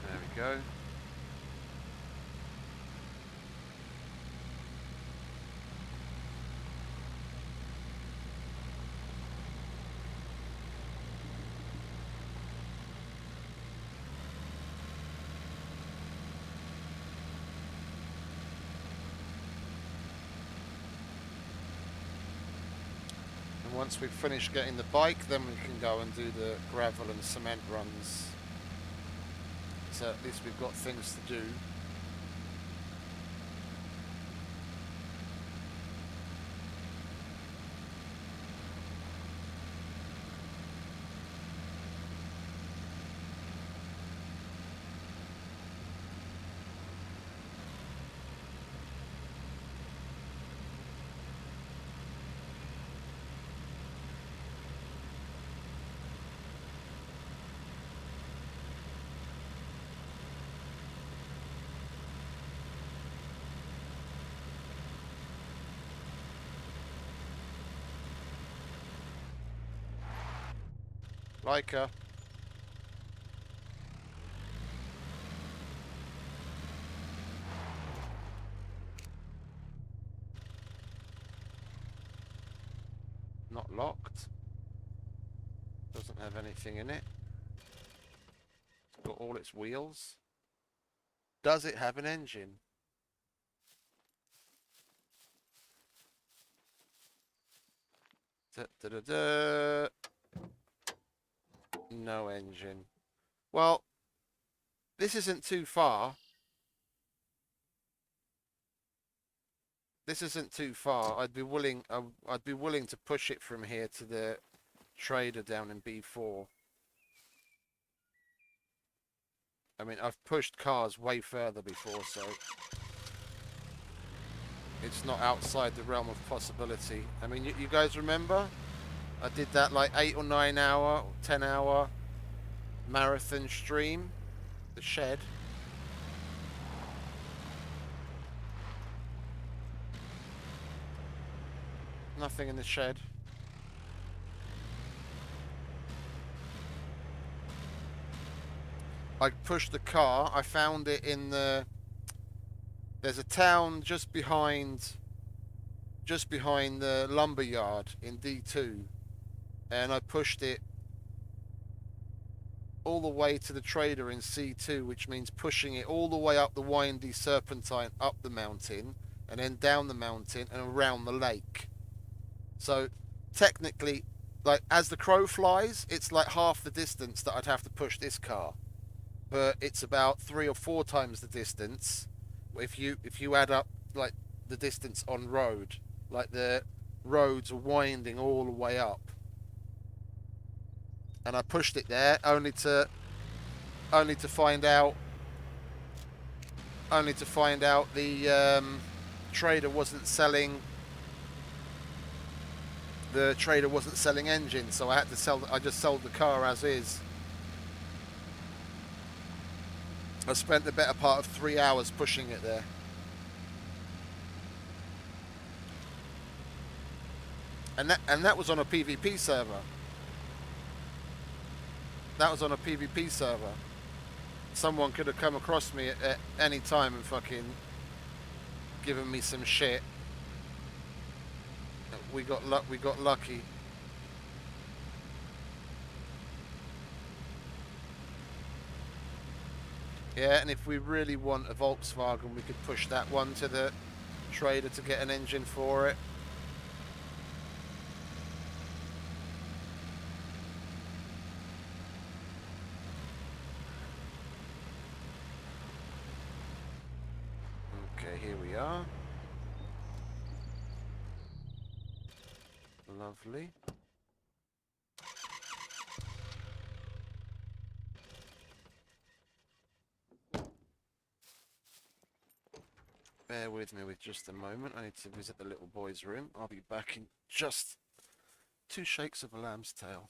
Speaker 1: There we go. Once we've finished getting the bike, then we can go and do the gravel and cement runs. So at least we've got things to do. Leica. Not locked. Doesn't have anything in it. It's got all its wheels. Does it have an engine? Da, da, da, da. No engine. Well, this isn't too far. This isn't too far. I'd be willing to push it from here to the trader down in B4. I mean, I've pushed cars way further before, so it's not outside the realm of possibility. I mean, you guys remember? I did that like 8 or 9 hour, 10 hour marathon stream, the shed. Nothing in the shed. I pushed the car. I found it in the... There's a town just behind the lumber yard in D2. And I pushed it all the way to the trader in C2, which means pushing it all the way up the windy serpentine, up the mountain, and then down the mountain and around the lake. So technically, like, as the crow flies, it's like half the distance that I'd have to push this car. But it's about 3 or 4 times the distance if you add up like the distance on road. Like, the roads are winding all the way up. And I pushed it there only to find out the trader wasn't selling engines, so I had to sell. I just sold the car as is. I spent the better part of 3 hours pushing it there. And that was on a PvP server. That was on a PvP server. Someone could have come across me at any time and fucking given me some shit. We got lucky. Yeah, and if we really want a Volkswagen, we could push that one to the trader to get an engine for it. Okay, here we are. Lovely. Bear with me with just a moment. I need to visit the little boy's room. I'll be back in just 2 shakes of a lamb's tail.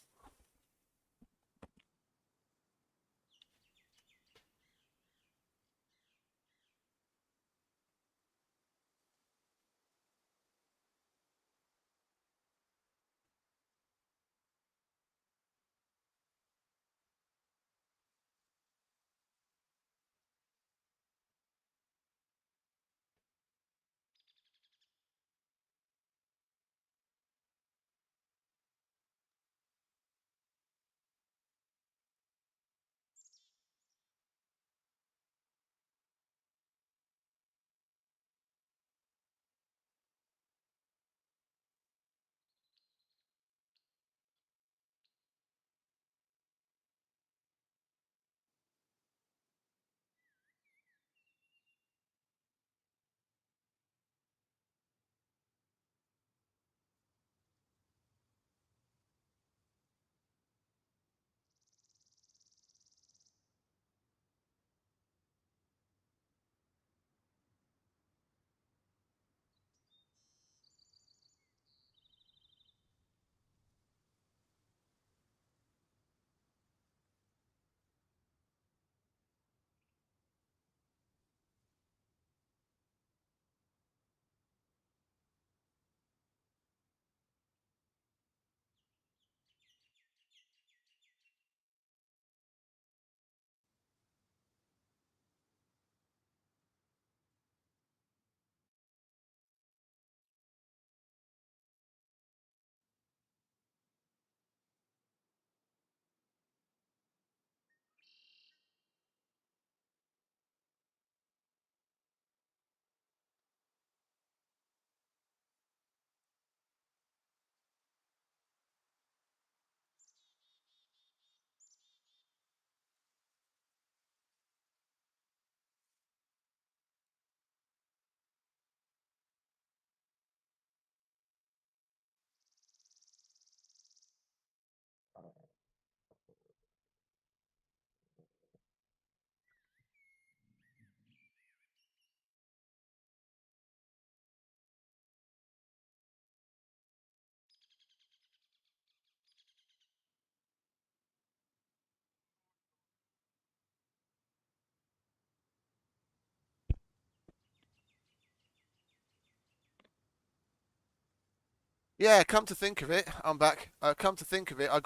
Speaker 1: Yeah, come to think of it, I'm back. Come to think of it, I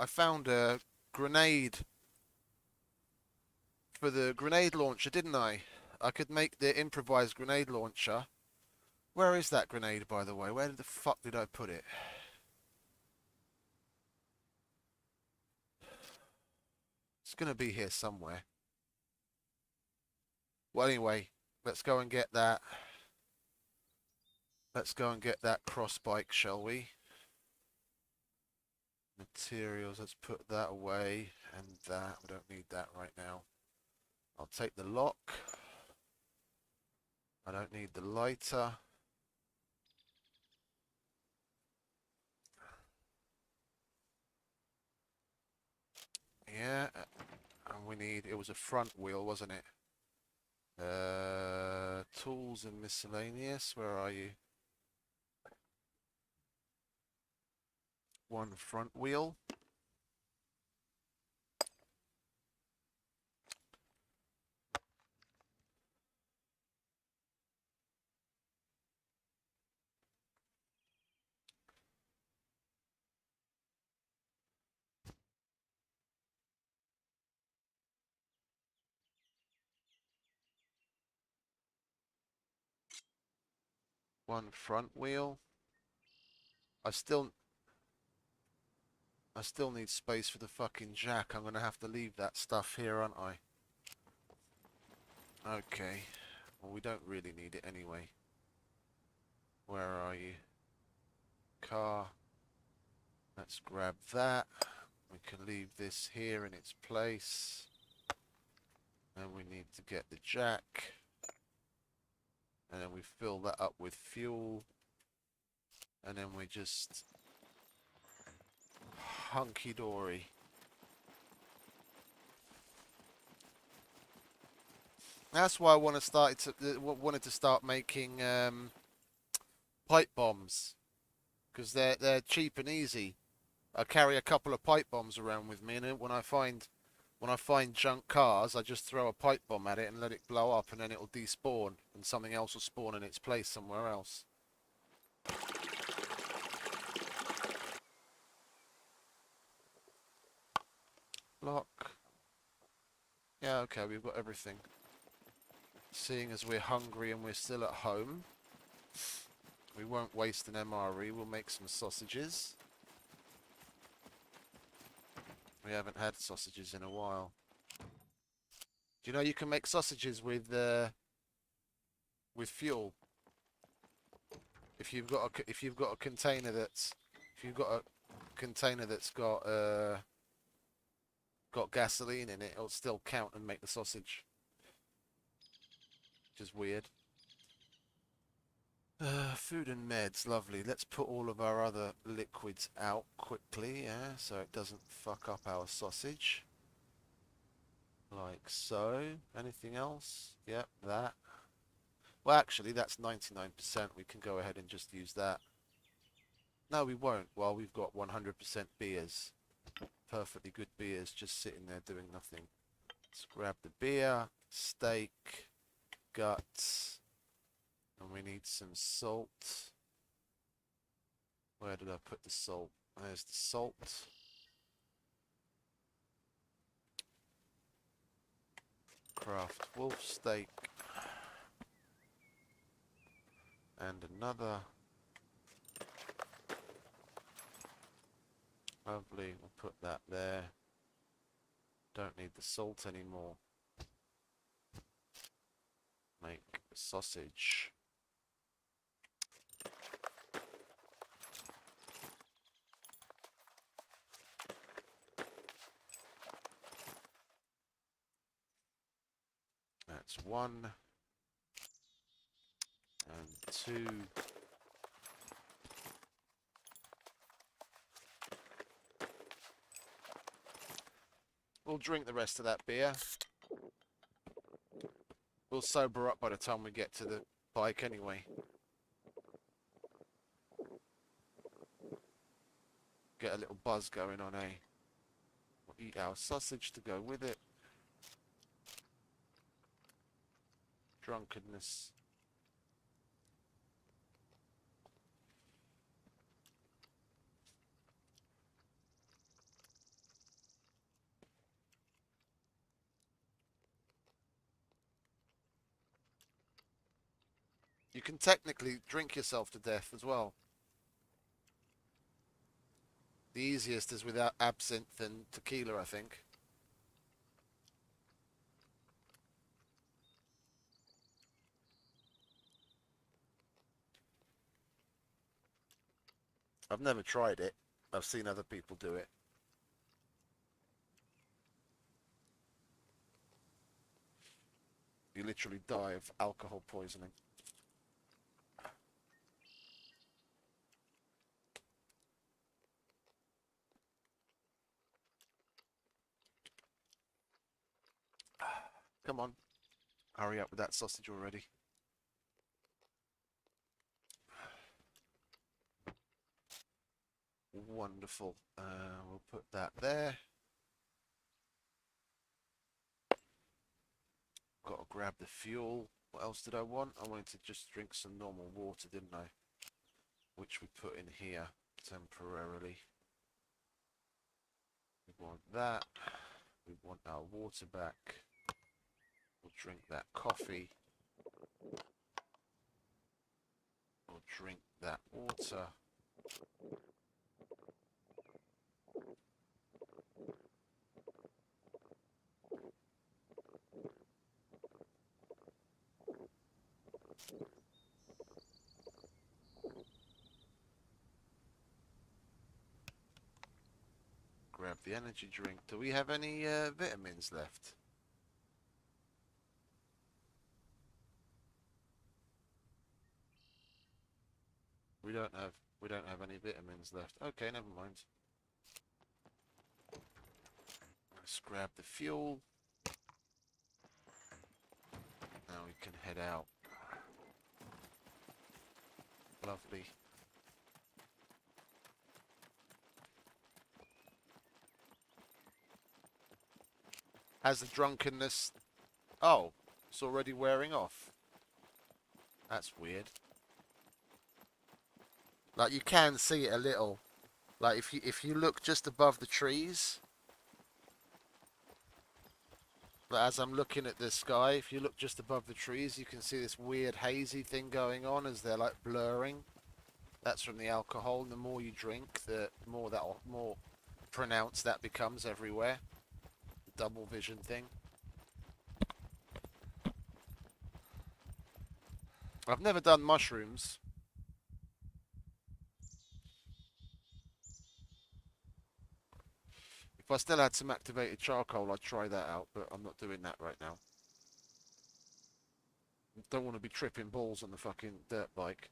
Speaker 1: found a grenade for the grenade launcher, didn't I? I could make the improvised grenade launcher. Where is that grenade, by the way? Where the fuck did I put it? It's gonna be here somewhere. Well, anyway, let's go and get that. Let's go and get that cross bike, shall we? Materials, let's put that away. And that, we don't need that right now. I'll take the lock. I don't need the lighter. Yeah, and we need, it was a front wheel, wasn't it? Tools and miscellaneous, where are you? One front wheel. One front wheel. I still need space for the fucking jack. I'm gonna have to leave that stuff here, aren't I? Okay. Well, we don't really need it anyway. Where are you? Car. Let's grab that. We can leave this here in its place. And we need to get the jack. And then we fill that up with fuel. And then we just hunky-dory. That's why I wanted to start making pipe bombs, because they're cheap and easy. I carry a couple of pipe bombs around with me, and when I find junk cars, I just throw a pipe bomb at it and let it blow up, and then it'll despawn, and something else will spawn in its place somewhere else. Lock. Yeah, okay, we've got everything. Seeing as we're hungry and we're still at home, we won't waste an MRE, we'll make some sausages. We haven't had sausages in a while. Do you know you can make sausages with fuel? If you've got a container that's got gasoline in it, it'll still count and make the sausage. Which is weird. Food and meds, lovely. Let's put all of our other liquids out quickly, yeah, so it doesn't fuck up our sausage. Like so. Anything else? Yep, that. Well, actually, that's 99%. We can go ahead and just use that. No, we won't. Well, we've got 100% beers. Perfectly good beers just sitting there doing nothing. Let's grab the beer, steak, guts, and we need some salt. Where did I put the salt? There's the salt. Craft wolf steak. And another. Lovely, we'll put that there. Don't need the salt anymore. Make a sausage. That's 1 and 2. We'll drink the rest of that beer. We'll sober up by the time we get to the bike anyway. Get a little buzz going on, eh? We'll eat our sausage to go with it. Drunkenness. You can technically drink yourself to death as well. The easiest is without absinthe and tequila, I think. I've never tried it. I've seen other people do it. You literally die of alcohol poisoning. Come on. Hurry up with that sausage already. Wonderful. We'll put that there. Got to grab the fuel. What else did I want? I wanted to just drink some normal water, didn't I? Which we put in here temporarily. We want that. We want our water back. We'll drink that coffee. We'll drink that water. Grab the energy drink. Do we have any vitamins left? We don't have any vitamins left. Okay, never mind. Let's grab the fuel. Now we can head out. Lovely. Has the drunkenness... Oh, it's already wearing off. That's weird. Like, you can see it a little. Like, if you look just above the trees... But as I'm looking at the sky, if you look just above the trees, you can see this weird hazy thing going on as they're, like, blurring. That's from the alcohol. And the more you drink, the more pronounced that becomes everywhere. Double vision thing. I've never done mushrooms. If I still had some activated charcoal, I'd try that out, but I'm not doing that right now. Don't want to be tripping balls on the fucking dirt bike.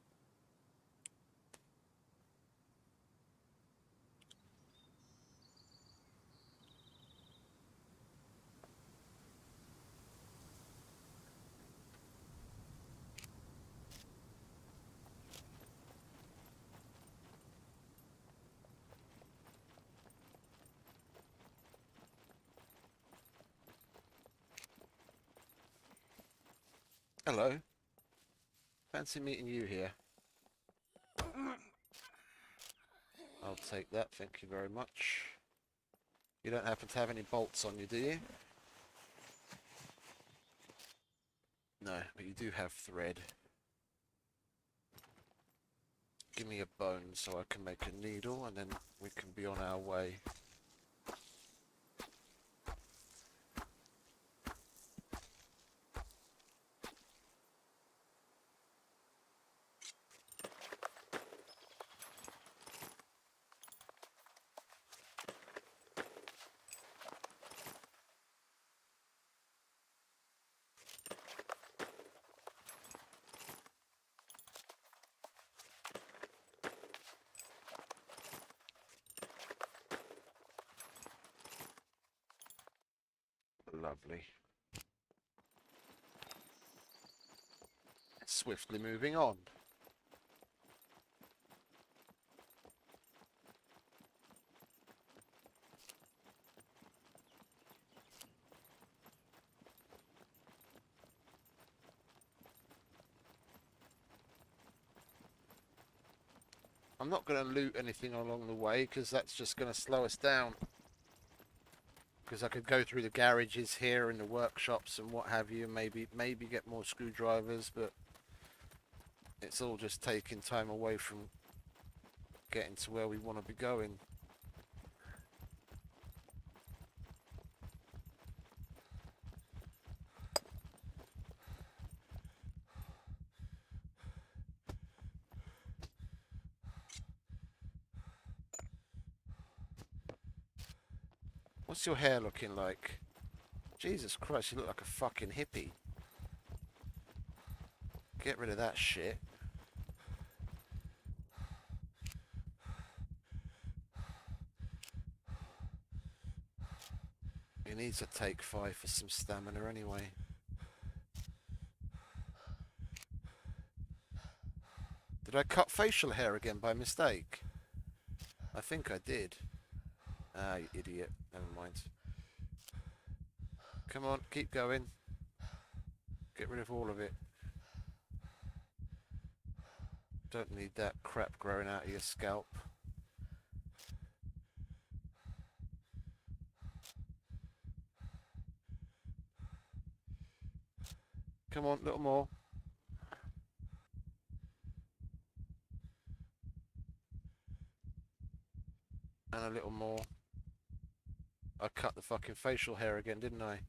Speaker 1: Hello. Fancy meeting you here. I'll take that, thank you very much. You don't happen to have any bolts on you, do you? No, but you do have thread. Give me a bone so I can make a needle and then we can be on our way. Lovely. Swiftly moving on. I'm not going to loot anything along the way because that's just going to slow us down. Because I could go through the garages here and the workshops and what have you, maybe get more screwdrivers, but It's all just taking time away from getting to where we want to be going. What's your hair looking like? Jesus Christ, you look like a fucking hippie. Get rid of that shit. He needs a take 5 for some stamina anyway. Did I cut facial hair again by mistake? I think I did. Ah, you idiot. Never mind. Come on, keep going. Get rid of all of it. Don't need that crap growing out of your scalp. Come on, a little more. And a little more. I cut the fucking facial hair again, didn't I?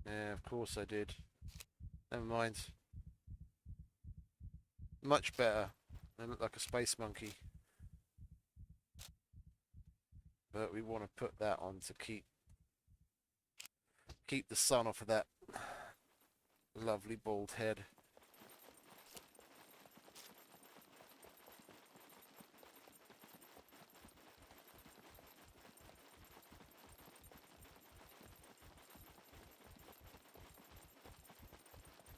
Speaker 1: Yeah, of course I did. Never mind. Much better. I look like a space monkey. But we want to put that on to keep the sun off of that lovely bald head.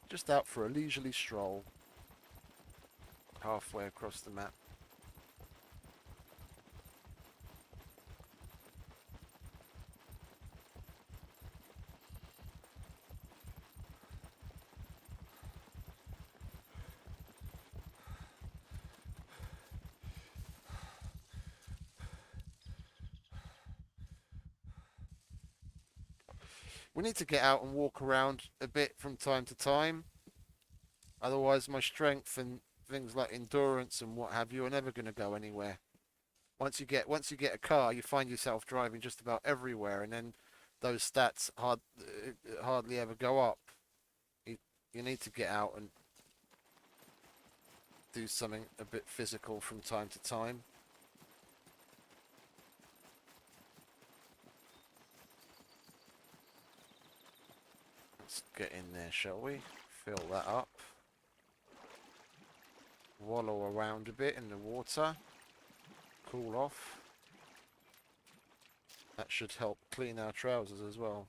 Speaker 1: Just out for a leisurely stroll. Halfway across the map. We need to get out and walk around a bit from time to time. Otherwise my strength and things like endurance and what have you are never going to go anywhere. Once you get a car, you find yourself driving just about everywhere, and then those stats hardly ever go up. You need to get out and do something a bit physical from time to time. Let's get in there, shall we? Fill that up. Wallow around a bit in the water. Cool off. That should help clean our trousers as well.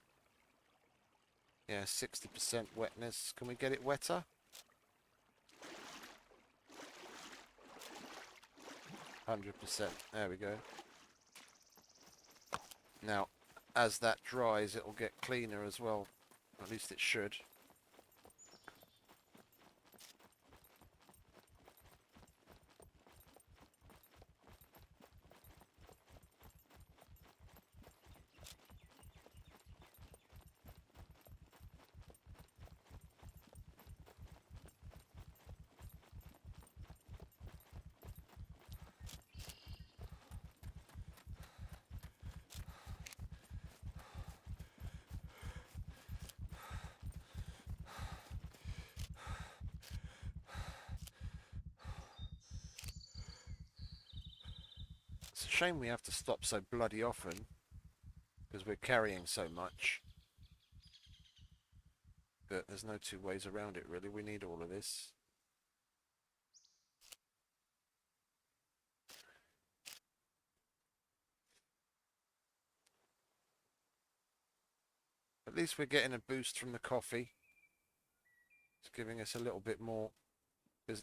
Speaker 1: Yeah, 60% wetness. Can we get it wetter? 100%. There we go. Now, as that dries, it'll get cleaner as well. At least it should. It's a shame we have to stop so bloody often, because we're carrying so much. But there's no two ways around it, really. We need all of this. At least we're getting a boost from the coffee. It's giving us a little bit more. Because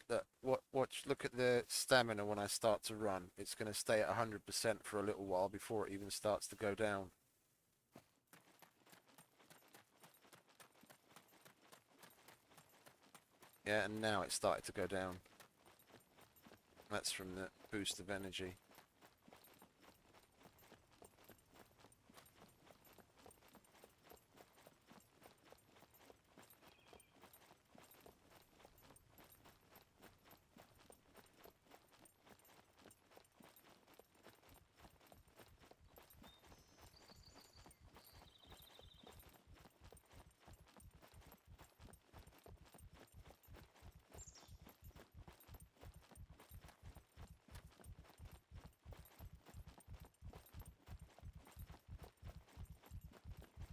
Speaker 1: look at the stamina when I start to run. It's going to stay at 100% for a little while before it even starts to go down. Yeah, and now it started to go down. That's from the boost of energy.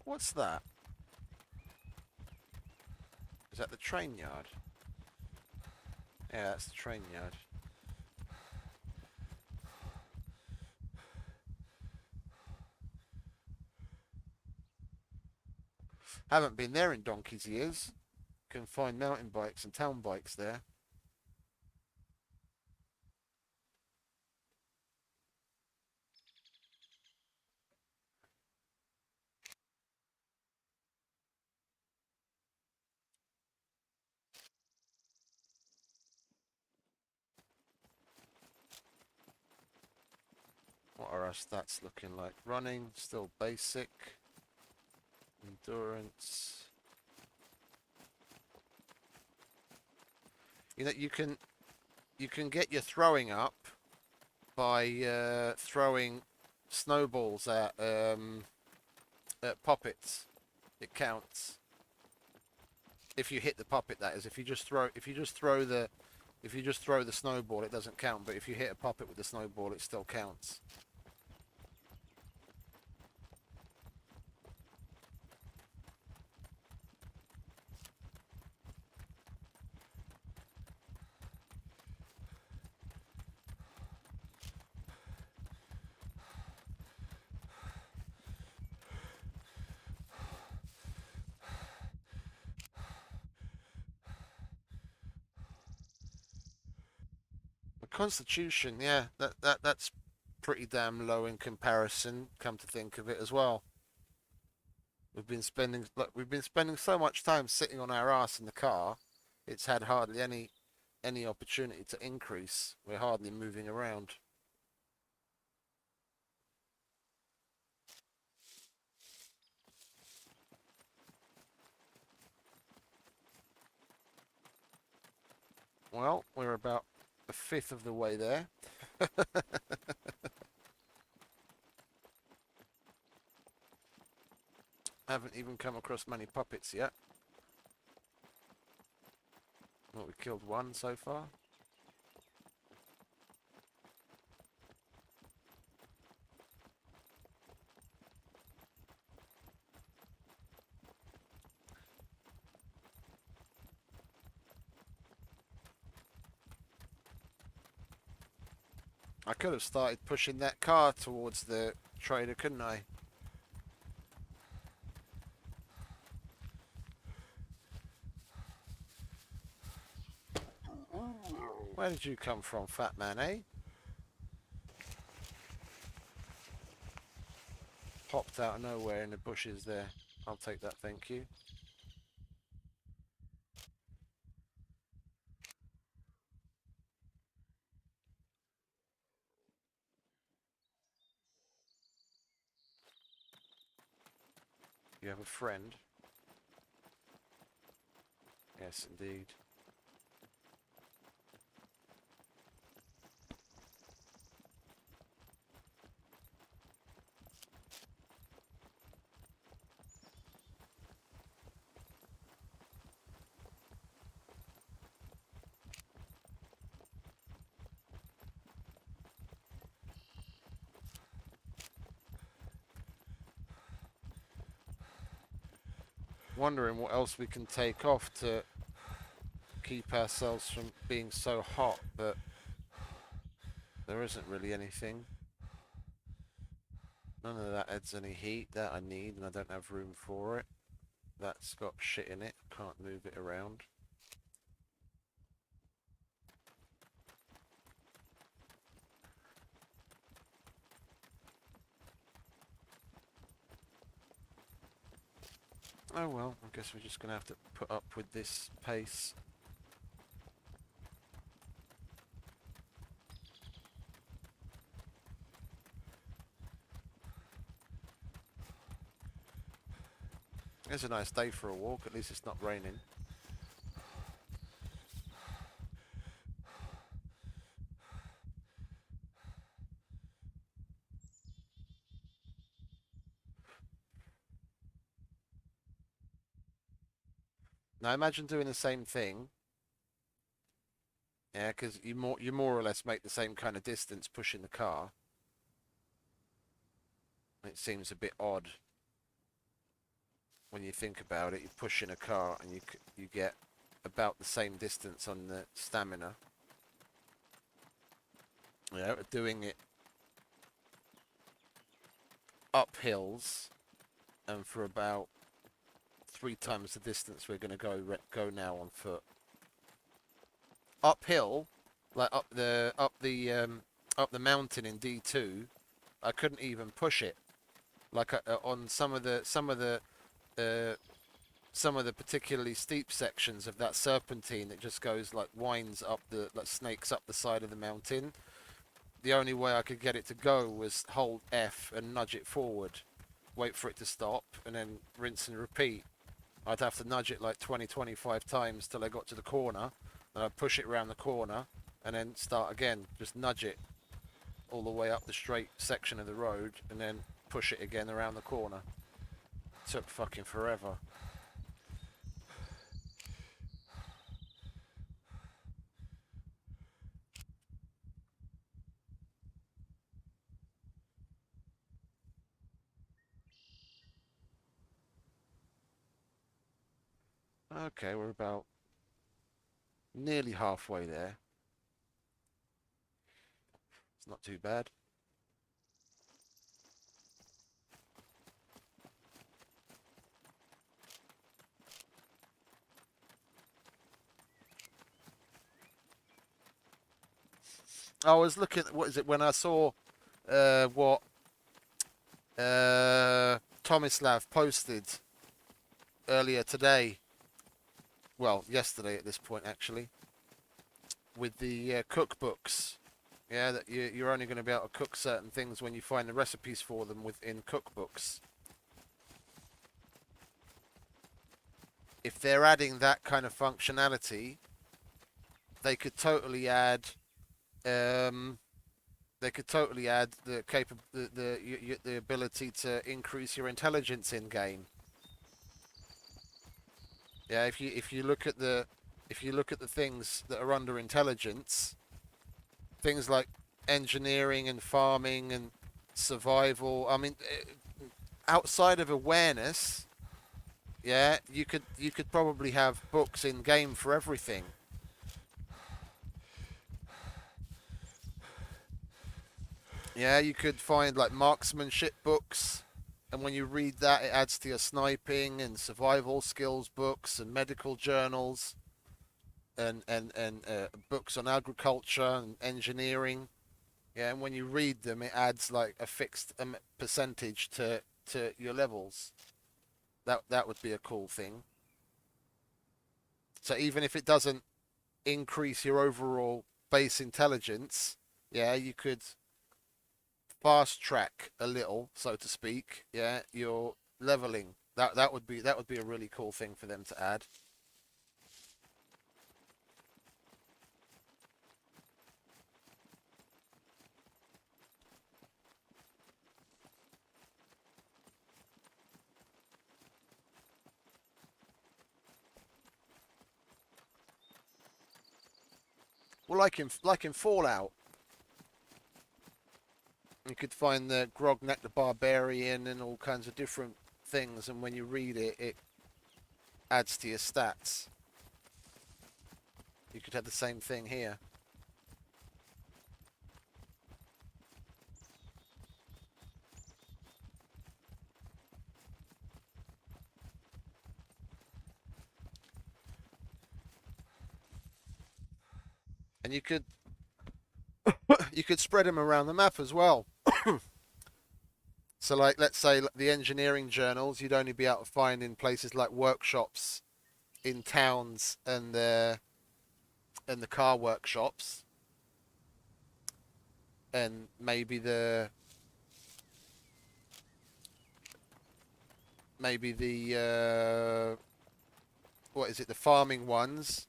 Speaker 1: What's that? Is that the train yard? Yeah, that's the train yard. Haven't been there in donkey's years. Can find mountain bikes and town bikes there. What are our stats looking like? Running, still basic. Endurance. You know, you can get your throwing up by throwing snowballs at poppets. It counts. If you hit the poppet, that is. If you just throw the snowball, it doesn't count. But if you hit a poppet with the snowball, it still counts. Constitution, yeah, that's pretty damn low in comparison. Come to think of it, as well, we've been spending so much time sitting on our ass in the car. It's had hardly any opportunity to increase. We're hardly moving around. Well, we're about a fifth of the way there. Haven't even come across many puppets yet. Well, we killed one so far. I could have started pushing that car towards the trader, couldn't I? Where did you come from, fat man, eh? Popped out of nowhere in the bushes there. I'll take that, thank you. You have a friend? Yes, indeed. Wondering what else we can take off to keep ourselves from being so hot, but there isn't really anything. None of that adds any heat that I need, and I don't have room for it. That's got shit in it. Can't move it around. Oh well, I guess we're just going to have to put up with this pace. It's a nice day for a walk, at least it's not raining. Now imagine doing the same thing. Yeah, because you more or less make the same kind of distance pushing the car. It seems a bit odd. when you think about it. You push in a car and you get about the same distance on the stamina. Yeah, doing it up hills, and for about 3 times the distance we're going to go now on foot. Uphill, like up the mountain in D2, I couldn't even push it. Like on some of the particularly steep sections of that serpentine, it just goes like winds up like snakes up the side of the mountain. The only way I could get it to go was hold F and nudge it forward, wait for it to stop, and then rinse and repeat. I'd have to nudge it like 20-25 times till I got to the corner, and I'd push it around the corner, and then start again. Just nudge it all the way up the straight section of the road, and then push it again around the corner. Took fucking forever. Okay, we're about nearly halfway there. It's not too bad. I was looking at, what is it, when I saw what Tomislav posted earlier today. Well, yesterday at this point, actually, with the cookbooks. Yeah, that you're only going to be able to cook certain things when you find the recipes for them within cookbooks. If they're adding that kind of functionality, they could totally add. They could totally add the the ability to increase your intelligence in game. Yeah, if you look at the things that are under intelligence, things like engineering and farming and survival. I mean, outside of awareness, yeah, you could probably have books in game for everything. Yeah, you could find like marksmanship books, and when you read that, it adds to your sniping and survival skills books and medical journals, and books on agriculture and engineering. Yeah, and when you read them, it adds like a fixed percentage to your levels. That would be a cool thing. So even if it doesn't increase your overall base intelligence, yeah, you could fast track a little, so to speak. Yeah, your leveling. That would be a really cool thing for them to add. Well, like in Fallout, you could find the Grognak the Barbarian and all kinds of different things, and when you read it, it adds to your stats. You could have the same thing here. And you could spread them around the map as well. So like, let's say the engineering journals, you'd only be able to find in places like workshops in towns and the car workshops, and maybe the what is it, the farming ones,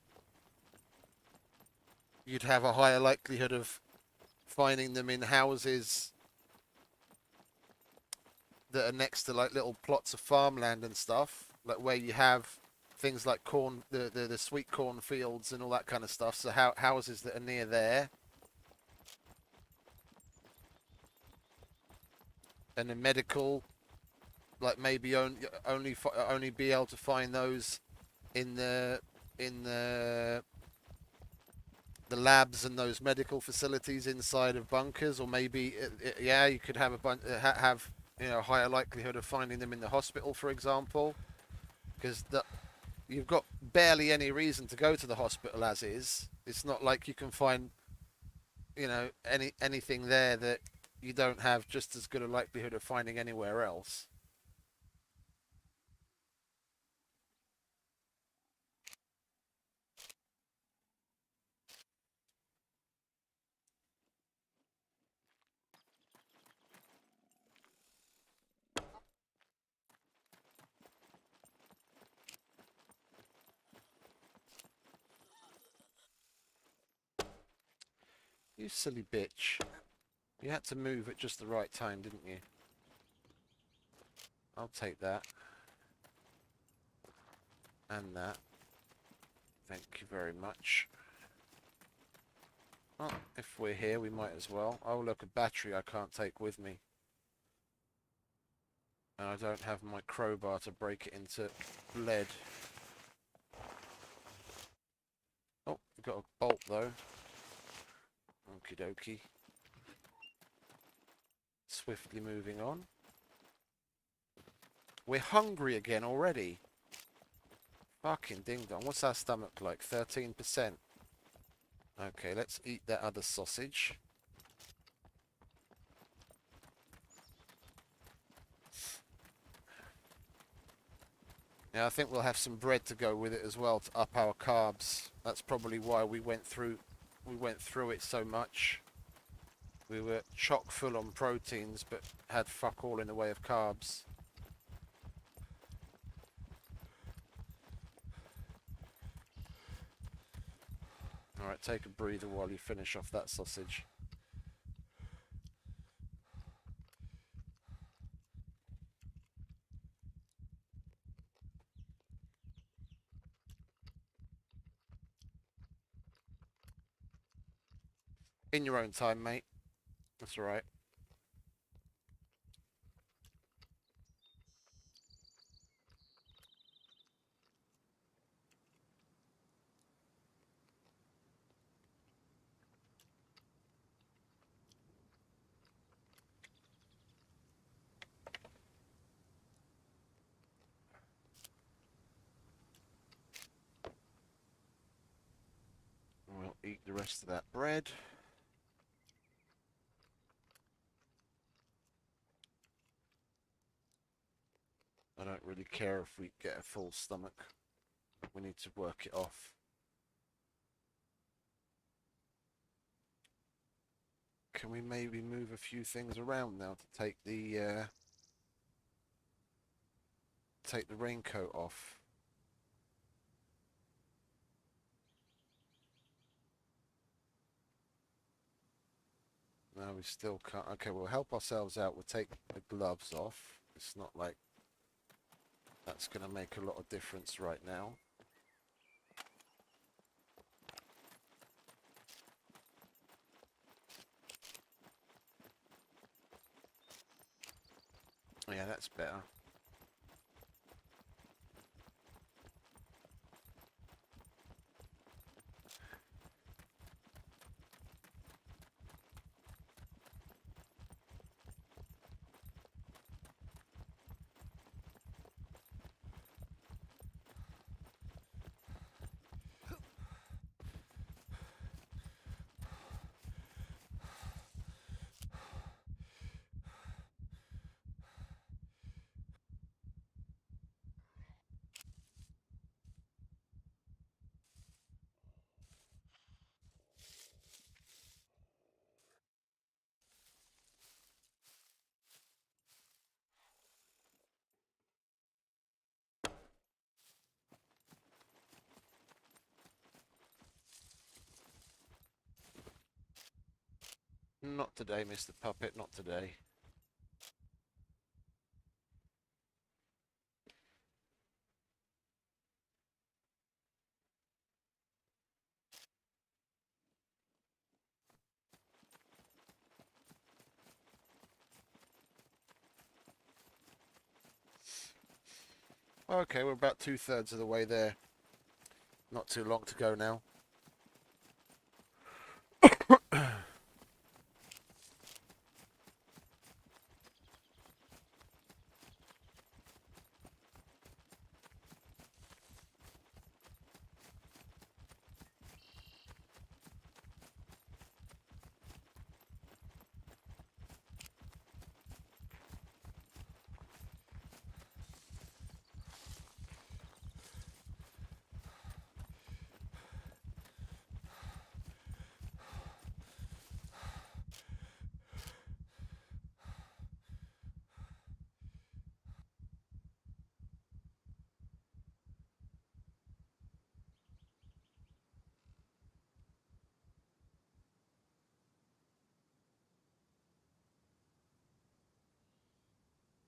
Speaker 1: you'd have a higher likelihood of finding them in houses that are next to like little plots of farmland and stuff, like where you have things like corn, the sweet corn fields and all that kind of stuff. So houses that are near there. And the medical like maybe only be able to find those in the labs and those medical facilities inside of bunkers, or maybe yeah, you could have a have higher likelihood of finding them in the hospital, for example, because you've got barely any reason to go to the hospital as is. It's not like you can find anything there that you don't have just as good a likelihood of finding anywhere else. You silly bitch. You had to move at just the right time, didn't you? I'll take that. And that. Thank you very much. Well, if we're here, we might as well. Oh, look, a battery I can't take with me. And I don't have my crowbar to break it into lead. Oh, we've got a bolt, though. Okie dokie. Swiftly moving on. We're hungry again already. Fucking ding dong. What's our stomach like? 13%. Okay, let's eat that other sausage. Yeah, I think we'll have some bread to go with it as well to up our carbs. That's probably why we went through it so much. We were chock full on proteins, but had fuck all in the way of carbs. Alright, take a breather while you finish off that sausage. In your own time, mate. That's alright. We'll eat the rest of that bread. I don't really care if we get a full stomach. We need to work it off. Can we maybe move a few things around now to take the raincoat off? No, we still can't. Okay, we'll help ourselves out. We'll take the gloves off. It's not like that's going to make a lot of difference right now. Yeah, that's better. Not today, Mr. Puppet, not today. Okay, we're about 2/3 of the way there. Not too long to go now.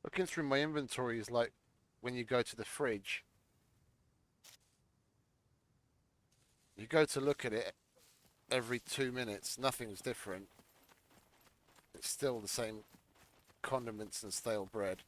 Speaker 1: Looking through my inventory is like when you go to the fridge. You go to look at it every 2 minutes, nothing's different. It's still the same condiments and stale bread.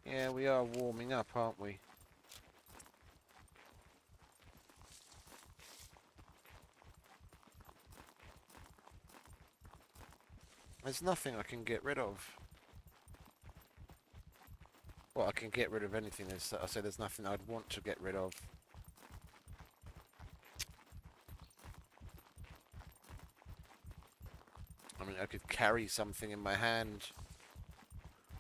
Speaker 1: Yeah, we are warming up, aren't we? There's nothing I can get rid of. Well, I can get rid of anything. I say there's nothing I'd want to get rid of. I mean, I could carry something in my hand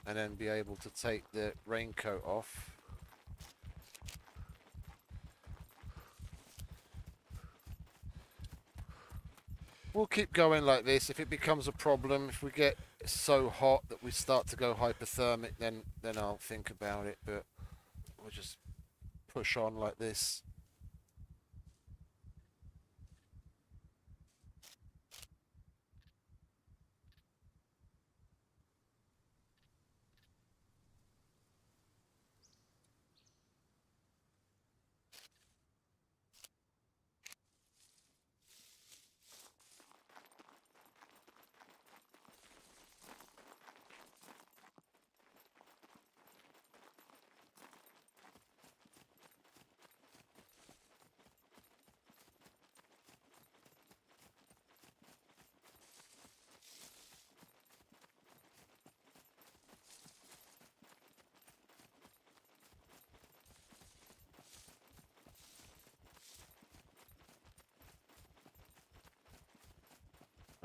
Speaker 1: and then be able to take the raincoat off. We'll keep going like this. If it becomes a problem, if we get so hot that we start to go hypothermic, then I'll think about it. But we'll just push on like this.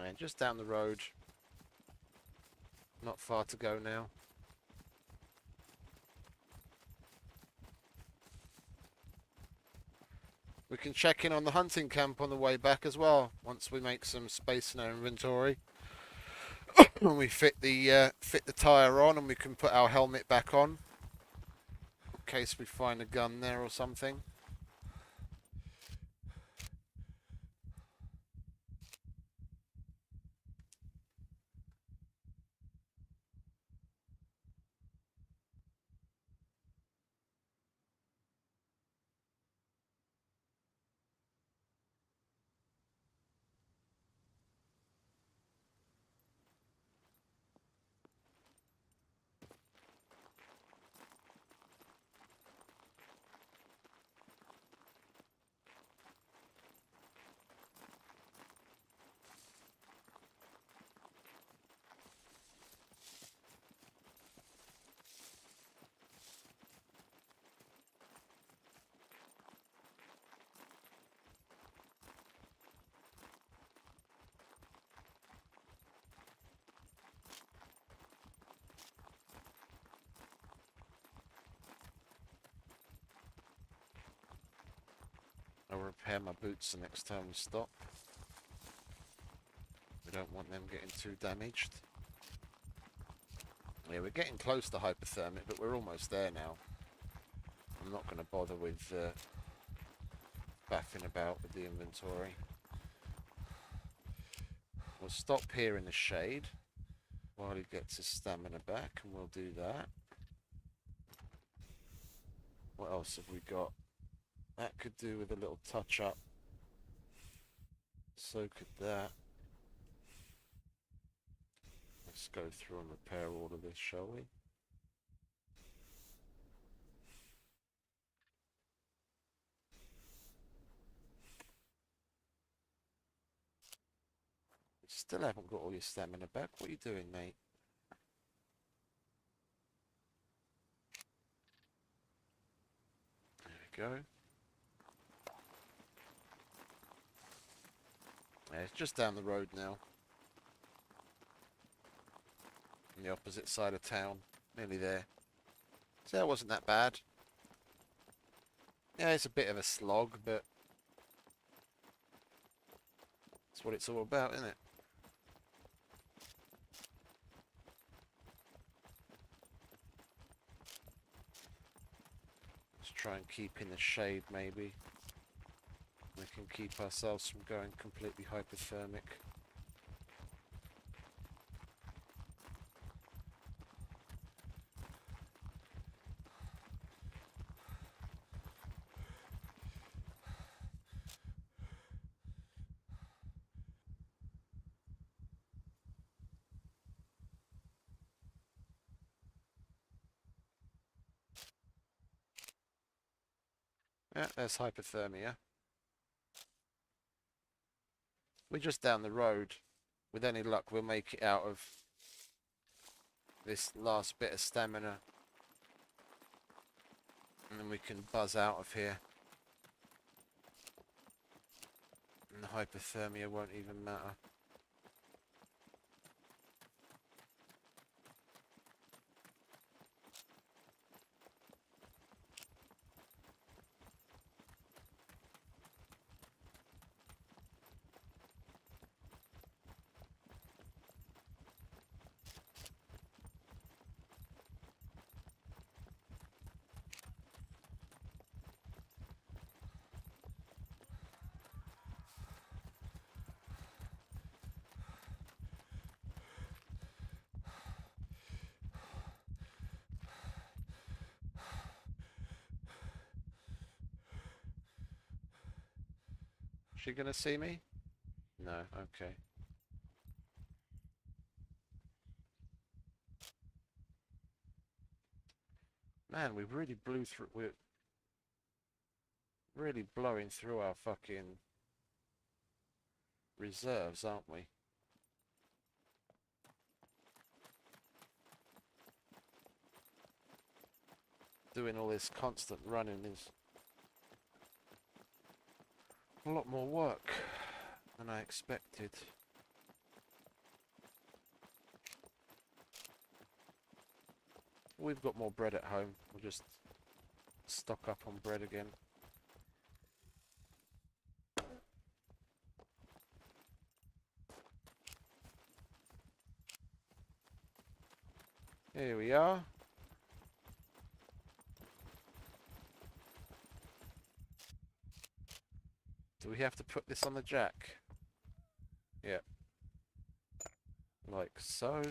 Speaker 1: And just down the road. Not far to go now. We can check in on the hunting camp on the way back as well, once we make some space in our inventory. When we fit the tire on, and we can put our helmet back on, in case we find a gun there or something. repair my boots the next time we stop. We don't want them getting too damaged. Yeah, we're getting close to hypothermic, but we're almost there now. I'm not going to bother with faffing about with the inventory. We'll stop here in the shade while he gets his stamina back, and we'll do that. What else have we got? That could do with a little touch up. So could that. Let's go through and repair all of this, shall we? Still haven't got all your stamina back. What are you doing, mate? There we go. Yeah, it's just down the road now. On the opposite side of town. Nearly there. So that wasn't that bad. Yeah, it's a bit of a slog, but that's what it's all about, isn't it? Try and keep in the shade, maybe. We can keep ourselves from going completely hypothermic. Yeah, there's hypothermia. We're just down the road. With any luck, we'll make it out of this last bit of stamina. And then we can buzz out of here. And the hypothermia won't even matter. She gonna see me? No, okay. Man, we really blew through. We're really blowing through our fucking reserves, aren't we? Doing all this constant running is a lot more work than I expected. We've got more bread at home. We'll just stock up on bread again. Here we are. Do we have to put this on the jack? Yeah. Like so.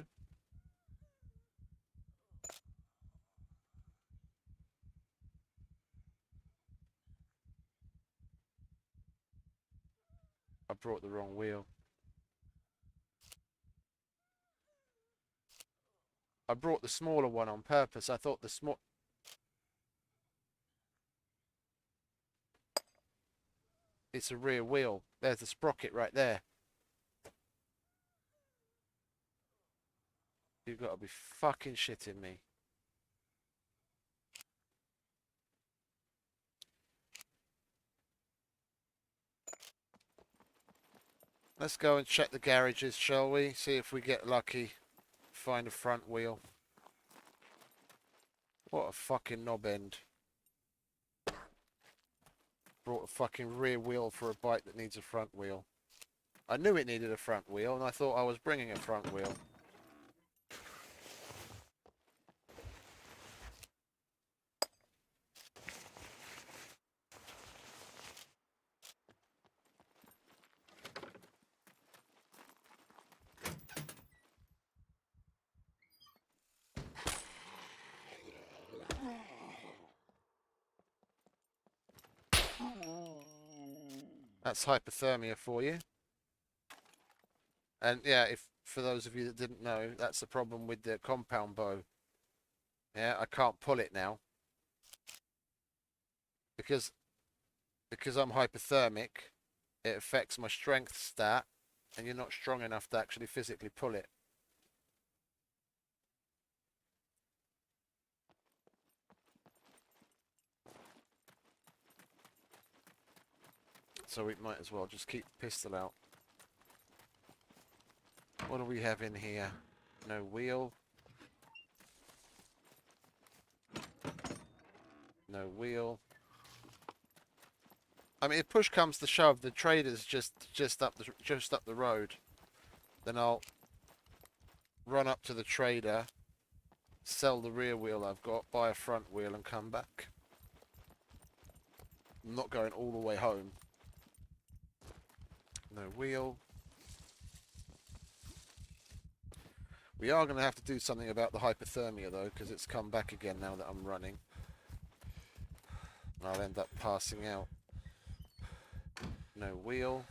Speaker 1: I brought the wrong wheel. I brought the smaller one on purpose. I thought the small... It's a rear wheel. There's the sprocket right there. You've got to be fucking shitting me. Let's go and check the garages, shall we? See if we get lucky. Find a front wheel. What a fucking knob end. brought a fucking rear wheel for a bike that needs a front wheel. I knew it needed a front wheel, and I thought I was bringing a front wheel. That's hypothermia for you. And yeah, if for those of you that didn't know, that's the problem with the compound bow. Yeah, I can't pull it now. Because I'm hypothermic, it affects my strength stat, and you're not strong enough to actually physically pull it. So we might as well just keep the pistol out. What do we have in here? No wheel. No wheel. I mean, if push comes to shove, the trader's just up the road. Then I'll run up to the trader, sell the rear wheel I've got, buy a front wheel, and come back. I'm not going all the way home. No wheel. We are going to have to do something about the hypothermia though, because it's come back again now that I'm running. I'll end up passing out. No wheel.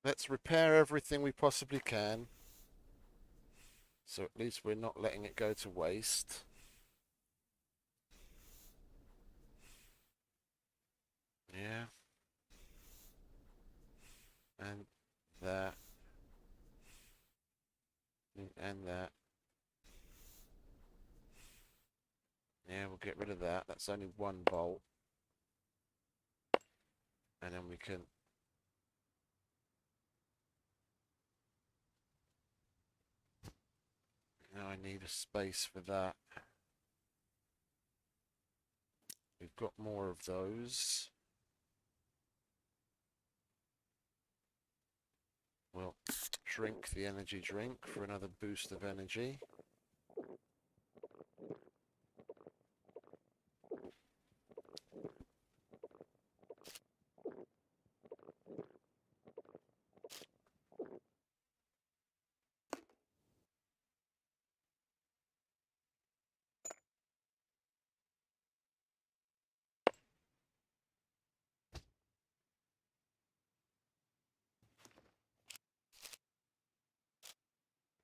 Speaker 1: Let's repair everything we possibly can. So at least we're not letting it go to waste. Yeah. And that. And that. Yeah, we'll get rid of that. That's only one bolt. And then we can... Now I need a space for that. We've got more of those. We'll drink the energy drink for another boost of energy.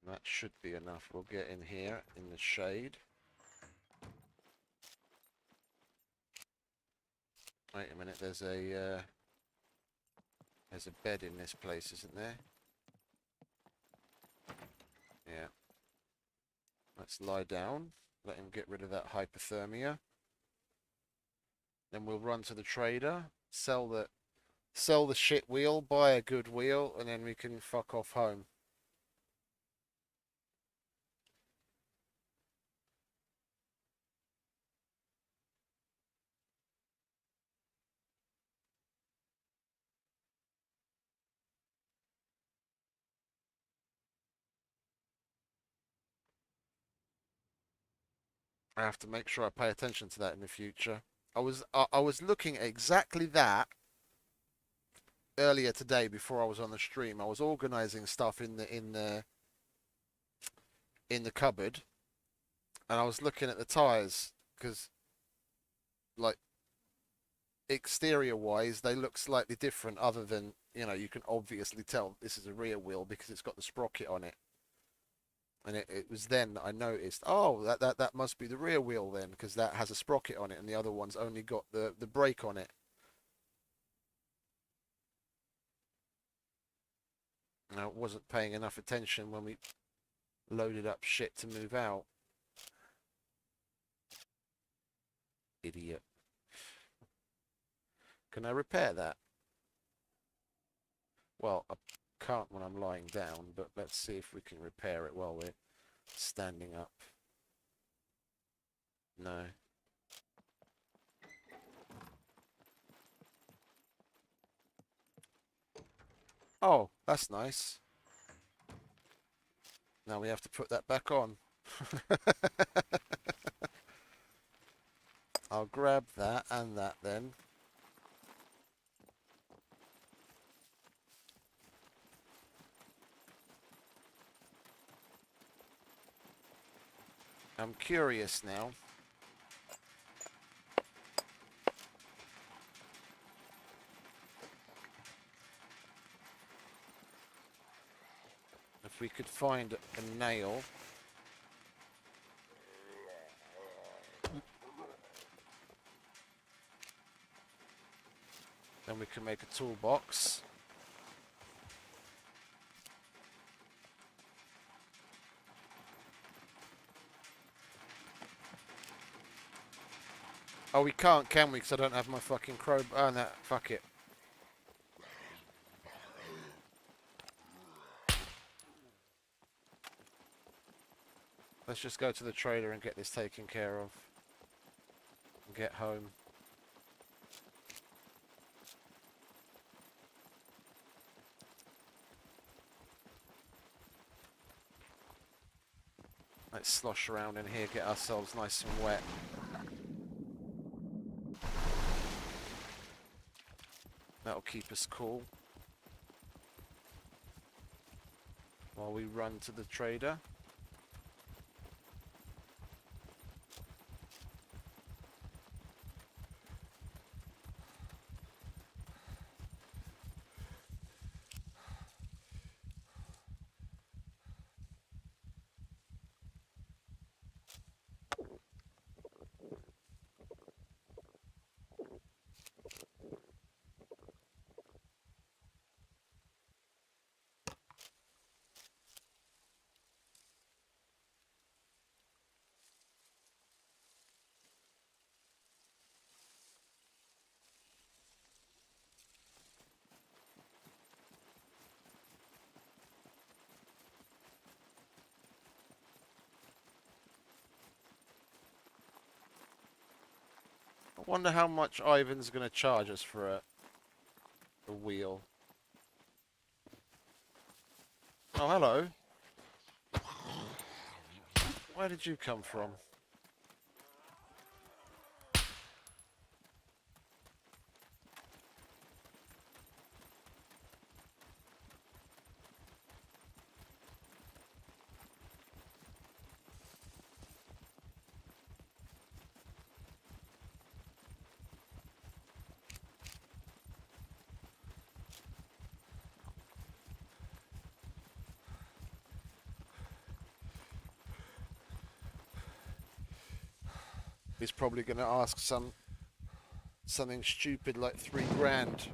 Speaker 1: That should be enough. We'll get in here in the shade. Wait a minute, there's a bed in this place, isn't there? Yeah. Let's lie down. Let him get rid of that hypothermia. Then we'll run to the trader, sell the shit wheel, buy a good wheel, and then we can fuck off home. I have to make sure I pay attention to that in the future. I was looking at exactly that earlier today before I was on the stream. I was organizing stuff in the cupboard, and I was looking at the tires because, like, exterior wise they look slightly different, other than, you know, you can obviously tell this is a rear wheel because it's got the sprocket on it. And it was then that I noticed, oh, that must be the rear wheel then, because that has a sprocket on it and the other one's only got the brake on it. I wasn't paying enough attention when we loaded up shit to move out. Idiot. Can I repair that? Well, I can't when I'm lying down, but let's see if we can repair it while we're standing up. No. Oh, that's nice. Now we have to put that back on. I'll grab that and that then. I'm curious now. If we could find a nail. Then we can make a toolbox. Oh, we can't, can we? Because I don't have my fucking crowbar. Oh, no, fuck it. Let's just go to the trailer and get this taken care of. And get home. Let's slosh around in here, get ourselves nice and wet. That'll keep us cool. While we run to the trader. I wonder how much Ivan's going to charge us for a wheel. Oh, hello. Where did you come from? He's probably going to ask something stupid like $3,000.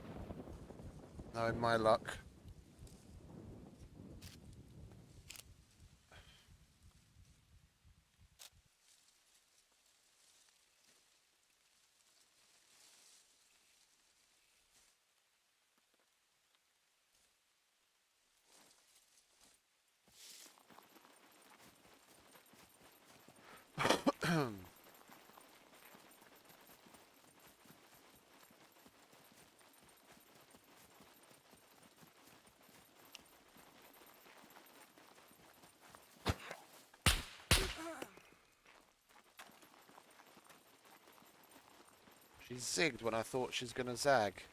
Speaker 1: Knowing my luck. She zigged when I thought she's gonna zag.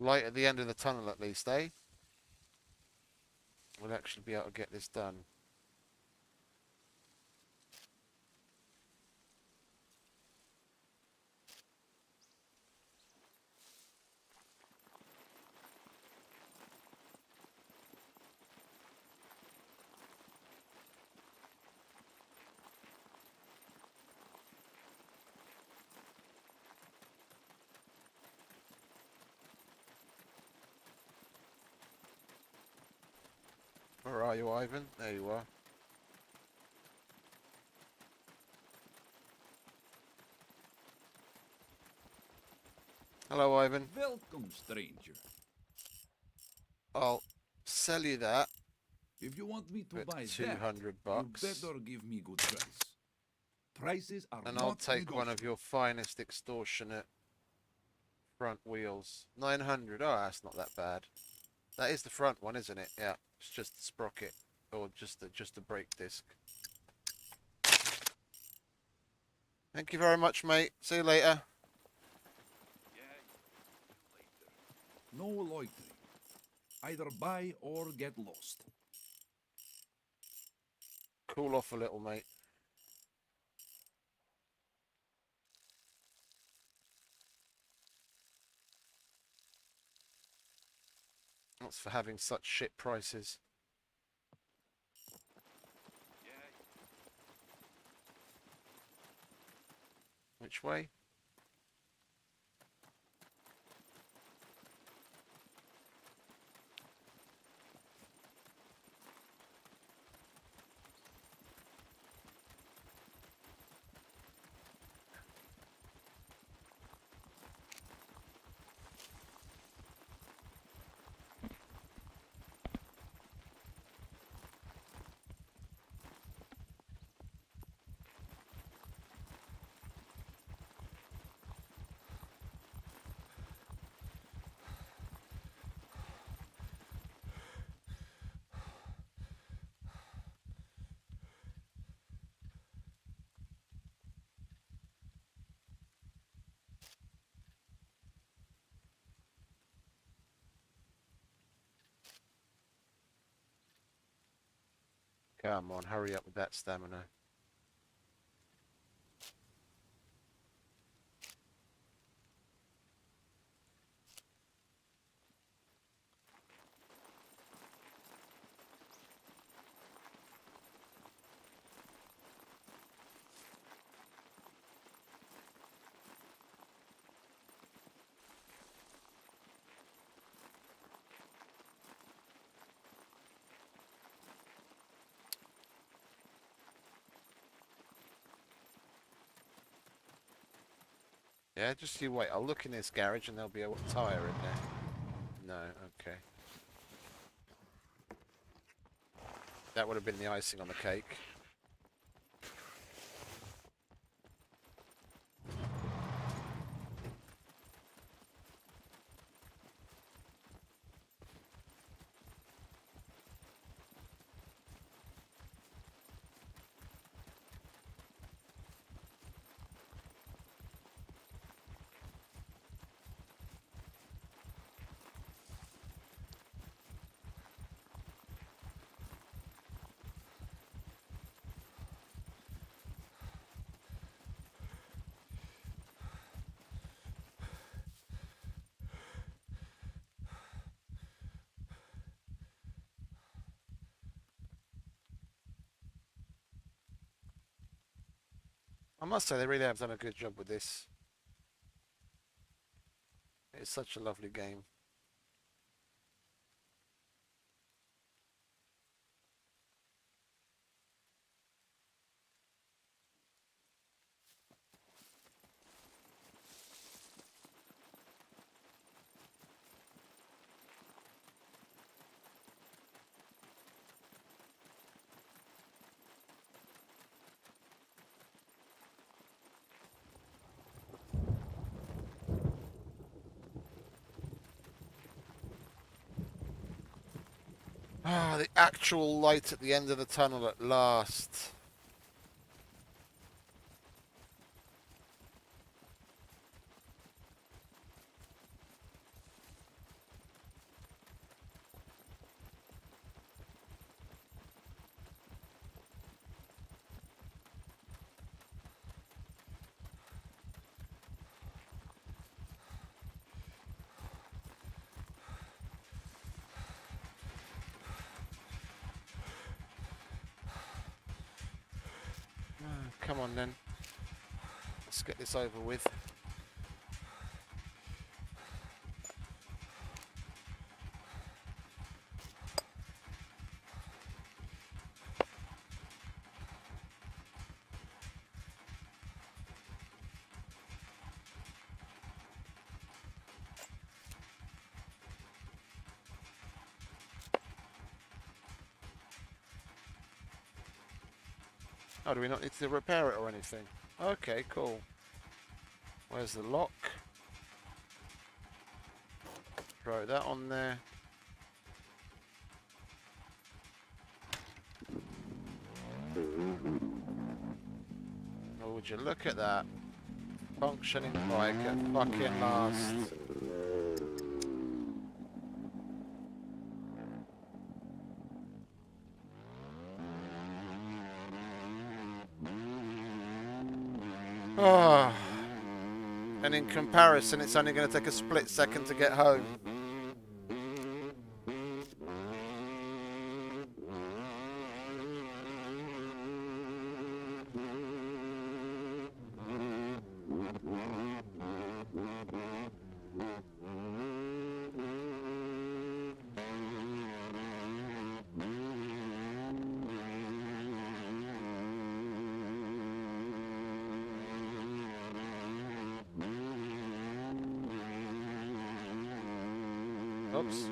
Speaker 1: Light at the end of the tunnel at least, eh? We'll actually be able to get this done. Where are you, Ivan? There you are. Hello, Ivan.
Speaker 4: Welcome, stranger.
Speaker 1: I'll sell you that
Speaker 4: If you want me to
Speaker 1: for
Speaker 4: buy
Speaker 1: 200
Speaker 4: that,
Speaker 1: bucks.
Speaker 4: you better give me good price. Prices are
Speaker 1: And
Speaker 4: not
Speaker 1: I'll take one of
Speaker 4: negotiable.
Speaker 1: your finest extortionate front wheels. 900. Oh, that's not that bad. That is the front one, isn't it? Yeah. It's just the sprocket. Or just the brake disc. Thank you very much, mate. See you later.
Speaker 7: Yeah, later.
Speaker 4: No loitering. Either buy or get lost.
Speaker 1: Cool off a little, mate. That's for having such shit prices.
Speaker 7: Yeah,
Speaker 1: Which way? Come on, hurry up with that stamina. Yeah, just you wait. I'll look in this garage and there'll be a tyre in there. No, okay. That would have been the icing on the cake. I must say, they really have done a good job with this. It's such a lovely game. Ah, the actual light at the end of the tunnel at last. Come on then. Let's get this over with. Oh, do we not need to repair it or anything? Okay, cool. Where's the lock? Throw that on there. Oh, would you look at that? Functioning bike at fucking last. Oh. And in comparison, it's only going to take a split second to get home. Oops.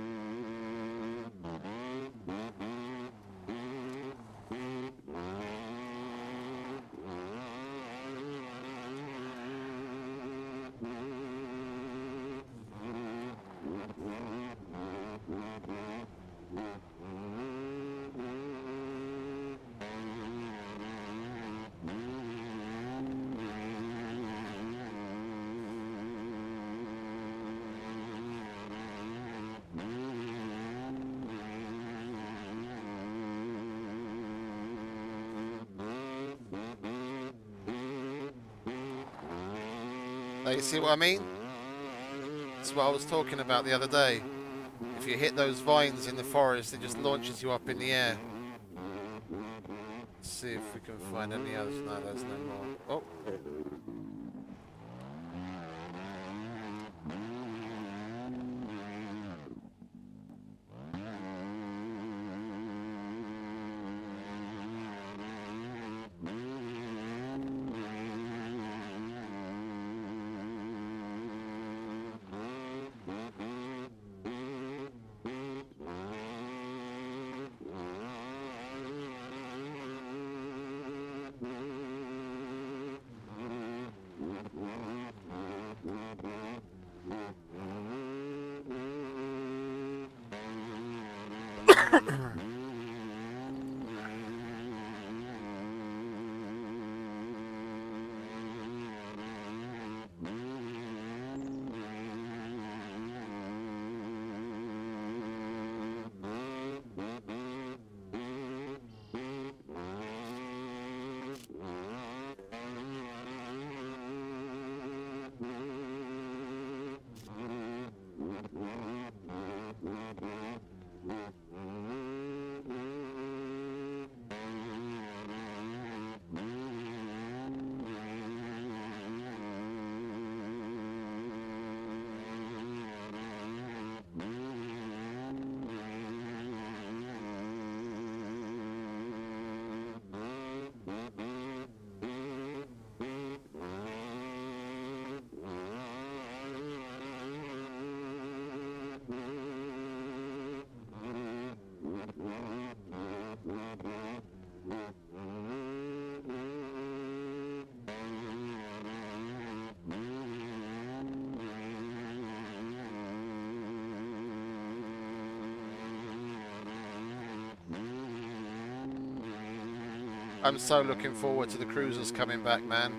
Speaker 1: Now you see what I mean? That's what I was talking about the other day. If you hit those vines in the forest, it just launches you up in the air. Let's see if we can find any others. No, there's no more. Oh. I'm so looking forward to the cruisers coming back, man.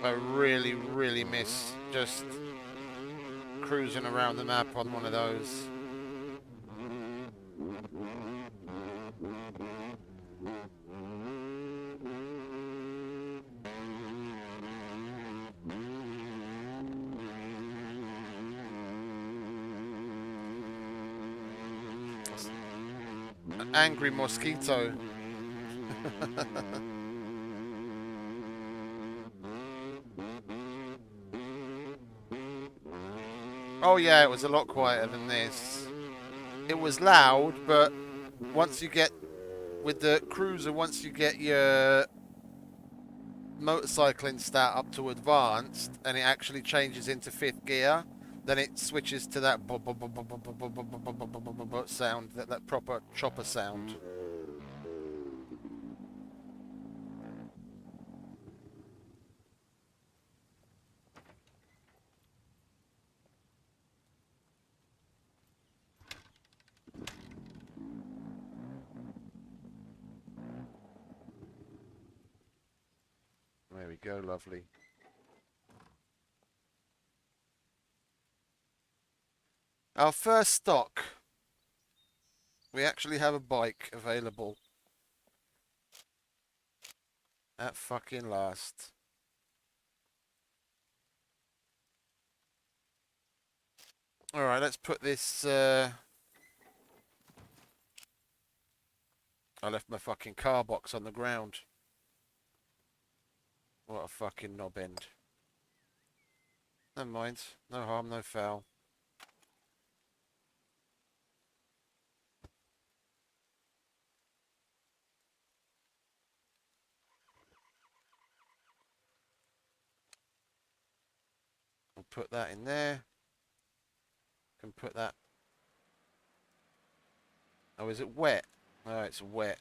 Speaker 1: I really, really miss just cruising around the map on one of those. angry mosquito. Oh yeah, it was a lot quieter than this. It was loud, but once you get with the cruiser, once you get your motorcycling stat up to advanced and it actually changes into 5th gear, then it switches to that sound, that proper chopper sound. There we go, lovely. Our first stock. We actually have a bike available. At fucking last. Alright, let's put this... I left my fucking car box on the ground. What a fucking knob end. Never mind. No harm, no foul. I'll put that in there. Can put that... Oh, is it wet? Oh, it's wet.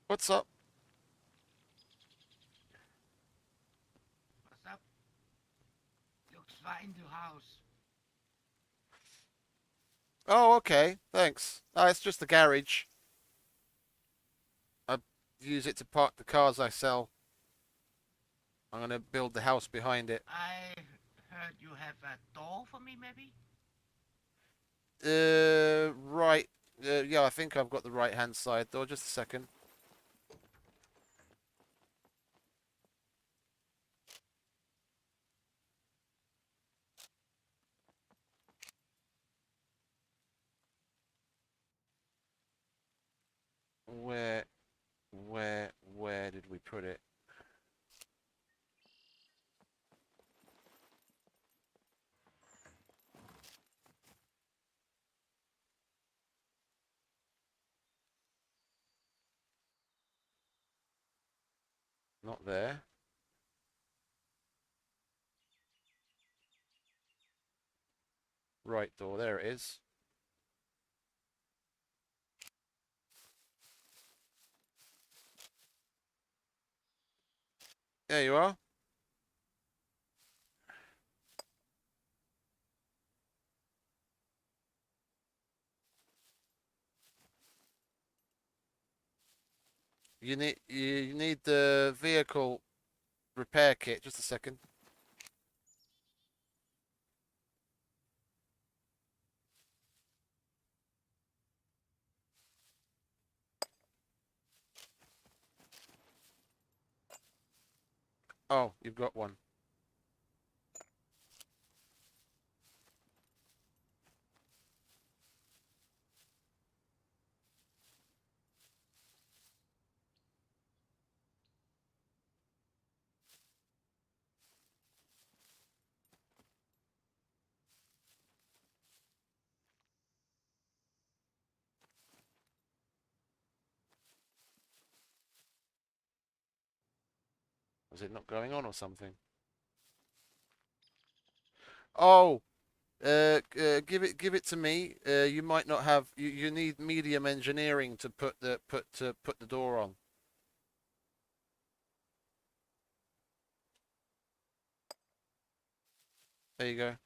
Speaker 1: What's up?
Speaker 6: What's up? Looks fine to house.
Speaker 1: Oh, okay. Thanks. It's just the garage. I use it to park the cars I sell. I'm going to build the house behind it.
Speaker 6: I heard you have a door for me, maybe?
Speaker 1: Right. Yeah, I think I've got the right-hand side door. Just a second. Where did we put it? Not there. Right door, there it is. There you are. You need the vehicle repair kit. Just a second. Oh, you've got one. Was it not going on or something? Oh, give it to me. You might not have. You need medium engineering to put the door on. There you go.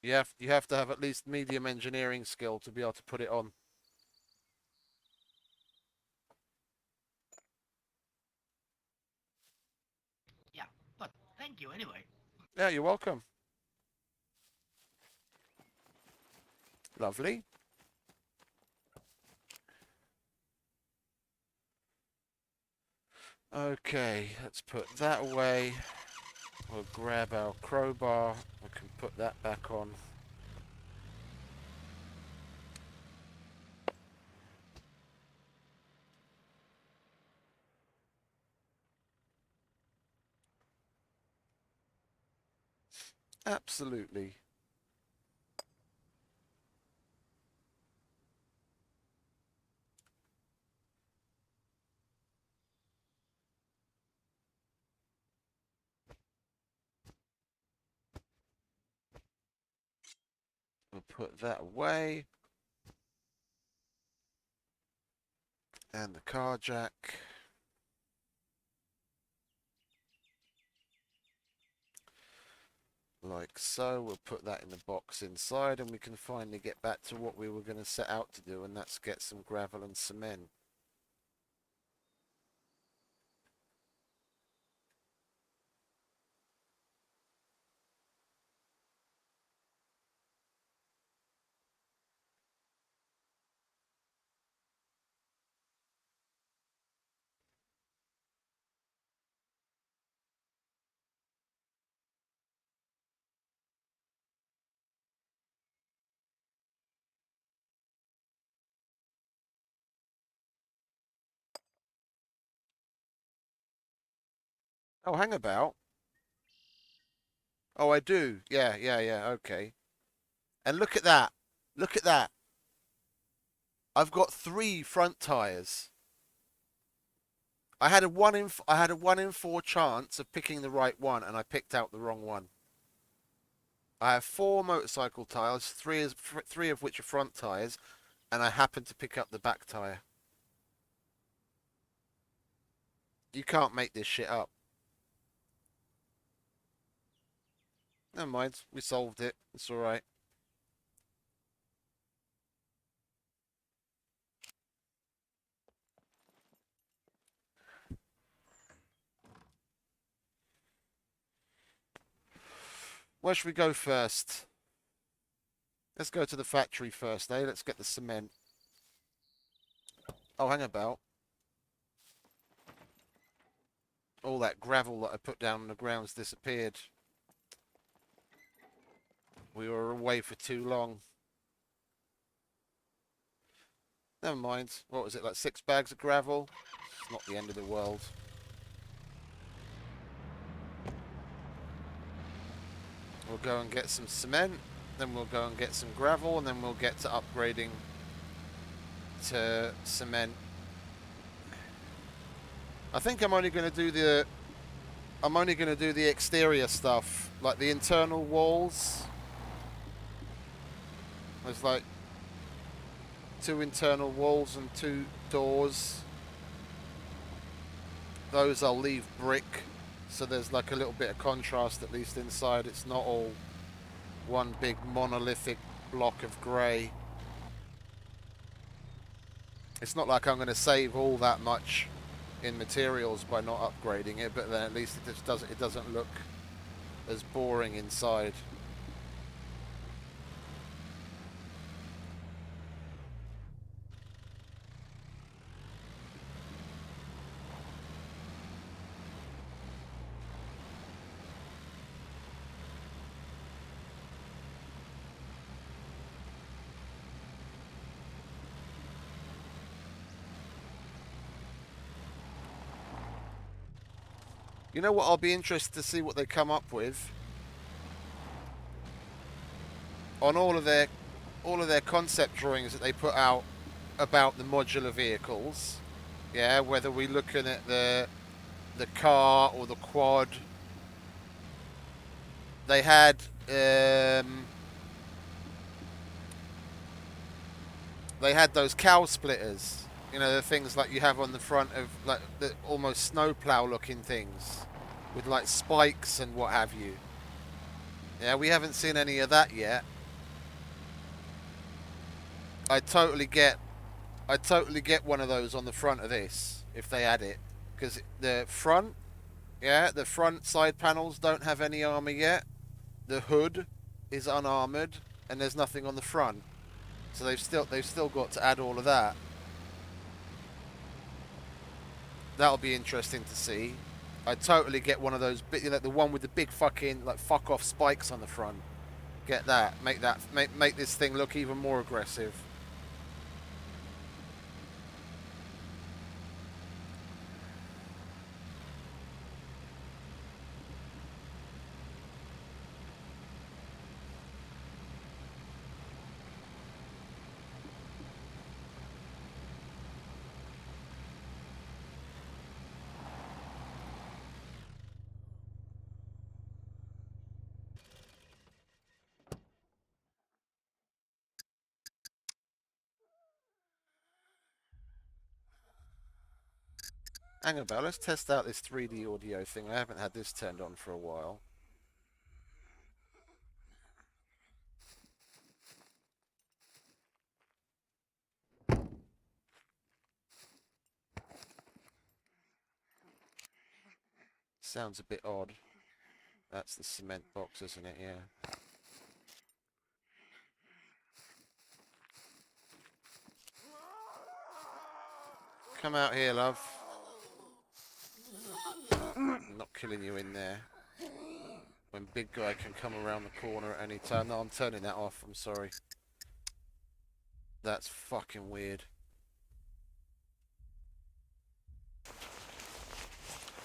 Speaker 1: You have to have at least medium engineering skill to be able to put it on.
Speaker 6: Yeah, but thank you anyway.
Speaker 1: Yeah, you're welcome. Lovely. Okay, let's put that away. We'll grab our crowbar. We can put that back on. Absolutely. We'll put that away. And the car jack. Like so. We'll put that in the box inside and we can finally get back to what we were going to set out to do, and that's get some gravel and cement. Oh, hang about. Oh, I do. Yeah, okay. And look at that. Look at that. I've got 3 front tires. I had a 1 in 4 chance of picking the right one, and I picked out the wrong one. I have 4 motorcycle tires, 3 of which are front tires, and I happened to pick up the back tire. You can't make this shit up. Never mind, we solved it. It's all right. Where should we go first? Let's go to the factory first, eh? Let's get the cement. Oh, hang about. All that gravel that I put down on the ground's disappeared. We were away for too long. Never mind. What was it, like 6 bags of gravel? It's not the end of the world. We'll go and get some cement, then we'll go and get some gravel, and then we'll get to upgrading to cement. I think I'm only going to do the exterior stuff, like the internal walls. There's like 2 internal walls and 2 doors. Those I'll leave brick, so there's like a little bit of contrast at least inside. It's not all one big monolithic block of grey. It's not like I'm going to save all that much in materials by not upgrading it, but then at least it doesn't look as boring inside. You know what? I'll be interested to see what they come up with on all of their concept drawings that they put out about the modular vehicles. Yeah, whether we're looking at the car or the quad. They had those cow splitters. You know, the things like you have on the front of like the almost snowplow looking things with like spikes and what have you. Yeah, we haven't seen any of that yet. I totally get one of those on the front of this if they add it, because the front, yeah, the front side panels don't have any armor yet. The hood is unarmored, and there's nothing on the front, so they've still got to add all of that. That'll be interesting to see. I totally get one of those, like the one with the big fucking like fuck off spikes on the front. Get that. Make this thing look even more aggressive. Hang on about, let's test out this 3D audio thing. I haven't had this turned on for a while. Sounds a bit odd. That's the cement box, isn't it? Yeah. Come out here, love. I'm not killing you in there. When big guy can come around the corner at any time. No, I'm turning that off. I'm sorry. That's fucking weird.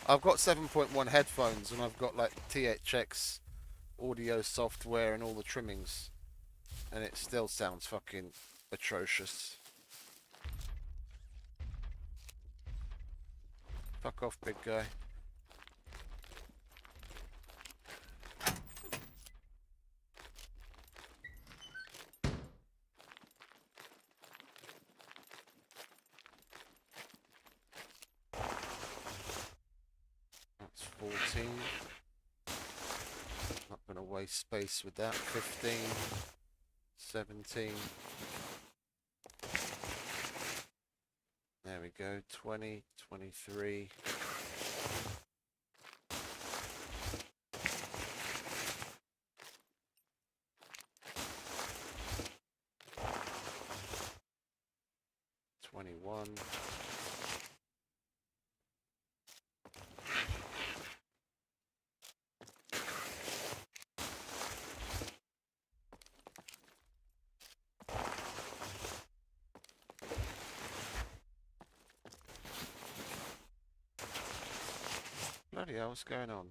Speaker 1: I've got 7.1 headphones and I've got like THX audio software and all the trimmings, and it still sounds fucking atrocious. Fuck off, big guy. That's 14. Not gonna waste space with that. 15. 17. There we go. 20, 23. Bloody hell, what's going on?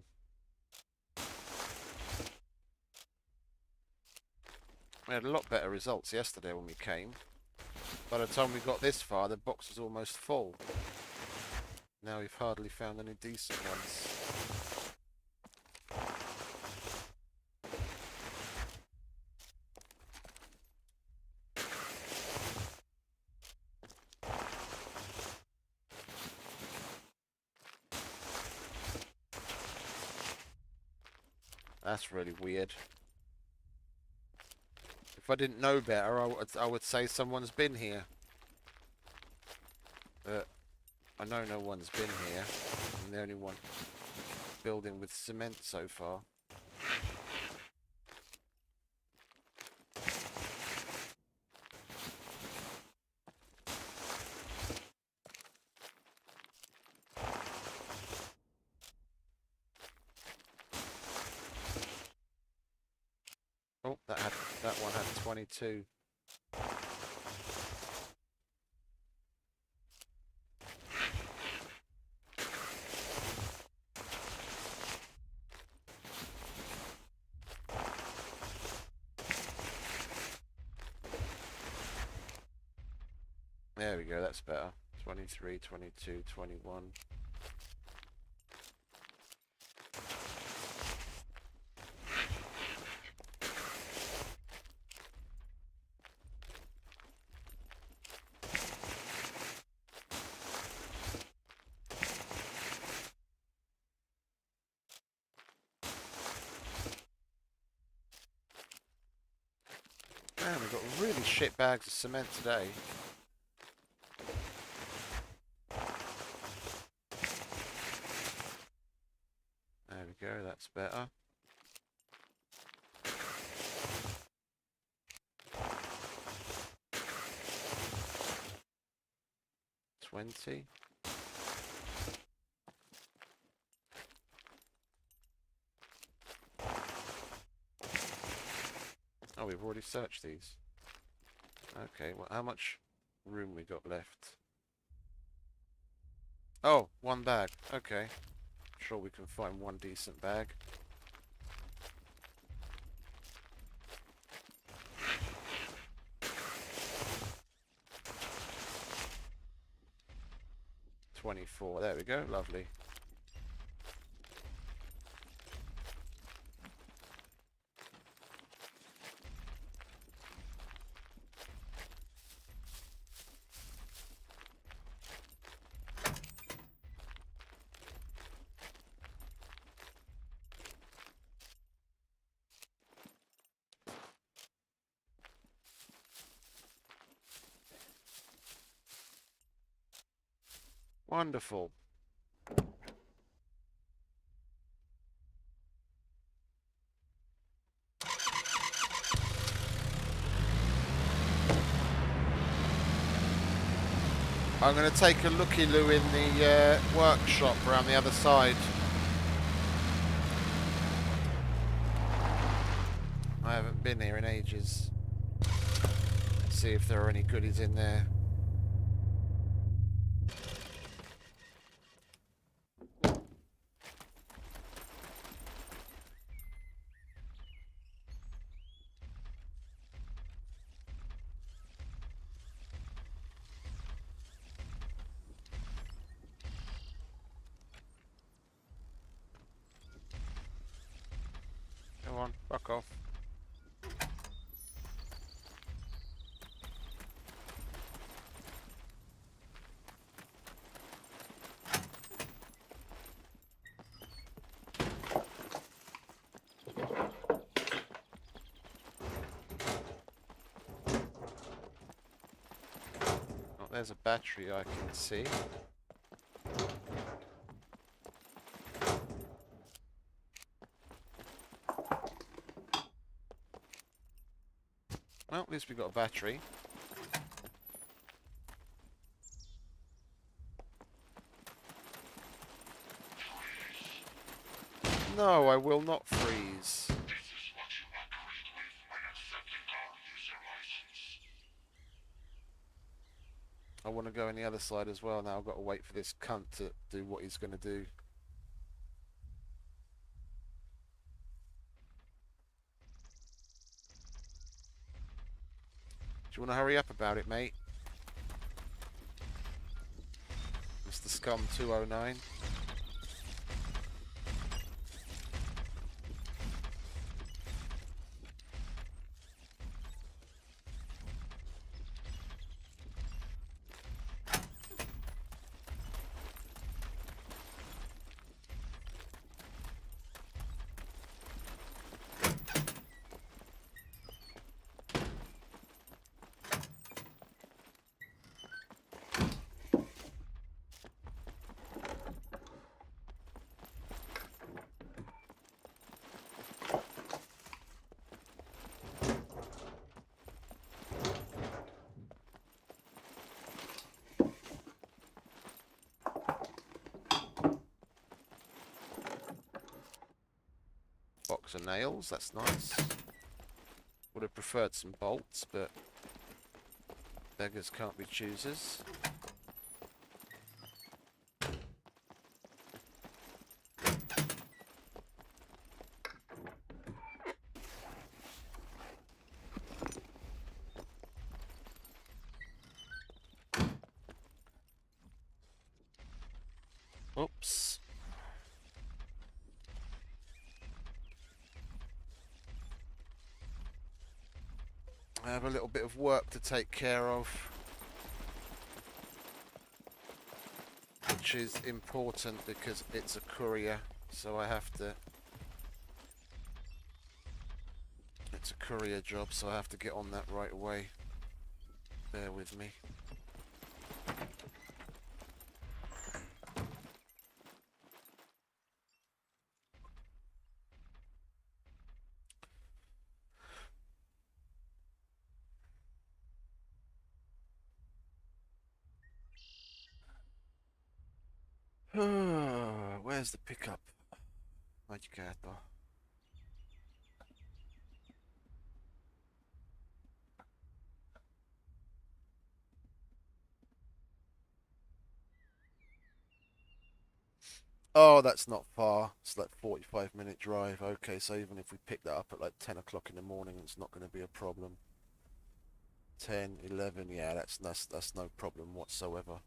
Speaker 1: We had a lot better results yesterday when we came. By the time we got this far, the box was almost full. Now we've hardly found any decent ones. That's really weird. If I didn't know better, I would say someone's been here. But I know no one's been here. I'm the only one building with cement so far. Oh, that one had 22. There we go, that's better. 23, 22, 21. Man, we've got really shit bags of cement today. There we go, that's better. $20. Oh, we've already searched these. Okay, well, how much room we got left? Oh, one bag. Okay. Sure we can find one decent bag. $24. There we go. Lovely. Wonderful. I'm going to take a looky-loo in the workshop around the other side. I haven't been here in ages. See if there are any goodies in there. Come on, fuck off. Oh, there's a battery I can see. Well, at least we got a battery. No, I will not freeze. I want to go on the other side as well now. I've got to wait for this cunt to do what he's going to do. Do you want to hurry up about it, mate? Mr. Scum 209. Box of nails, that's nice. Would have preferred some bolts, but beggars can't be choosers. Oops. I have a little bit of work to take care of, which is important because it's a courier, so I have to... It's a courier job, so I have to get on that right away. Bear with me. Where's the pickup? Mancato. Oh, that's not far. It's like 45-minute drive. Okay, so even if we pick that up at like 10 o'clock in the morning, it's not going to be a problem. 10, 11, yeah, that's no problem whatsoever.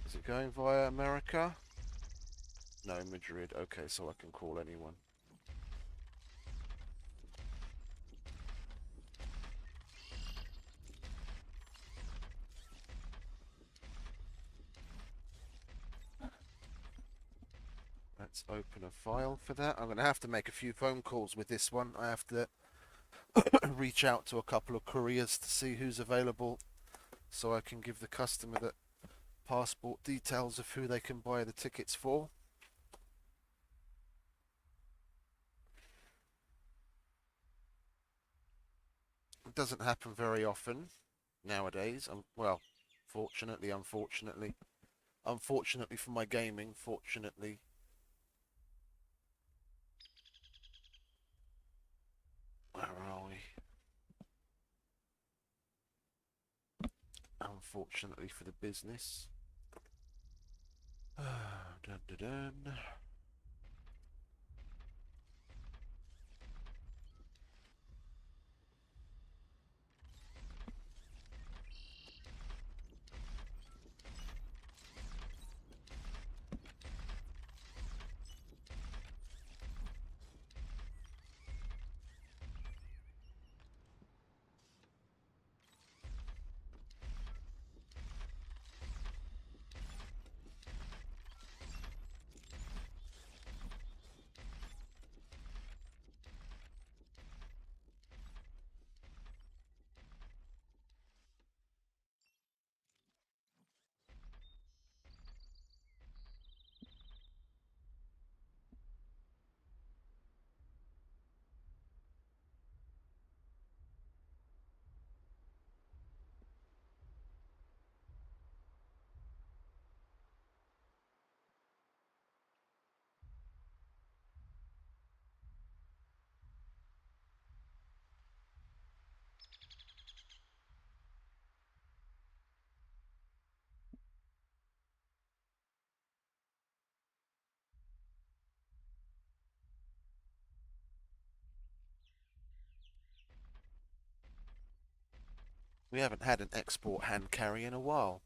Speaker 1: Is it going via America? No, Madrid. Okay, so I can call anyone. Let's open a file for that. I'm going to have to make a few phone calls with this one. I have to reach out to a couple of couriers to see who's available so I can give the customer the passport details of who they can buy the tickets for. It doesn't happen very often nowadays. Well, fortunately, unfortunately. Unfortunately for my gaming, fortunately. Where are we? Unfortunately for the business. Dun, dun, dun. We haven't had an export hand carry in a while.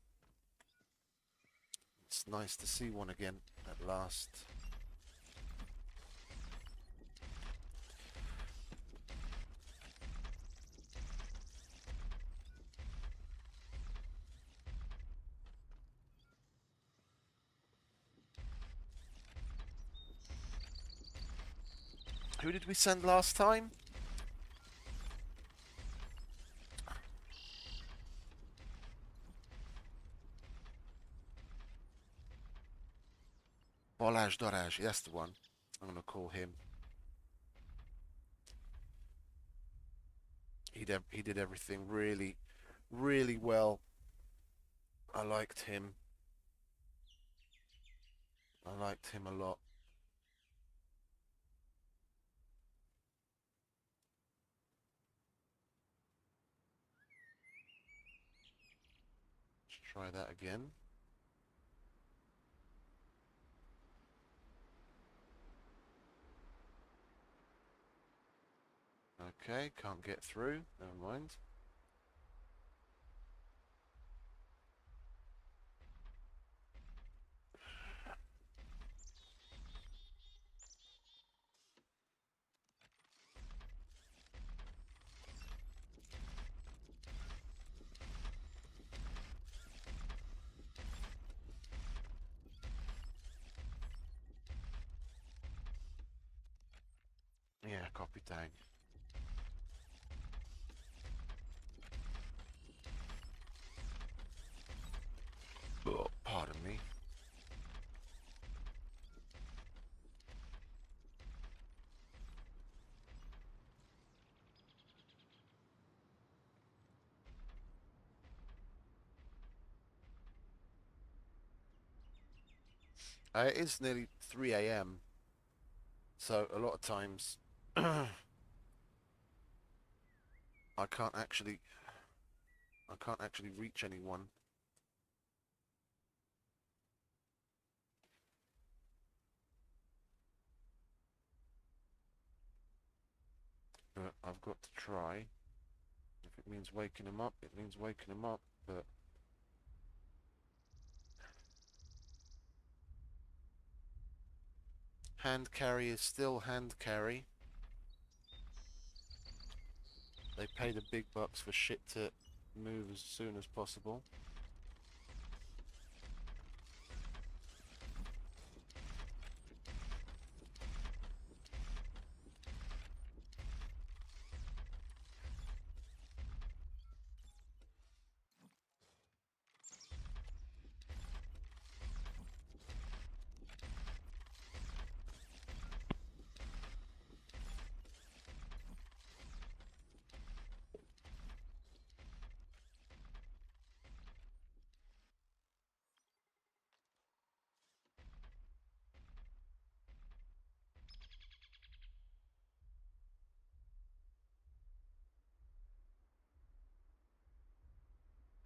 Speaker 1: It's nice to see one again at last. Who did we send last time? Balázs Darázs, that's the one. I'm going to call him. He did everything really, really well. I liked him. I liked him a lot. Let's try that again. Okay, can't get through. Never mind. dang. Oh, pardon me. It is nearly 3 a.m. So a lot of times I can't actually reach anyone. But I've got to try. If it means waking him up, it means waking him up, but hand carry is still hand carry. They pay the big bucks for shit to move as soon as possible.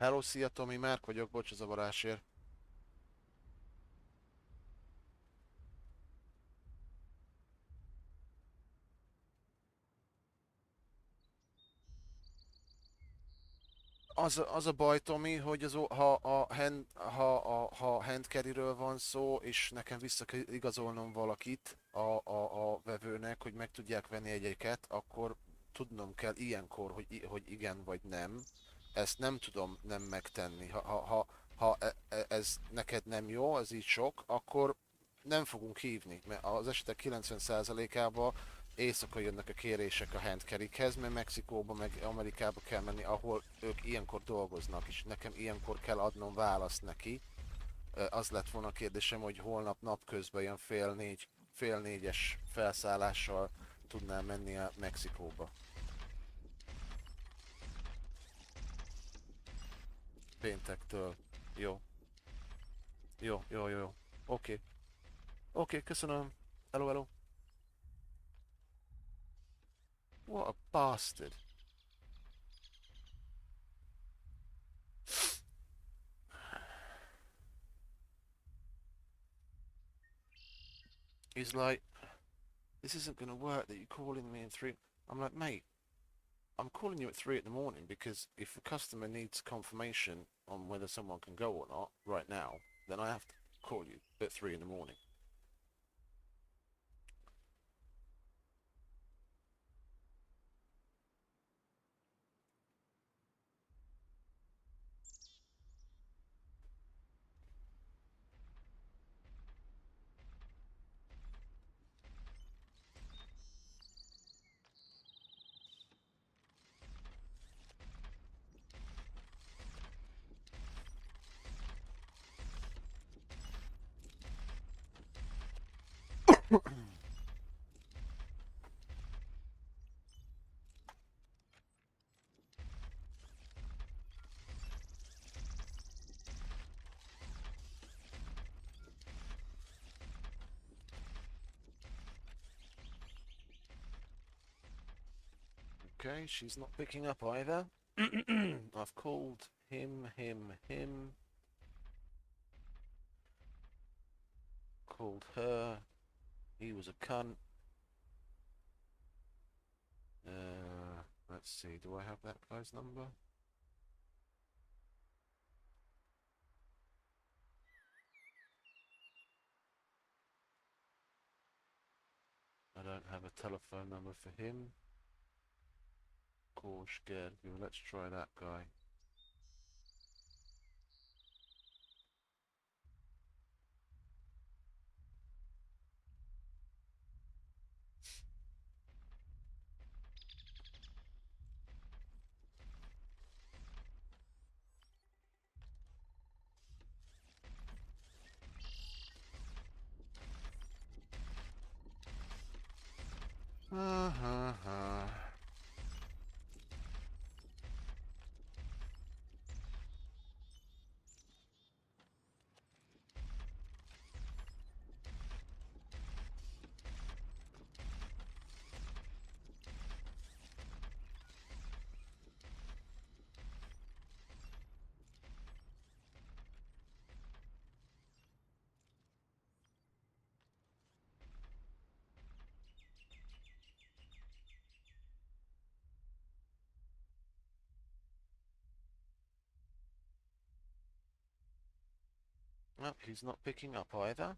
Speaker 1: Hello, szia Tomi, Márk vagyok, bocs a zavarásért. Az a baj, Tomi, hogy ha handcarryről van szó, és nekem vissza kell igazolnom valakit a vevőnek, hogy meg tudják venni jegyeket, akkor tudnom kell ilyenkor, hogy igen vagy nem. Ezt nem tudom nem megtenni. Ha ez neked nem jó, ez így sok, akkor nem fogunk hívni, mert az esetek 90%-ában éjszaka jönnek a kérések a handcarryhez, mert Mexikóba meg Amerikába kell menni, ahol ők ilyenkor dolgoznak, és nekem ilyenkor kell adnom választ neki. Az lett volna a kérdésem, hogy holnap napközben ilyen fél négyes felszállással tudnám menni a Mexikóba. Péntektől. Jó. Jó. Oké. Oké, köszönöm. Hello. What a bastard. He's like, this isn't going to work that you're calling me in 3. I'm like, mate, I'm calling you at 3 in the morning because if a customer needs confirmation on whether someone can go or not right now, then I have to call you at 3 in the morning. Okay, she's not picking up either. I've called him. Called her. He was a cunt. Let's see, do I have that guy's number? I don't have a telephone number for him. Call scared. Let's try that guy. Well, he's not picking up either.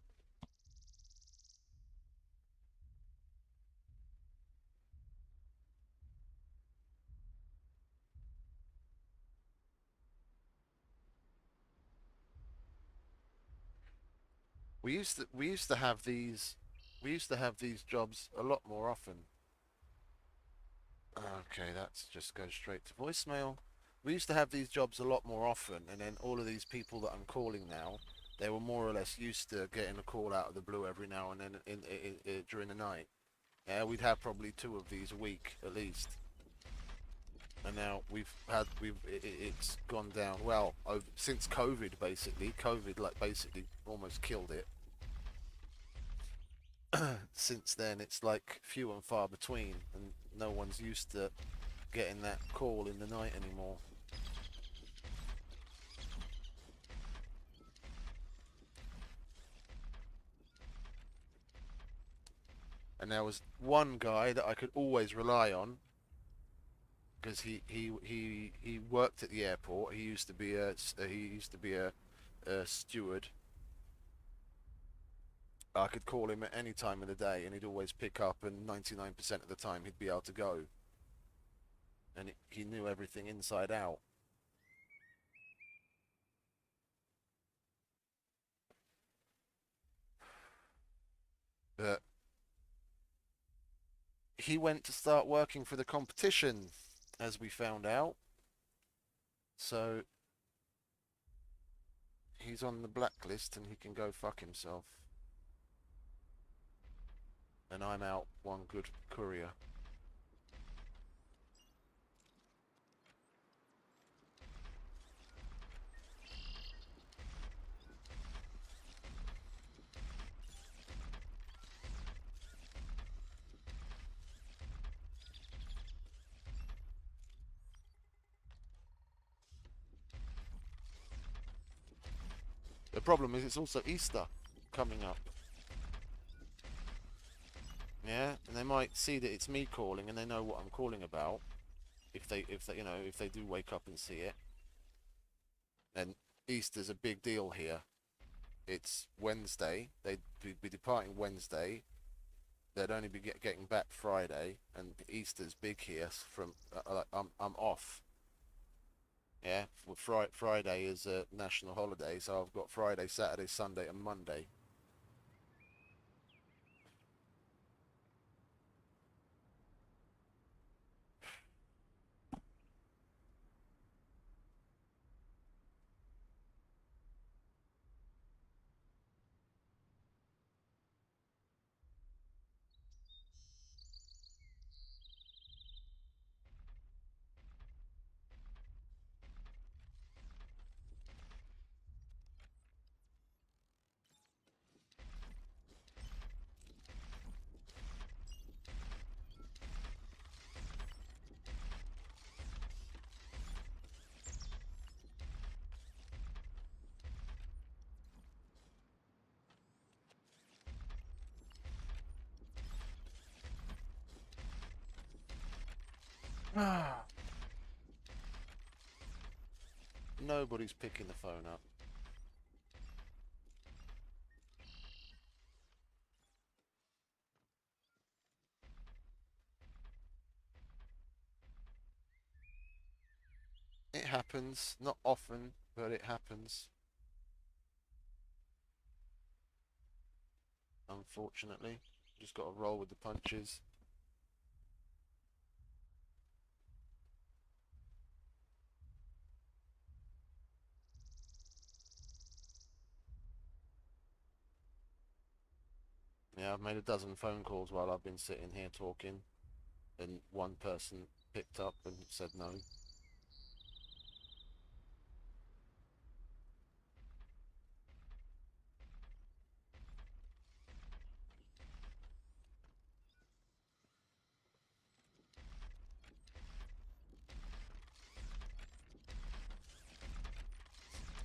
Speaker 1: We used to have these jobs a lot more often. Okay, that's just goes straight to voicemail. We used to have these jobs a lot more often, and then all of these people that I'm calling now, they were more or less used to getting a call out of the blue every now and then during the night. Yeah, we'd have probably 2 of these a week at least. And now it's gone down, well, since COVID basically. COVID like basically almost killed it. Since then it's like few and far between, and no one's used to getting that call in the night anymore. And there was one guy that I could always rely on, because he worked at the airport. He used to be a steward. I could call him at any time of the day, and he'd always pick up, and 99% of the time he'd be able to go. And he knew everything inside out. But he went to start working for the competition, as we found out. So he's on the blacklist, and he can go fuck himself. And I'm out one good courier. The problem is it's also Easter coming up. Yeah, and they might see that it's me calling, and they know what I'm calling about. If they do wake up and see it. And Easter's a big deal here. It's Wednesday. They'd be departing Wednesday. They'd only be getting back Friday, and Easter's big here. From I'm off. Yeah, well, Friday is a national holiday, so I've got Friday, Saturday, Sunday, and Monday. Nobody's picking the phone up. It happens, not often, but it happens. Unfortunately, just got to roll with the punches. Yeah, I've made a dozen phone calls while I've been sitting here talking, and one person picked up and said no.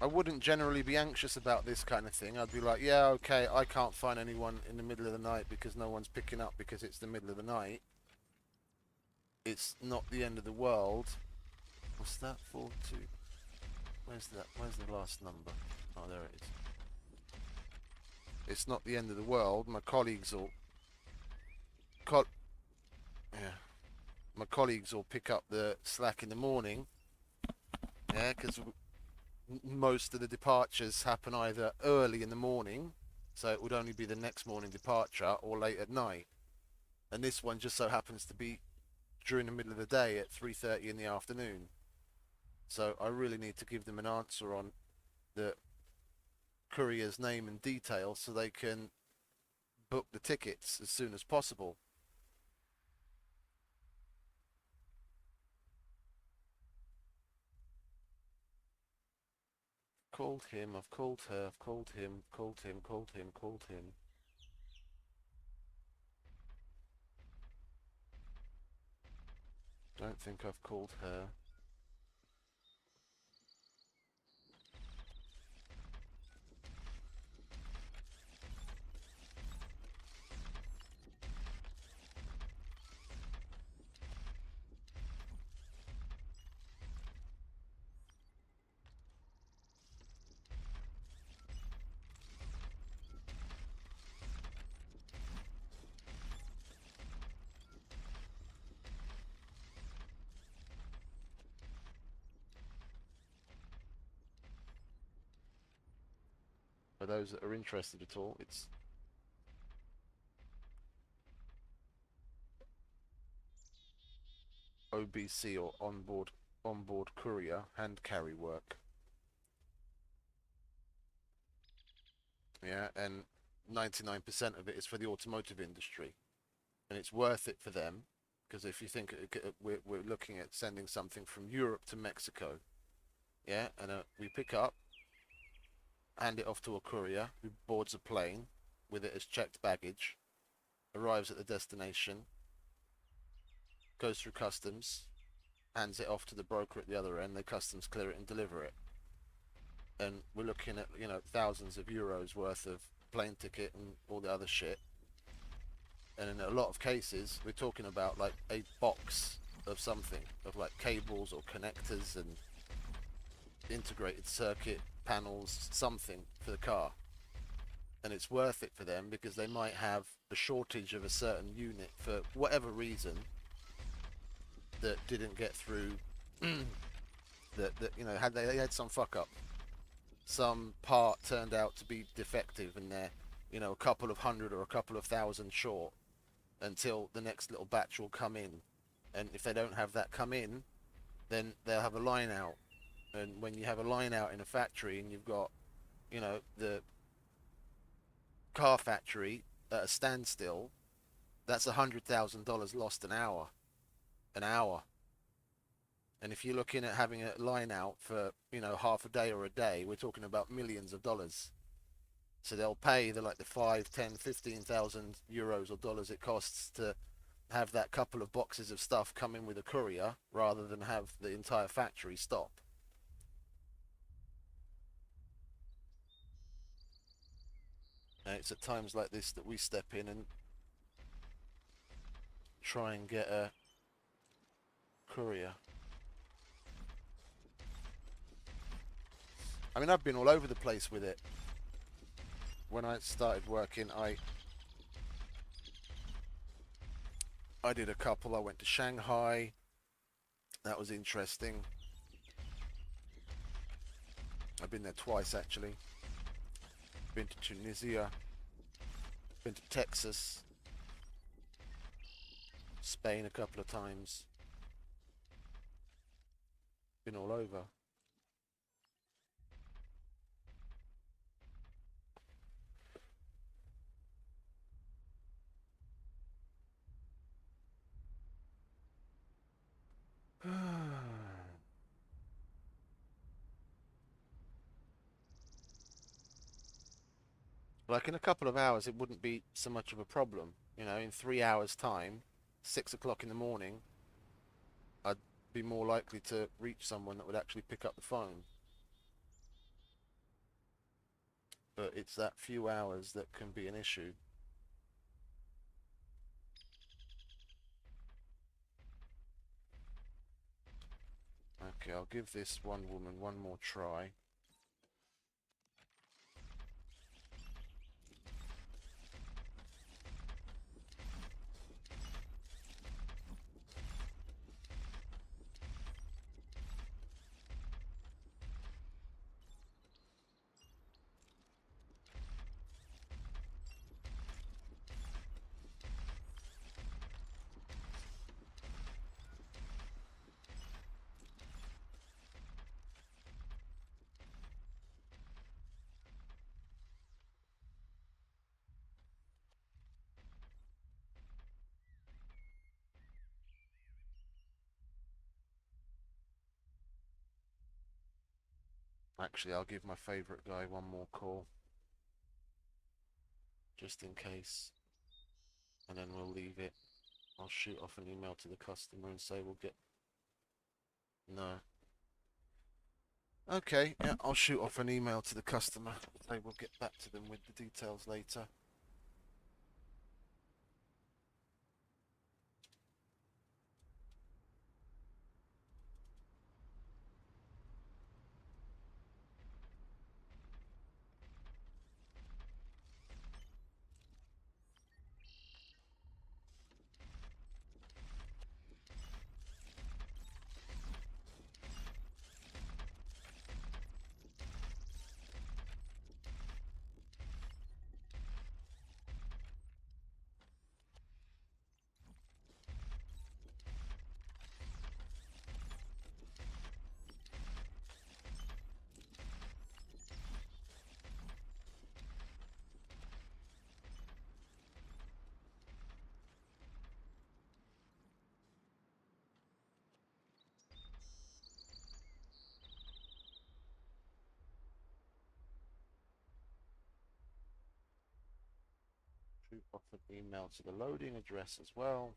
Speaker 1: I wouldn't generally be anxious about this kind of thing. I'd be like, yeah, okay, I can't find anyone in the middle of the night because no one's picking up because it's the middle of the night. It's not the end of the world. What's that for? Where's that? Where's the last number? Oh, there it is. it's not the end of the world. My colleagues will, yeah, my colleagues will pick up the slack in the morning. Yeah, because most of the departures happen either early in the morning, so it would only be the next morning departure, or late at night. And this one just so happens to be during the middle of the day at 3:30 in the afternoon. So I really need to give them an answer on the courier's name and details so they can book the tickets as soon as possible. Called him, I've called her, I've called him, called him, called him, called him. Don't think I've called her. For those that are interested at all, it's OBC, or onboard courier, hand carry work. Yeah, and 99% of it is for the automotive industry, and it's worth it for them, because if you think we're looking at sending something from Europe to Mexico, yeah, and we pick up, hand it off to a courier who boards a plane with it as checked baggage, arrives at the destination, goes through customs, hands it off to the broker at the other end, they customs clear it and deliver it. And we're looking at, you know, thousands of euros worth of plane ticket and all the other shit. And in a lot of cases, we're talking about like a box of something, of like cables or connectors and integrated circuit panels, something for the car. And it's worth it for them because they might have a shortage of a certain unit for whatever reason that didn't get through. that you know, they had some fuck up. Some part turned out to be defective and they're, you know, a couple of hundred or a couple of thousand short until the next little batch will come in. And if they don't have that come in, then they'll have a line out. And when you have a line out in a factory and you've got, you know, the car factory at a standstill, that's $100,000 lost an hour. And if you're looking at having a line out for, you know, half a day or a day, we're talking about millions of dollars. So they'll pay the 5, 10, 15,000 euros or dollars it costs to have that couple of boxes of stuff come in with a courier rather than have the entire factory stop. And it's at times like this that we step in and try and get a courier. I mean, I've been all over the place with it. When I started working, I did a couple. I went to Shanghai. That was interesting. I've been there twice, actually. Been to Tunisia. Been to Texas. Spain a couple of times. Been all over. Like in a couple of hours, it wouldn't be so much of a problem. You know, in 3 hours' time, 6 o'clock in the morning, I'd be more likely to reach someone that would actually pick up the phone. But it's that few hours that can be an issue. Okay, I'll give this one woman one more try. Actually, I'll give my favorite guy one more call. Just in case. And then we'll leave it. I'll shoot off an email to the customer and say we'll get... No. Okay, yeah, I'll shoot off an email to the customer. Say we'll get back to them with the details later. Shoot off an email to the loading address as well.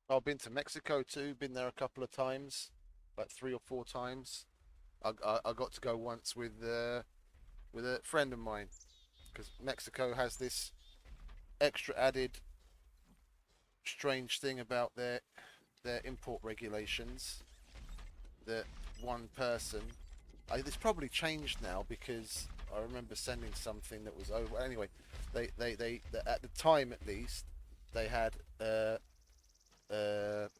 Speaker 1: I've been to Mexico too. Been there a couple of times, like 3 or 4 times. I got to go once with a friend of mine, because Mexico has this extra added strange thing about their import regulations that one person. It's probably changed now, because I remember sending something that was over. Anyway, they at the time at least they had a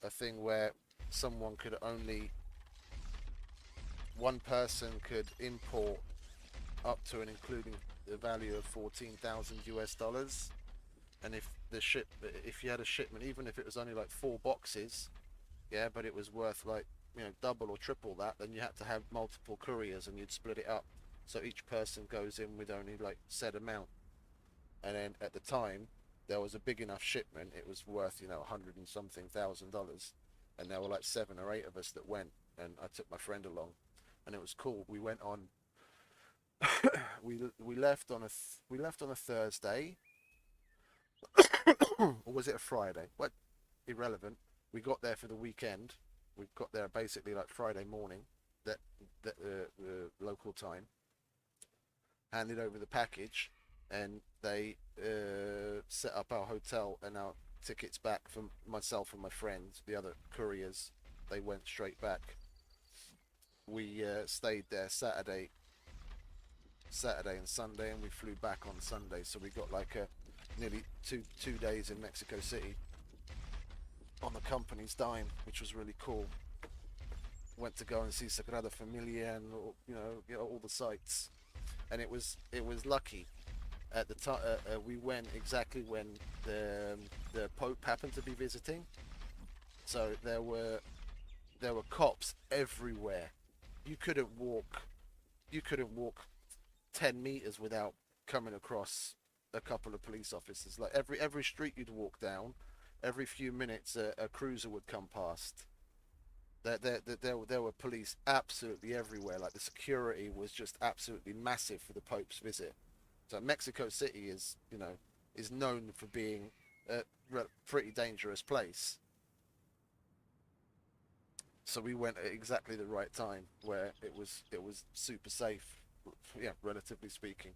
Speaker 1: thing where one person could import up to and including the value of 14,000 US dollars, and if you had a shipment, even if it was only like 4 boxes, yeah, but it was worth like, double or triple that, then you had to have multiple couriers and you'd split it up, so each person goes in with only like said amount. And then at the time there was a big enough shipment, it was worth, 100 and something thousand dollars, and there were like 7 or 8 of us that went, and I took my friend along, and it was cool. We went on we left on a Thursday, or was it a Friday? What? Irrelevant. We got there for the weekend. We got there basically like Friday morning, that local time. Handed over the package, and they set up our hotel and our tickets back for myself and my friends. The other couriers, they went straight back. We stayed there Saturday and Sunday, and we flew back on Sunday. So we got like nearly two days in Mexico City on the company's dime, which was really cool. Went to go and see Sagrada Familia and get all the sights, and it was lucky at the time, we went exactly when the Pope happened to be visiting. So there were cops everywhere. You couldn't walk 10 meters without coming across a couple of police officers. Like every street you'd walk down, every few minutes a cruiser would come past. There were police absolutely everywhere. Like the security was just absolutely massive for the Pope's visit. So Mexico City is known for being a pretty dangerous place. So we went at exactly the right time where it was super safe, yeah, relatively speaking.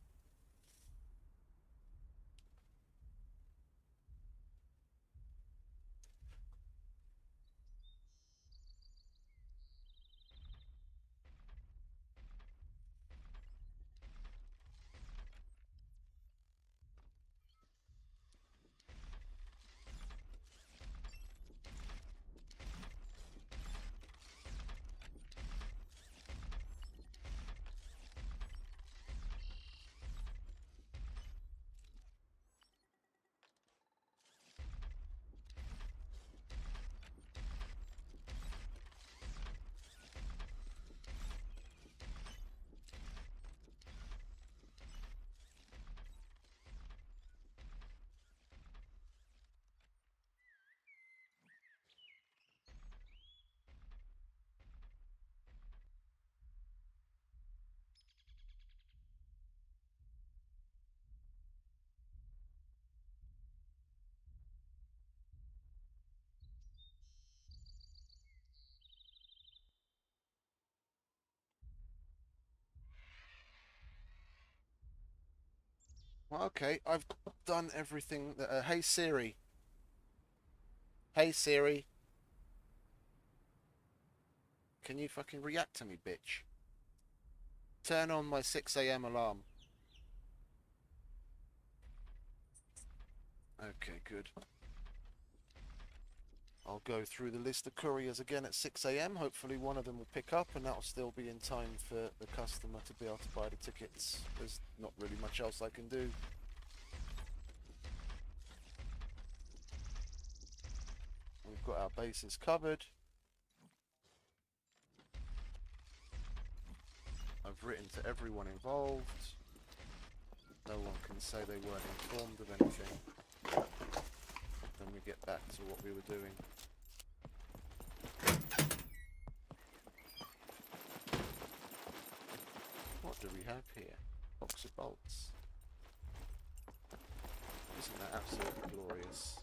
Speaker 1: Well, okay, I've done everything that. Hey Siri. Hey Siri. Can you fucking react to me, bitch? Turn on my 6 a.m. alarm. Okay, good. I'll go through the list of couriers again at 6 a.m. Hopefully one of them will pick up and that'll still be in time for the customer to be able to buy the tickets. There's not really much else I can do. We've got our bases covered. I've written to everyone involved. No one can say they weren't informed of anything. Then we get back to what we were doing. What do we have here? Box of bolts. Isn't that absolutely glorious?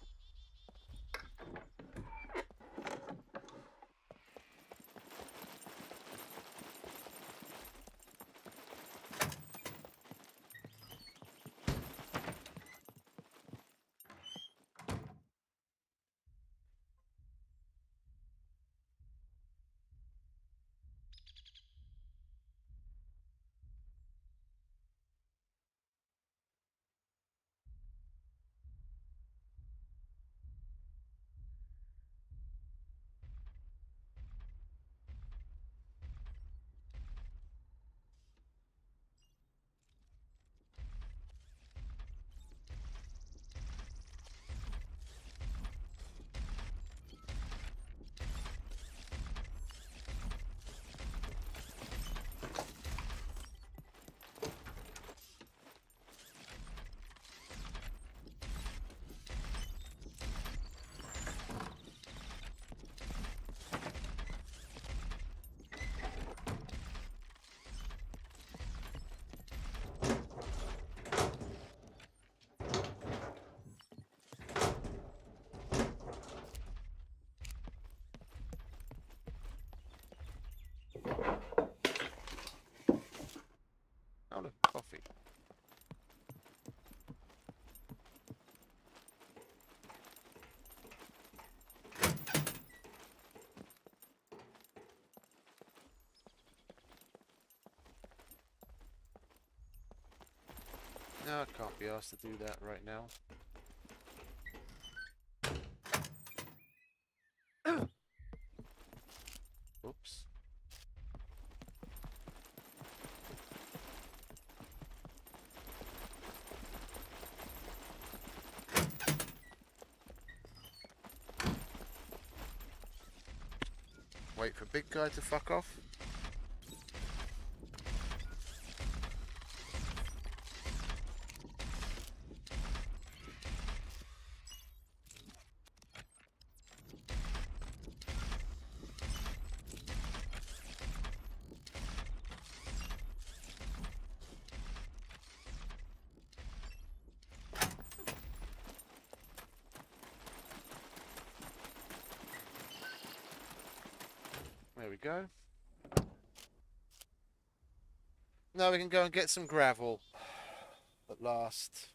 Speaker 1: Oh look, coffee. No, I can't be asked to do that right now. Oops. Wait for big guy to fuck off. There we go. Now we can go and get some gravel. At last.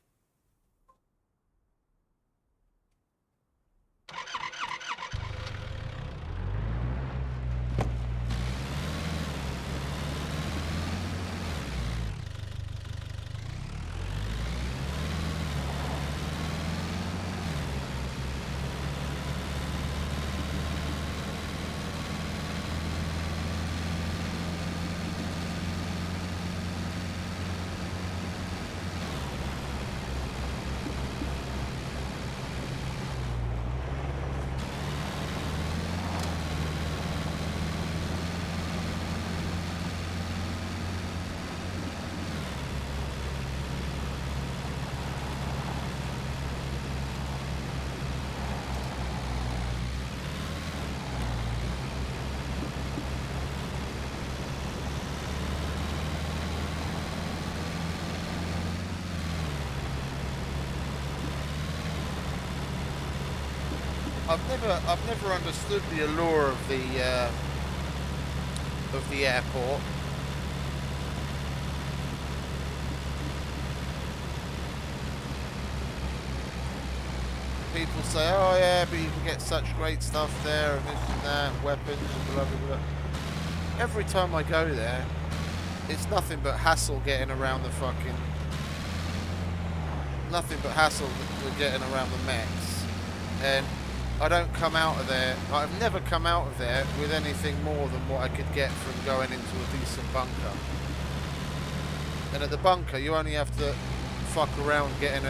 Speaker 1: I've never understood the allure of the airport. People say, oh yeah, but you can get such great stuff there and this and that, weapons and blah blah blah. Every time I go there, it's nothing but hassle getting around the fucking... Nothing but hassle with getting around the mechs. And I don't come out of there, I've never come out of there with anything more than what I could get from going into a decent bunker. And at the bunker, you only have to fuck around getting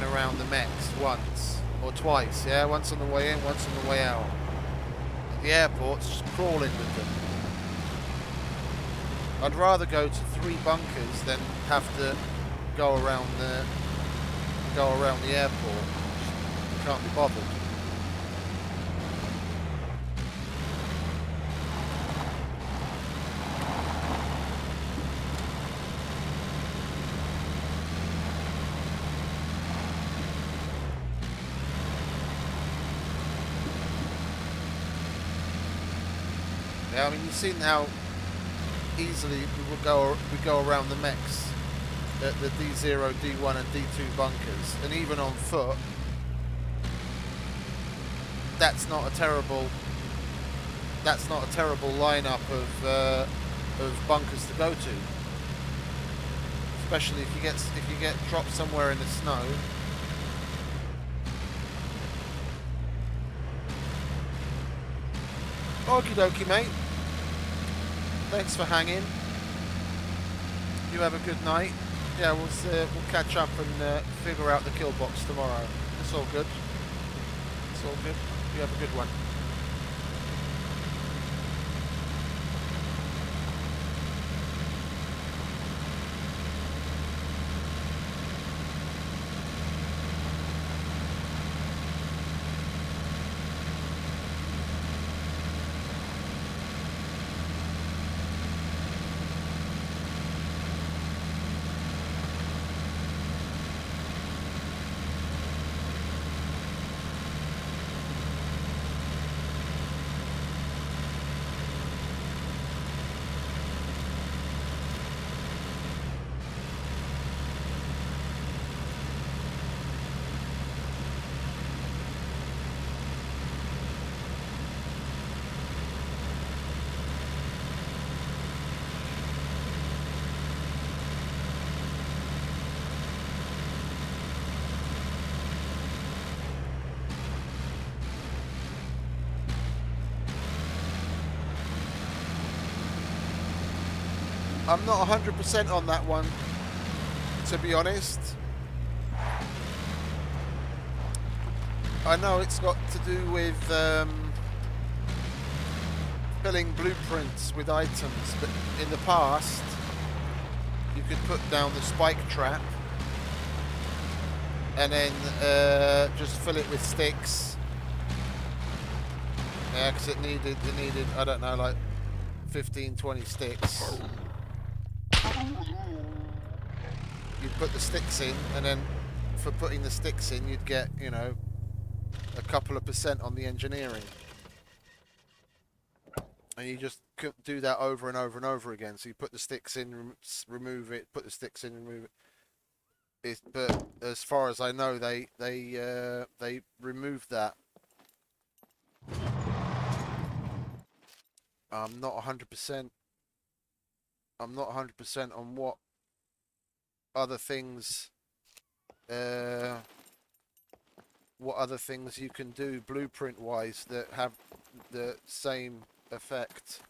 Speaker 1: around the mechs once or twice, yeah? Once on the way in, once on the way out. At the airport's just crawling with them. I'd rather go to 3 bunkers than have to go around the airport. Can't be bothered. Yeah, I mean, you've seen how easily we go around the mechs at the D0, D1 and D2 bunkers, and even on foot, that's not a terrible lineup of bunkers to go to, especially if you get dropped somewhere in the snow. Okie dokie, mate. Thanks for hanging. You have a good night. Yeah, we'll catch up and figure out the kill box tomorrow. It's all good. It's all good. You have a good one. I'm not 100% on that one, to be honest. I know it's got to do with filling blueprints with items, but in the past you could put down the spike trap and then just fill it with sticks. Yeah, because it needed, I don't know, like 15, 20 sticks. You'd put the sticks in, and then for putting the sticks in, you'd get, you know, a couple of % on the engineering. And you just do that over and over and over again. So you put the sticks in, remove it, put the sticks in, remove it. But as far as I know, they removed that. I'm not 100%. I'm not 100% on what other things. What other things you can do blueprint-wise that have the same effect.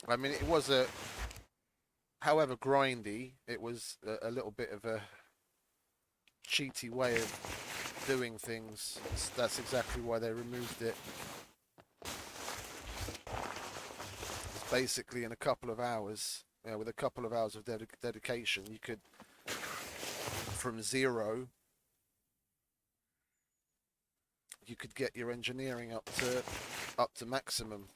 Speaker 1: I mean, it was however grindy, it was a little bit of a cheaty way of doing things. That's exactly why they removed it. It's basically in a couple of hours, you know, with a couple of hours of dedication, you could, from 0, you could get your engineering up to maximum.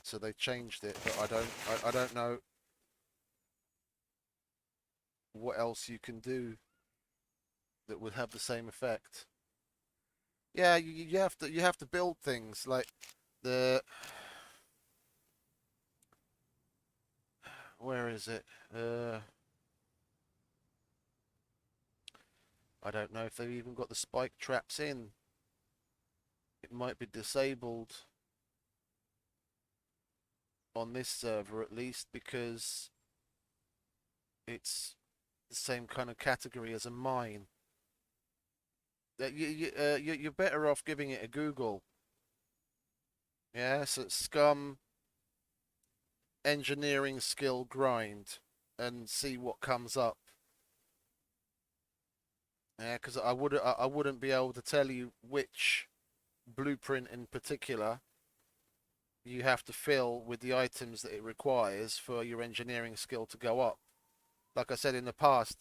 Speaker 1: So they changed it, but I don't know what else you can do that would have the same effect. Yeah, you have to build things like where is it? I don't know if they've even got the spike traps in. It might be disabled on this server at least, because it's the same kind of category as a mine. You're better off giving it a Google. Yeah, so it's SCUM engineering skill grind and see what comes up. Yeah, because I wouldn't be able to tell you which blueprint in particular you have to fill with the items that it requires for your engineering skill to go up. Like I said in the past,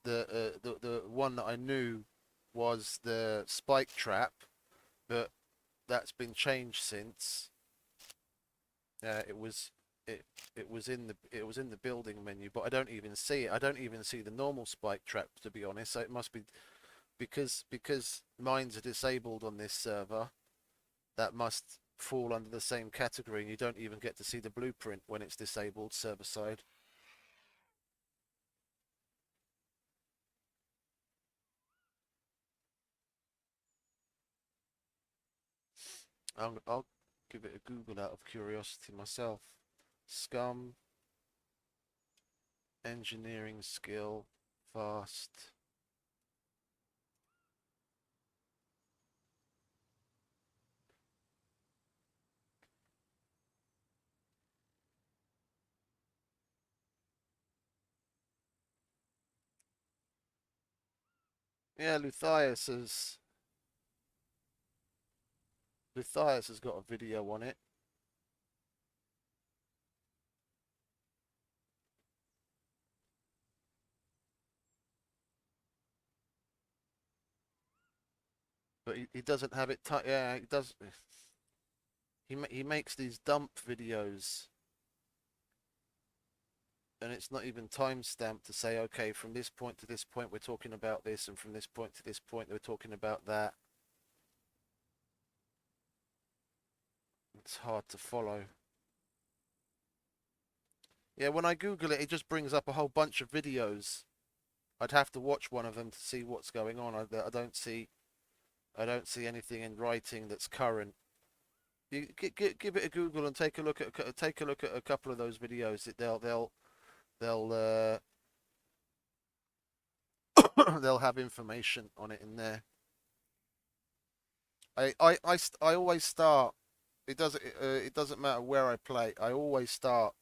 Speaker 1: the one that I knew was the spike trap, but that's been changed since. It was in the building menu, but I don't even see it. I don't even see the normal spike trap, to be honest. So it must be because mines are disabled on this server. That must fall under the same category, and you don't even get to see the blueprint when it's disabled server side. I'll give it a Google out of curiosity myself. SCUM engineering skill fast. Yeah, Luthias has got a video on it. But he doesn't have it. Yeah, he does. He makes these dump videos, and it's not even time stamped to say, okay, from this point to this point we're talking about this, and from this point to this point we're talking about that. It's hard to follow. Yeah, when I Google it, it just brings up a whole bunch of videos. I'd have to watch one of them to see what's going on. I don't see anything in writing that's current. You give it a Google and take a look at a couple of those videos. They'll they'll have information on it in there. I always start. It doesn't matter where I play. I always start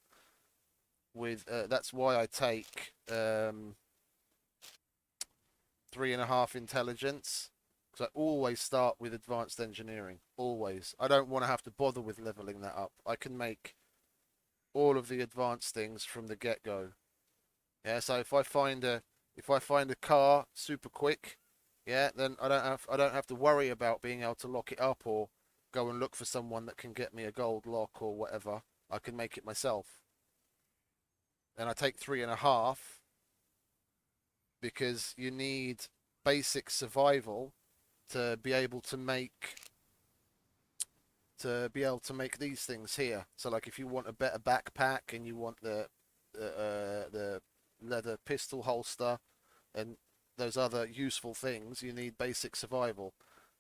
Speaker 1: with that's why I take 3.5 intelligence, because I always start with advanced engineering. Always. I don't want to have to bother with leveling that up. I can make all of the advanced things from the get-go. Yeah, so if I find a car super quick, yeah, then I don't have to worry about being able to lock it up or go and look for someone that can get me a gold lock or whatever. I can make it myself. And I take 3.5 because you need basic survival to be able to make these things here. So like if you want a better backpack and you want the leather pistol holster and those other useful things, you need basic survival.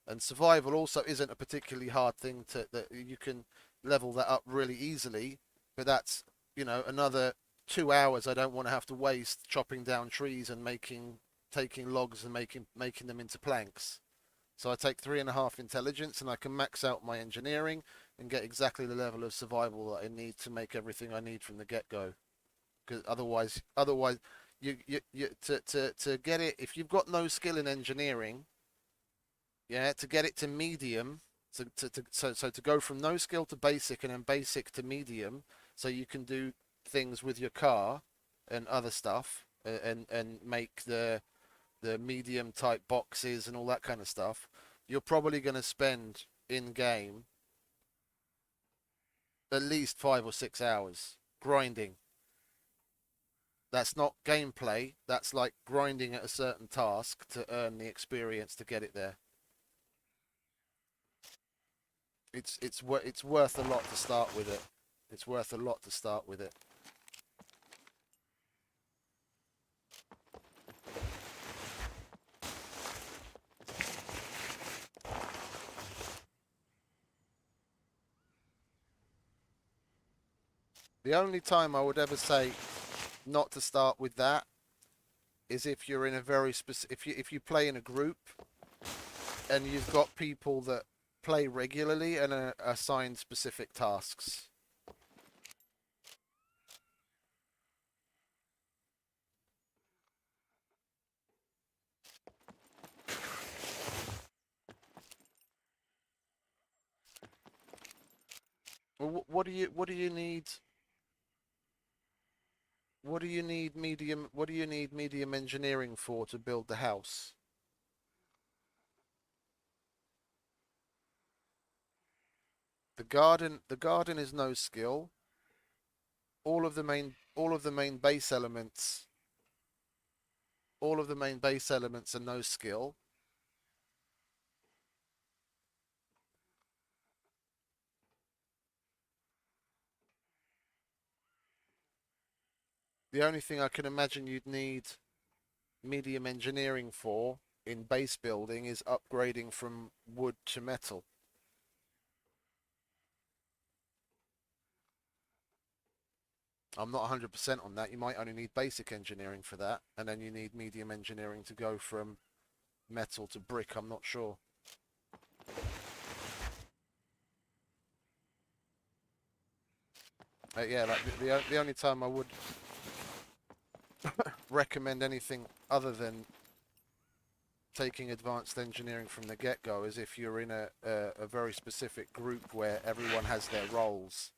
Speaker 1: And survival also isn't a particularly hard thing that you can level that up really easily, but that's, you know, another 2 hours I don't want to have to waste chopping down trees and taking logs and making them into planks. So I take 3.5 intelligence and I can max out my engineering and get exactly the level of survival that I need to make everything I need from the get-go. Because otherwise you to get it, if you've got no skill in engineering, yeah, to get it to medium, so to go from no skill to basic and then basic to medium, so you can do things with your car and other stuff and make the medium type boxes and all that kind of stuff, you're probably going to spend in game at least 5 or 6 hours grinding. That's not gameplay, that's like grinding at a certain task to earn the experience to get it there. It's worth a lot to start with it. It's worth a lot to start with it. The only time I would ever say not to start with that is if you're in a very specific, if you play in a group and you've got people that play regularly and are assigned specific tasks. Well, what do you need? What do you need medium engineering for to build the house? The garden is no skill. All of the main base elements are no skill. The only thing I can imagine you'd need medium engineering for in base building is upgrading from wood to metal. I'm not 100% on that. You might only need basic engineering for that, and then you need medium engineering to go from metal to brick. I'm not sure. Yeah, like the only time I would recommend anything other than taking advanced engineering from the get-go is if you're in a very specific group where everyone has their roles.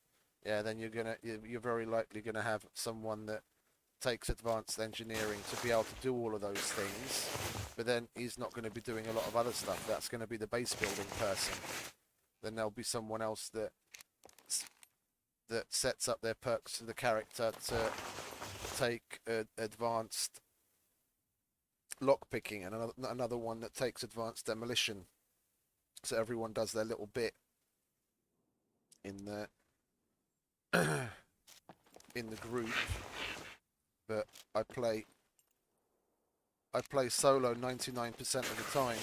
Speaker 1: Yeah, then you're very likely gonna have someone that takes advanced engineering to be able to do all of those things, but then he's not going to be doing a lot of other stuff. That's going to be the base building person. Then there'll be someone else that sets up their perks for the character to take advanced lockpicking, and another one that takes advanced demolition. So everyone does their little bit in the in the group. But I play solo 99% of the time,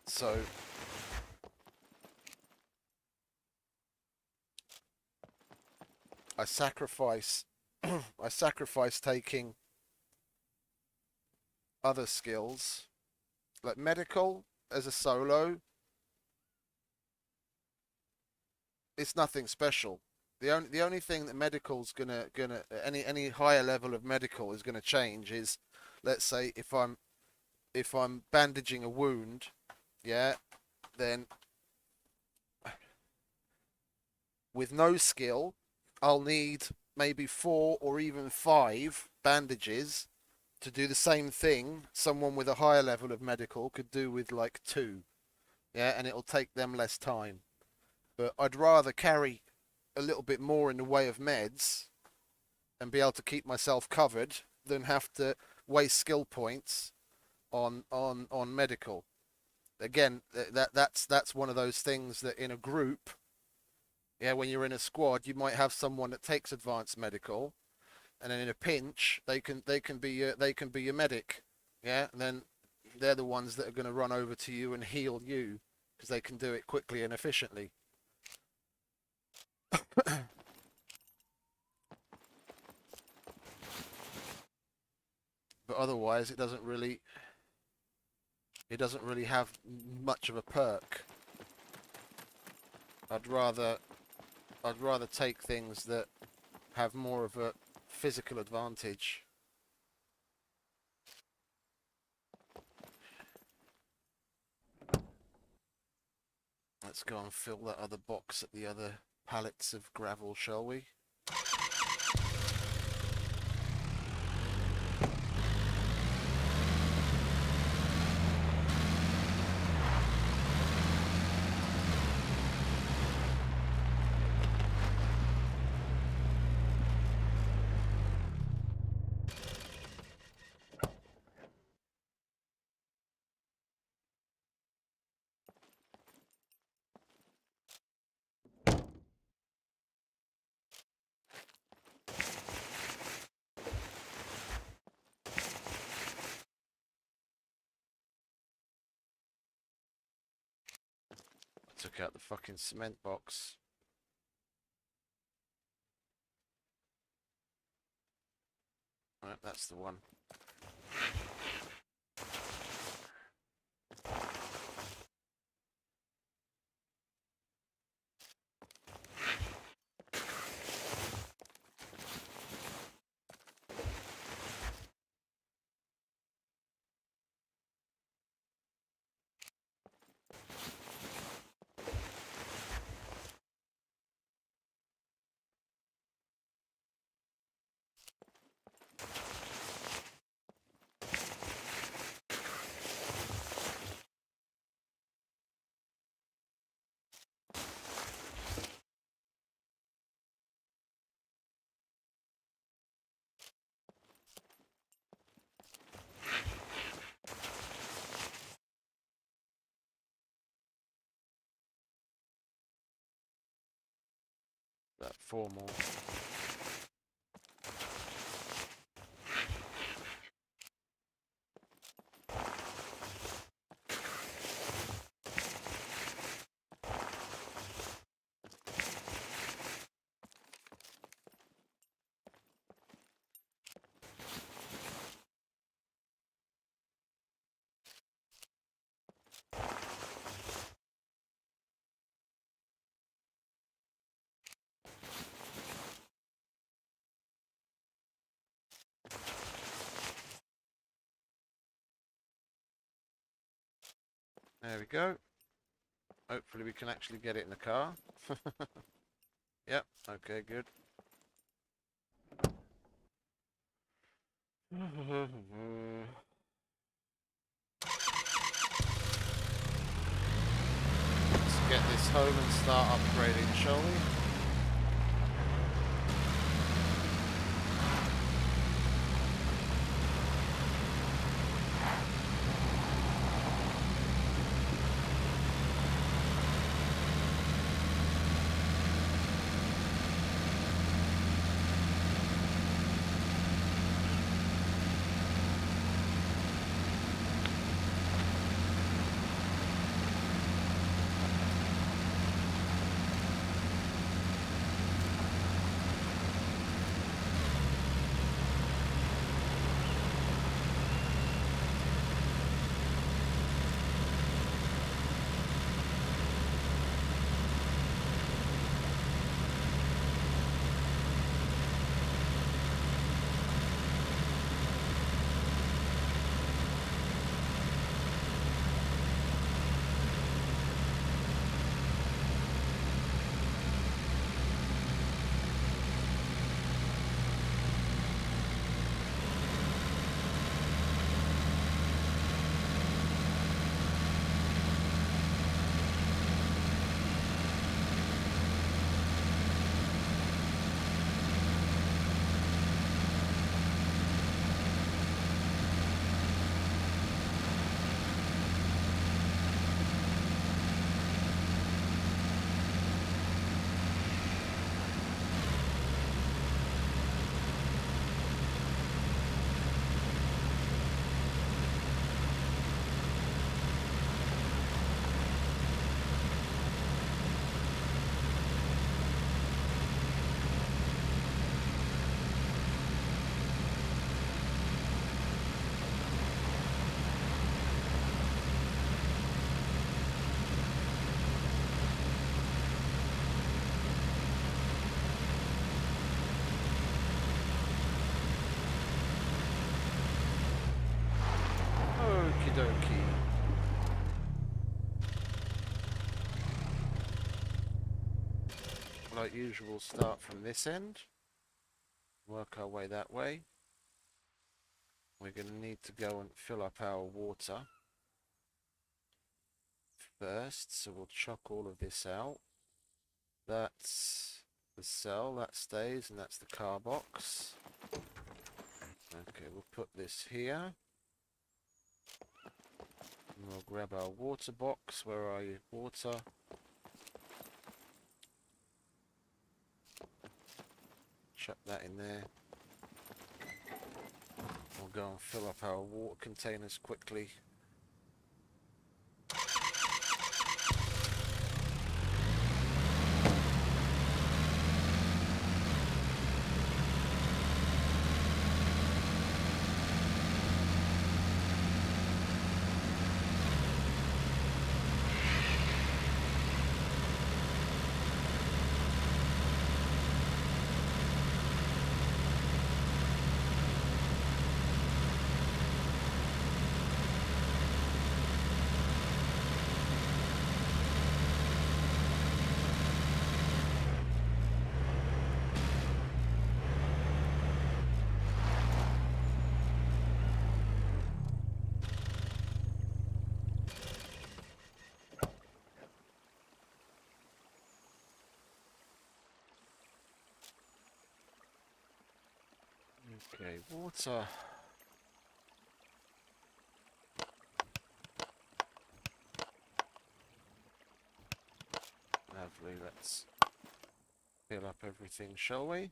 Speaker 1: so I sacrifice taking other skills like medical as a solo. It's nothing special. The only thing that medical's gonna any higher level of medical is gonna change is, let's say if I'm bandaging a wound, yeah, then with no skill, I'll need maybe 4 or even 5 bandages to do the same thing someone with a higher level of medical could do with like 2. Yeah, and it'll take them less time. But I'd rather carry a little bit more in the way of meds and be able to keep myself covered than have to waste skill points on medical. Again, that's one of those things that in a group, yeah, when you're in a squad, you might have someone that takes advanced medical, and then in a pinch, they can be your medic, yeah, and then they're the ones that are going to run over to you and heal you because they can do it quickly and efficiently. But otherwise, it doesn't really have much of a perk. I'd rather take things that have more of a physical advantage. Let's go and fill that other box at the other pallets of gravel, shall we? Took out the fucking cement box. Right, that's the one. That 4 more. There we go. Hopefully we can actually get it in the car. Yep, okay, good. Let's get this home and start upgrading, shall we? like usual, start from this end. Work our way that way. We're going to need to go and fill up our water first, so we'll chuck all of this out. That's the cell, that stays, and that's the car box. Okay, we'll put this here. And we'll grab our water box. Where are you? Water. Chuck that in there. We'll go and fill up our water containers quickly. Okay, water. Lovely, let's fill up everything, shall we?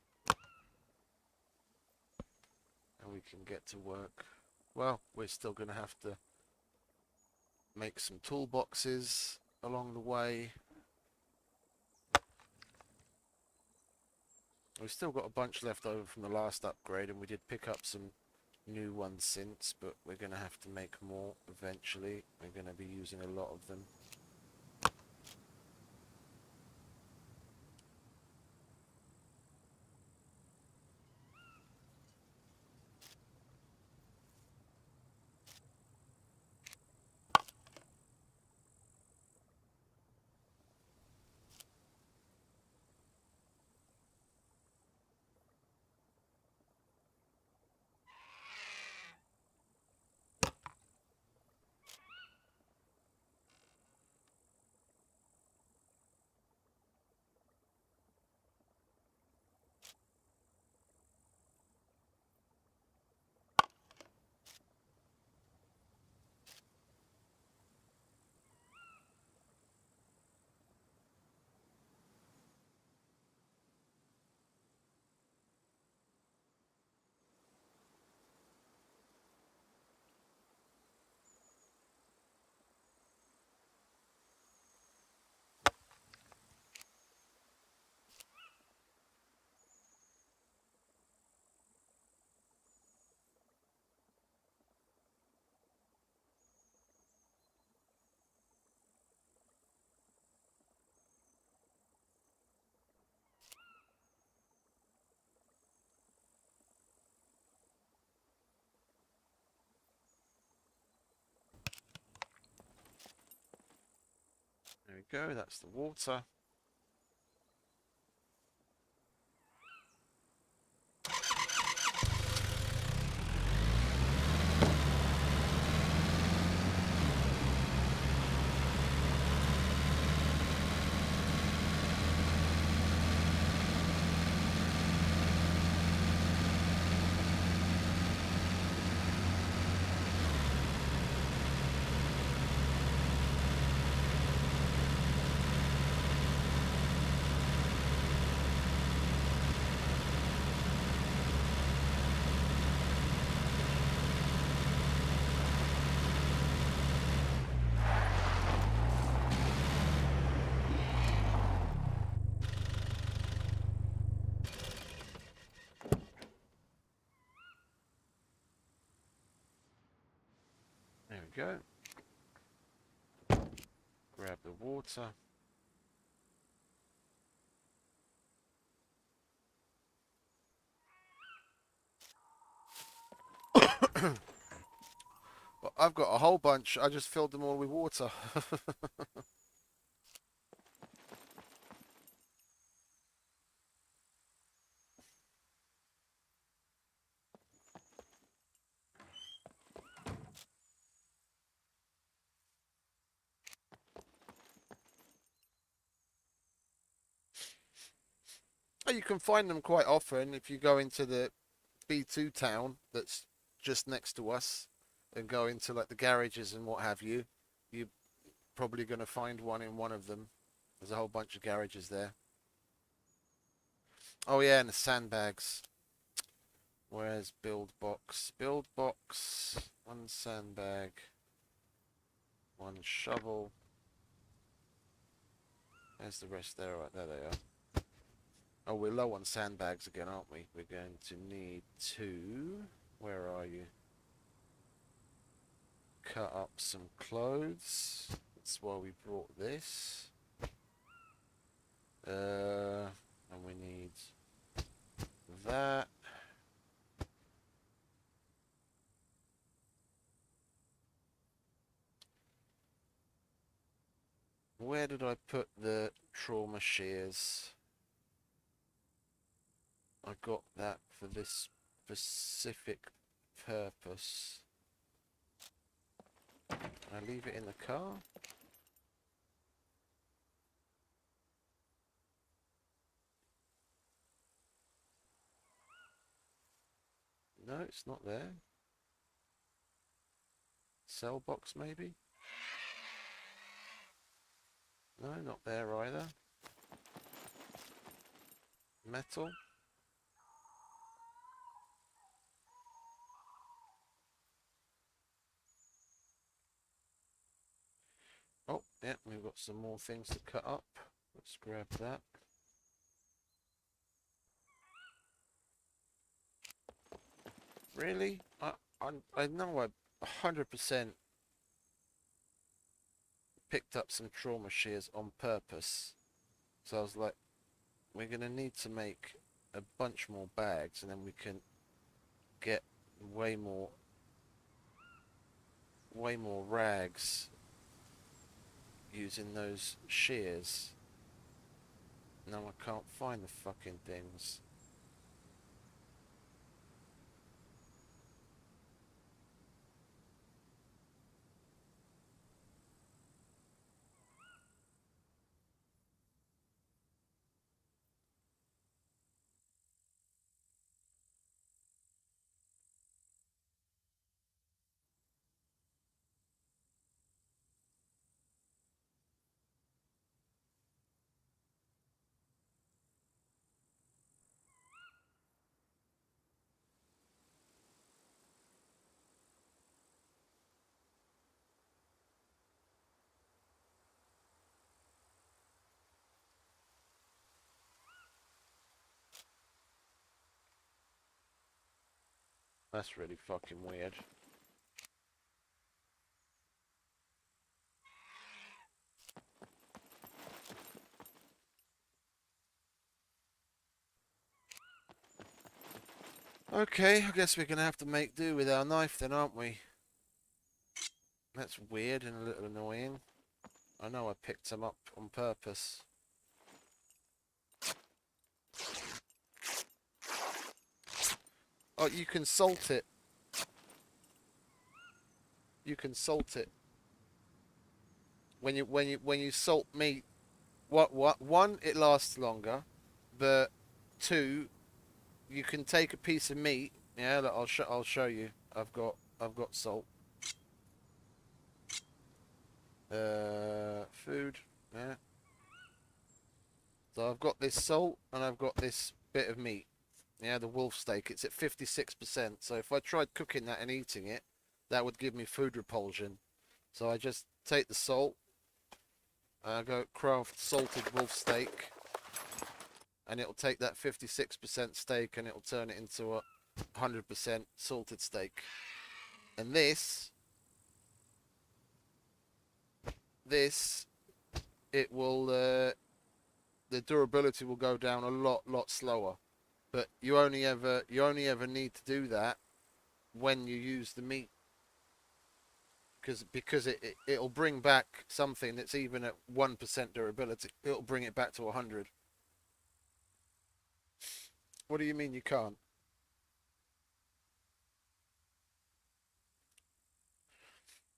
Speaker 1: And we can get to work. Well, we're still going to have to make some toolboxes along the way. We've still got a bunch left over from the last upgrade, and we did pick up some new ones since, but we're going to have to make more eventually. We're going to be using a lot of them. There we go, that's the water. There we go. Grab the water. Well, I've got a whole bunch. I just filled them all with water. Oh, you can find them quite often if you go into the B2 town that's just next to us and go into like the garages and what have you. You're probably going to find one in one of them. There's a whole bunch of garages there. Oh yeah, and the sandbags. Where's build box? Build box. One sandbag. One shovel. There's the rest there. Right there they are. Oh, we're low on sandbags again, aren't we? We're going to need 2. Where are you? Cut up some clothes. That's why we brought this. And we need that. Where did I put the trauma shears? I got that for this specific purpose. Can I leave it in the car? No, it's not there. Cell box maybe? No, not there either. Metal? Oh, yeah, we've got some more things to cut up. Let's grab that. Really? I know I 100% picked up some trauma shears on purpose. So I was like, we're going to need to make a bunch more bags and then we can get way more rags using those shears. No, I can't find the fucking things. That's really fucking weird. Okay, I guess we're gonna have to make do with our knife then, aren't we? That's weird and a little annoying. I know I picked them up on purpose. Oh, you can salt it. You can salt it. When you salt meat, one, it lasts longer, but 2, you can take a piece of meat. Yeah, look, I'll show you. I've got salt. Food. Yeah. So I've got this salt and I've got this bit of meat. Yeah, the wolf steak. It's at 56%. So if I tried cooking that and eating it, that would give me food repulsion. So I just take the salt. I go craft salted wolf steak. And it'll take that 56% steak and it'll turn it into a 100% salted steak. And this, it will, the durability will go down a lot slower. But you only ever need to do that when you use the meat, because it'll bring back something that's even at 1% durability. It'll bring it back to 100. What do you mean you can't?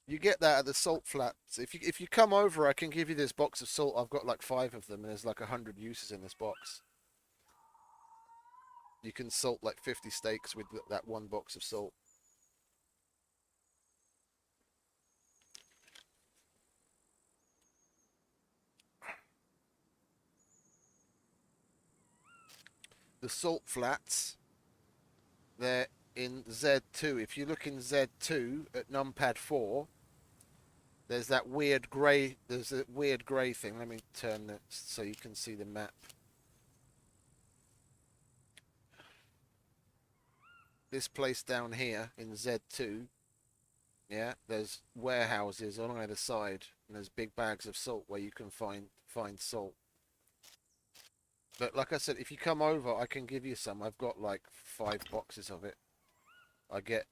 Speaker 1: You get that at the salt flats. If you come over, I can give you this box of salt. I've got like 5 of them, and there's like 100 uses in this box. You can salt like 50 steaks with that one box of salt. The salt flats, they're in Z2. If you look in Z2 at numpad 4, there's that weird grey. There's a weird grey thing. Let me turn it so you can see the map. This place down here in Z2, yeah, there's warehouses on either side, and there's big bags of salt where you can find salt. But like I said, if you come over, I can give you some. I've got like 5 boxes of it. I get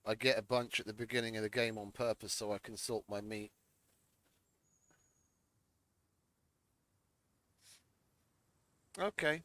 Speaker 1: a bunch at the beginning of the game on purpose so I can salt my meat. Okay.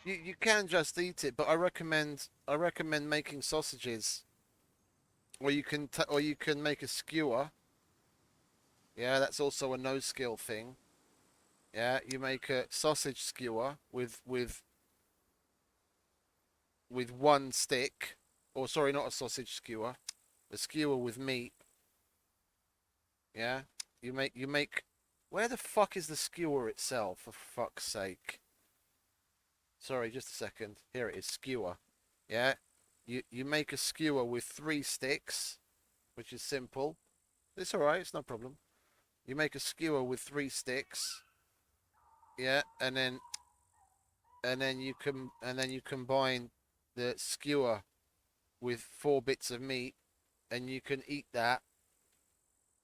Speaker 1: You can just eat it, but I recommend making sausages, or you can make a skewer. Yeah, that's also a no skill thing. Yeah, you make a sausage skewer with one stick, or sorry, not a sausage skewer, a skewer with meat. Yeah, you make. Where the fuck is the skewer itself? For fuck's sake. Sorry, just a second. Here it is, skewer. Yeah, you make a skewer with 3 sticks, which is simple. It's all right. It's no problem. You make a skewer with 3 sticks. Yeah, and then you combine the skewer with 4 bits of meat, and you can eat that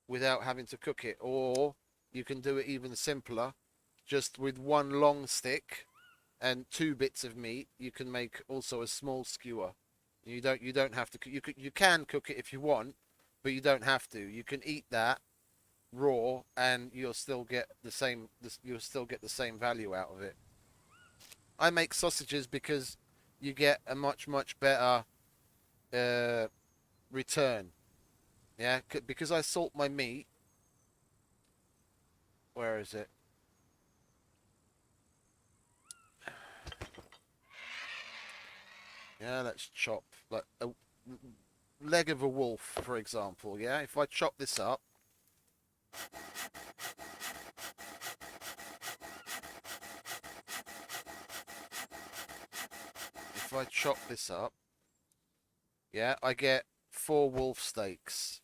Speaker 1: without having to cook it. Or you can do it even simpler, just with 1 long stick and 2 bits of meat. You can make also a small skewer. You don't have to. You can cook it if you want, but you don't have to. You can eat that raw, and you'll still get the same. You'll still get the same value out of it. I make sausages because you get a much better return. Yeah, because I salt my meat. Where is it? Yeah, let's chop like a leg of a wolf, for example. Yeah, if I chop this up. If I chop this up, yeah, I get 4 wolf steaks.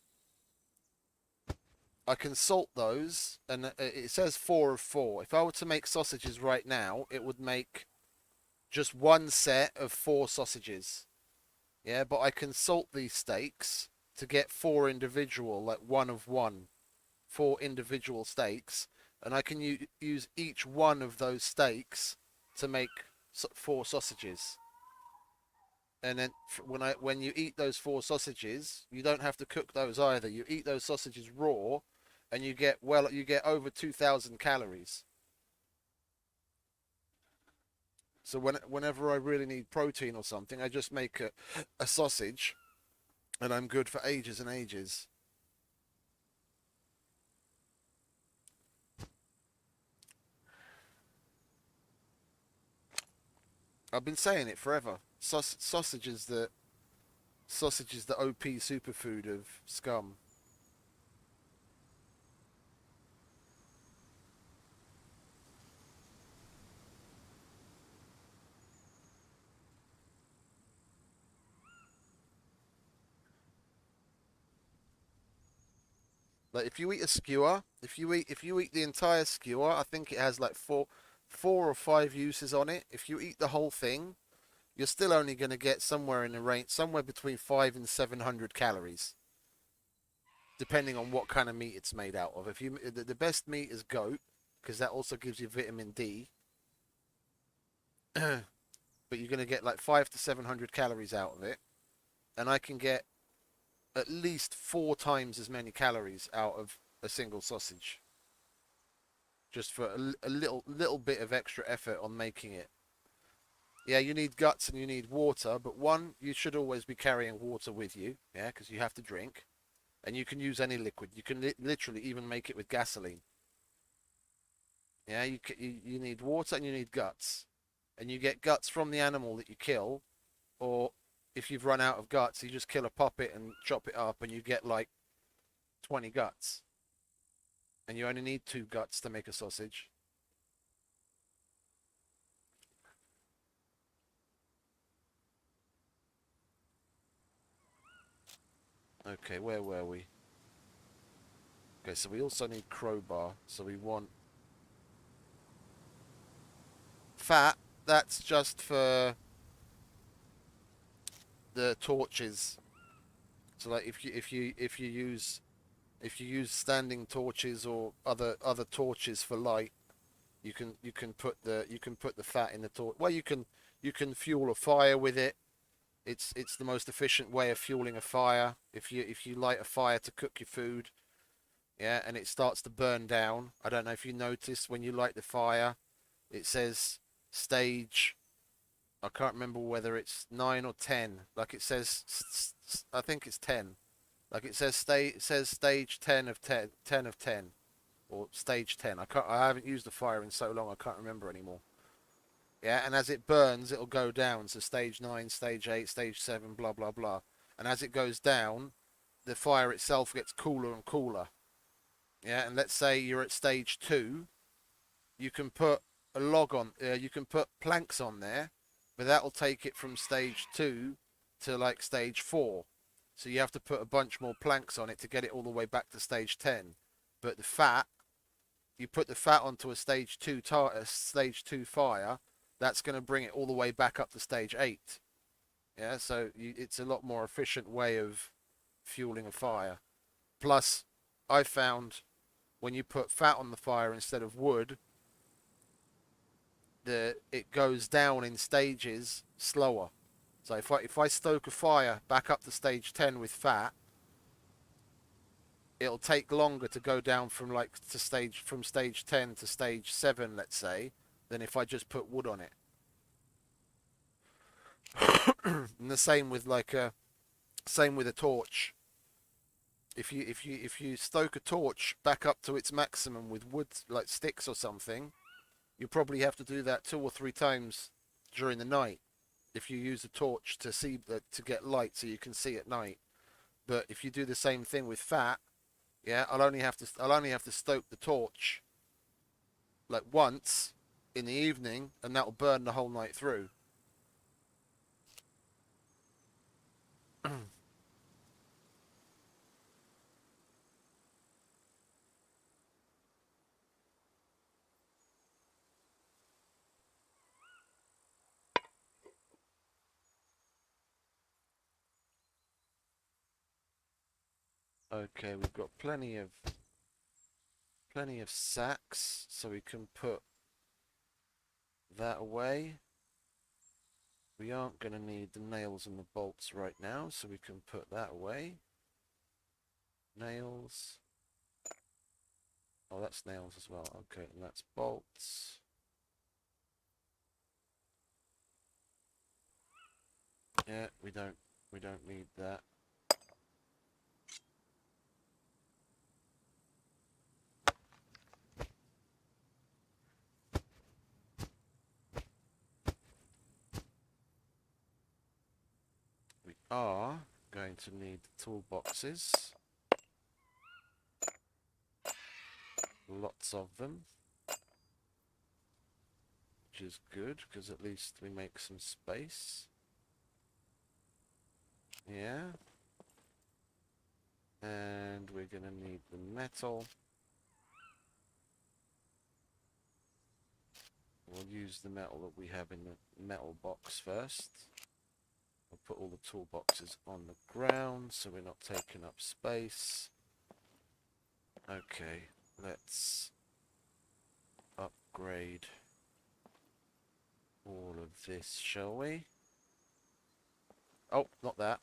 Speaker 1: I can salt those, and it says 4 of 4. If I were to make sausages right now, it would make just 1 set of 4 sausages. Yeah, but I can salt these steaks to get 4 individual, like 1 of 1, 4 individual steaks, and I can use each one of those steaks to make 4 sausages. And then when you eat those 4 sausages, you don't have to cook those either. You eat those sausages raw, and you get over 2,000 calories. So whenever I really need protein or something, I just make a sausage, and I'm good for ages and ages. I've been saying it forever. Sausage is the OP superfood of scum. Like if you eat a skewer, if you eat the entire skewer, I think it has like four or five uses on it. If you eat the whole thing, you're still only going to get somewhere in the range, somewhere between 500 and 700 calories, depending on what kind of meat it's made out of. If you the best meat is goat, because that also gives you vitamin D. But you're going to get like 500 to 700 calories out of it, and I can get at least 4 times as many calories out of a single sausage, just for a little bit of extra effort on making it. Yeah, you need guts and you need water, but one, you should always be carrying water with you, yeah, because you have to drink, and you can use any liquid. You can literally even make it with gasoline. Yeah, you need water and you need guts, and you get guts from the animal that you kill, or if you've run out of guts, you just kill a puppet and chop it up, and you get like 20 guts. And you only need 2 guts to make a sausage. Okay, where were we? Okay, so we also need crowbar. So we want fat. That's just for the torches. So like if you use standing torches or other torches for light, you can put the fat in the torch. Well, you can fuel a fire with it. It's the most efficient way of fueling a fire. If you light a fire to cook your food, yeah, and it starts to burn down. I don't know if you noticed when you light the fire, it says stage. I can't remember whether it's 9 or 10. Like it says, I think it's 10. Like it says stage 10 of 10, 10 of 10, or stage 10. I haven't used the fire in so long I can't remember anymore. Yeah, and as it burns, it'll go down. So stage 9, stage 8, stage 7, blah, blah, blah. And as it goes down, the fire itself gets cooler and cooler. Yeah, and let's say you're at stage 2, you can put a log on, you can put planks on there, but that'll take it from stage 2 to like stage 4. So you have to put a bunch more planks on it to get it all the way back to stage 10. But the fat, you put the fat onto a stage 2 fire, that's going to bring it all the way back up to stage 8. Yeah, so it's a lot more efficient way of fueling a fire. Plus, I found when you put fat on the fire instead of wood, it goes down in stages slower. So if I stoke a fire back up to stage 10 with fat, it'll take longer to go down from stage 10 to stage 7, let's say, than if I just put wood on it. And the same with a torch. If you stoke a torch back up to its maximum with wood, like sticks or something, you probably have to do that 2 or 3 times during the night. If you use a torch to get light so you can see at night. But if you do the same thing with fat, yeah, I'll only have to stoke the torch like once in the evening, and that'll burn the whole night through. Okay, we've got plenty of sacks, so we can put that away. We aren't going to need the nails and the bolts right now, so we can put that away. Nails. that's nails as well. Okay, and that's bolts. Yeah, we don't need that. We are going to need toolboxes. Lots of them. Which is good, because at least we make some space. Yeah. And we're going to need the metal. We'll use the metal that we have in the metal box first. We'll put all the toolboxes on the ground so we're not taking up space. Okay, let's upgrade all of this, shall we? Oh, not that.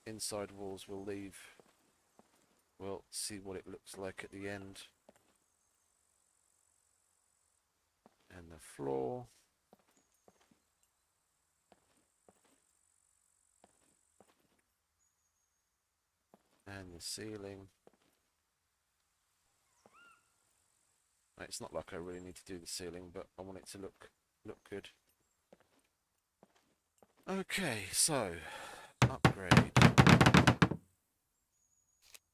Speaker 1: Inside walls we'll leave. We'll see what it looks like at the end. And the floor. And the ceiling. Right, it's not like I really need to do the ceiling, but I want it to look good. Okay, so upgrade.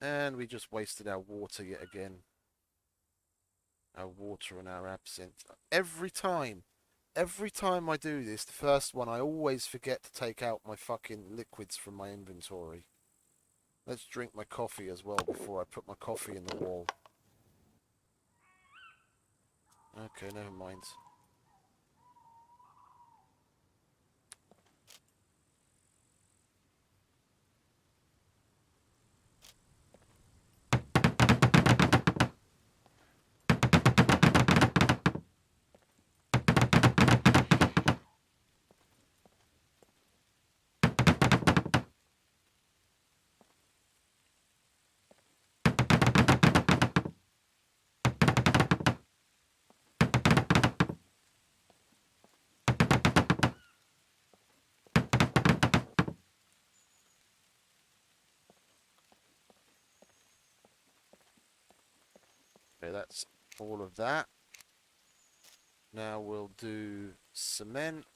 Speaker 1: And we just wasted our water yet again. Our water and our absinthe. Every time I do this, the first one, I always forget to take out my fucking liquids from my inventory. Let's drink my coffee as well before I put my coffee in the wall. Okay, never mind. Okay, that's all of that. Now we'll do cement.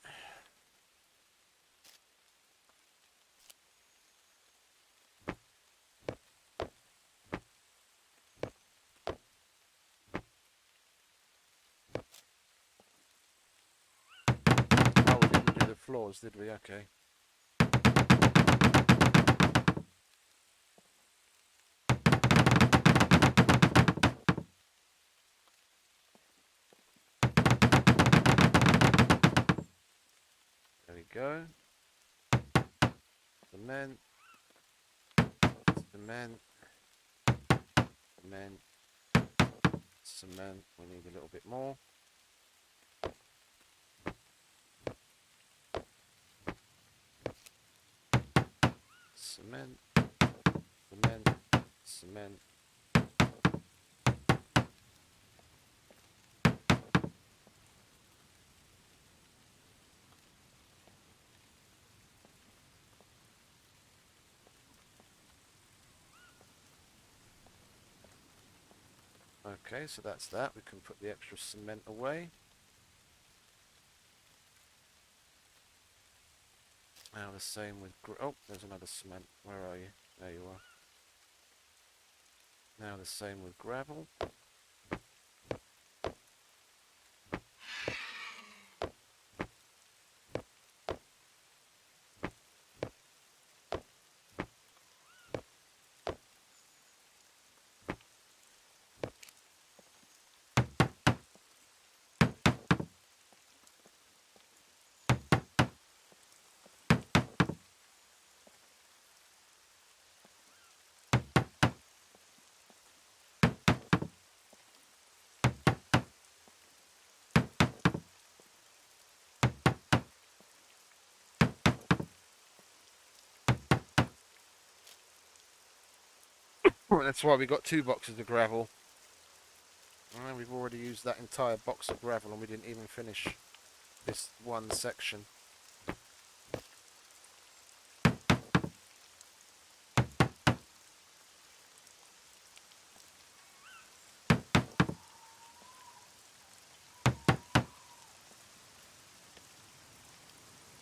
Speaker 1: Oh, we didn't do the floors, did we? Okay. There we go. Cement. Cement. Cement. Cement. We need a little bit more. Cement. Cement. Cement. Okay, so that's that. We can put the extra cement away. Now the same with... Oh, there's another cement. Where are you? There you are. Now the same with gravel. That's why we got 2 boxes of gravel. And we've already used that entire box of gravel and we didn't even finish this one section.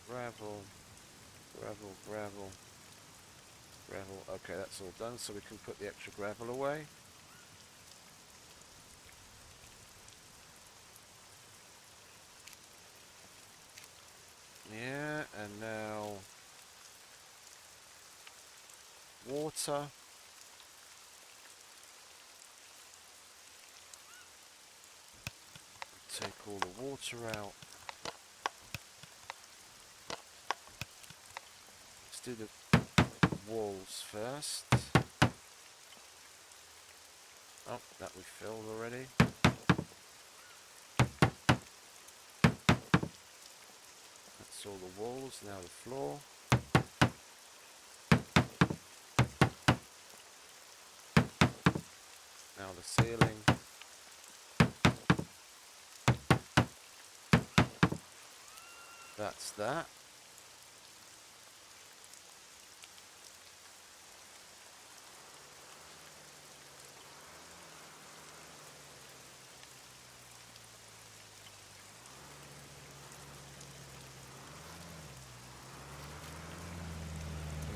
Speaker 1: Gravel, gravel, gravel, gravel. Okay, that's all done, so we can put the extra gravel away. Yeah, and now water. Take all the water out. Let's do the walls first. Oh, that we filled already. That's all the walls, now the floor. Now the ceiling. That's that.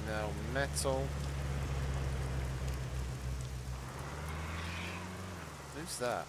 Speaker 1: Now metal. Who's that?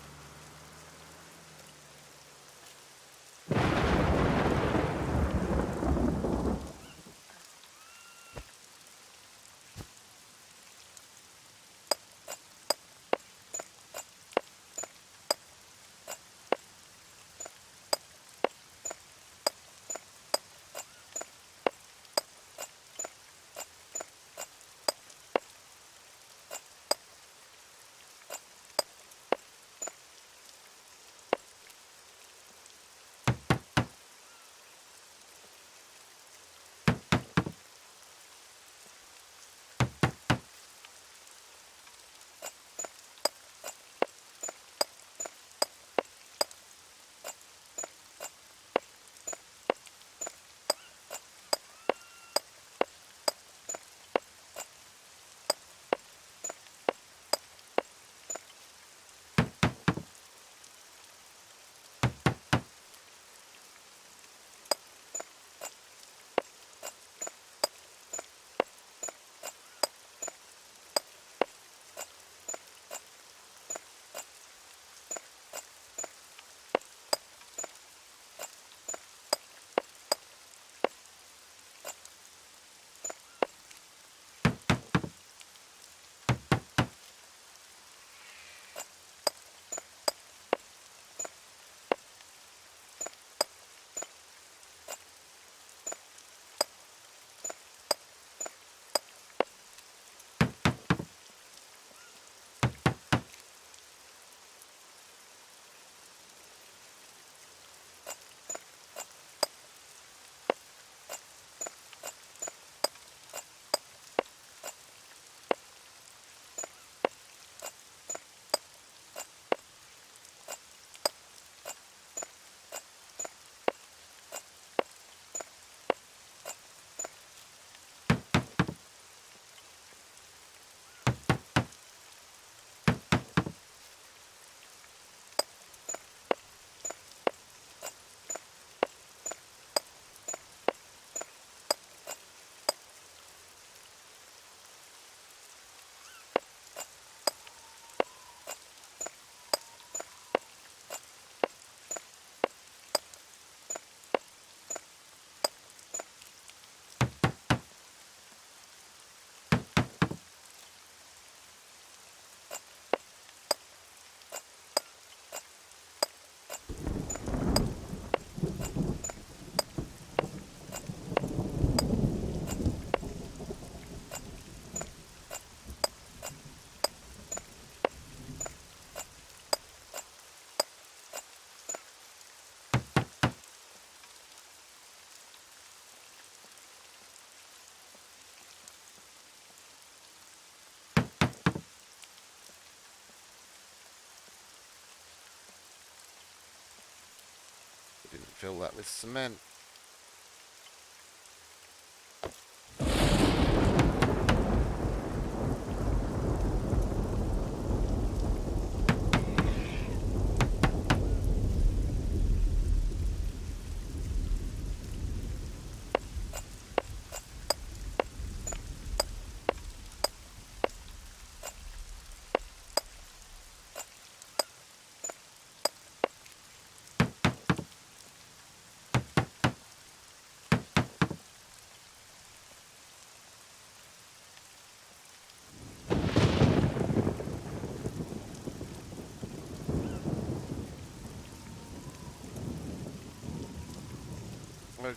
Speaker 1: fill that with cement.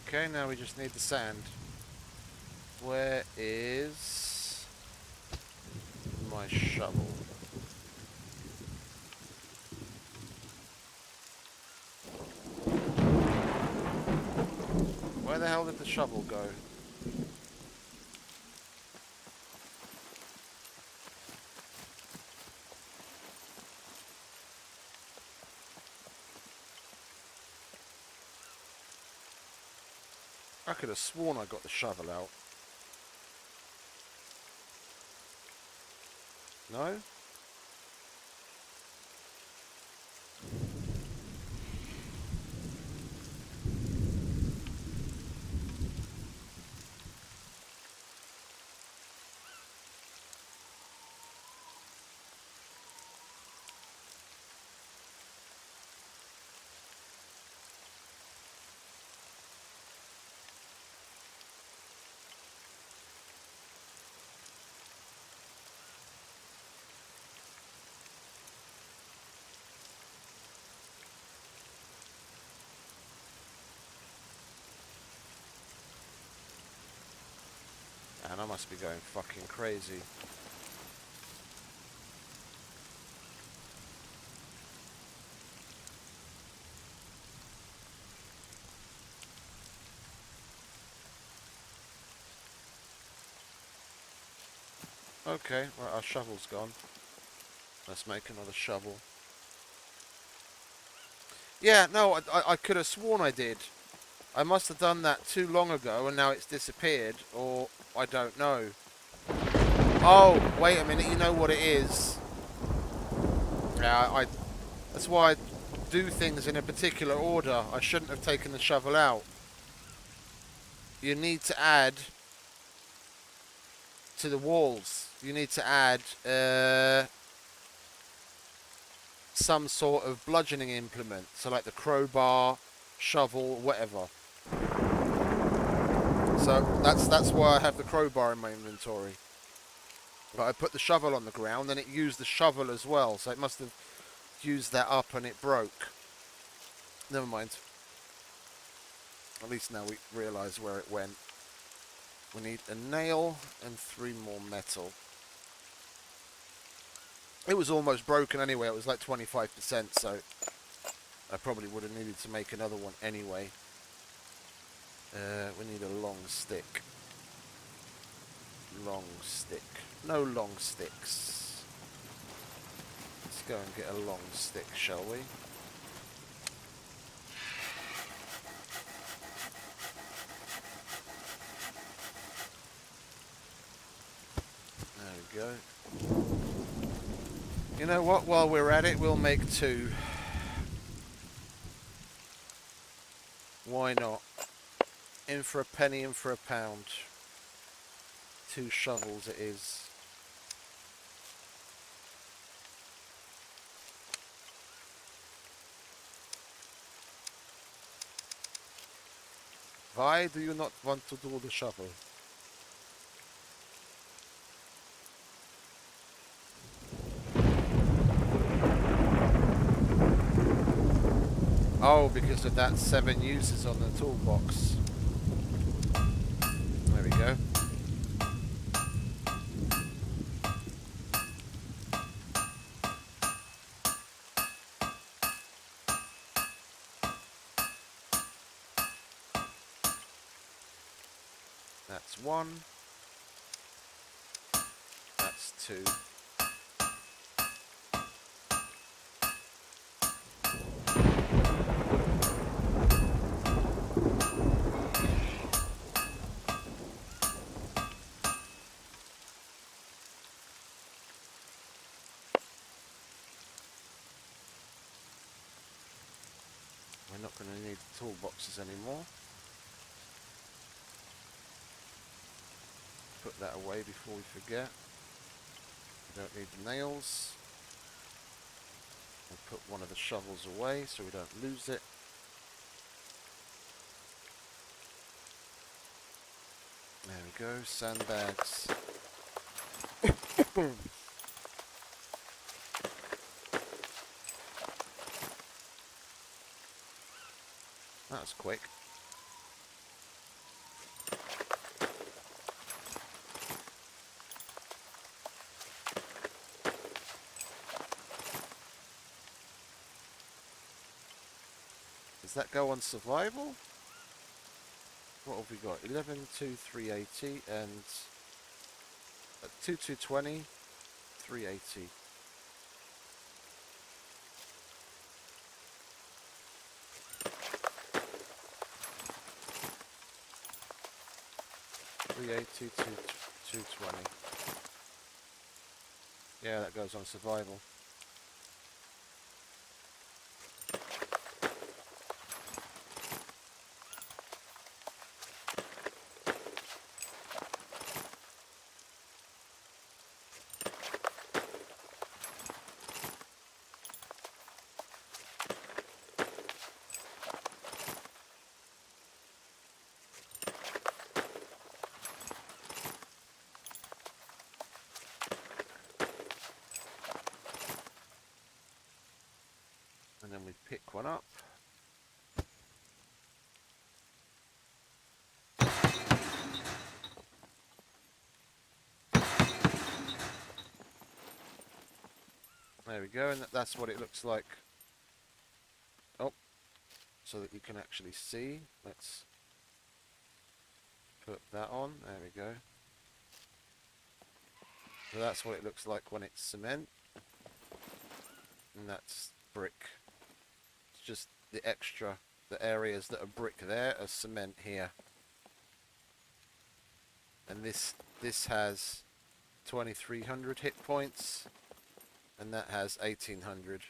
Speaker 1: Okay, now we just need the sand. Where is my shovel? Where the hell did the shovel go? I could have sworn I got the shovel out. No? And I must be going fucking crazy. Okay, right, our shovel's gone. Let's make another shovel. Yeah, no, I could have sworn I did. I must have done that too long ago and now it's disappeared, or I don't know. Oh, wait a minute, you know what it is? Yeah, that's why I do things in a particular order. I shouldn't have taken the shovel out. You need to add to the walls. You need to add some sort of bludgeoning implement. So like the crowbar, shovel, whatever. So that's why I have the crowbar in my inventory. But I put the shovel on the ground and it used the shovel as well. So it must have used that up and it broke. Never mind. At least now we realise where it went. We need a nail and 3 more metal. It was almost broken anyway. It was like 25%, so I probably would have needed to make another one anyway. We need a long stick. Long stick. No long sticks. Let's go and get a long stick, shall we? There we go. You know what? While we're at it, we'll make 2. Why not? In for a penny, in for a pound. 2 shovels it is. Why do you not want to do the shovel? Oh, because of that 7 uses on the toolbox. There we go. That's 1. That's 2. We're not going to need the toolboxes anymore. Put that away before we forget. We don't need the nails. We'll put one of the shovels away so we don't lose it. There we go, sandbags. That was quick. Does that go on survival? What have we got? 11, 2, 380 and 2, 220, 380. Two, 220. Yeah, that goes on survival. And then we pick one up. There we go, and that's what it looks like. Oh, so that you can actually see. Let's put that on. There we go. So that's what it looks like when it's cement. And that's brick. It's just the extra, the areas that are brick there are cement here. And this has 2300 hit points. And that has 1800.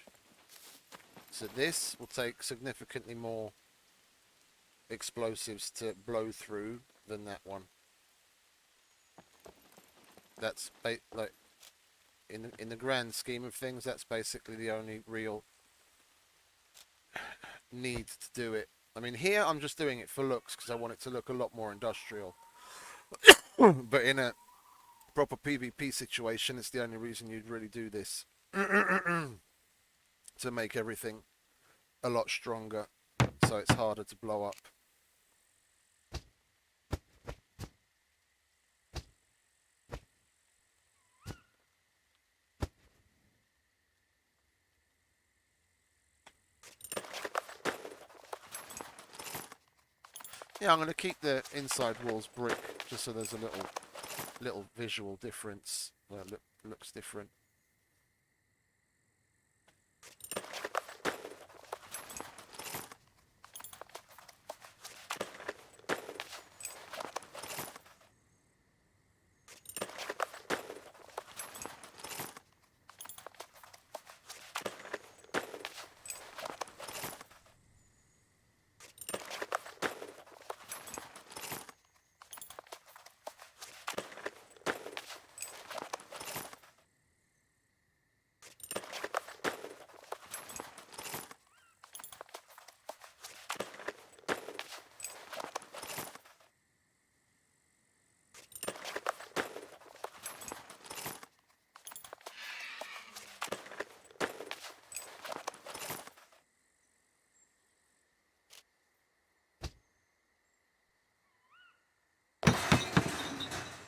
Speaker 1: So this will take significantly more explosives to blow through than that one. That's like in the grand scheme of things, that's basically the only real need to do it. I mean, here I'm just doing it for looks because I want it to look a lot more industrial. But in a proper PvP situation, it's the only reason you'd really do this. To make everything a lot stronger, so it's harder to blow up. Yeah, I'm going to keep the inside walls brick just so there's a little visual difference. Well, looks different.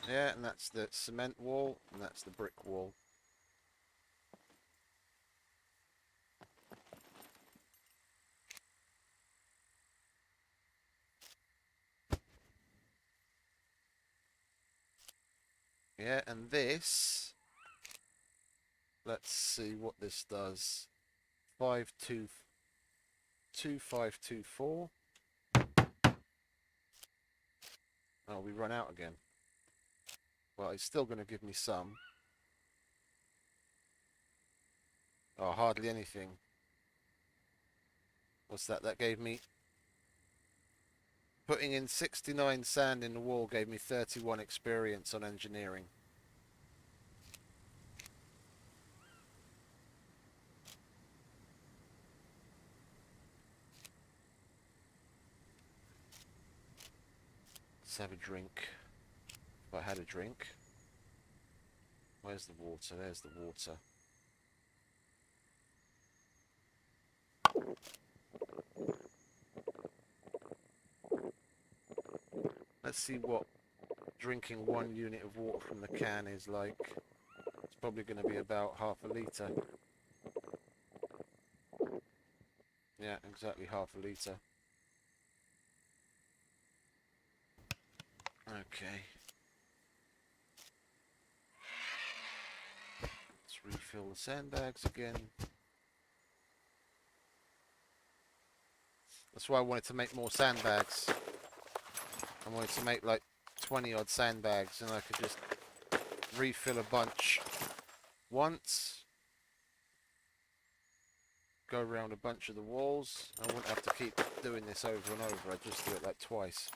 Speaker 1: Yeah, and that's the cement wall, and that's the brick wall. Yeah, and this, let's see what this does. 52524. Oh, we run out again. Well, it's still going to give me some. Oh, hardly anything. What's that? That gave me... Putting in 69 sand in the wall gave me 31 experience on engineering. Let's have a drink. If I had a drink. Where's the water? There's the water. Let's see what drinking 1 unit of water from the can is like. It's probably going to be about half a litre. Yeah, exactly half a litre. Okay. Let's refill the sandbags again. That's why I wanted to make more sandbags. I wanted to make like 20 odd sandbags and I could just refill a bunch once. Go around a bunch of the walls. I wouldn't have to keep doing this over and over. I'd just do it like twice.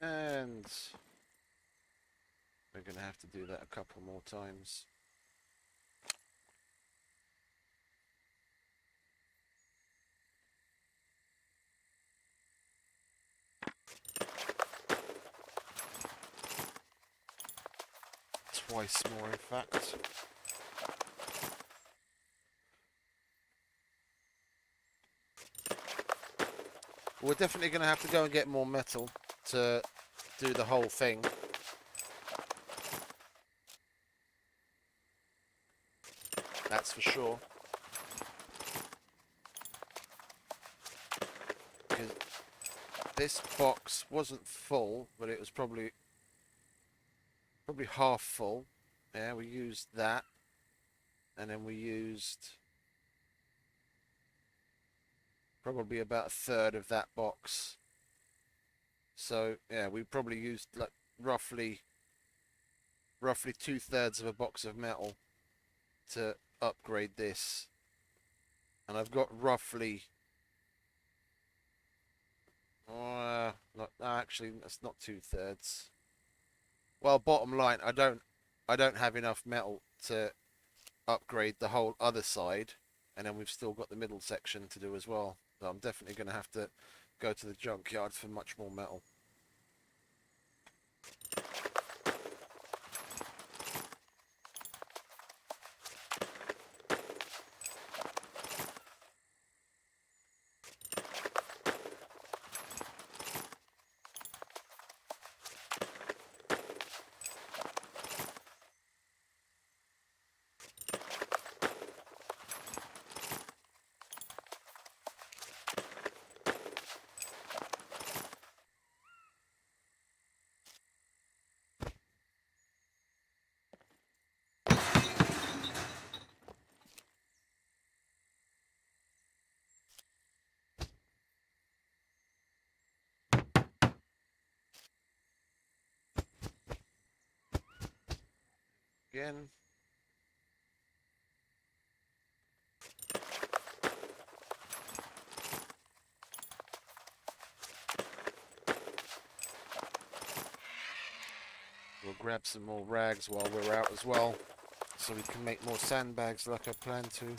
Speaker 1: And we're going to have to do that a couple more times. Twice more, in fact. We're definitely going to have to go and get more metal to do the whole thing. That's for sure. this box wasn't full, but it was probably half full. Yeah, we used that, and then we used probably about a third of that box. So yeah, we probably used like roughly 2/3 of a box of metal to upgrade this, and I've got roughly. Not actually. That's not 2/3. Well, bottom line, I don't have enough metal to upgrade the whole other side, and then we've still got the middle section to do as well. So I'm definitely going to have to go to the junkyard for much more metal. Again. We'll grab some more rags while we're out as well, so we can make more sandbags like I planned to.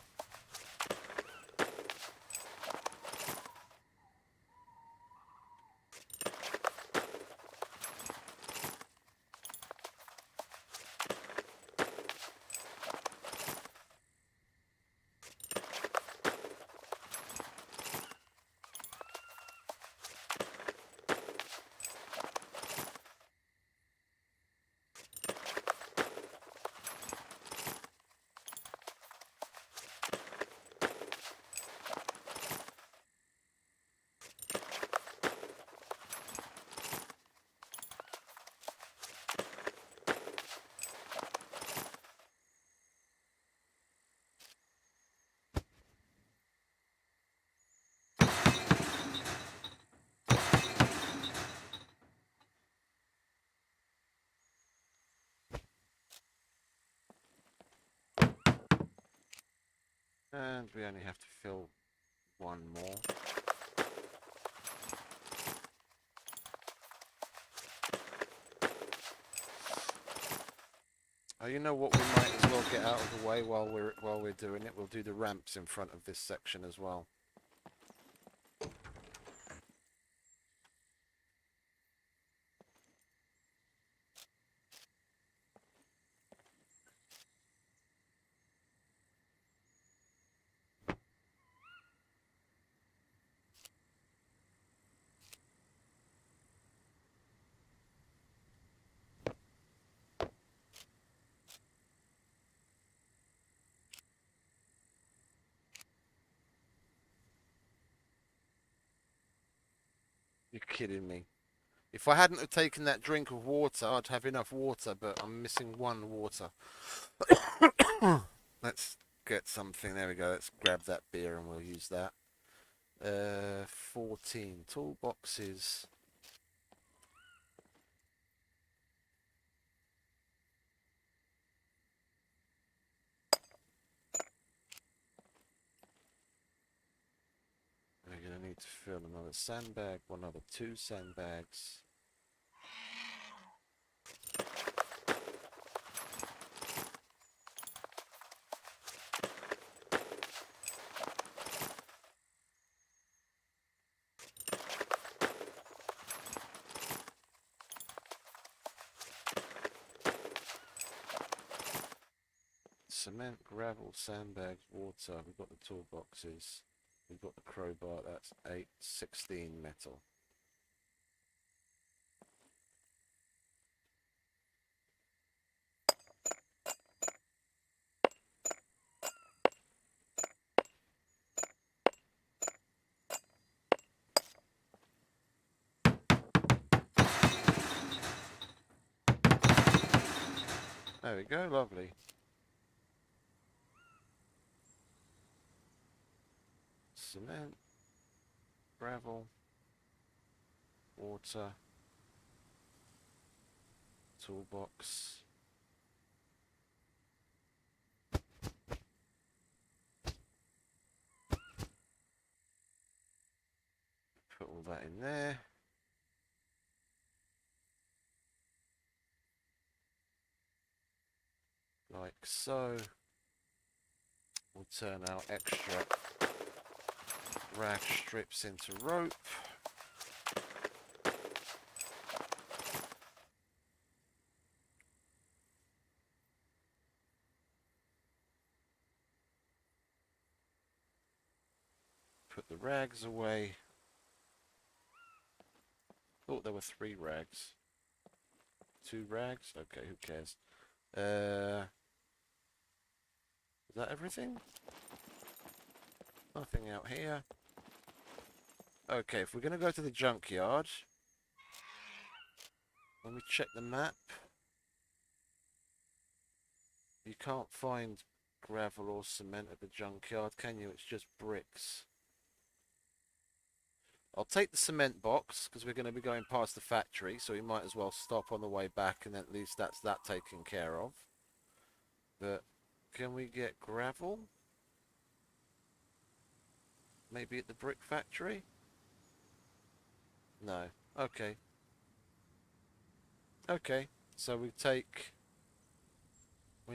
Speaker 1: And we only have to fill one more. Oh, you know what? We might as well get out of the way while we're doing it. We'll do the ramps in front of this section as well. You're kidding me. If I hadn't have taken that drink of water, I'd have enough water, but I'm missing one water. Let's get something. There we go. Let's grab that beer and we'll use that. 14 toolboxes. We're going to need to fill another sandbag, one other 2 sandbags. Cement, gravel, sandbags, water. We've got the toolboxes. We've got the crowbar. That's 8, 16 metal. There we go, lovely. Cement, gravel, water, toolbox. Put all that in there. Like so. We'll turn our extra rag strips into rope. Put the rags away. Thought there were 3 rags. 2 rags? Okay, who cares? Is that everything? Nothing out here. Okay, if we're going to go to the junkyard, let me check the map. You can't find gravel or cement at the junkyard, can you? It's just bricks. I'll take the cement box, because we're going to be going past the factory, so we might as well stop on the way back, and at least that's that taken care of. But can we get gravel? Maybe at the brick factory? No. Okay. Okay, so we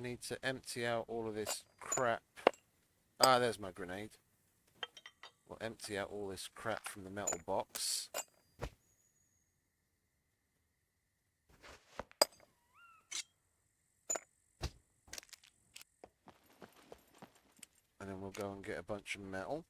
Speaker 1: need to empty out all of this crap. Ah, there's my grenade. We'll empty out all this crap from the metal box. And then we'll go and get a bunch of metal.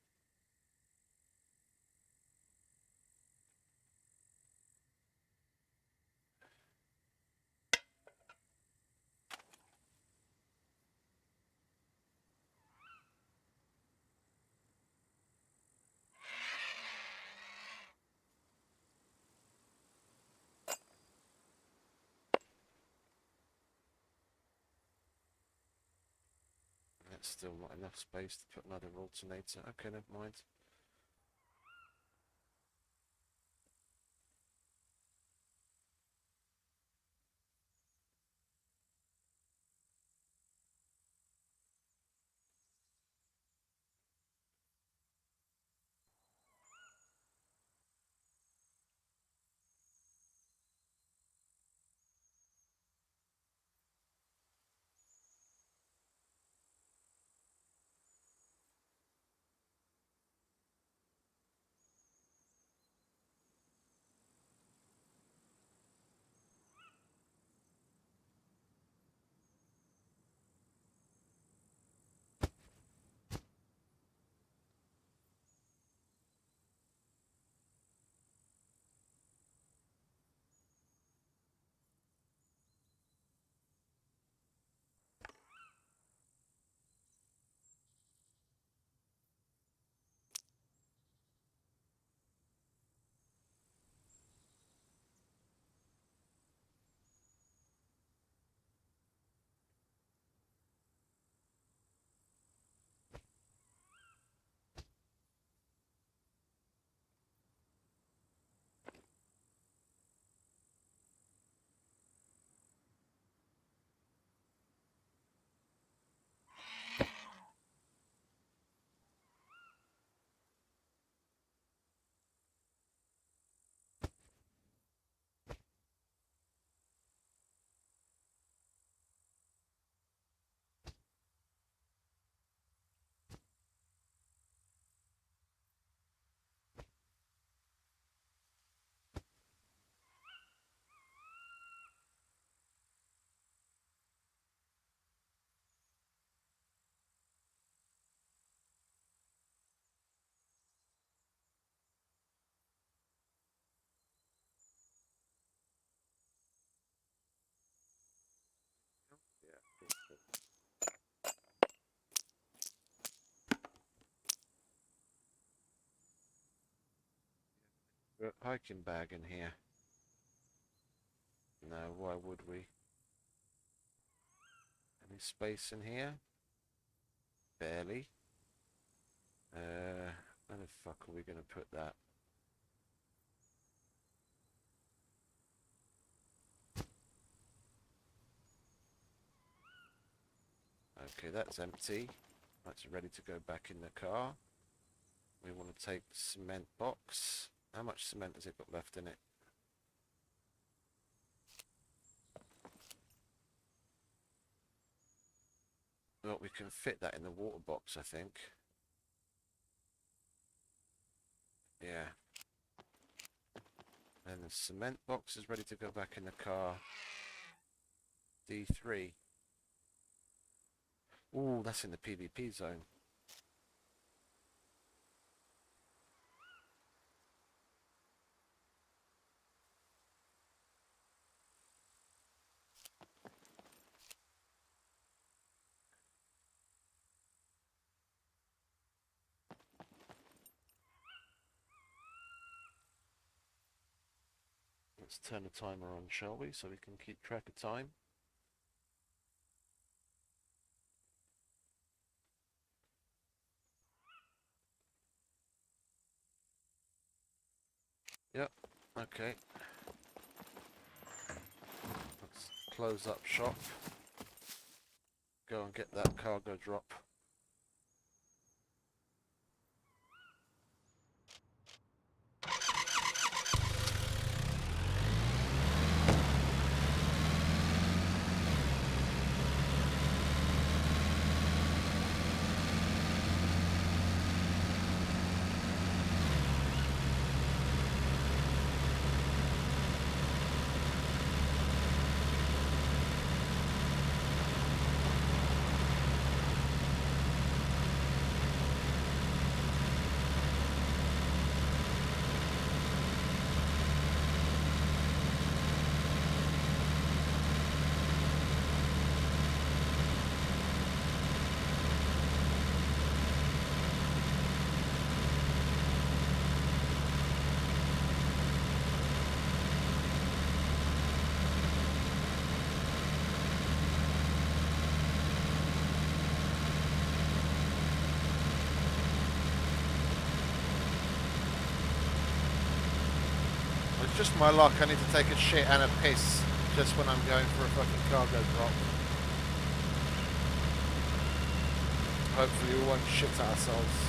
Speaker 1: That's still not enough space to put another alternator. Okay, never mind. Got a hiking bag in here. No, why would we? Any space in here? Barely. Where the fuck are we gonna put that? Okay, that's empty. That's ready to go back in the car. We want to take the cement box. How much cement has it got left in it? Well, we can fit that in the water box, I think. Yeah. And the cement box is ready to go back in the car. D3. Ooh, that's in the PvP zone. Let's turn the timer on, shall we, so we can keep track of time. Yep, okay. Let's close up shop. Go and get that cargo drop. It's just my luck, I need to take a shit and a piss just when I'm going for a fucking cargo drop. Hopefully we won't shit ourselves.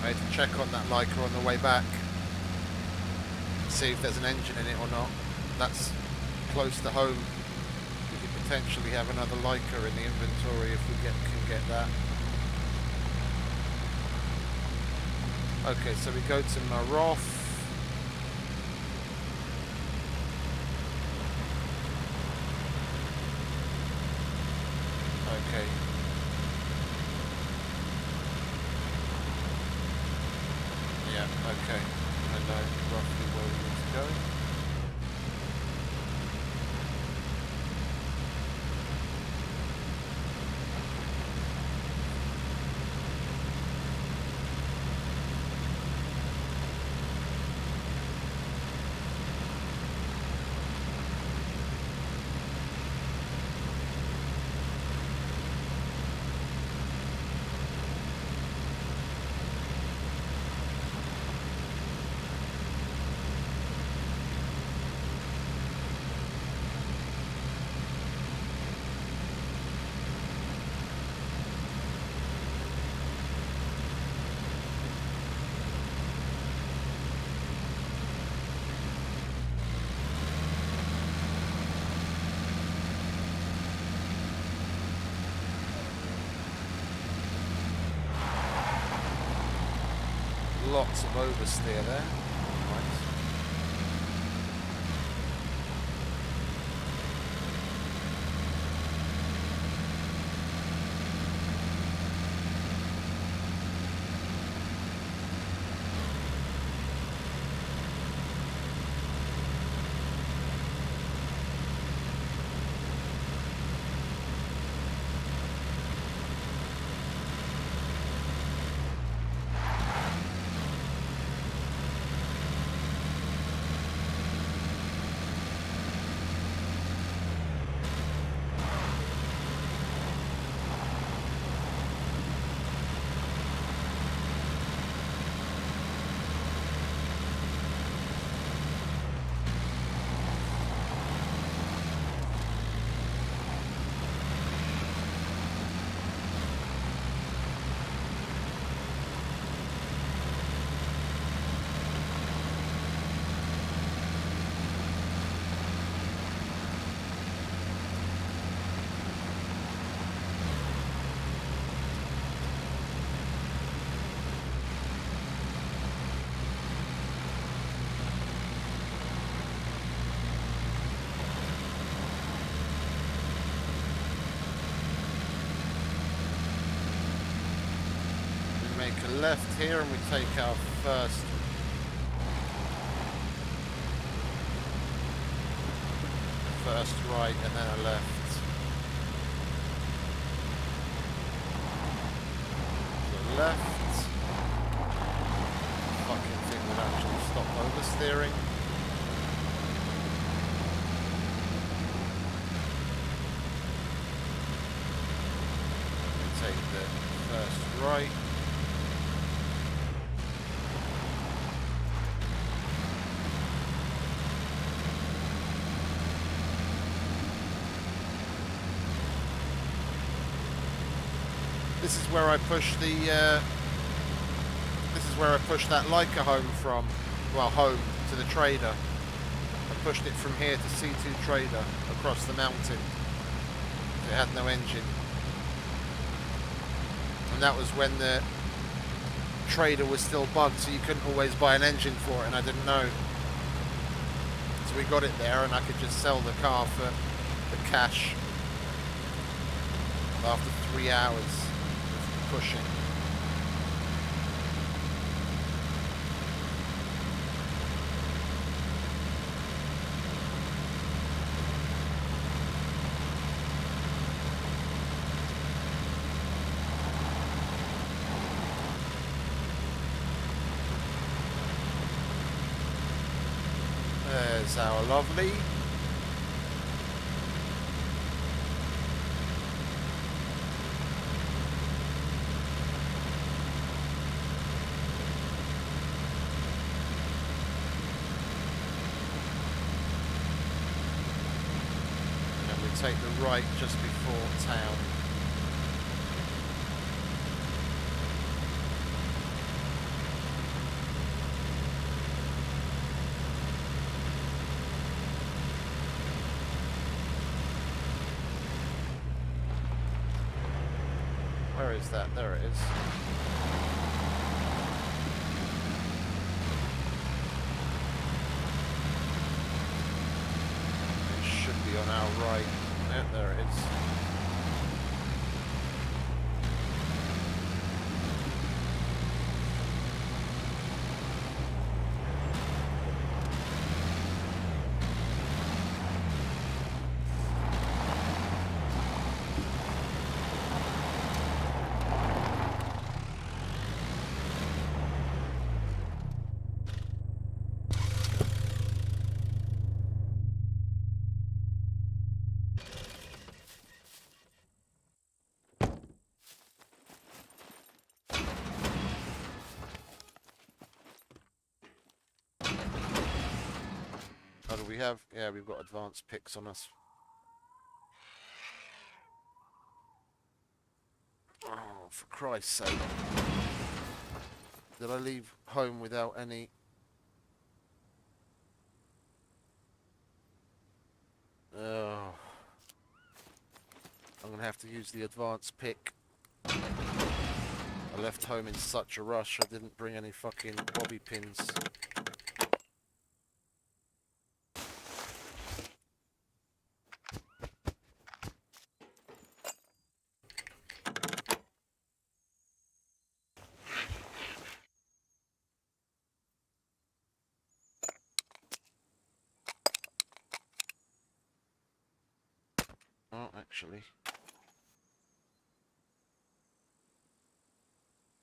Speaker 1: I had to check on that Leica on the way back, see if there's an engine in it or not. That's close to home. We could potentially have another Leica in the inventory if we can get that. Okay, so we go to Maroff. Okay. Yeah, okay. I know roughly where we need to go. lots of oversteer there. Right. Make a left here and we take our first right and then a left. The left. Fucking thing would actually stop oversteering. We take the first right. This is where I push the. This is where I pushed that Leica home from. Well, home to the trader. I pushed it from here to C2 Trader across the mountain. It had no engine, and that was when the trader was still bugged, so you couldn't always buy an engine for it, and I didn't know. So we got it there, and I could just sell the car for the cash after 3 hours. Pushing. There's our lovely. Take the right just before town. Where is that? There it is. It should be on our right. Yeah, there it is. How do we have? Yeah, we've got advanced picks on us. Oh, for Christ's sake. Did I leave home without any? Oh. I'm going to have to use the advanced pick. I left home in such a rush, I didn't bring any fucking bobby pins. Oh, actually.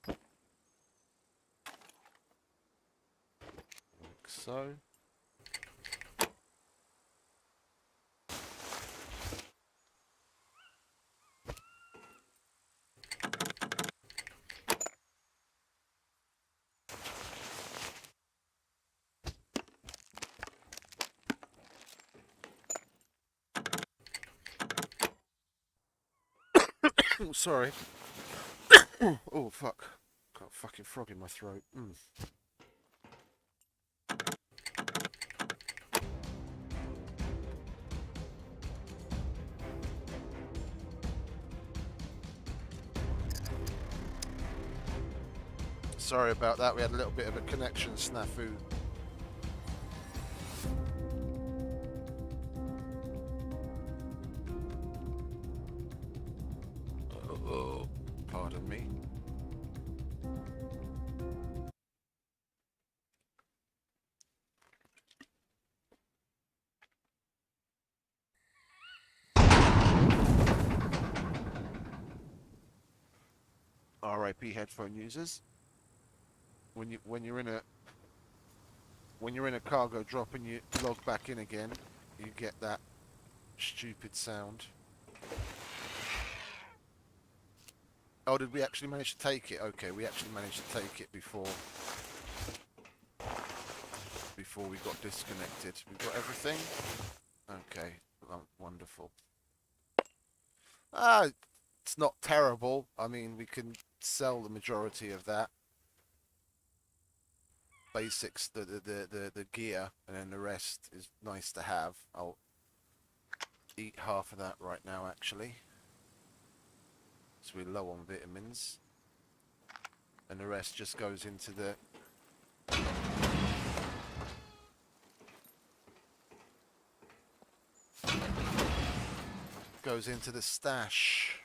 Speaker 1: Like so. Oh, sorry. Oh, fuck. Got a fucking frog in my throat. Sorry about that, we had a little bit of a connection snafu. Oh, pardon me. RIP headphone users. When you're in a cargo drop and you log back in again, you get that stupid sound. Oh, did we actually manage to take it? Okay, we actually managed to take it before we got disconnected. We've got everything? Okay, wonderful. It's not terrible. I mean, we can sell the majority of that. Basics, the gear, and then the rest is nice to have. I'll eat half of that right now, actually. So we're low on vitamins. And the rest just goes into the... goes into the stash.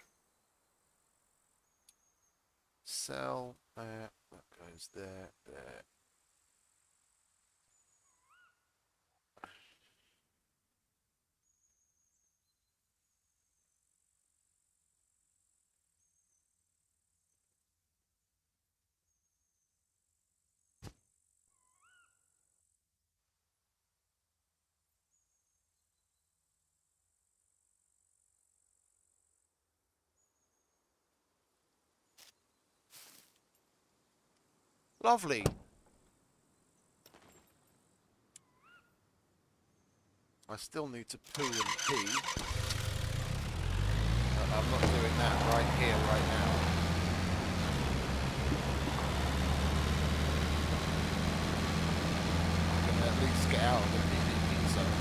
Speaker 1: Sell, that goes there, there. Lovely. I still need to poo and pee. I'm not doing that right here, right now. I can at least get out of the PvP zone.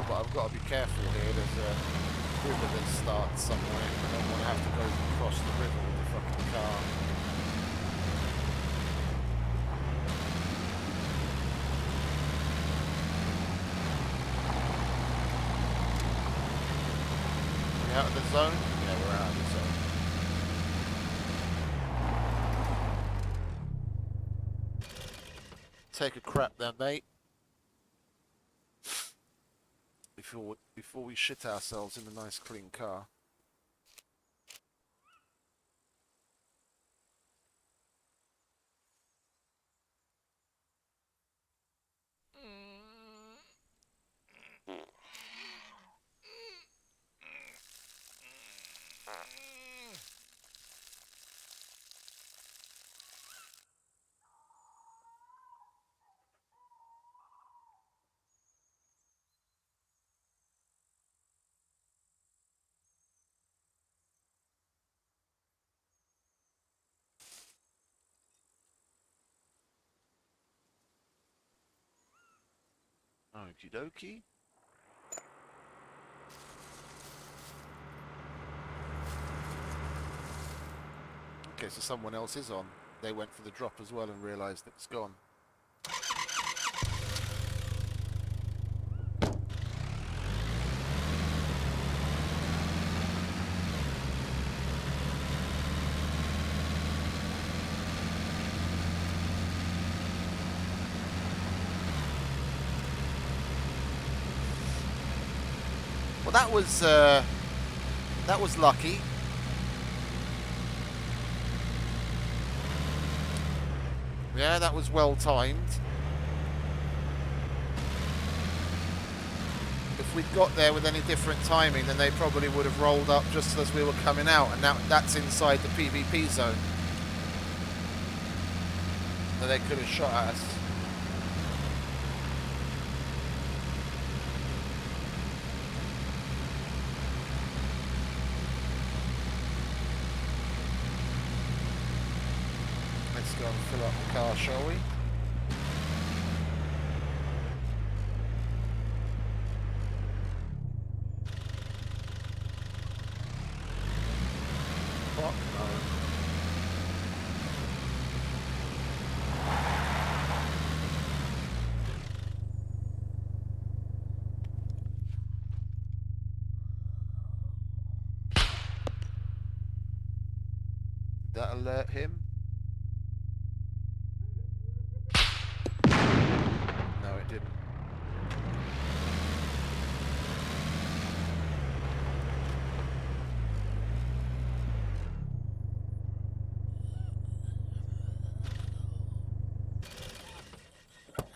Speaker 1: But I've got to be careful here. There's a river that starts somewhere. I don't want to have to go across the river with the fucking car. We out of the zone? Yeah, we're out of the zone. Take a crap then, mate. Before we shit ourselves in a nice clean car. Okie dokie. Okay, so someone else is on. They went for the drop as well and realised it's gone. Well, that was lucky. Yeah, that was well timed. If we'd got there with any different timing, then they probably would have rolled up just as we were coming out, and now that's inside the PvP zone. So they could have shot at us. Let's go and fill up the car, shall we? Fuck no. Did that alert him? No, it didn't.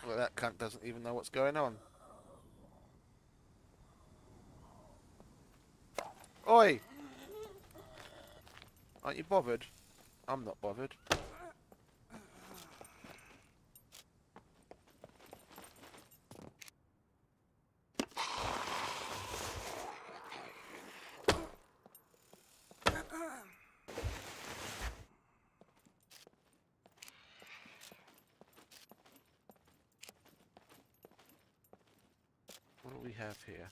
Speaker 1: Well, that cunt doesn't even know what's going on. Oi! Aren't you bothered? I'm not bothered. What do we have here?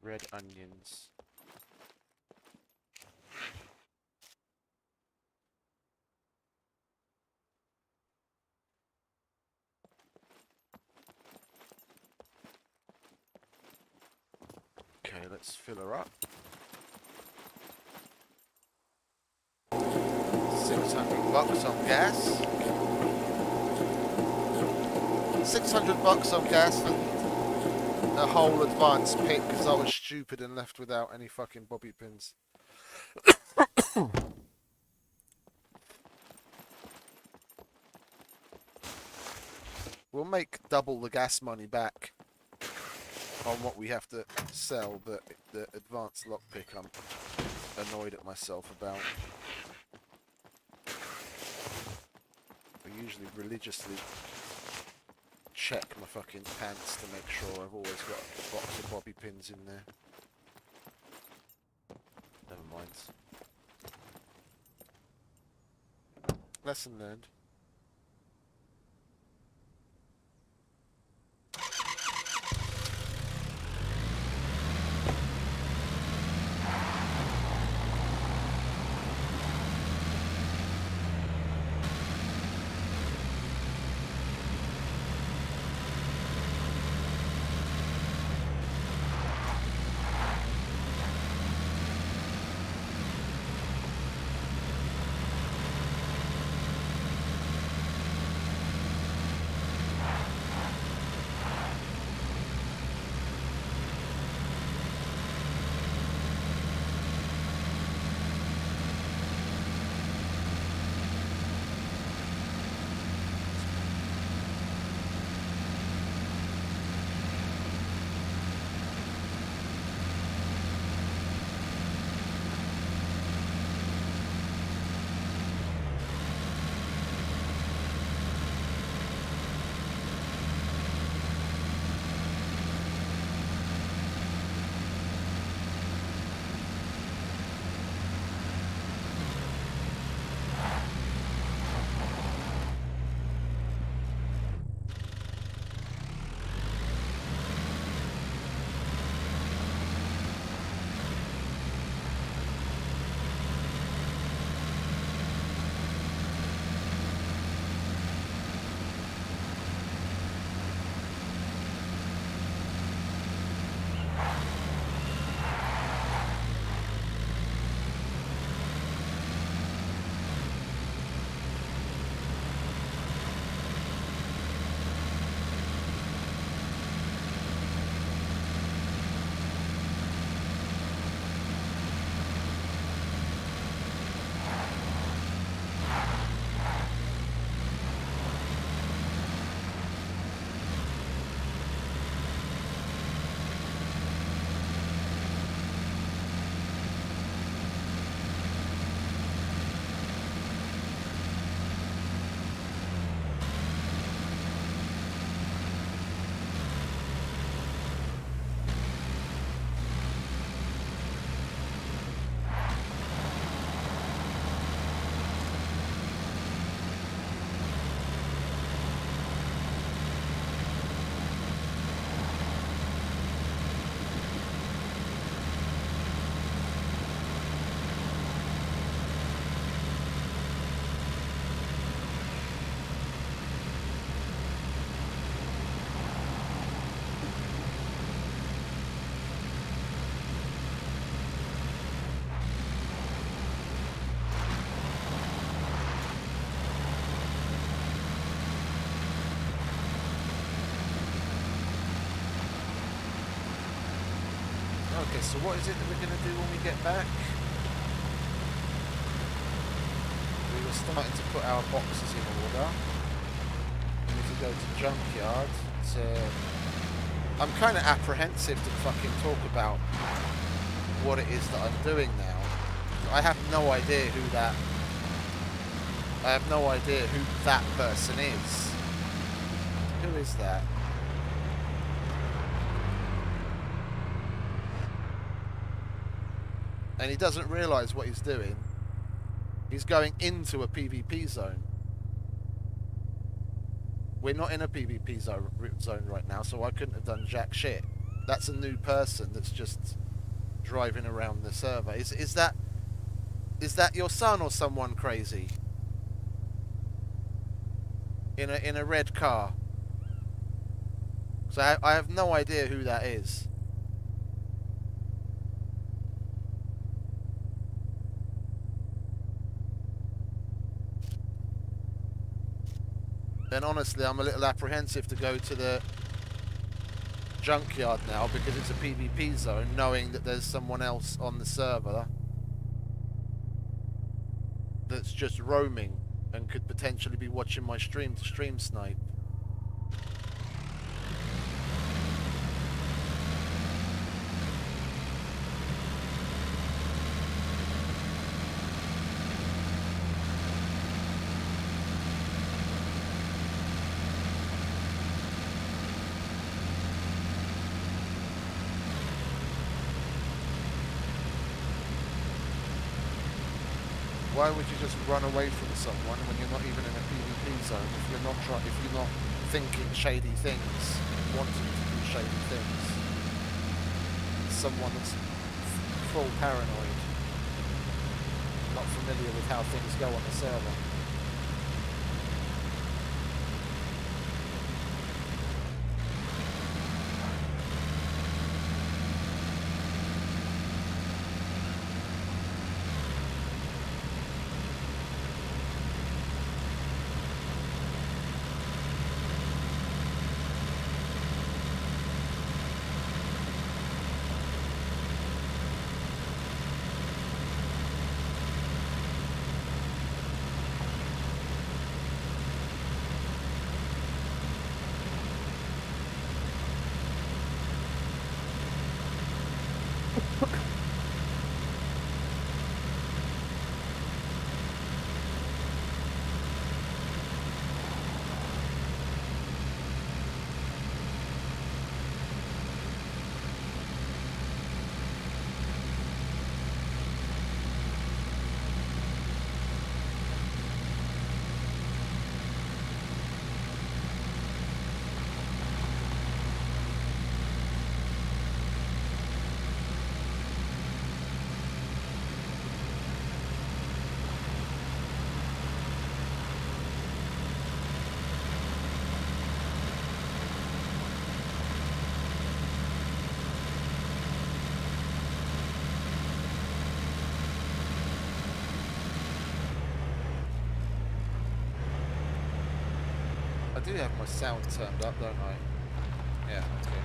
Speaker 1: Red onions. Okay, let's fill her up. 600 bucks on gas. 600 bucks on gas for a whole advanced pick because I was stupid and left without any fucking bobby pins. We'll make double the gas money back on what we have to sell, but the advanced lockpick I'm annoyed at myself about. I usually religiously check my fucking pants to make sure I've always got a box of bobby pins in there. Never mind. Lesson learned. Okay, so what is it that we're going to do when we get back? We were starting to put our boxes in order. We need to go to junkyard. I'm kind of apprehensive to fucking talk about what it is that I'm doing now. I have no idea who that... I have no idea who that person is. Who is that? And he doesn't realise what he's doing. He's going into a PvP zone. We're not in a PvP zone right now, so I couldn't have done jack shit. That's a new person that's just driving around the server. Is that your son or someone crazy? In a red car. So I have no idea who that is. Then honestly, I'm a little apprehensive to go to the junkyard now because it's a PvP zone, knowing that there's someone else on the server that's just roaming and could potentially be watching my stream to stream snipe. Why would you just run away from someone when you're not even in a PvP zone if you're not thinking shady things, wanting to do shady things? Someone that's full paranoid, not familiar with how things go on the server. I do have my sound turned up, don't I? Yeah, okay.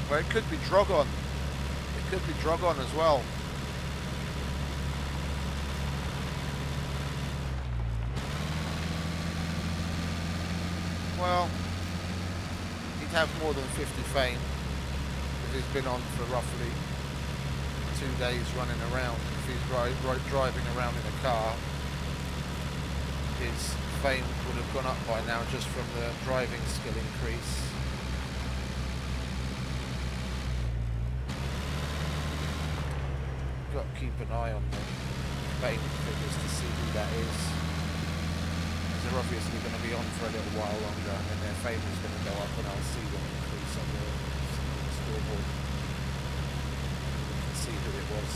Speaker 1: Well, it could be Drogon. It could be Drogon as well. Well, he'd have more than 50 fame if he's been on for roughly 2 days running around. If he's driving around in a car, his fame would have gone up by now just from the driving skill increase. got to keep an eye on the Bane figures to see who that is. 'Cause they're obviously going to be on for a little while longer, and then their fame is going to go up, and I'll see them increase on the scoreboard. See who it was.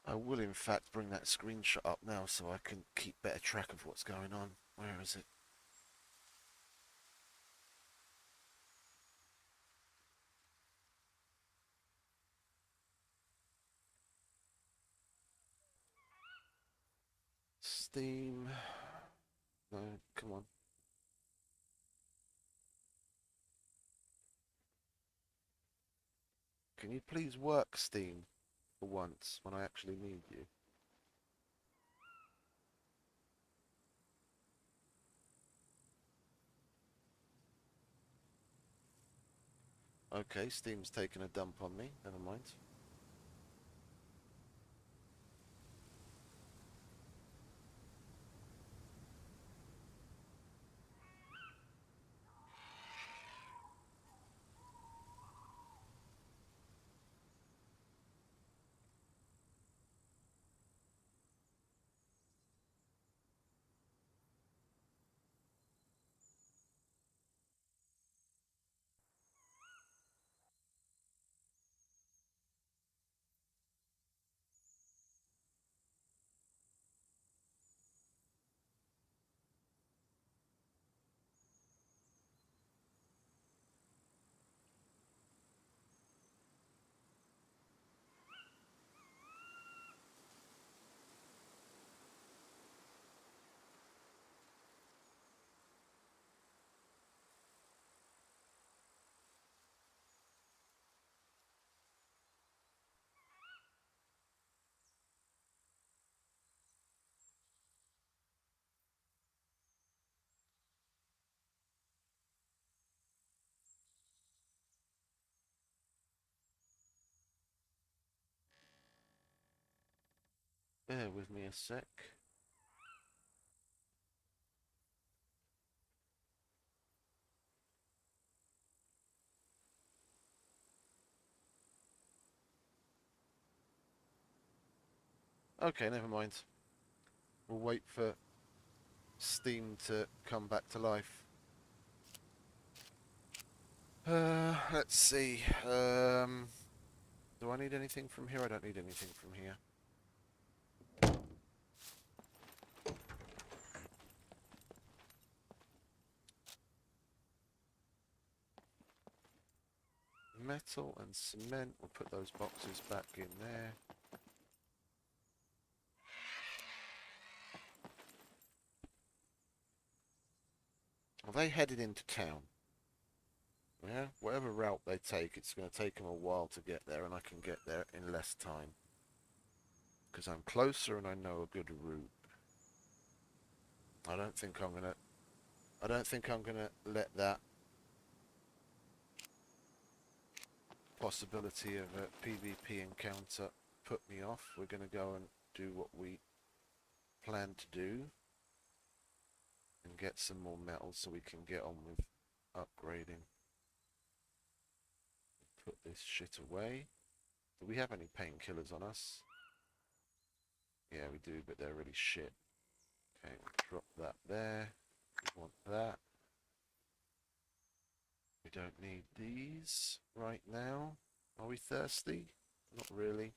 Speaker 1: I will in fact bring that screenshot up now so I can keep better track of what's going on. Where is it? Steam. No, come on. Can you please work Steam for once when I actually need you? Okay, Steam's taking a dump on me. Never mind. Bear with me a sec. Okay, never mind. We'll wait for Steam to come back to life. Let's see. Do I need anything from here? I don't need anything from here. Metal and cement. We'll put those boxes back in there. Well, they headed into town. Yeah, whatever route they take, it's going to take them a while to get there, and I can get there in less time. Because I'm closer and I know a good route. I don't think I'm gonna let that possibility of a PvP encounter put me off. We're gonna go and do what we plan to do and get some more metal so we can get on with upgrading. Put this shit away. Do we have any painkillers on us? Yeah, we do, but they're really shit. Okay, drop that there. We want that. We don't need these right now. Are we thirsty? Not really.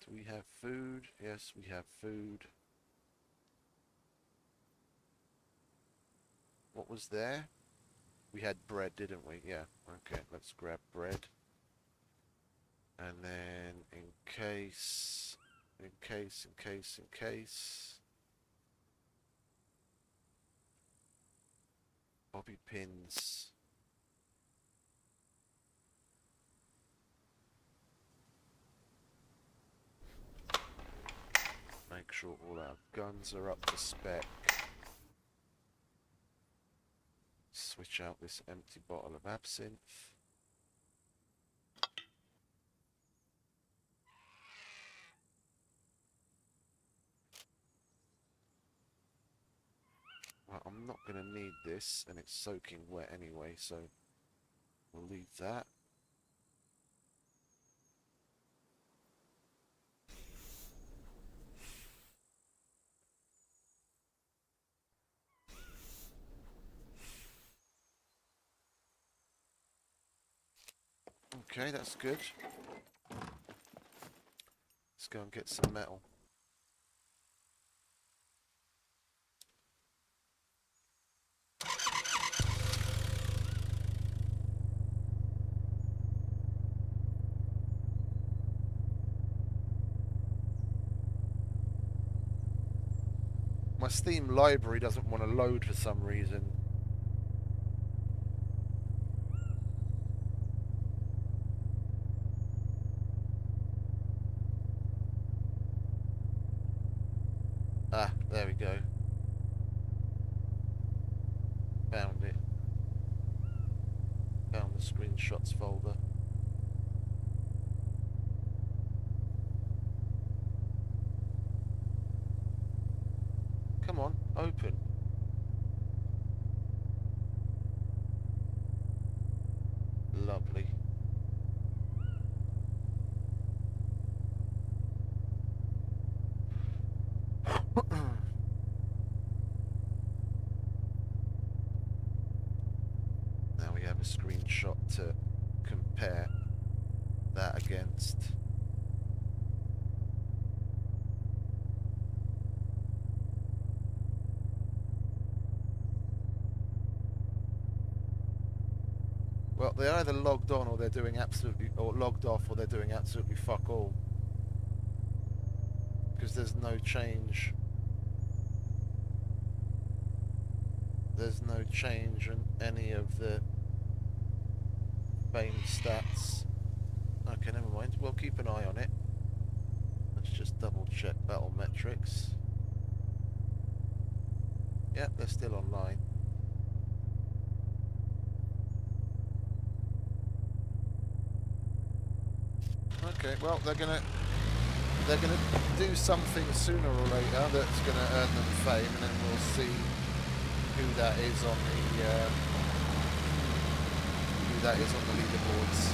Speaker 1: Do we have food? Yes, we have food. What was there? We had bread, didn't we? Yeah. Okay, let's grab bread. And then in case, bobby pins. Make sure all our guns are up to spec. Switch out this empty bottle of absinthe. Well, I'm not going to need this, and it's soaking wet anyway, so we'll leave that. Okay, that's good. Let's go and get some metal. My Steam library doesn't want to load for some reason. Ah, there we go. Found it. Found the screenshots folder. Come on, open. Lovely. Now we have a screenshot to compare that against. Well, they're either logged on or they're doing absolutely, or logged off, or they're doing absolutely fuck all. Because there's no change. There's no change in any of the BAME stats. Okay, never mind. We'll keep an eye on it. Let's just double check battle metrics. Yep, they're still online. Okay, well they're gonna do something sooner or later that's gonna earn them fame, and then we'll see who that is on the leaderboards.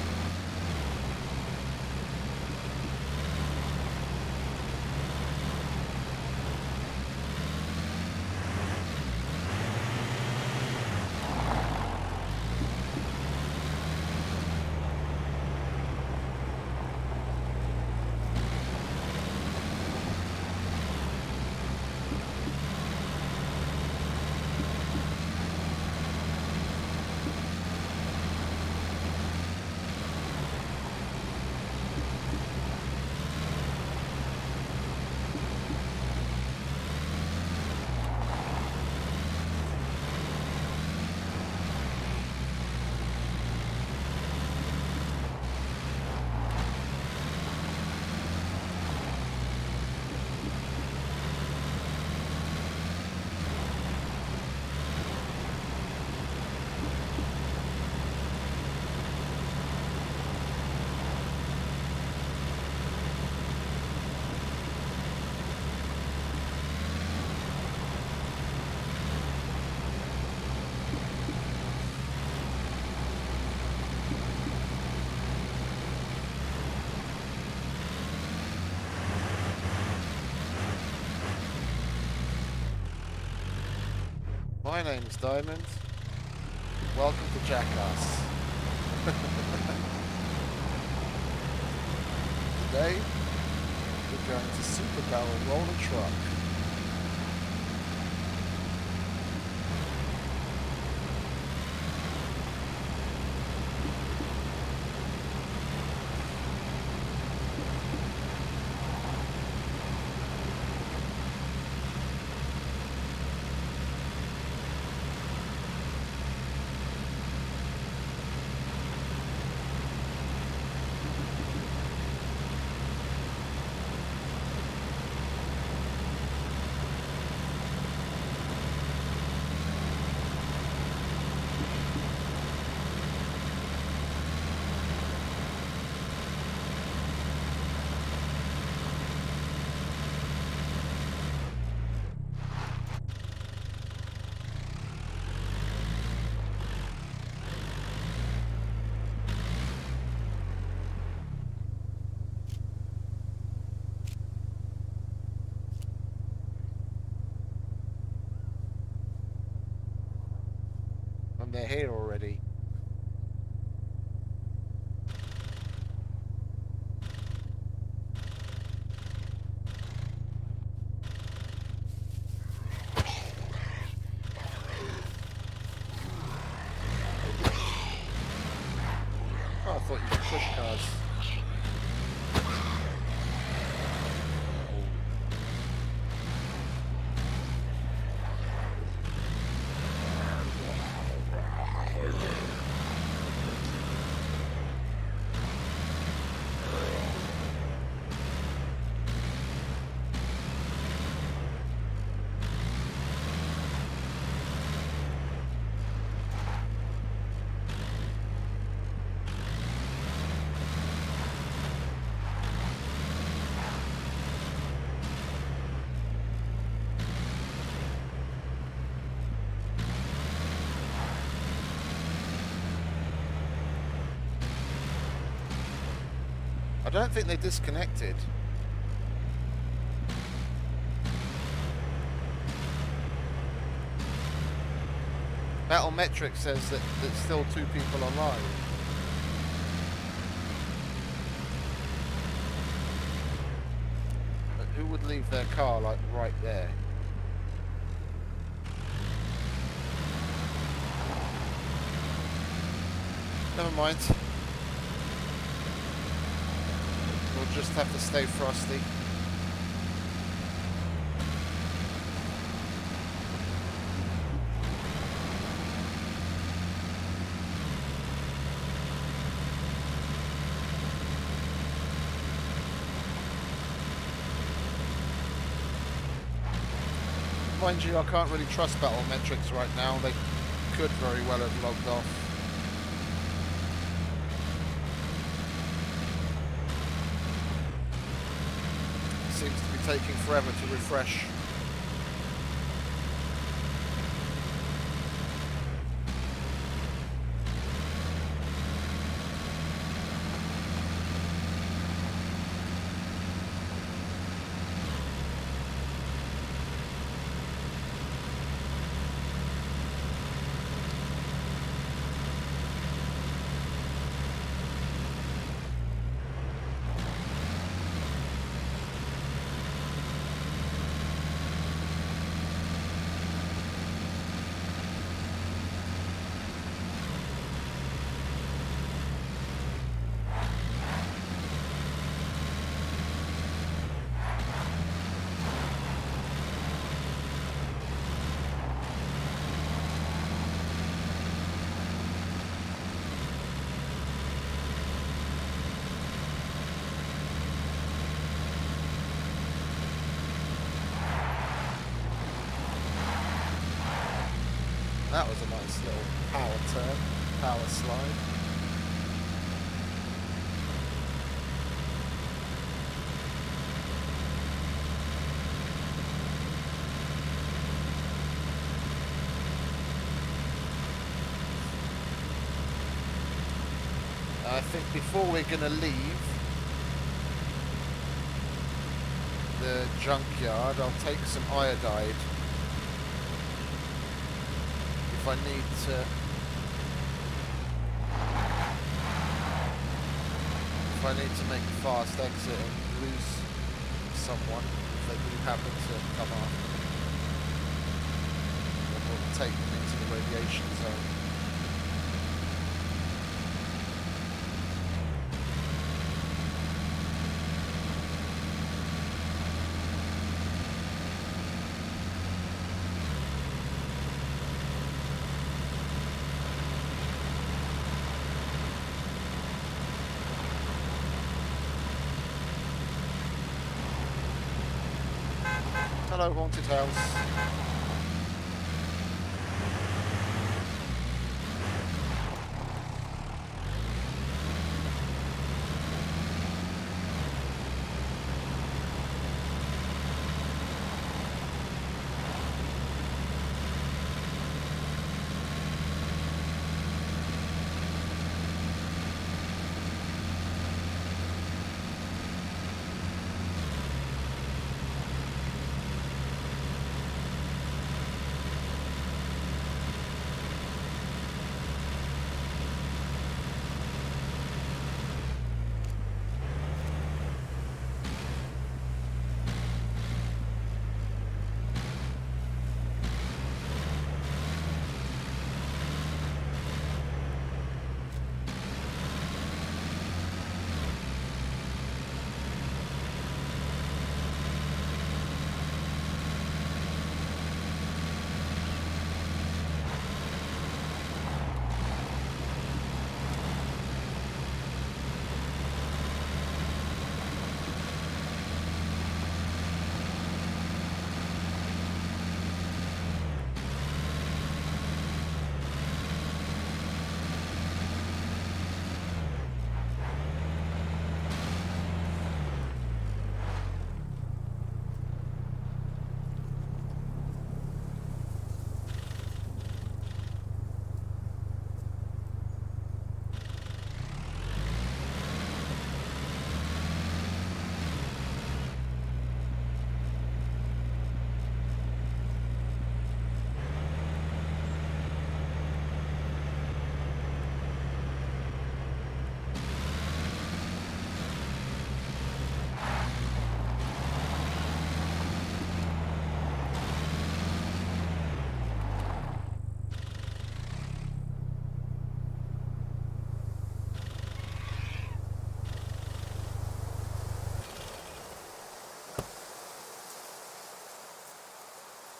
Speaker 1: My name's Diamond. Welcome to Jackass. Today, we're going to super barrel roll a truck. they're here already. Oh, I thought you could push cars. I don't think they disconnected. Battlemetric says that there's still 2 people online. But who would leave their car like right there? Never mind. We'll just have to stay frosty. Mind you, I can't really trust Battlemetrics right now. They could very well have logged off. Seems to be taking forever to refresh. That was a nice little power turn, power slide. I think before we're going to leave the junkyard, I'll take some iodide. If I need to make a fast exit and lose someone, if they do happen to come after me, then we'll take them into the radiation zone. Hello, haunted house.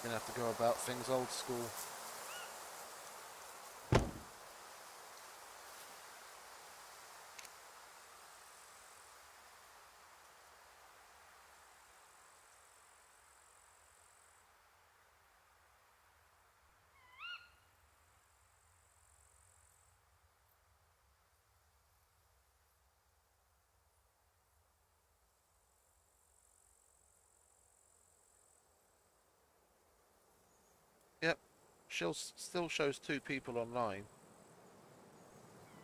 Speaker 1: Gonna have to go about things old school. Yep, still shows 2 people online.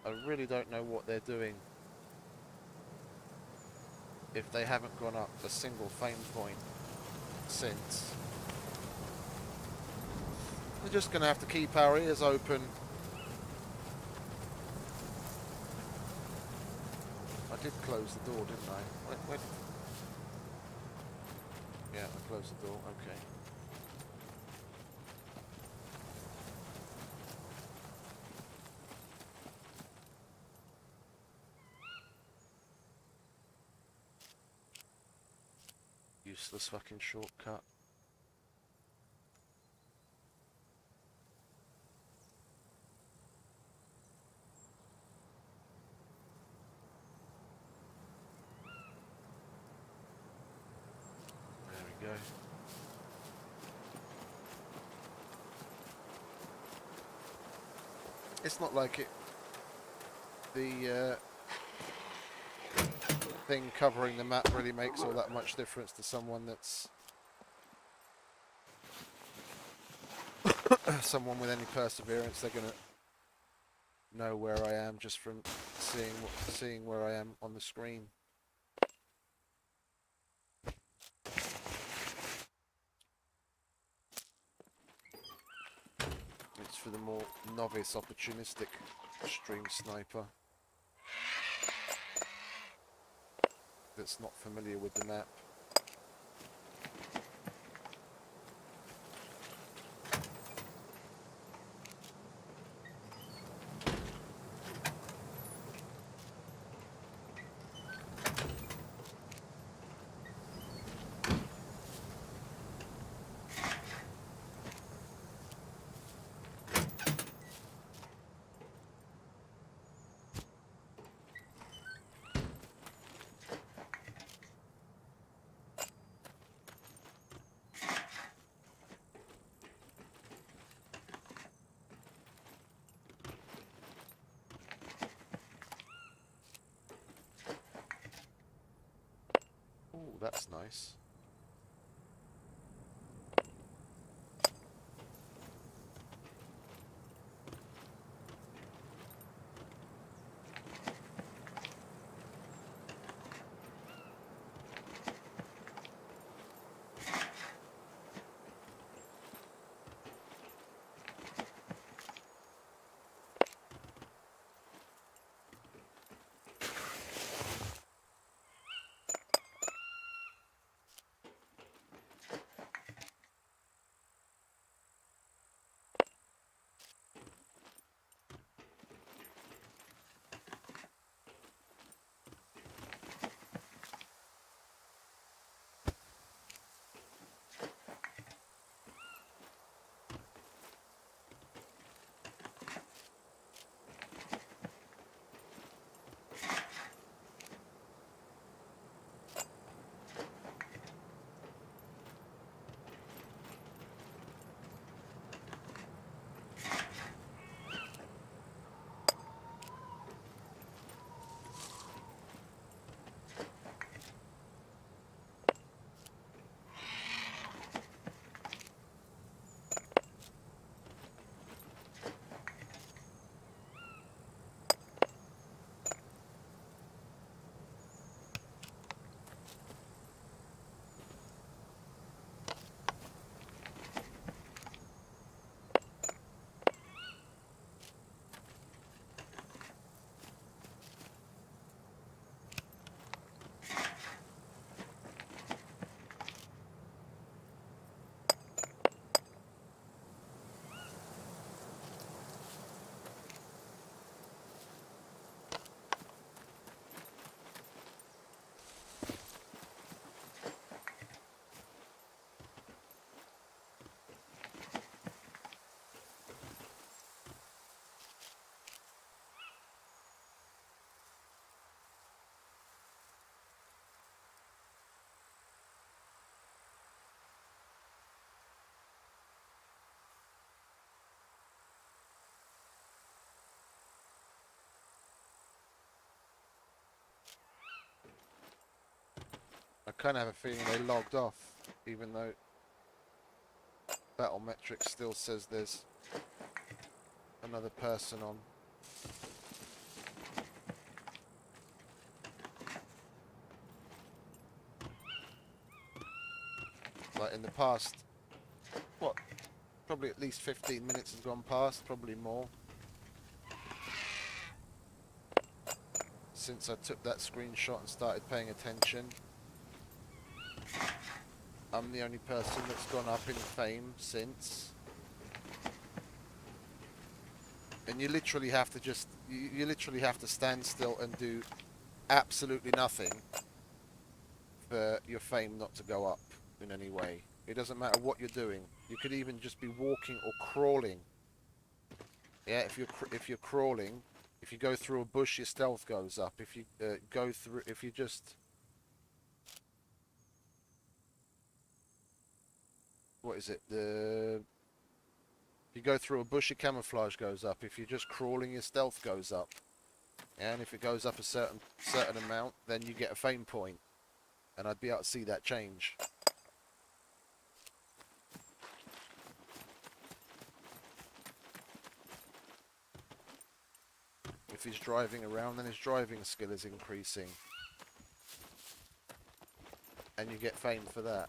Speaker 1: I really don't know what they're doing if they haven't gone up a single fame point since. We're just going to have to keep our ears open. I did close the door, didn't I? Where yeah, I closed the door, okay. Useless fucking shortcut. There we go. It's not like the thing covering the map really makes all that much difference to someone that's someone with any perseverance. They're gonna know where I am just from seeing where I am on the screen. It's for the more novice, opportunistic stream sniper that's not familiar with the map. Oh, that's nice. kind of have a feeling they logged off, even though Battlemetrics still says there's another person on. Like in the past, what, probably at least 15 minutes has gone past, probably more, since I took that screenshot and started paying attention. I'm the only person that's gone up in fame since. And you literally have to just, you literally have to stand still and do absolutely nothing for your fame not to go up in any way. It doesn't matter what you're doing. You could even just be walking or crawling. Yeah, if you're crawling, if you go through a bush, your stealth goes up. If you if you just, what is it? If you go through a bush, your camouflage goes up. If you're just crawling, your stealth goes up. And if it goes up a certain amount, then you get a fame point. And I'd be able to see that change. If he's driving around, then his driving skill is increasing. And you get fame for that.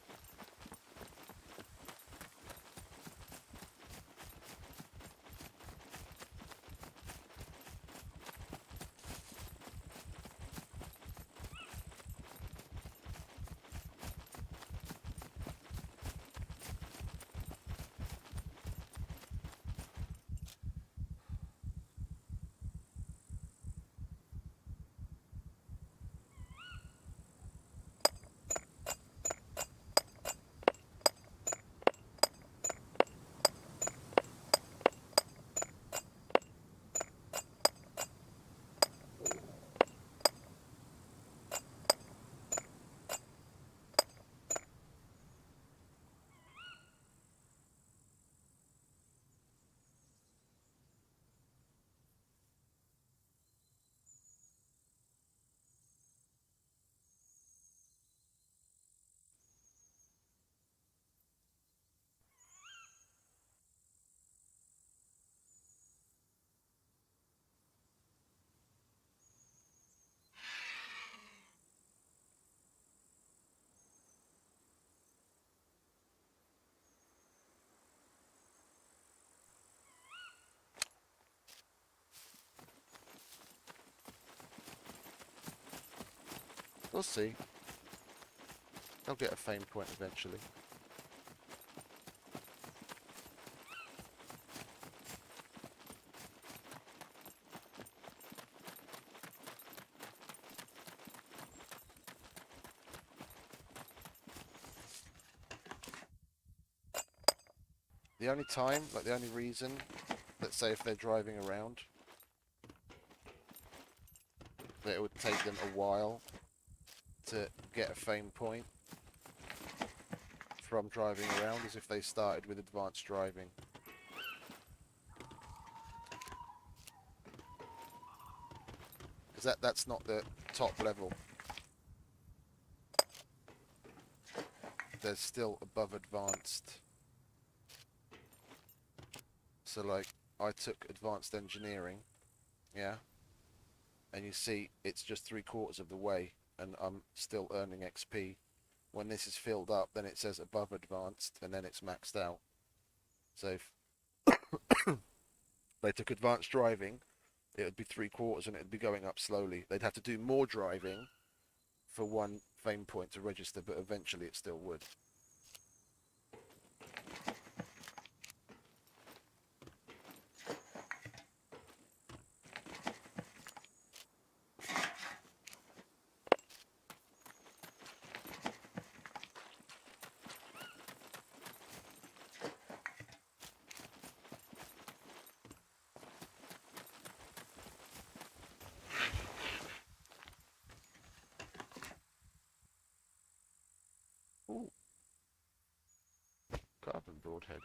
Speaker 1: We'll see. I'll get a fame point eventually. The only time, like the only reason, let's say if they're driving around, that it would take them a while to get a fame point from driving around is if they started with advanced driving. Because that's not the top level. There's still above advanced. So like, I took advanced engineering, yeah, and you see it's just 3/4 of the way and I'm still earning XP. When this is filled up, then it says above advanced and then it's maxed out. So if they took advanced driving, it would be 3/4 and it would be going up slowly. They'd have to do more driving for one fame point to register, but eventually it still would. Ooh. Carbon broadhead.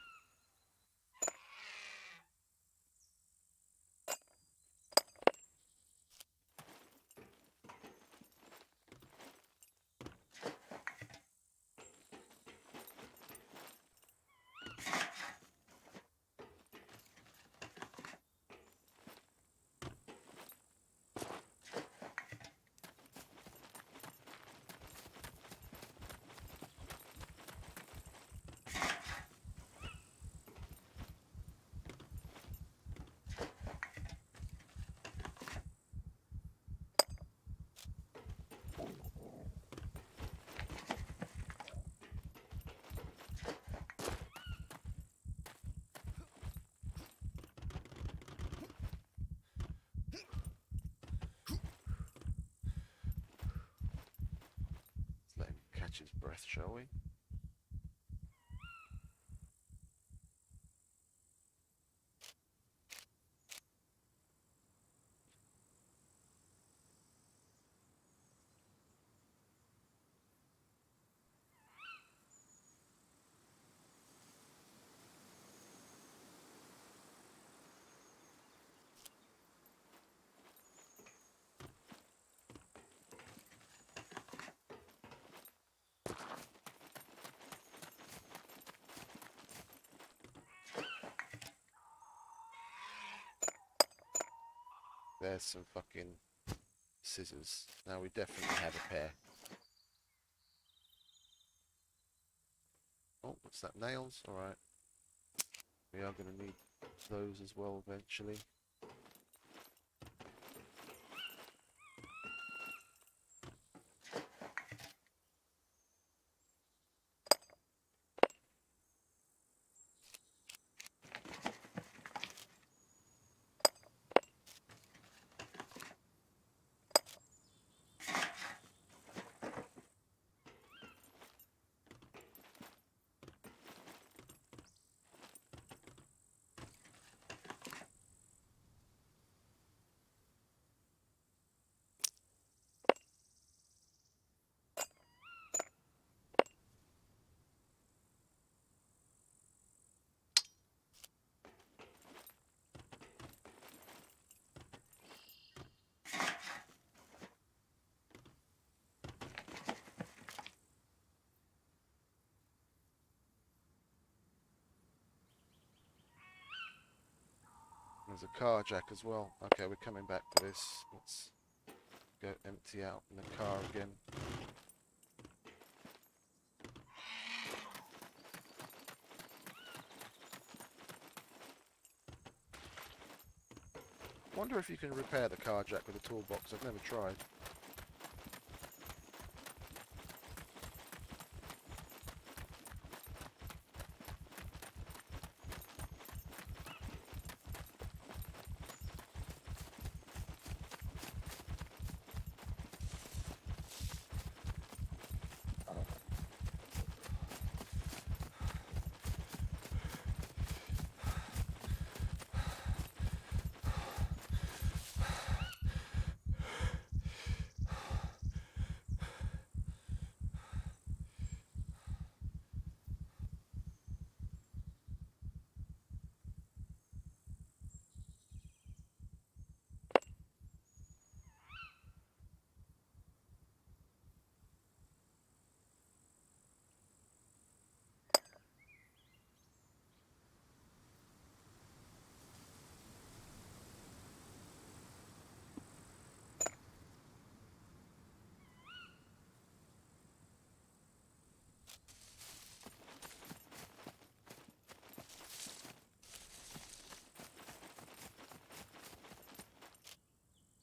Speaker 1: catch his breath, shall we? There's some fucking scissors. Now we definitely have a pair. Oh, what's that? Nails? Alright. We are going to need those as well eventually. There's a car jack as well. Okay, we're coming back to this. Let's go empty out in the car again. Wonder if you can repair the car jack with a toolbox. I've never tried.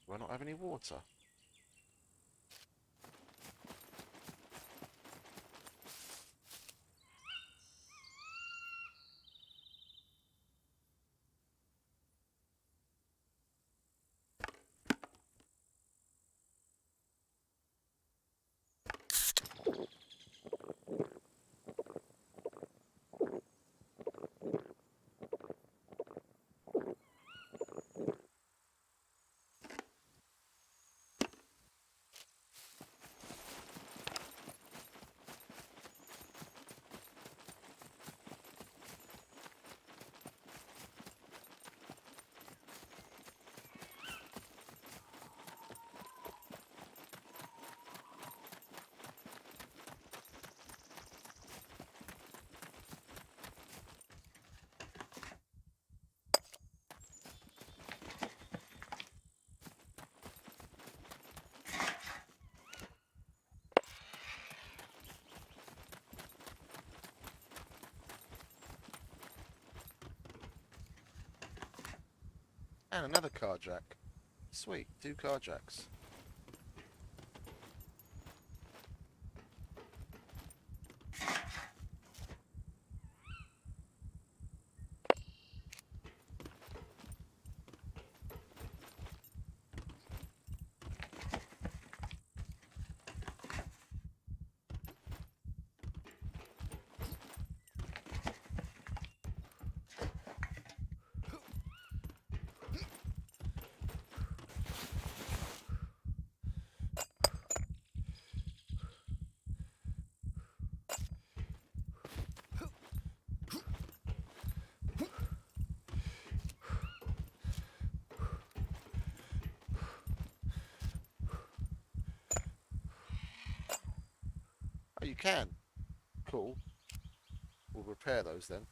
Speaker 1: Do I not have any water? And another car jack. Sweet, 2 car jacks. you can. Cool. We'll repair those then.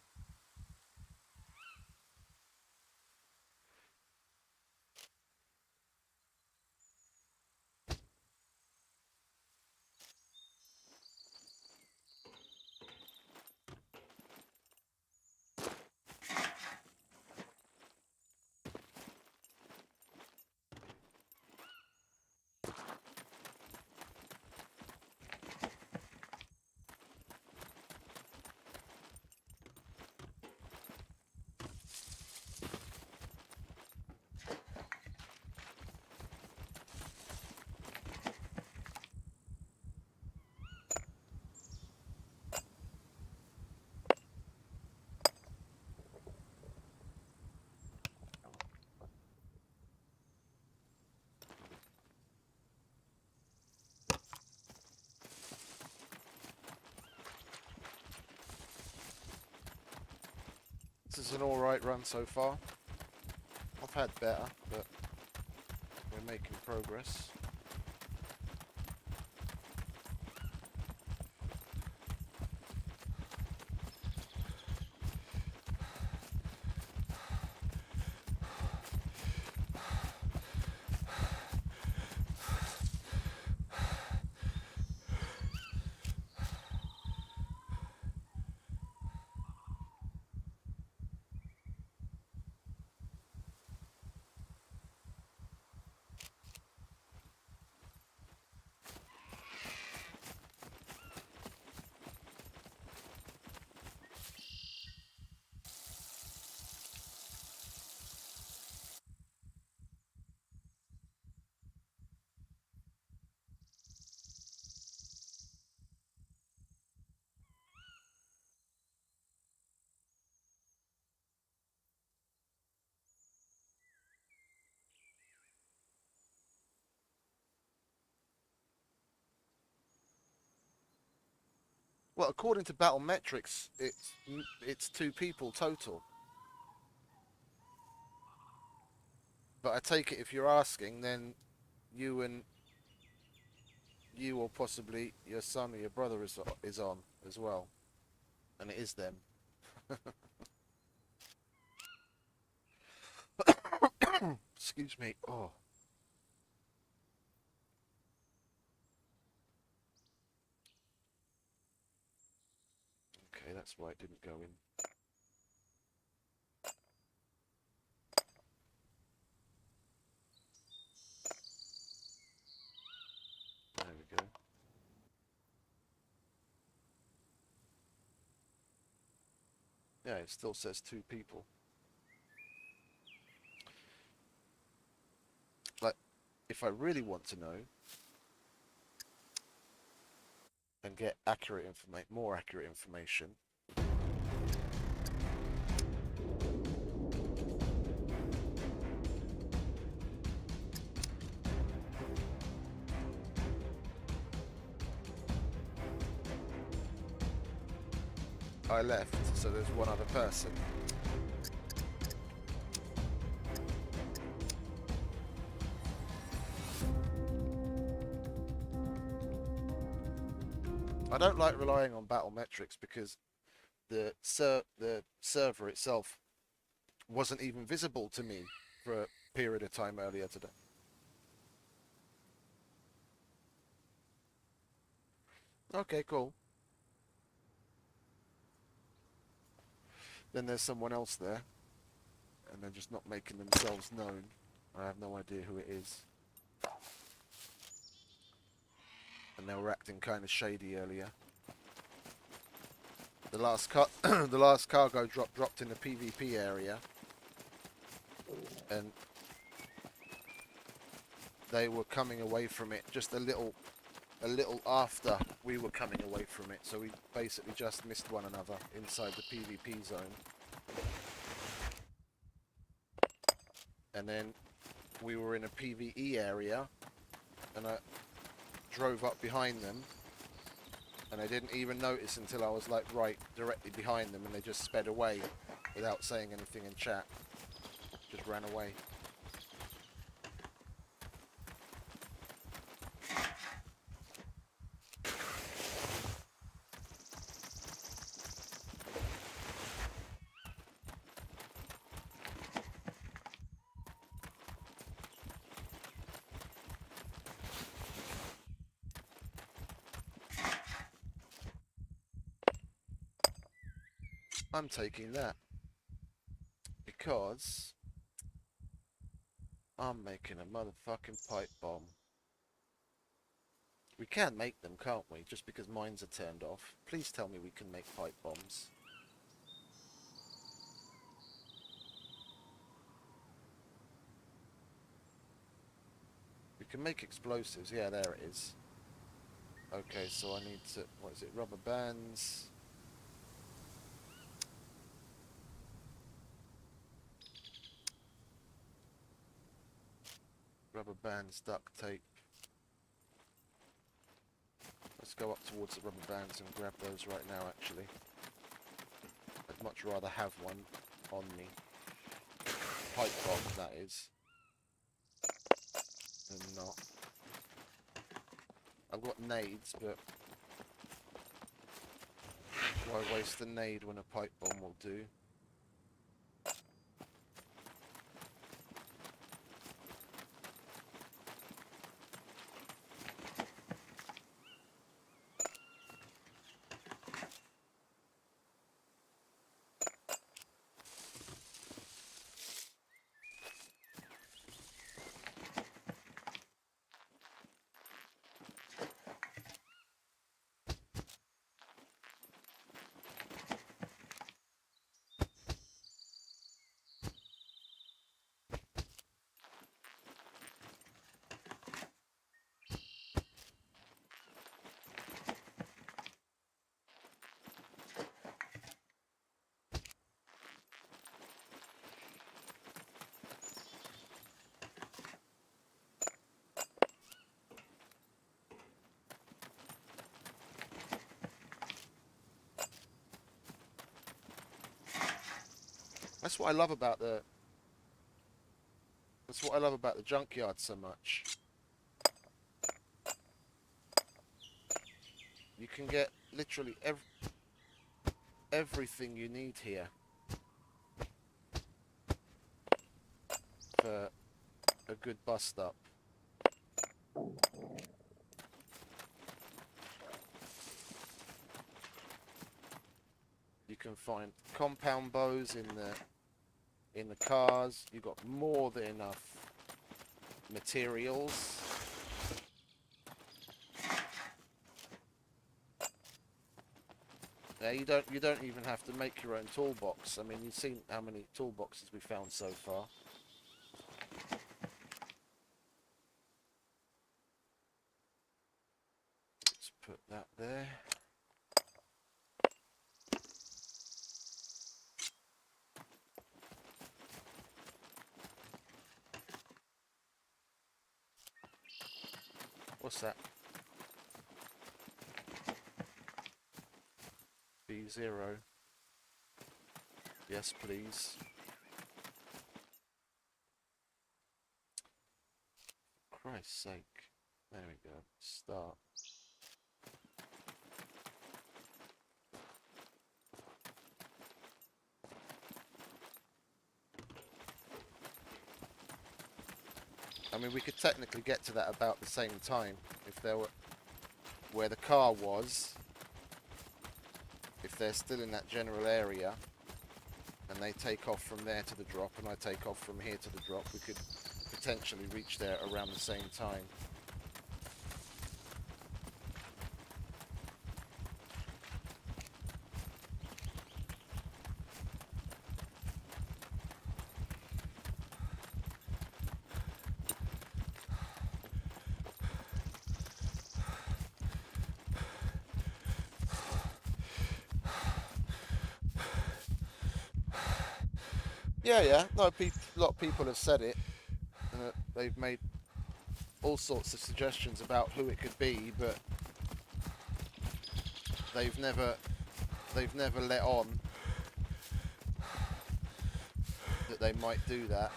Speaker 1: This is an alright run so far. I've had better, but we're making progress. Well, according to battle metrics, it's 2 people total. But I take it if you're asking, then you or possibly your son or your brother is on as well, and it is them. Excuse me. Oh. Okay, that's why it didn't go in. There we go. Yeah, it still says 2 people. Like, if I really want to know and get more accurate information, I left, so there's one other person. I don't like relying on battle metrics because the server itself wasn't even visible to me for a period of time earlier today. Okay, cool. Then there's someone else there, and they're just not making themselves known. I have no idea who it is. And they were acting kind of shady earlier. The last the last cargo dropped in the PvP area, and they were coming away from it just a little after we were coming away from it. So we basically just missed one another inside the PvP zone. And then we were in a PvE area, and I drove up behind them, and I didn't even notice until I was like directly behind them, and they just sped away without saying anything in chat. Just ran away. I'm taking that. Because I'm making a motherfucking pipe bomb. We can make them, can't we? Just because mines are turned off. Please tell me we can make pipe bombs. We can make explosives. Yeah, there it is. Okay, so I need to... What is it? Rubber bands. Rubber bands, duct tape. Let's go up towards the rubber bands and grab those right now, actually. I'd much rather have one on me. Pipe bomb, that is. Than not. I've got nades, but... why waste a nade when a pipe bomb will do? That's what I love about the... That's what I love about the junkyard so much. You can get literally everything you need here for a good bust up. You can find compound bows in the cars. You've got more than enough materials. Yeah, you don't even have to make your own toolbox. I mean, you've seen how many toolboxes we found so far. Let's put that there. What's that? B0. Yes, please. For Christ's sake. There we go. Start. I mean, we could technically get to that about the same time if there were where the car was. If they're still in that general area and they take off from there to the drop and I take off from here to the drop, we could potentially reach there around the same time. Yeah. No, a lot of people have said it. They've made all sorts of suggestions about who it could be, but they've never let on that they might do that.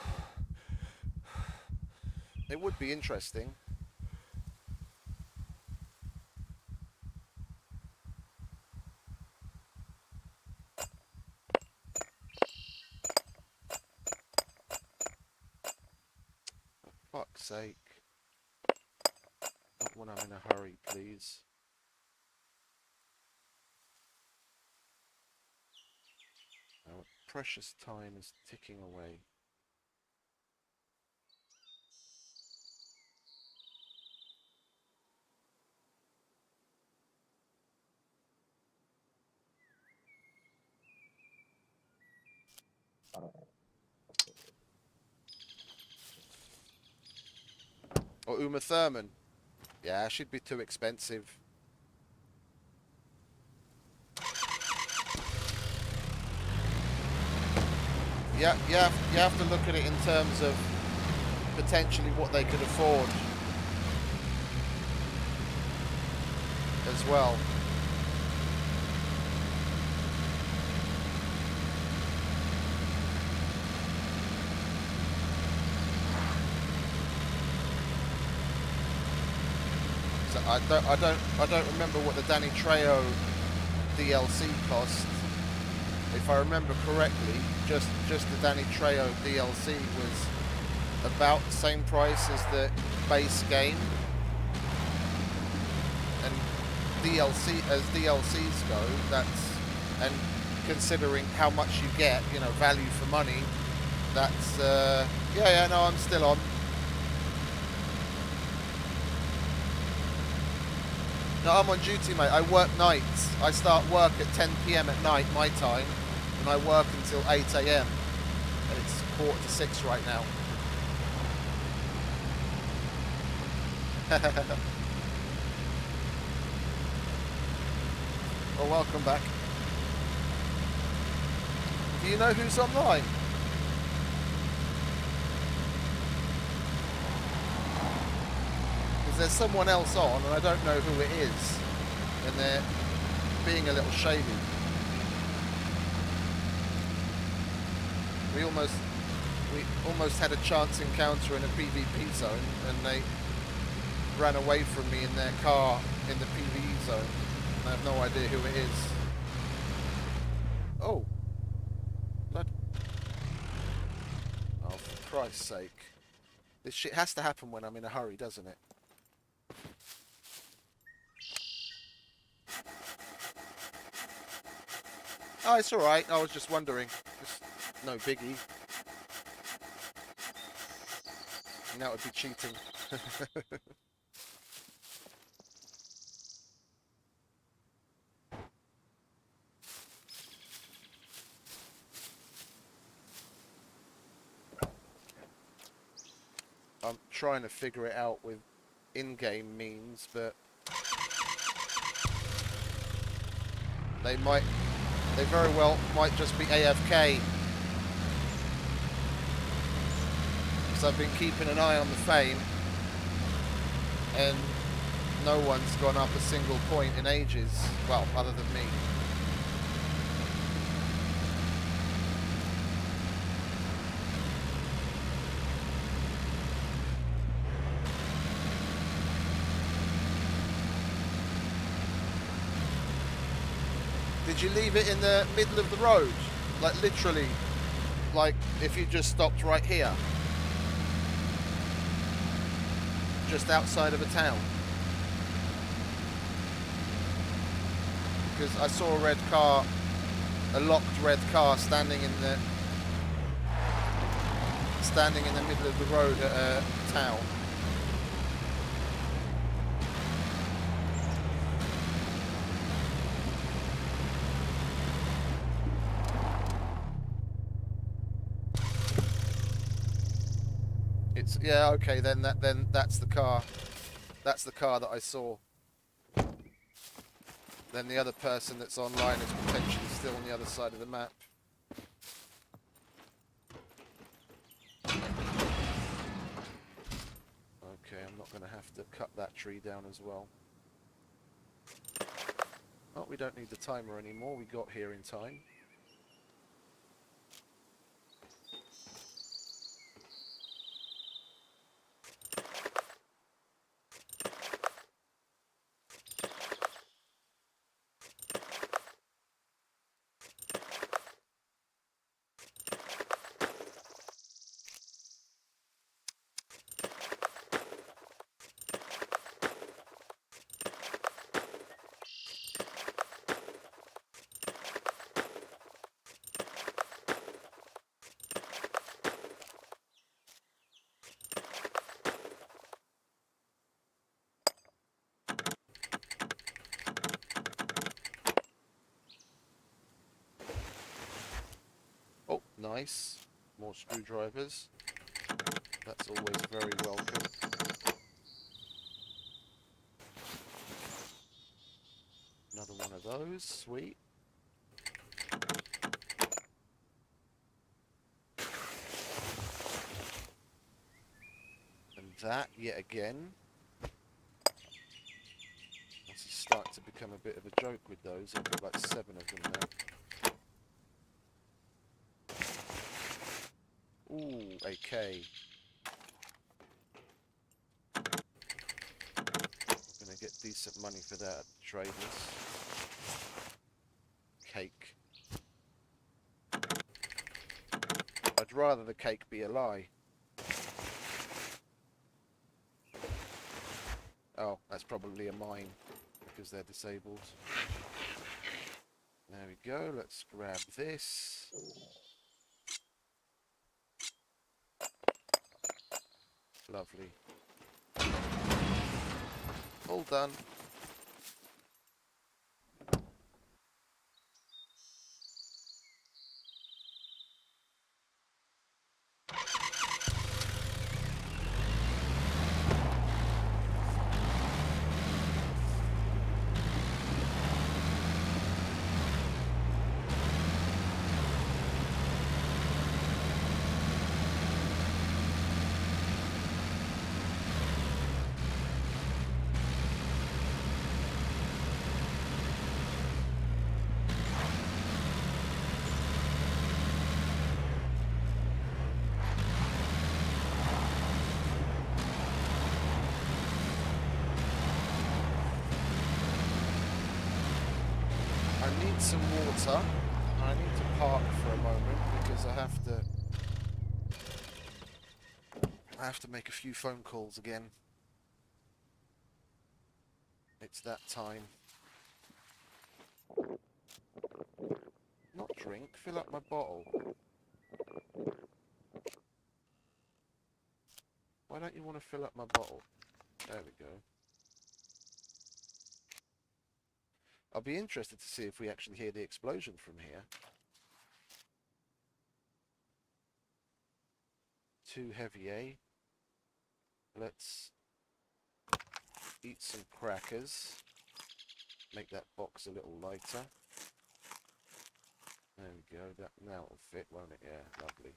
Speaker 1: It would be interesting. Fuck's sake. Not when I'm in a hurry, please. precious time is ticking away. Or Uma Thurman. Yeah, she'd be too expensive. Yeah, you have to look at it in terms of potentially what they could afford as well. So I don't remember what the Danny Trejo DLC cost. If I remember correctly, just the Danny Trejo DLC was about the same price as the base game. And DLC, as DLCs go, that's, and considering how much you get, you know, value for money, that's, yeah, no, I'm still on. No, I'm on duty, mate. I work nights. I start work at 10 PM at night, my time, and I work until 8 AM. And it's 5:45 right now. Well, welcome back. Do you know who's online? Because there's someone else on, and I don't know who it is, and they're being a little shady. We almost had a chance encounter in a PvP zone, and they ran away from me in their car in the PvE zone. And I have no idea who it is. Oh. Blood. Oh, for Christ's sake. This shit has to happen when I'm in a hurry, doesn't it? Oh, it's alright. I was just wondering. Just no biggie. And that would be cheating. I'm trying to figure it out with in-game means, but they very well might just be AFK. Because I've been keeping an eye on the fame, and no one's gone up a single point in ages. Well, other than me. Did you leave it in the middle of the road? Like literally, like if you just stopped right here? Just outside of a town? Because I saw a red car, a locked red car standing in the middle of the road at a town. Yeah, okay, then that's the car. That's the car that I saw. Then the other person that's online is potentially still on the other side of the map. Okay, I'm not going to have to cut that tree down as well. Oh, we don't need the timer anymore. We got here in time. Nice. More screwdrivers. That's always very welcome. Another one of those. Sweet. And that, yet again. This is starting to become a bit of a joke with those. I've got like 7 of them now. Ooh, AK. Gonna get decent money for that at the traders. Cake. I'd rather the cake be a lie. Oh, that's probably a mine because they're disabled. There we go. Let's grab this. Lovely. All done. I need some water. I need to park for a moment because I have to make a few phone calls again. It's that time. Not drink, fill up my bottle. Why don't you want to fill up my bottle? There we go. I'll be interested to see if we actually hear the explosion from here. Too heavy, eh? Let's eat some crackers. Make that box a little lighter. There we go. That now will fit, won't it? Yeah, lovely.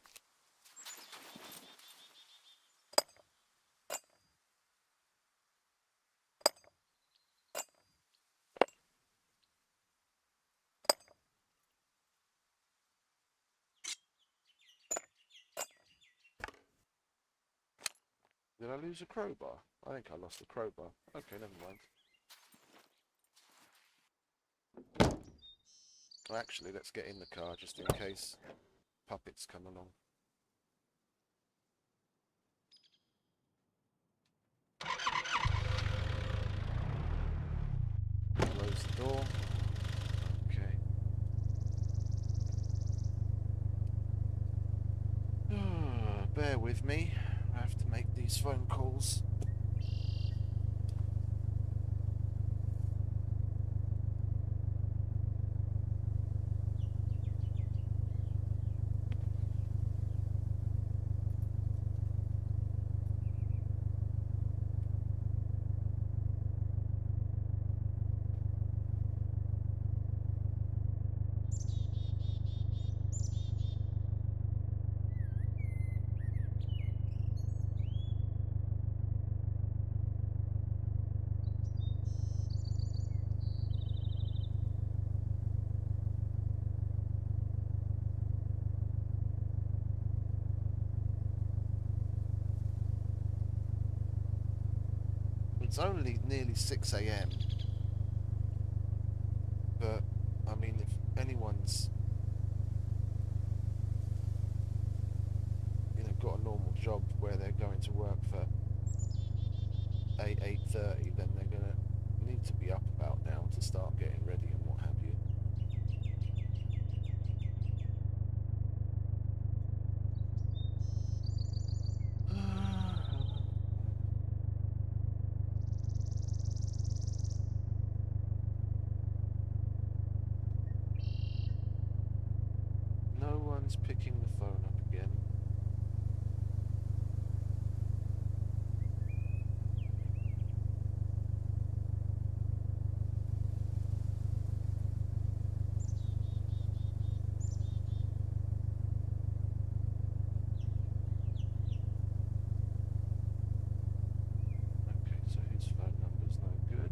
Speaker 1: Did I lose a crowbar? I think I lost the crowbar. Okay, never mind. Well, actually, let's get in the car just in case puppets come along. Close the door. Okay. Bear with me. I have to make these phone calls. It's only nearly 6 AM. But, I mean, if anyone's, got a normal job where they're going to work for 8:30, then they're going to need to be up about now to start getting ready and what have you. No one's picking the phone
Speaker 2: His phone number's no good.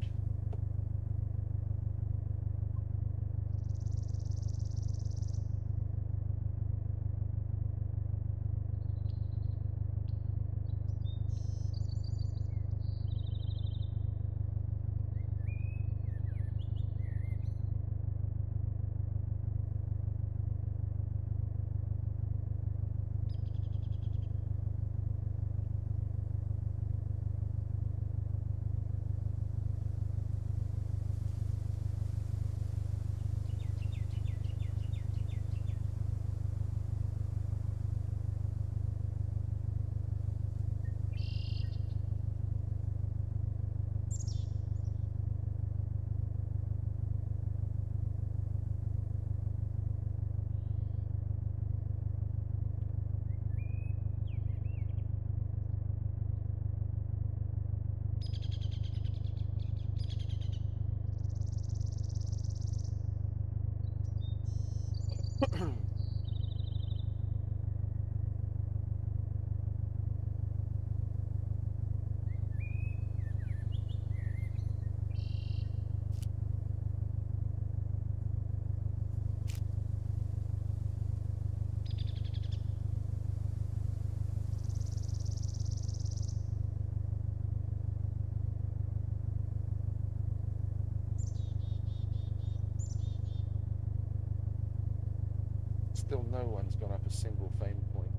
Speaker 2: Still no one's gone up a single fame point.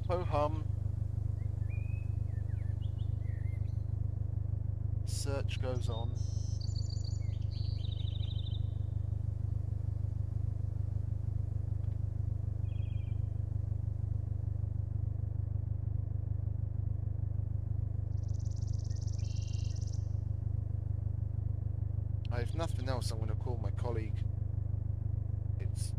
Speaker 2: Ho hum.
Speaker 1: search goes on. If nothing else, I'm going to call my colleague. It's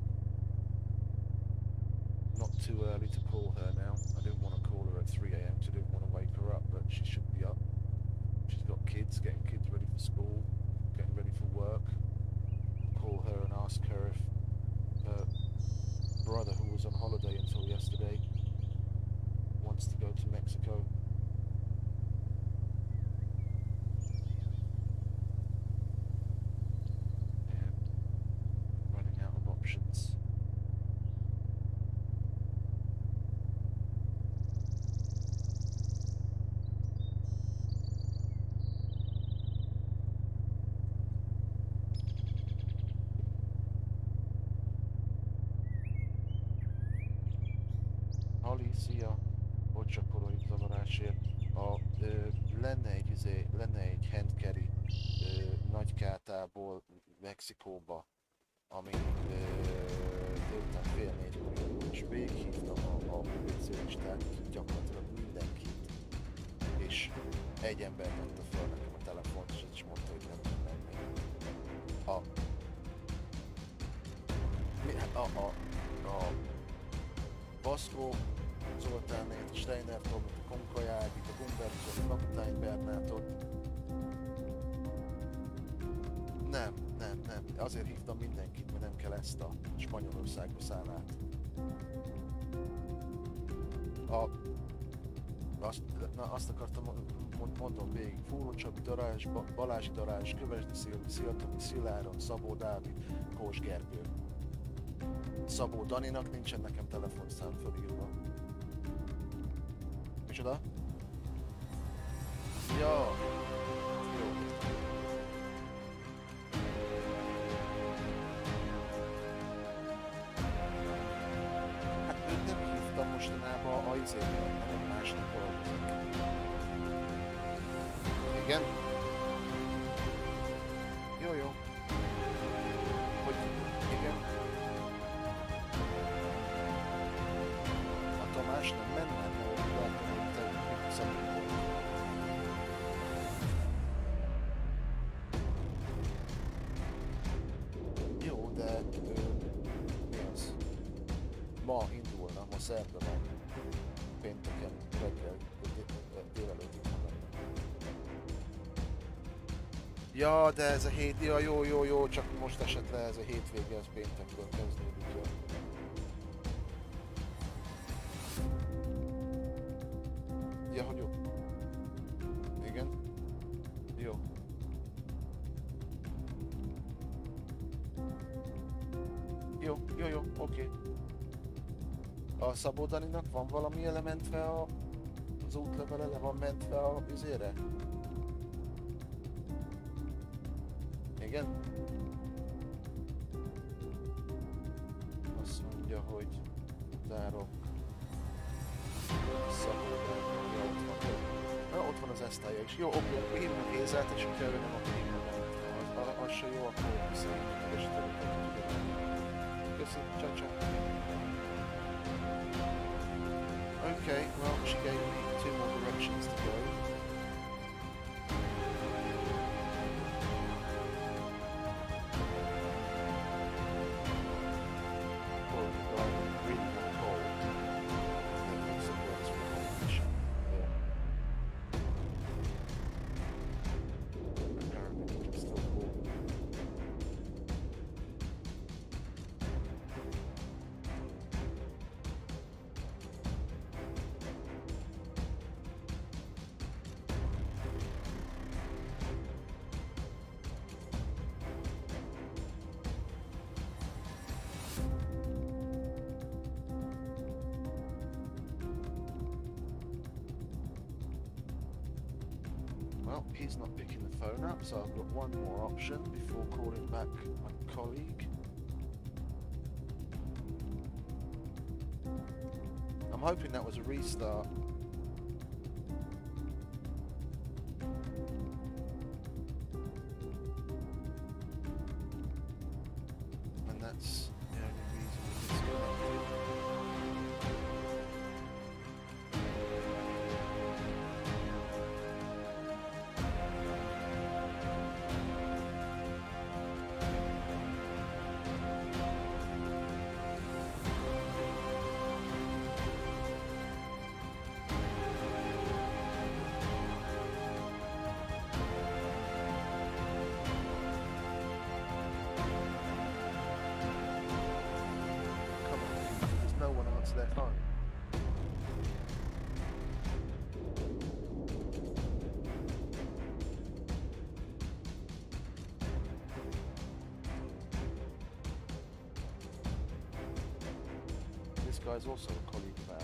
Speaker 1: not too early to call her now. I didn't want to call her at 3 AM because I didn't want to wake her up, but she should be up. She's got kids, getting kids ready for school, getting ready for work. Call her and ask her if her brother, who was on holiday until yesterday, wants to go to Mexico. Running out of options. Ali, szia! Bocs, csak itt zavarásért. Lenne egy handcarry Nagykátából Mexikóba, ami délután fél 4-kor, és végighívtam a UBC listát, gyakorlatilag mindenkit, és egy ember tette fel nekem a telefont, és az is mondta, hogy nem tud menni. A Baszkó Zoltánét, Steiner Tomit, a Konkajágit, a Gumbertot, a Kapitány Bernátot. Nem. Azért hívtam mindenkit, mert nem kell ezt a Spanyolországba szállát. Azt akartam, mondom végig. Fúró Csabi, Balázsi Darázs, Kövesdi Szilvi, Sziltomi, Sziláron, Szabó Dávid, Kós Gergő. Szabó Daninak nincsen nekem telefonszám fölírva. Micsoda? Ja! Jó. Hát őt nem hívtam mostanában a izéről, hanem másnak dolgozik. Igen? Jó. Hogy igen? A Tamás nem menne, mert látom, hogy te mit szabadul. Jó, de mi az? Ma indulna, ma szerda van. Pénteken reggel, délelőttig van. Ja, de ez a hét, ja, jó, csak most esett le ez a hétvége, ez péntekről kezdődik. Ja. Ja, hogy jó. Igen? Jó. Jó, oké. A Szabó Daninak van valami elementve az útlevele, le van mentve a vizére? Igen? Azt mondja, hogy utárok Szabó Dani, ott van az esztája is. Jó, oké, akkor hívjuk Gézát, és hogyha ő nem, akkor hívjuk nem. Az se jó, akkor viszont köszönöm, ciao. Okay, well, she gave me 2 more directions to go. Well, he's not picking the phone up, so I've got one more option before calling back my colleague. I'm hoping that was a restart. this guy's also a colleague of ours.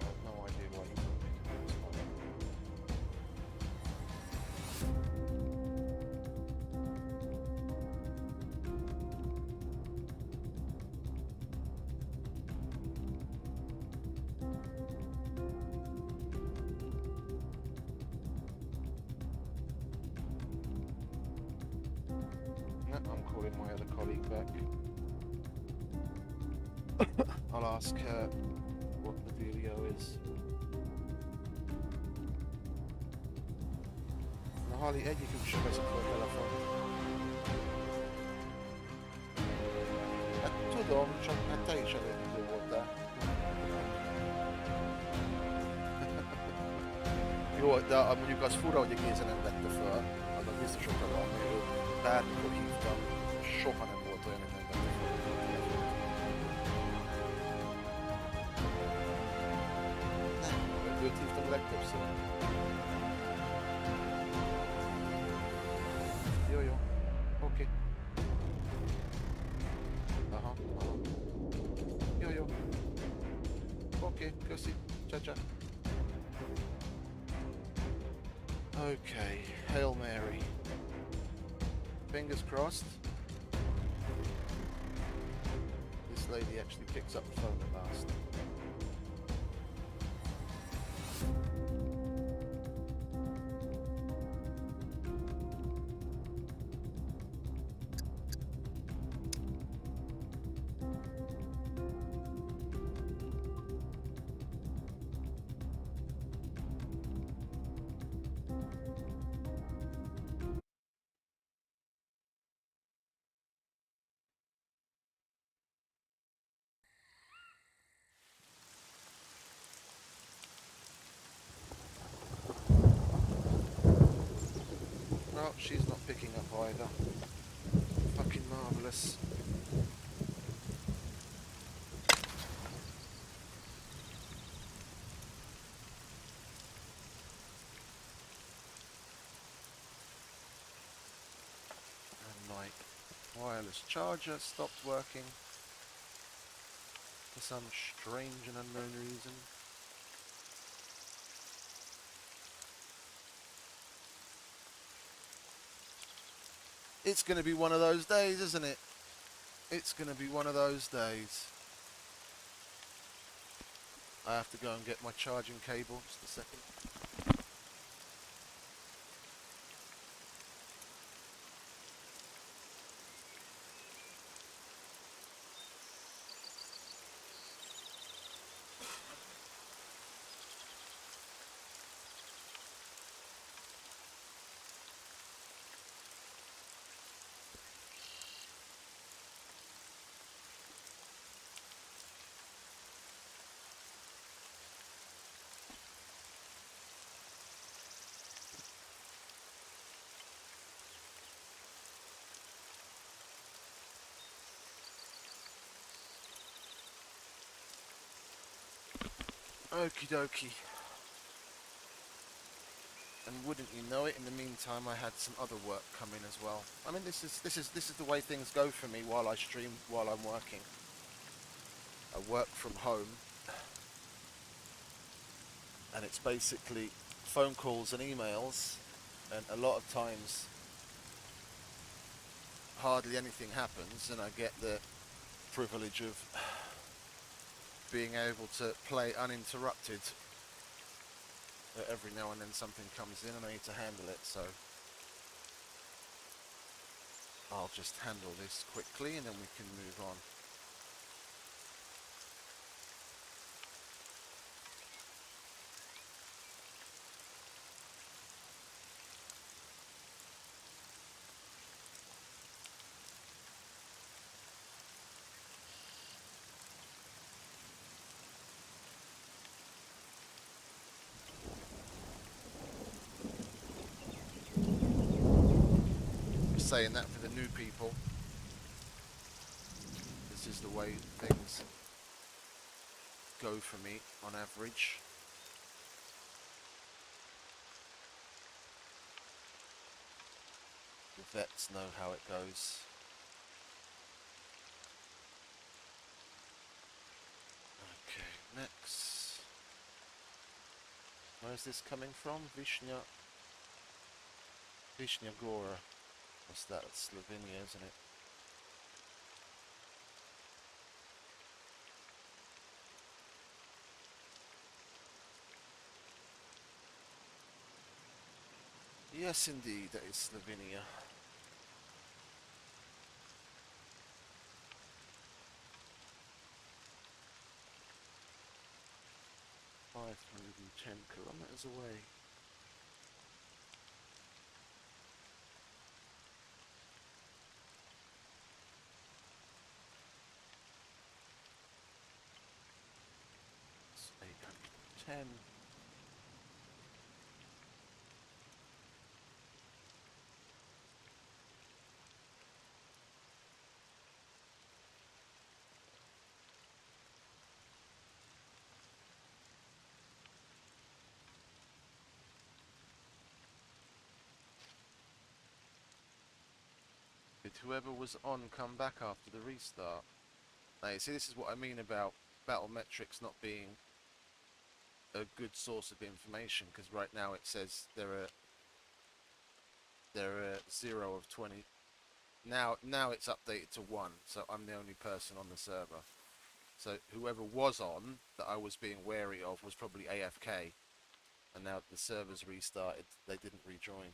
Speaker 1: I have no idea why he's not picking up this one. No, I'm calling my other colleague back. I'll ask her what the dealio is. No, Harley, Ed, you can show us a telephone. Tudom, csak hát te is elég idő voltál. Jó, de mondjuk az fura, hogy a Géza nem vette föl. Annak biztos oka van, hogy ő bármikor hívtam, soha nem volt olyan, hogy nem vette föl. Nem, őt hívtam a legtöbbször. Jó, jó. Oké. Aha, aha. Jó, jó. Oké, köszi. Csa-csa. Okay, Hail Mary. Fingers crossed. This lady actually picks up the phone at last. Well, she's not picking up either. Fucking marvellous. And my wireless charger stopped working for some strange and unknown reason. It's going to be one of those days, isn't it? It's going to be one of those days. I have to go and get my charging cable. Just a second. Okie dokie. And wouldn't you know it, in the meantime I had some other work come in as well. I mean, this is the way things go for me while I stream, while I'm working. I work from home, and it's basically phone calls and emails, and a lot of times hardly anything happens, and I get the privilege of being able to play uninterrupted. But every now and then something comes in and I need to handle it, so I'll just handle this quickly and then we can move on. Saying that for the new people. This is the way things go for me on average. The vets know how it goes. Where's this coming from? Vishnya Gora. What's that? It's Slovenia, isn't it? Yes, indeed, that is Slovenia. £510 away. It's 810. Did whoever was on come back after the restart? Now, you see, this is what I mean about battlemetrics not being a good source of information, because right now it says there are 0 of 20. Now it's updated to 1, so I'm the only person on the server. So whoever was on that I was being wary of was probably AFK, and now the server's restarted, they didn't rejoin.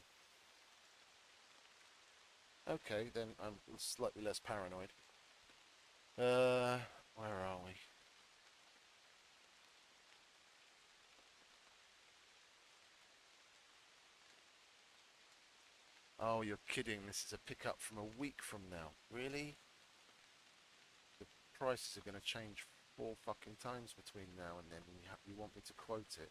Speaker 1: Okay, then I'm slightly less paranoid. Where are we? Oh, you're kidding. This is a pickup from a week from now. Really? The prices are going to change 4 fucking times between now and then, and you want me to quote it?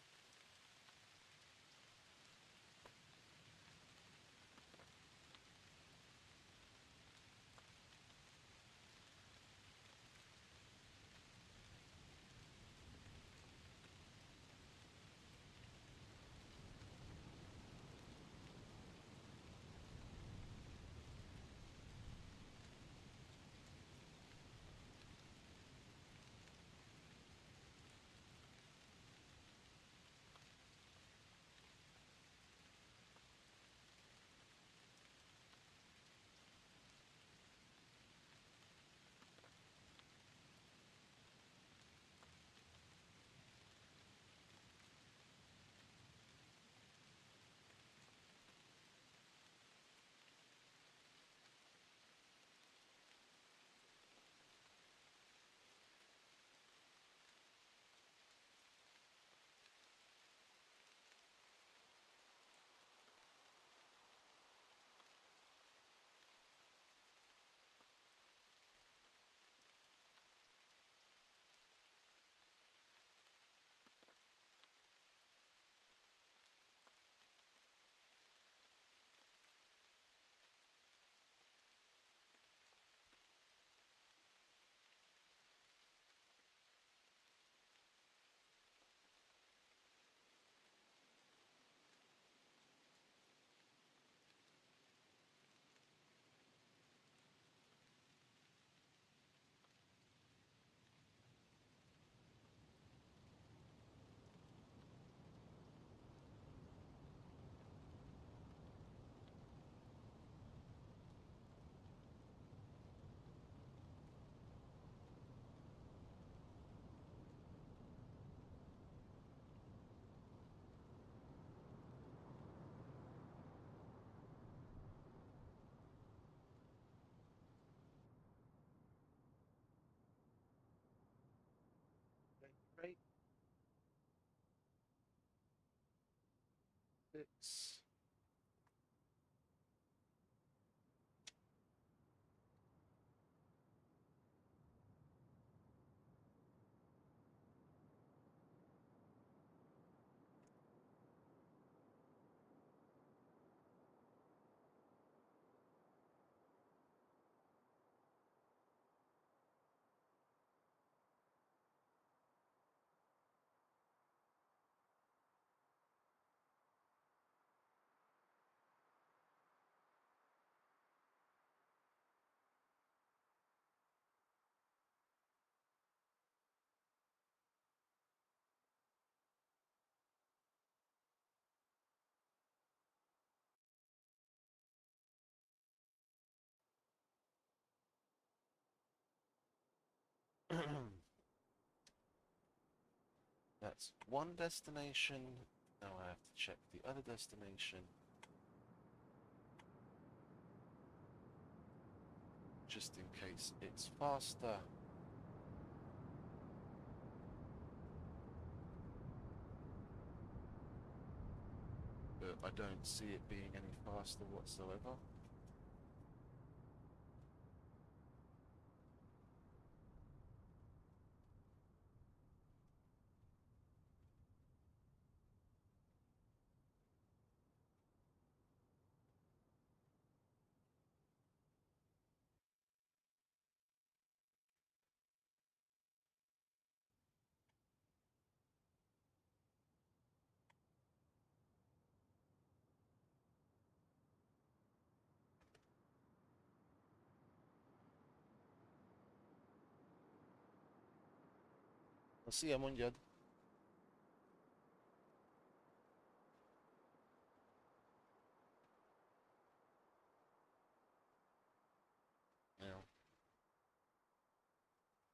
Speaker 1: Right. It's
Speaker 8: That's one destination. Now I have to check the other destination. Just in case it's faster. But I don't see it being any faster whatsoever. Szia, mondjad! Jó.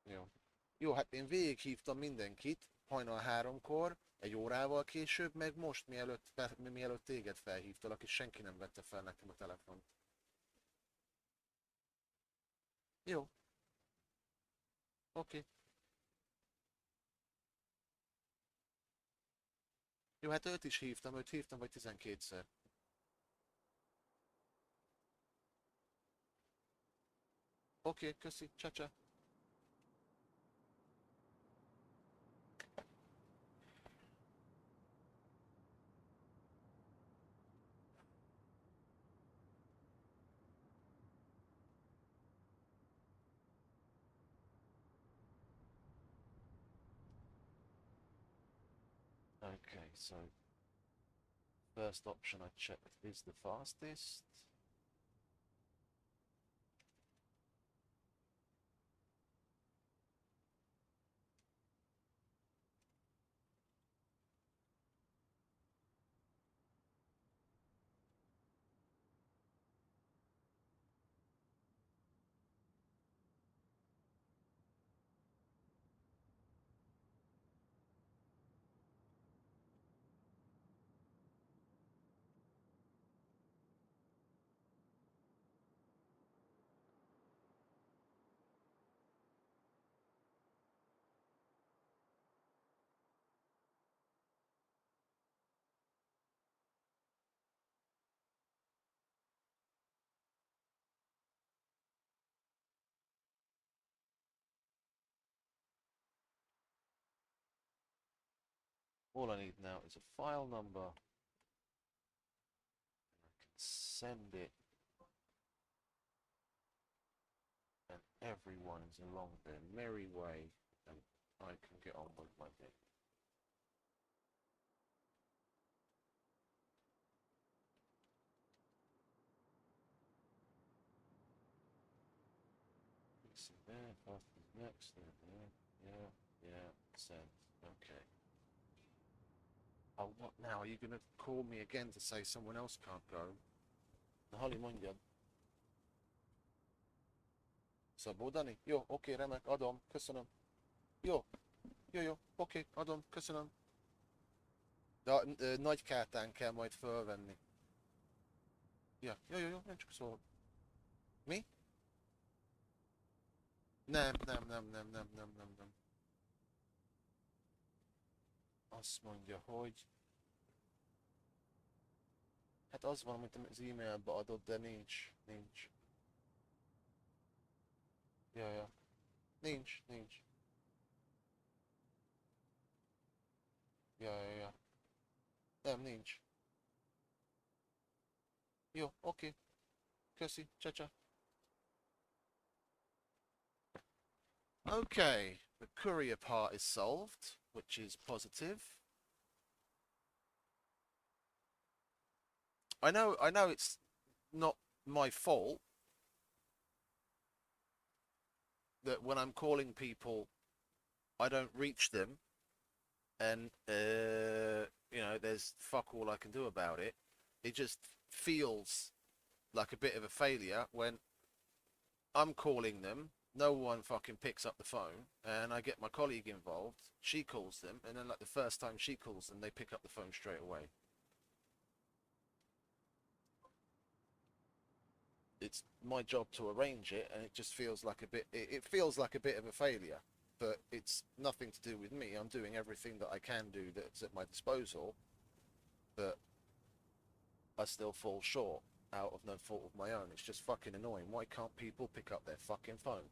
Speaker 8: Jó. Jó, hát én végighívtam mindenkit, hajnal 3-kor, egy órával később, meg most, mielőtt téged felhívtalak, és senki nem vette fel nekem a telefont. Jó. Oké. Jó, hát őt hívtam vagy 12-szer. Oké, köszi, csa-csa. Okay, so first option I checked is the fastest. All I need now is a file number. I can send it. And everyone is along their merry way, and I can get on with my day. See there, fast is next, yeah, send. Okay. Oh, what now? Are you going to call me again to say someone else can't go? Hali, mondjad. Szabó Dani? Jó, oké, remek, adom, köszönöm. Jó, oké, adom, köszönöm. De nagy kártán kell majd fölvenni. Ja, jó, nem csak szól. Mi? Nem. Azt mondja, hogy... Hát az van, amit az e-mailbe adott, de nincs. Ja. Nincs. Ja. Nem, nincs. Jó, oké. Köszi, csa. Okay, the courier part is solved, which is positive. I know it's not my fault that when I'm calling people, I don't reach them, and there's fuck all I can do about it. It just feels like a bit of a failure when I'm calling them no one fucking picks up the phone, and I get my colleague involved. She calls them, and then like the first time she calls them, they pick up the phone straight away. It's my job to arrange it, and it just feels like a bit. It feels like a bit of a failure, but it's nothing to do with me. I'm doing everything that I can do that's at my disposal, but I still fall short out of no fault of my own. It's just fucking annoying. Why can't people pick up their fucking phone?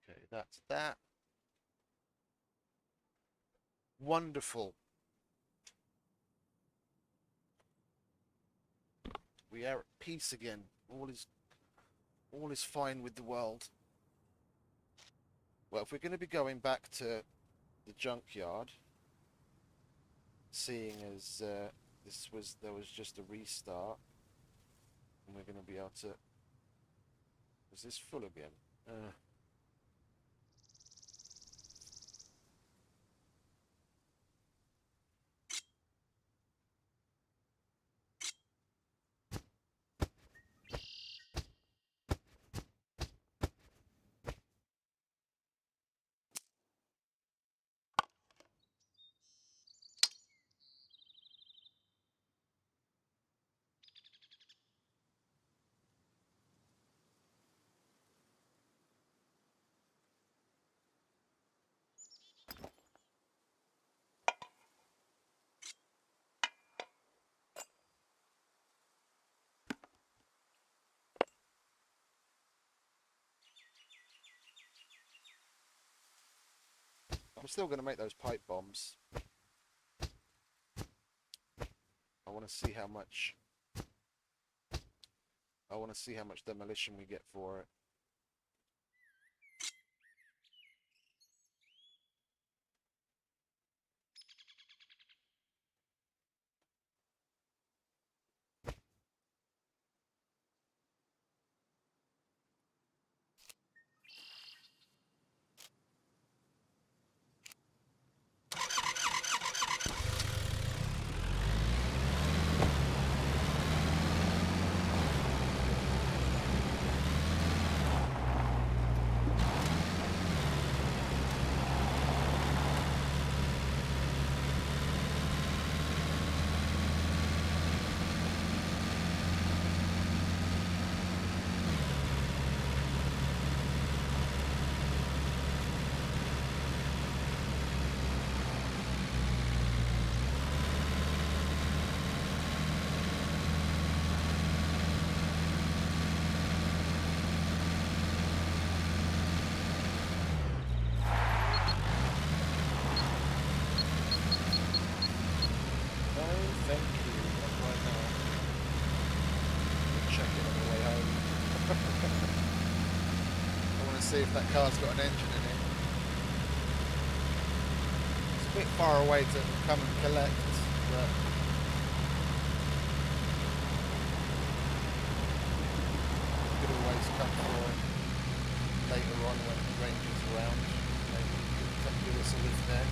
Speaker 8: Okay, that's that. Wonderful. We are at peace again. All is fine with the world. Well, if we're going to be going back to the junkyard, seeing as there was just a restart, and we're going to be able to. Was this full again? I'm still going to make those pipe bombs. I want to see how much. I want to see how much demolition we get for it. See if that car's got an engine in it. It's a bit far away to come and collect, but you could always come for it later on when the ranger's around. Maybe you could give us a lift there.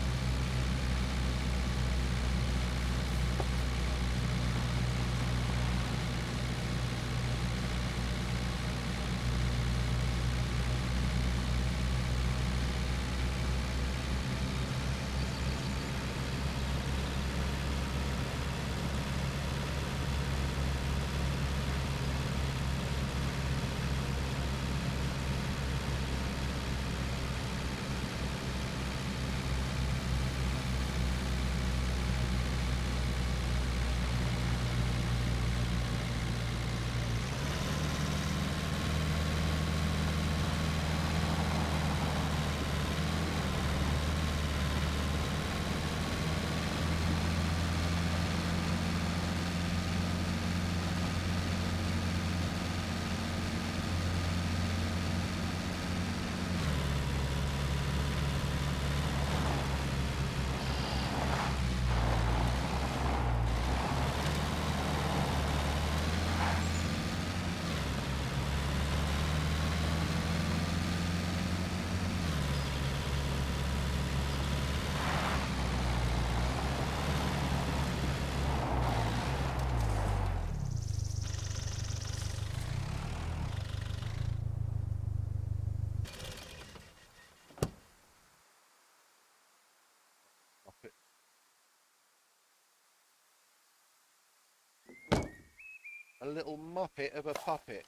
Speaker 8: a little muppet of a puppet.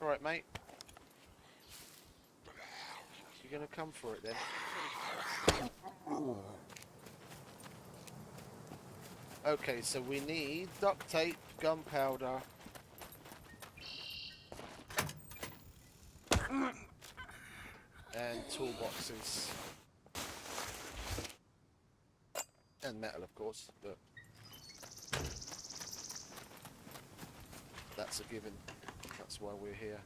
Speaker 8: Alright, mate. You're gonna come for it then? Okay, so we need duct tape, gunpowder, and toolboxes. And metal, of course, but that's a given. That's why we're here.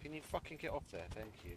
Speaker 8: Can you fucking get off there? Thank you.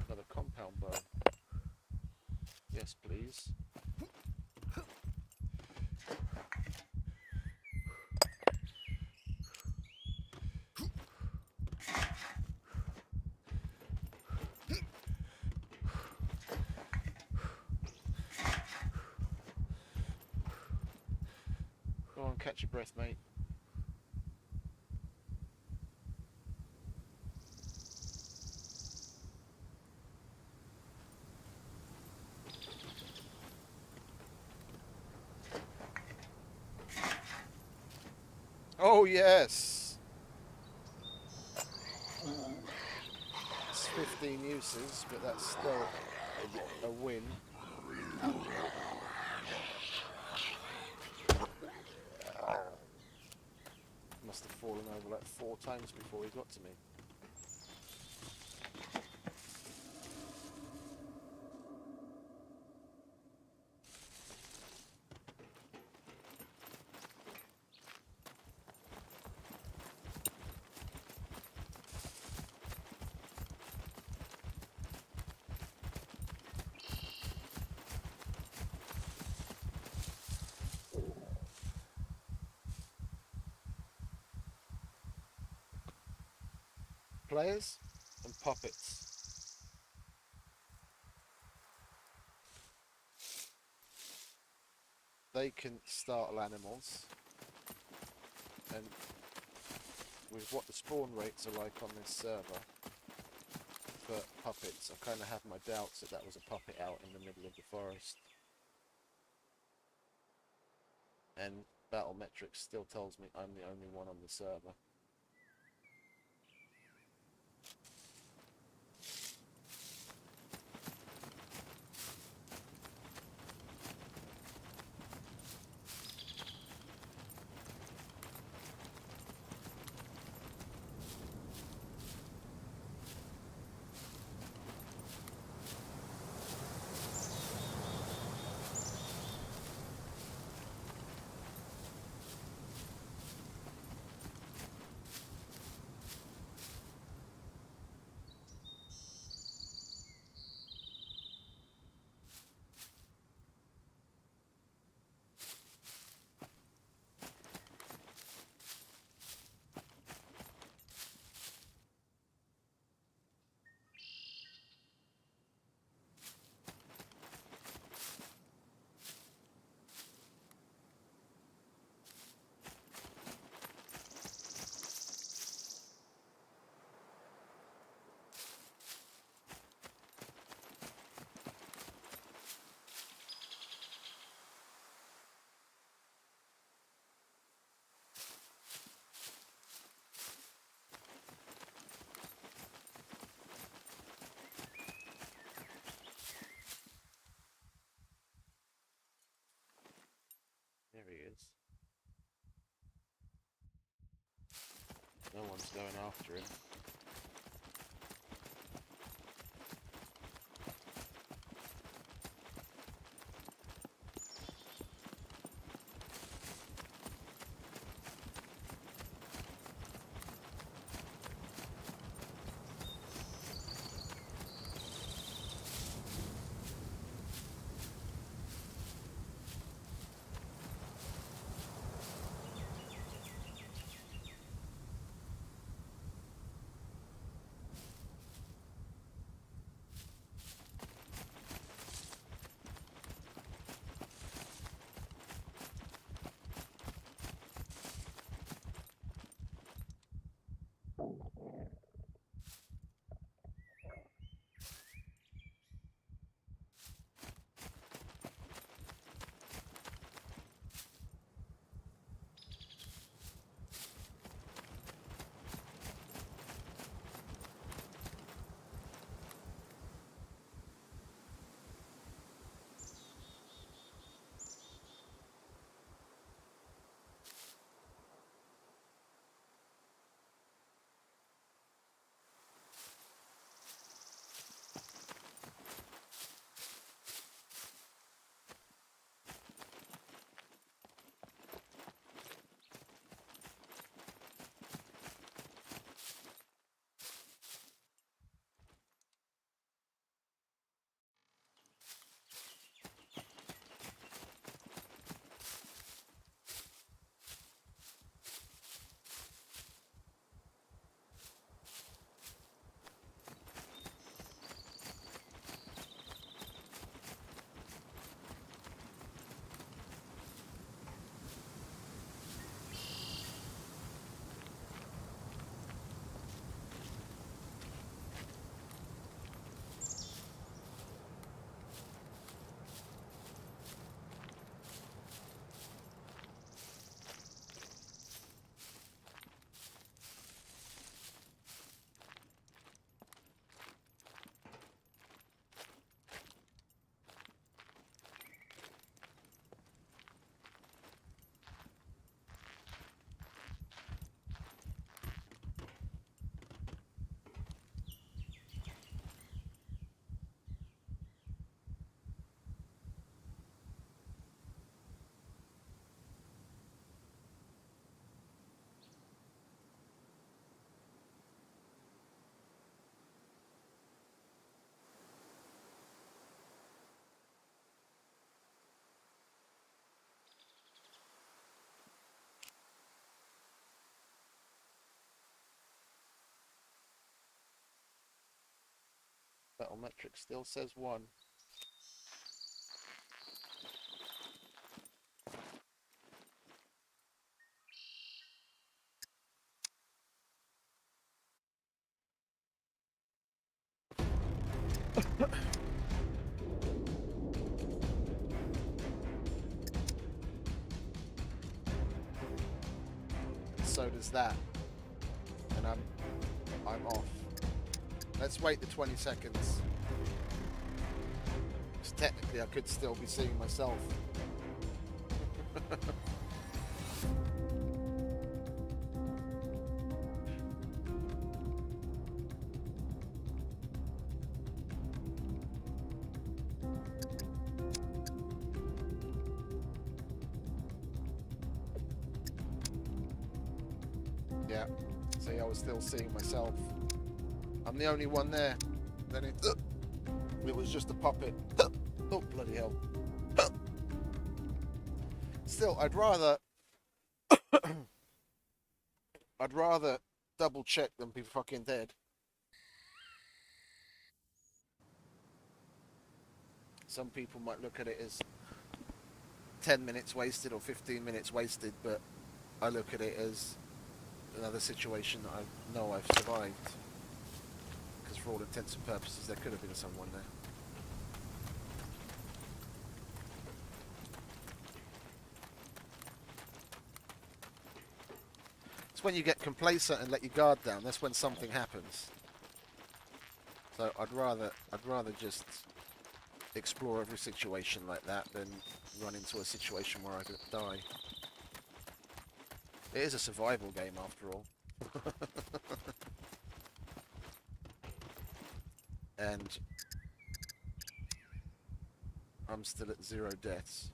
Speaker 8: Another compound bow. Yes, please. Go on, catch your breath, mate. Oh yes! It's 15 uses, but that's still a win. Must have fallen over like 4 times before he got to me. Players and puppets. They can startle animals, and with what the spawn rates are like on this server for puppets, I kind of have my doubts that that was a puppet out in the middle of the forest. And Battlemetrics still tells me I'm the only one on the server. No one's going after him. Battlemetric still says 1. So does that. And I'm off. Let's wait the 20 seconds. Because technically I could still be seeing myself. Yeah, see, I was still seeing myself. I'm the only one there. Then it was just a puppet. Oh, bloody hell. Still, I'd rather double check than be fucking dead. Some people might look at it as 10 minutes wasted or 15 minutes wasted, but I look at it as another situation that I know I've survived. Because for all intents and purposes, there could have been someone there. It's when you get complacent and let your guard down, that's when something happens. So I'd rather just explore every situation like that than run into a situation where I could die. It is a survival game after all. And I'm still at 0 deaths.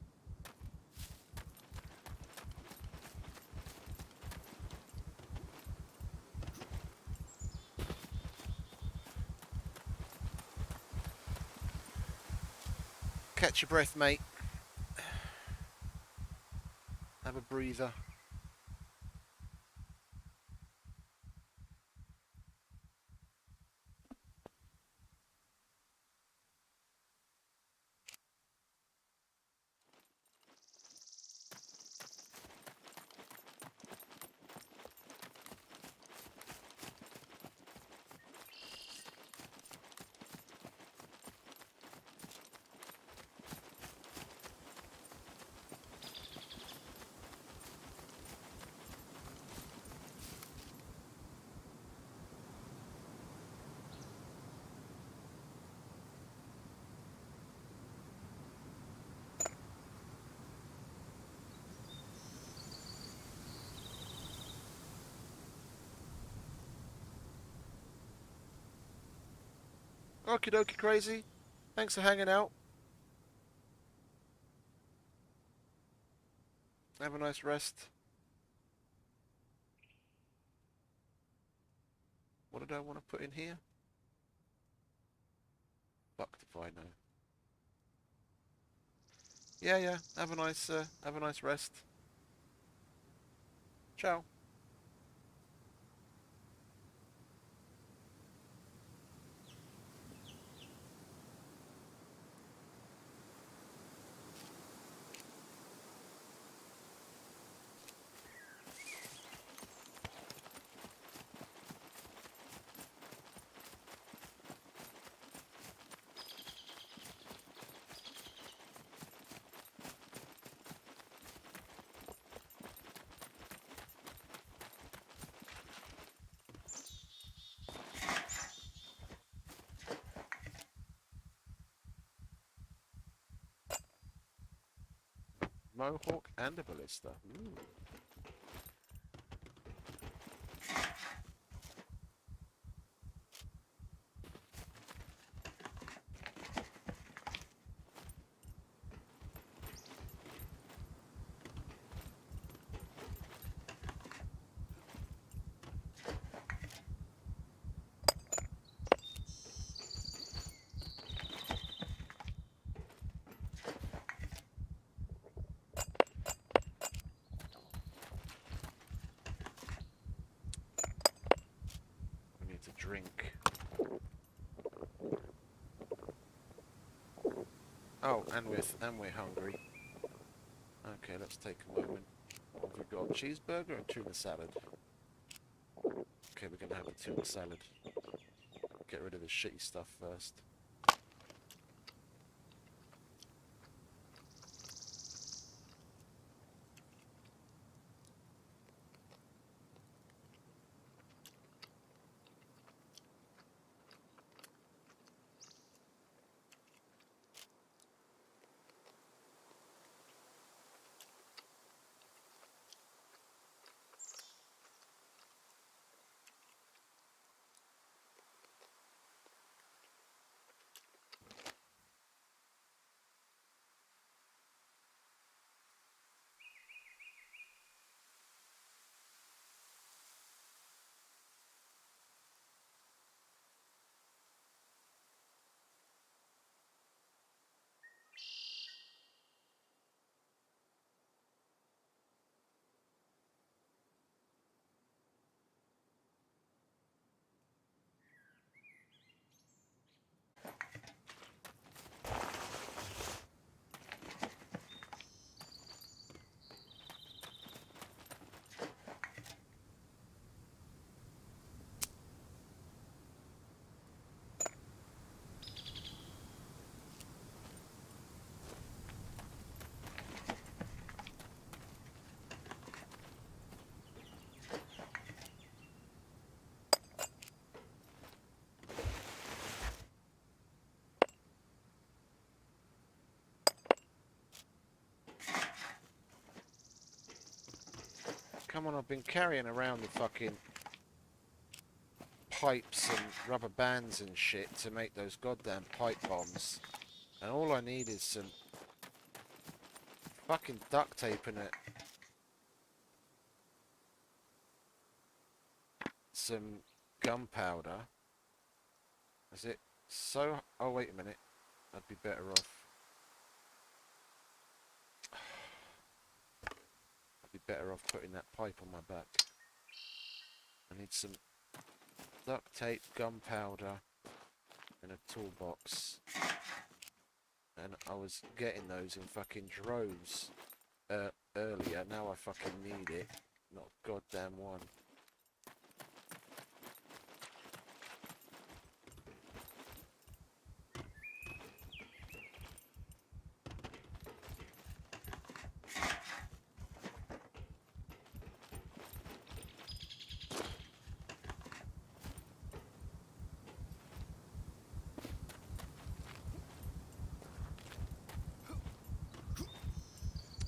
Speaker 8: Catch your breath, mate. Have a breather. Okie dokie, crazy. Thanks for hanging out. Have a nice rest. What did I want to put in here? Fucked if I know. Yeah. Have a nice rest. Ciao. Mohawk and a ballista. Ooh. I need to drink. Oh, and we're hungry. Okay, let's take a moment. What have we got? Cheeseburger and tuna salad. Okay, we're gonna have a tuna salad. Get rid of the shitty stuff first. Come on, I've been carrying around the fucking pipes and rubber bands and shit to make those goddamn pipe bombs. And all I need is some fucking duct tape and some gunpowder. Is it so... Oh, wait a minute. I'd be better off. I'd be better off putting that pipe on my back. I need some duct tape, gunpowder, and a toolbox. And I was getting those in fucking droves earlier. Now I fucking need it. Not a goddamn one.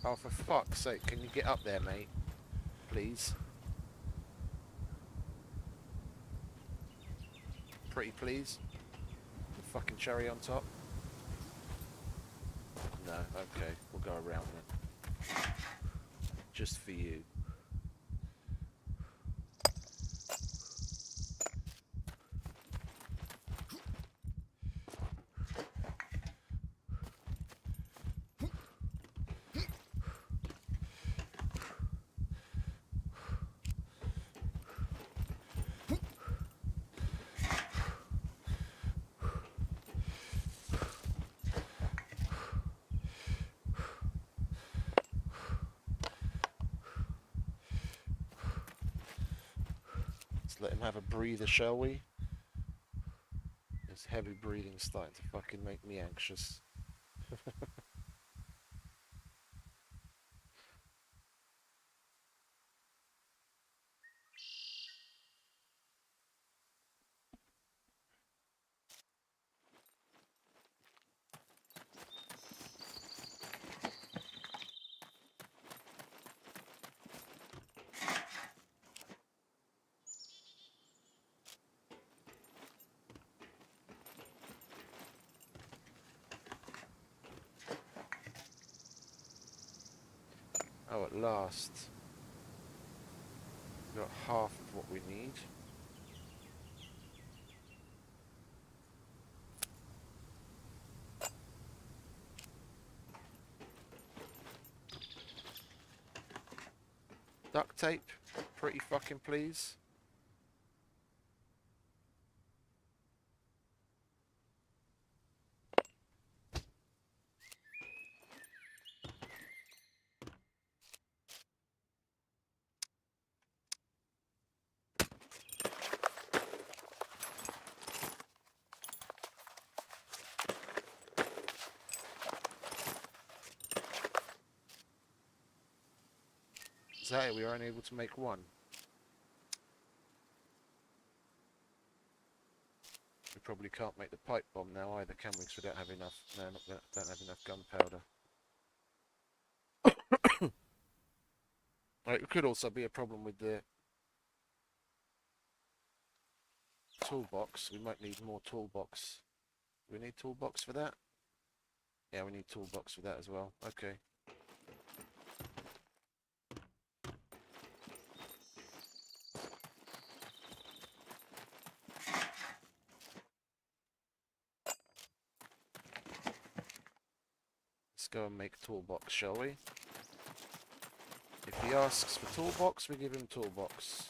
Speaker 8: Oh, for fuck's sake, can you get up there, mate? Please. Pretty please. The fucking cherry on top. No, okay, we'll go around then. Just for you. Let him have a breather, shall we? This heavy breathing's starting to fucking make me anxious. Oh, at last. We've got half of what we need. Duct tape, pretty fucking please. Is that it? We are unable to make one. We probably can't make the pipe bomb now either, can we? Because we don't have enough. No, don't have enough gunpowder. Right, it could also be a problem with the toolbox. We might need more toolbox. Do we need toolbox for that? Yeah, we need toolbox for that as well. Okay. Let's go and make toolbox, shall we? If he asks for toolbox, we give him toolbox.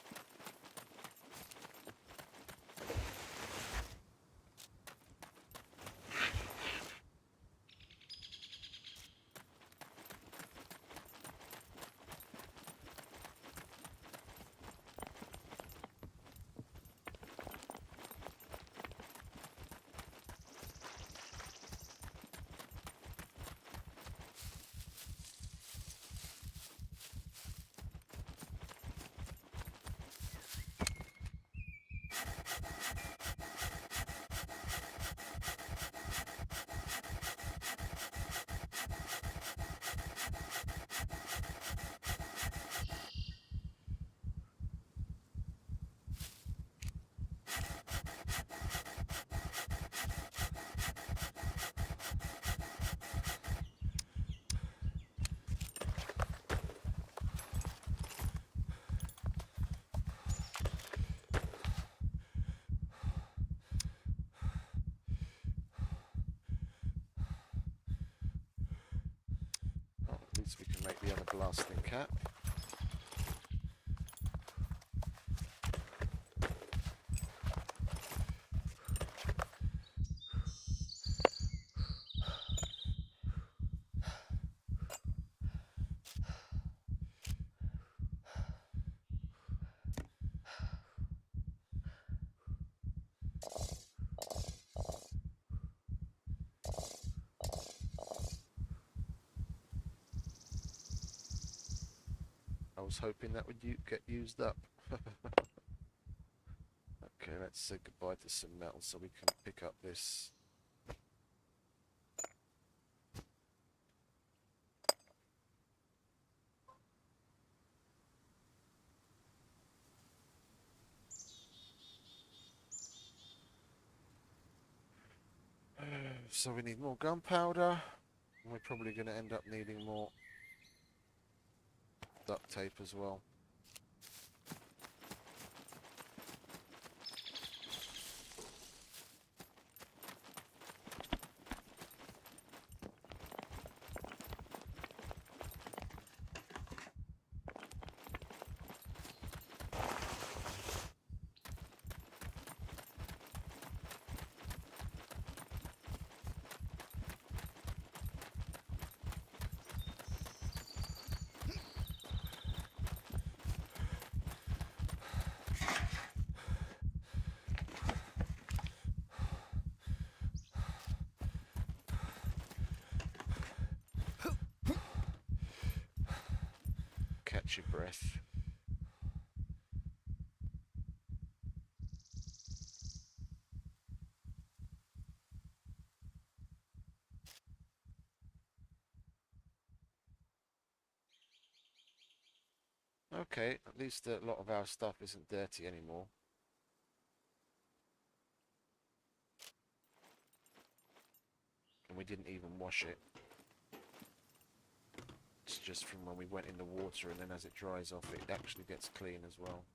Speaker 8: At least we can make the other blasting cap. I was hoping that would get used up. Okay, let's say goodbye to some metal so we can pick up this. So we need more gunpowder, and we're probably going to end up needing more duct tape as well. Catch your breath. Okay, at least a lot of our stuff isn't dirty anymore. And we didn't even wash it. It's just from when we went in the water, and then as it dries off it actually gets clean as well.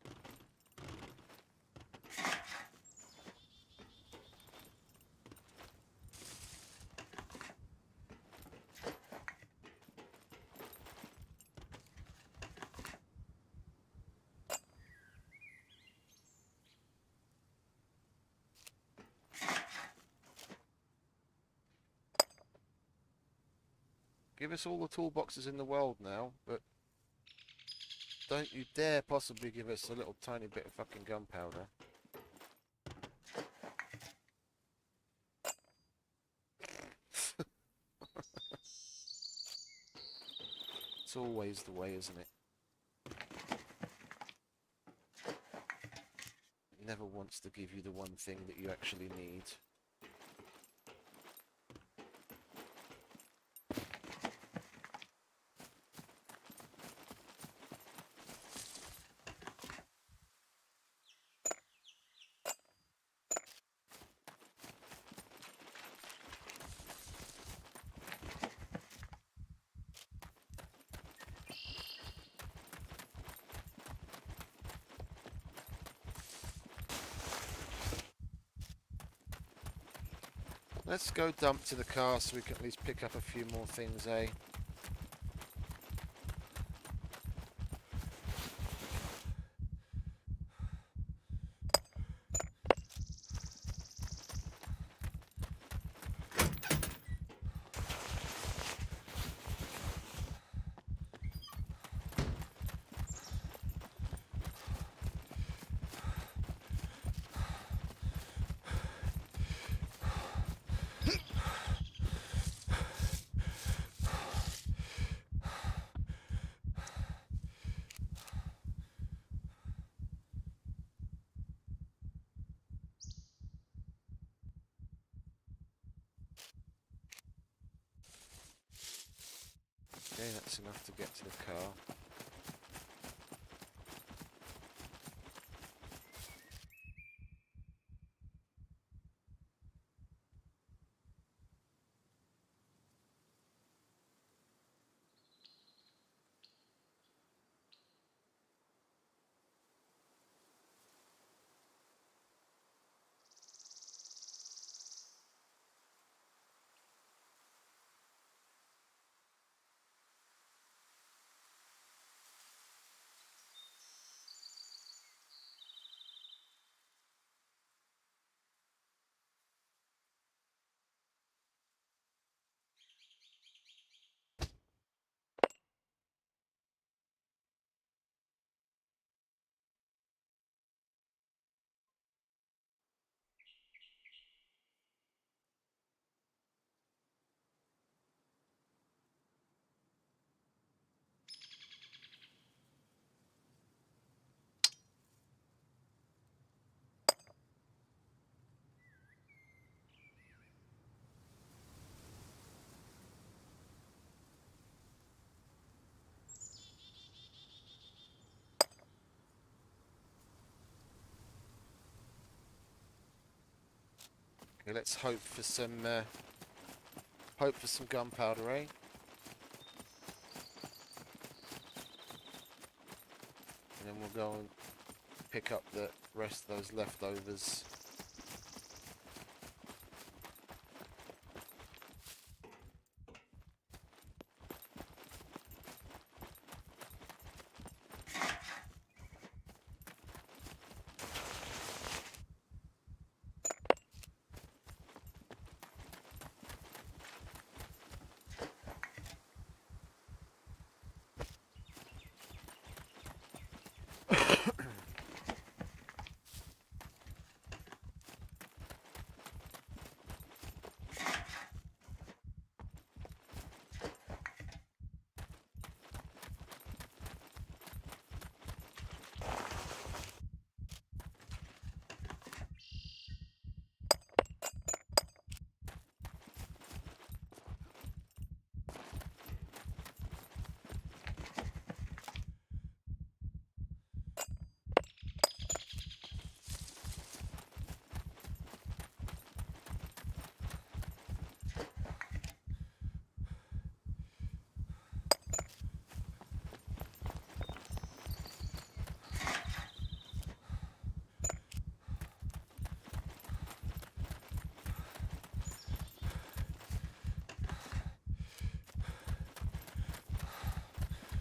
Speaker 8: Give us all the toolboxes in the world now, but don't you dare possibly give us a little tiny bit of fucking gunpowder. It's always the way, isn't it? It never wants to give you the one thing that you actually need. Let's go dump to the car so we can at least pick up a few more things, eh? Okay, that's enough to get to the car. Okay, let's hope for some gunpowder, eh? And then we'll go and pick up the rest of those leftovers.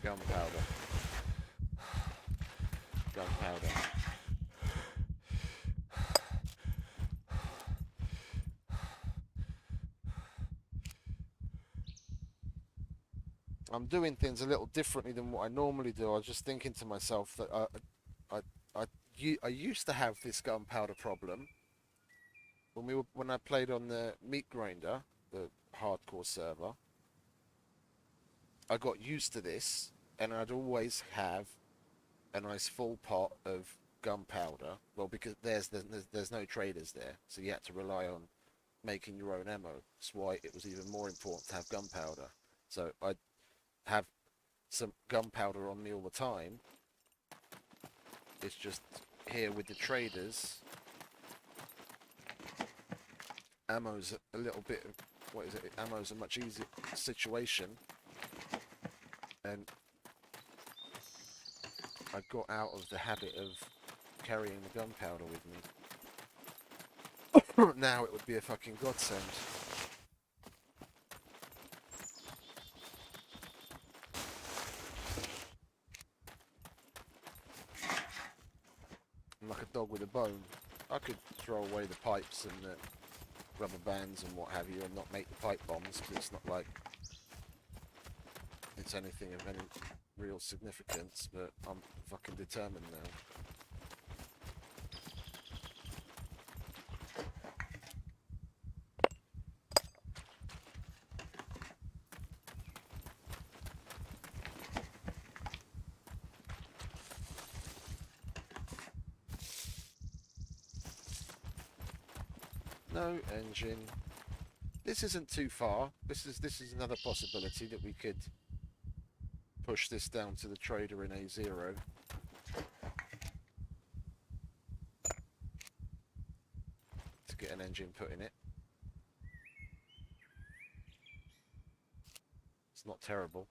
Speaker 8: Gunpowder. Gunpowder. I'm doing things a little differently than what I normally do. I was just thinking to myself that I used to have this gunpowder problem when I played on the meat grinder, the hardcore server. I got used to this, and I'd always have a nice full pot of gunpowder. Well, because there's no traders there, so you had to rely on making your own ammo. That's why it was even more important to have gunpowder. So I'd have some gunpowder on me all the time. It's just here with the traders, ammo's a little bit of, what is it? Ammo's a much easier situation, and I got out of the habit of carrying the gunpowder with me. Now it would be a fucking godsend. I'm like a dog with a bone. I could throw away the pipes and the rubber bands and what have you and not make the pipe bombs, because it's not like it's anything of any real significance, but I'm fucking determined now. No engine. This isn't too far. This is another possibility that we could push this down to the trader in A0. To get an engine put in it. It's not terrible.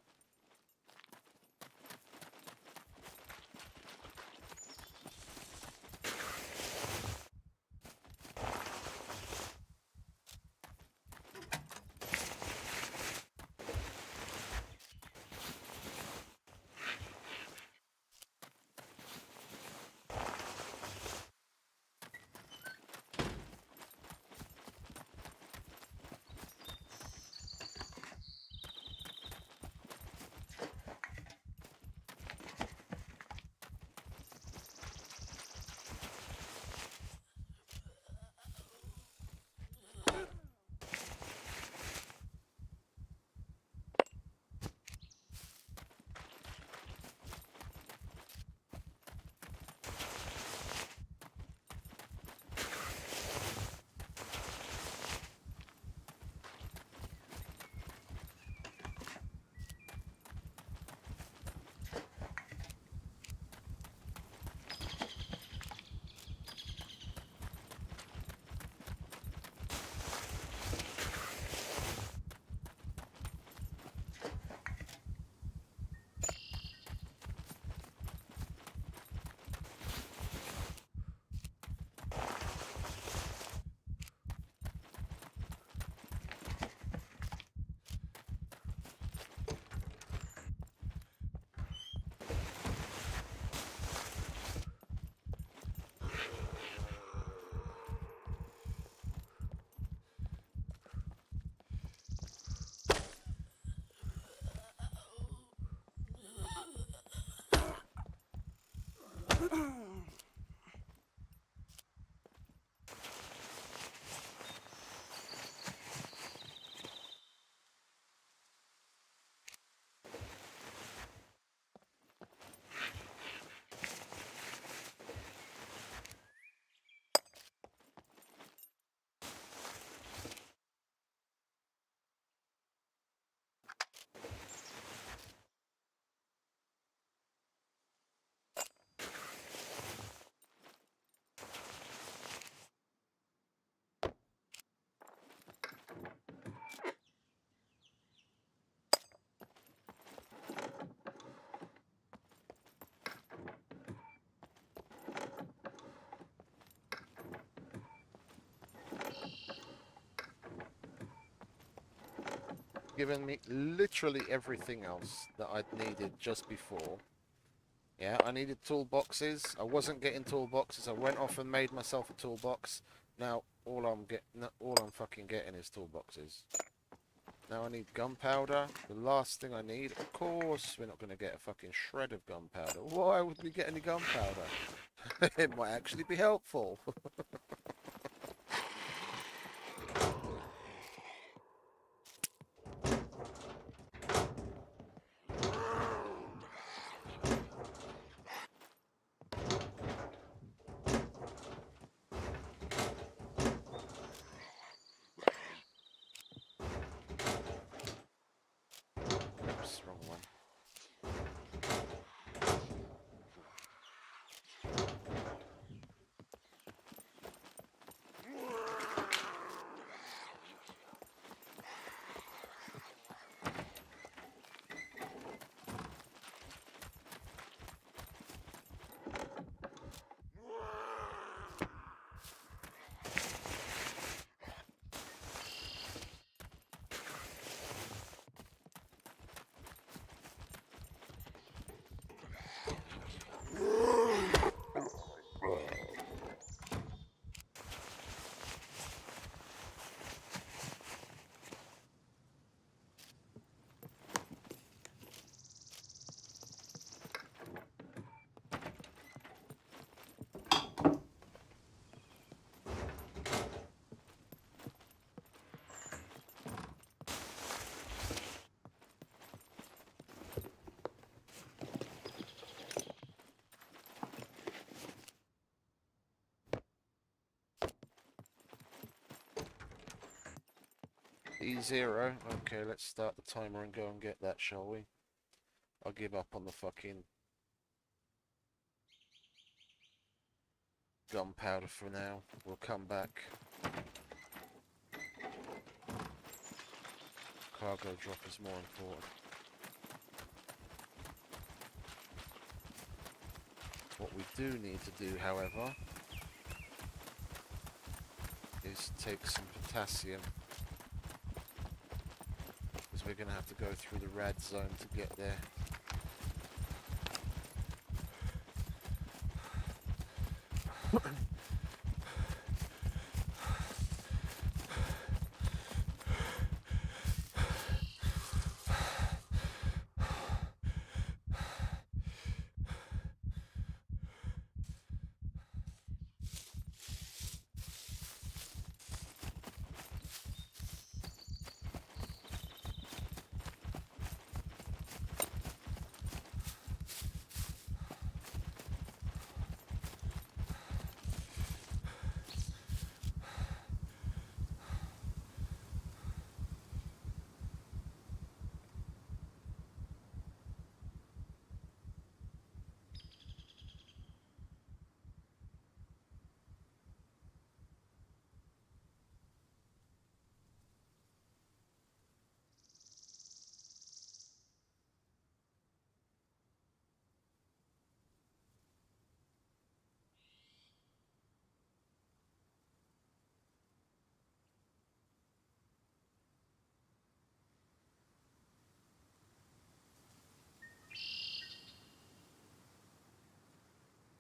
Speaker 8: Given me literally everything else that I'd needed just before. Yeah, I needed toolboxes. I wasn't getting toolboxes. I went off and made myself a toolbox. Now all I'm fucking getting is toolboxes. Now I need gunpowder. The last thing I need, of course, we're not going to get a fucking shred of gunpowder. Why would we get any gunpowder? It might actually be helpful. Oops, wrong one. E0. Okay, let's start the timer and go and get that, shall we? I'll give up on the fucking gunpowder for now. We'll come back. Cargo drop is more important. What we do need to do, however, is take some potassium. Because we're going to have to go through the rad zone to get there.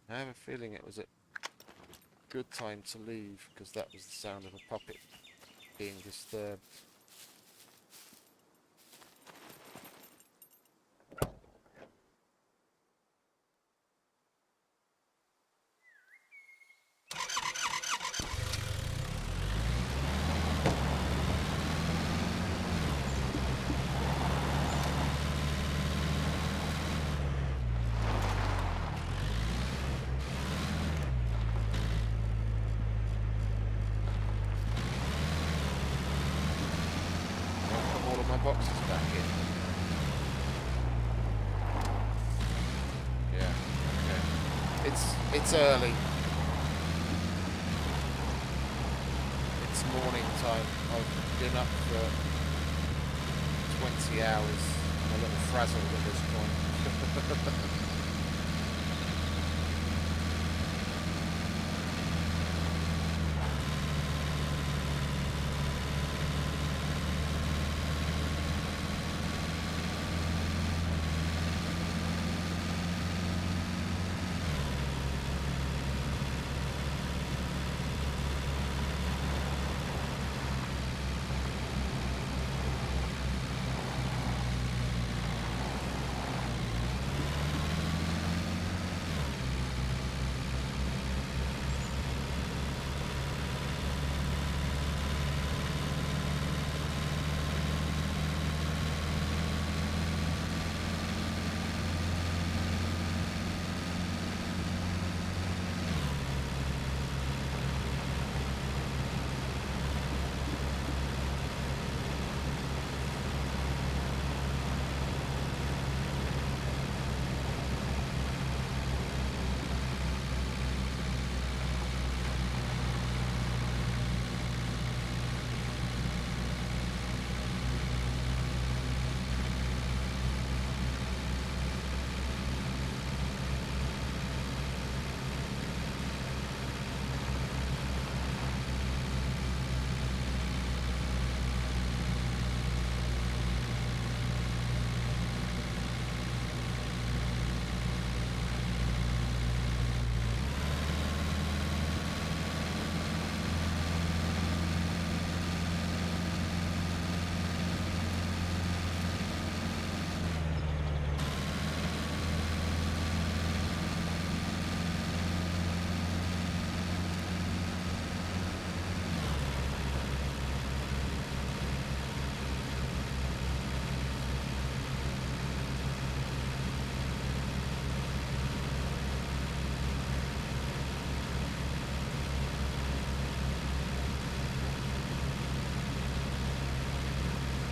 Speaker 8: I have a feeling it was a good time to leave, because that was the sound of a puppet being disturbed.
Speaker 1: It's early. It's morning time. I've been up for 20 hours. I'm a little frazzled at this point.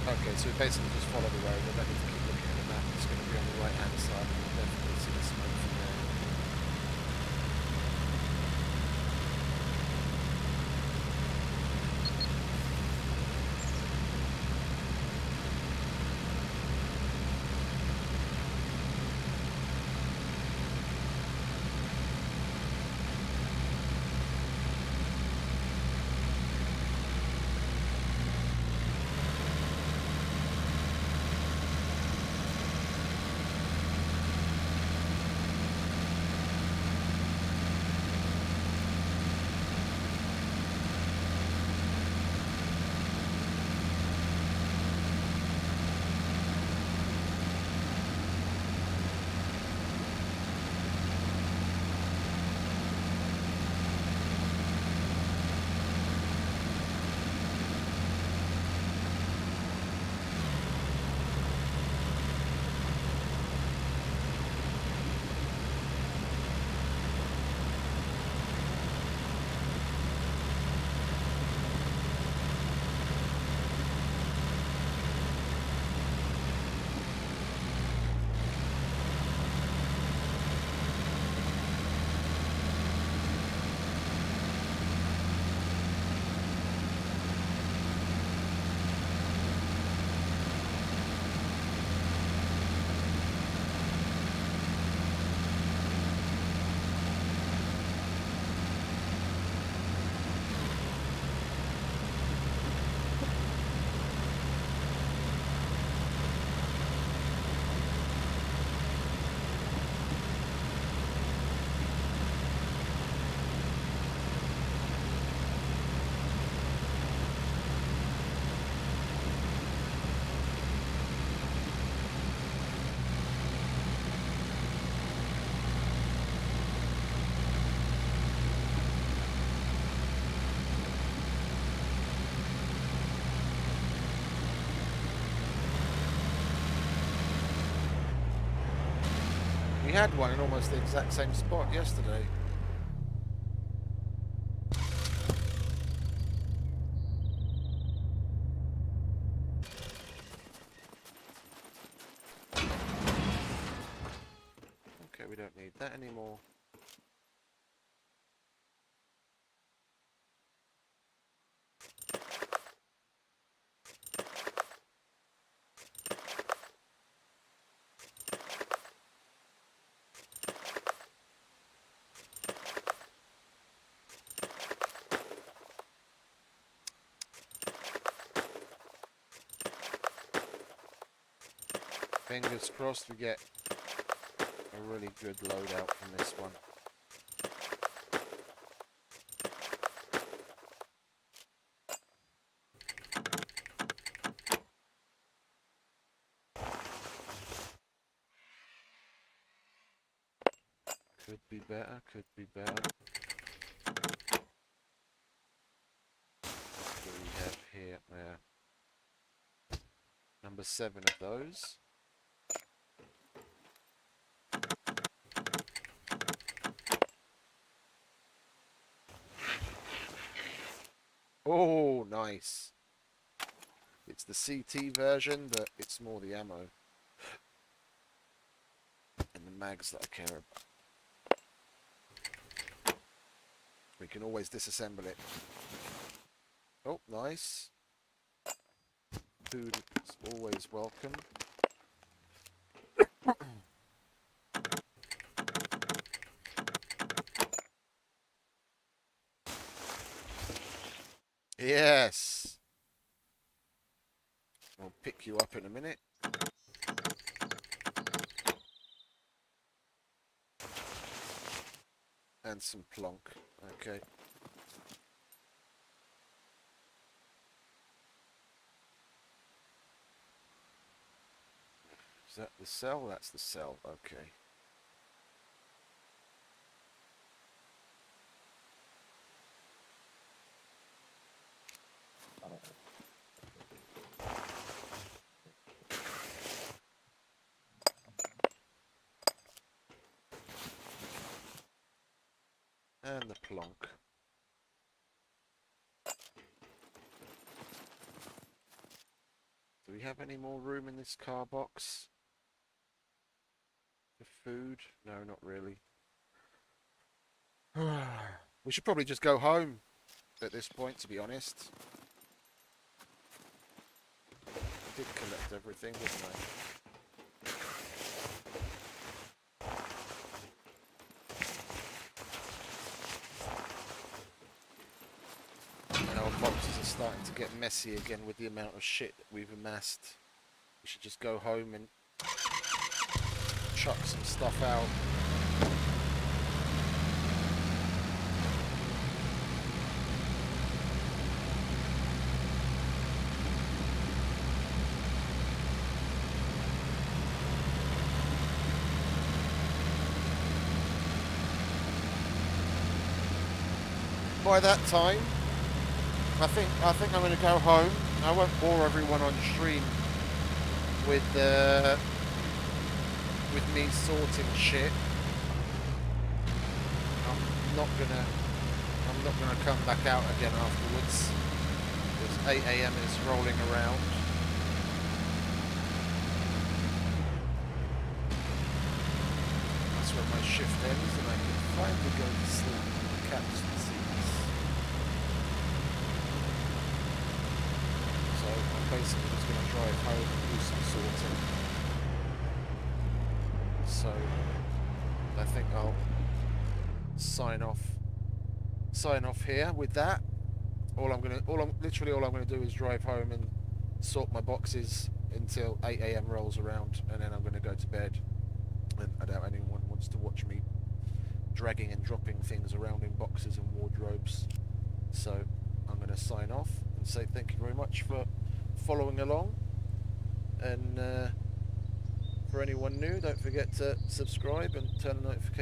Speaker 1: Okay, so we basically just follow the road. I don't need to keep looking at the map. It's going to be on the right hand side, and you'll definitely see the smoke from there. We had one in almost the exact same spot yesterday. Okay, we don't need that anymore.
Speaker 8: Fingers crossed we get a really good loadout from this one. Could be better, could be better. What do we have here? Yeah. Number 7 of those. Oh, nice. It's the CT version, but it's more the ammo and the mags that I care about. We can always disassemble it. Oh, nice. Food is always welcome. Yes. I'll pick you up in a minute. And some plonk. Okay. Is that the cell? That's the cell. Okay. And the plonk. Do we have any more room in this car box? For food? No, not really. We should probably just go home at this point, to be honest. I did collect everything, didn't I? And our boxes are starting to get messy again with the amount of shit that we've amassed. We should just go home and chuck some stuff out. By that time, I think I'm going to go home. I won't bore everyone on stream with me sorting shit. I'm not gonna come back out again afterwards because 8 AM is rolling around. That's when my shift ends and I can finally go to sleep and catch the seas. So I'm basically just going to drive home and do some sorting. So I think I'll sign off here with that. Literally all I'm gonna do is drive home and sort my boxes until 8 AM rolls around, and then I'm gonna go to bed. And I doubt anyone wants to watch me dragging and dropping things around in boxes and wardrobes. So I'm gonna sign off and say thank you very much for following along, and for anyone new, don't forget to subscribe and turn the notifications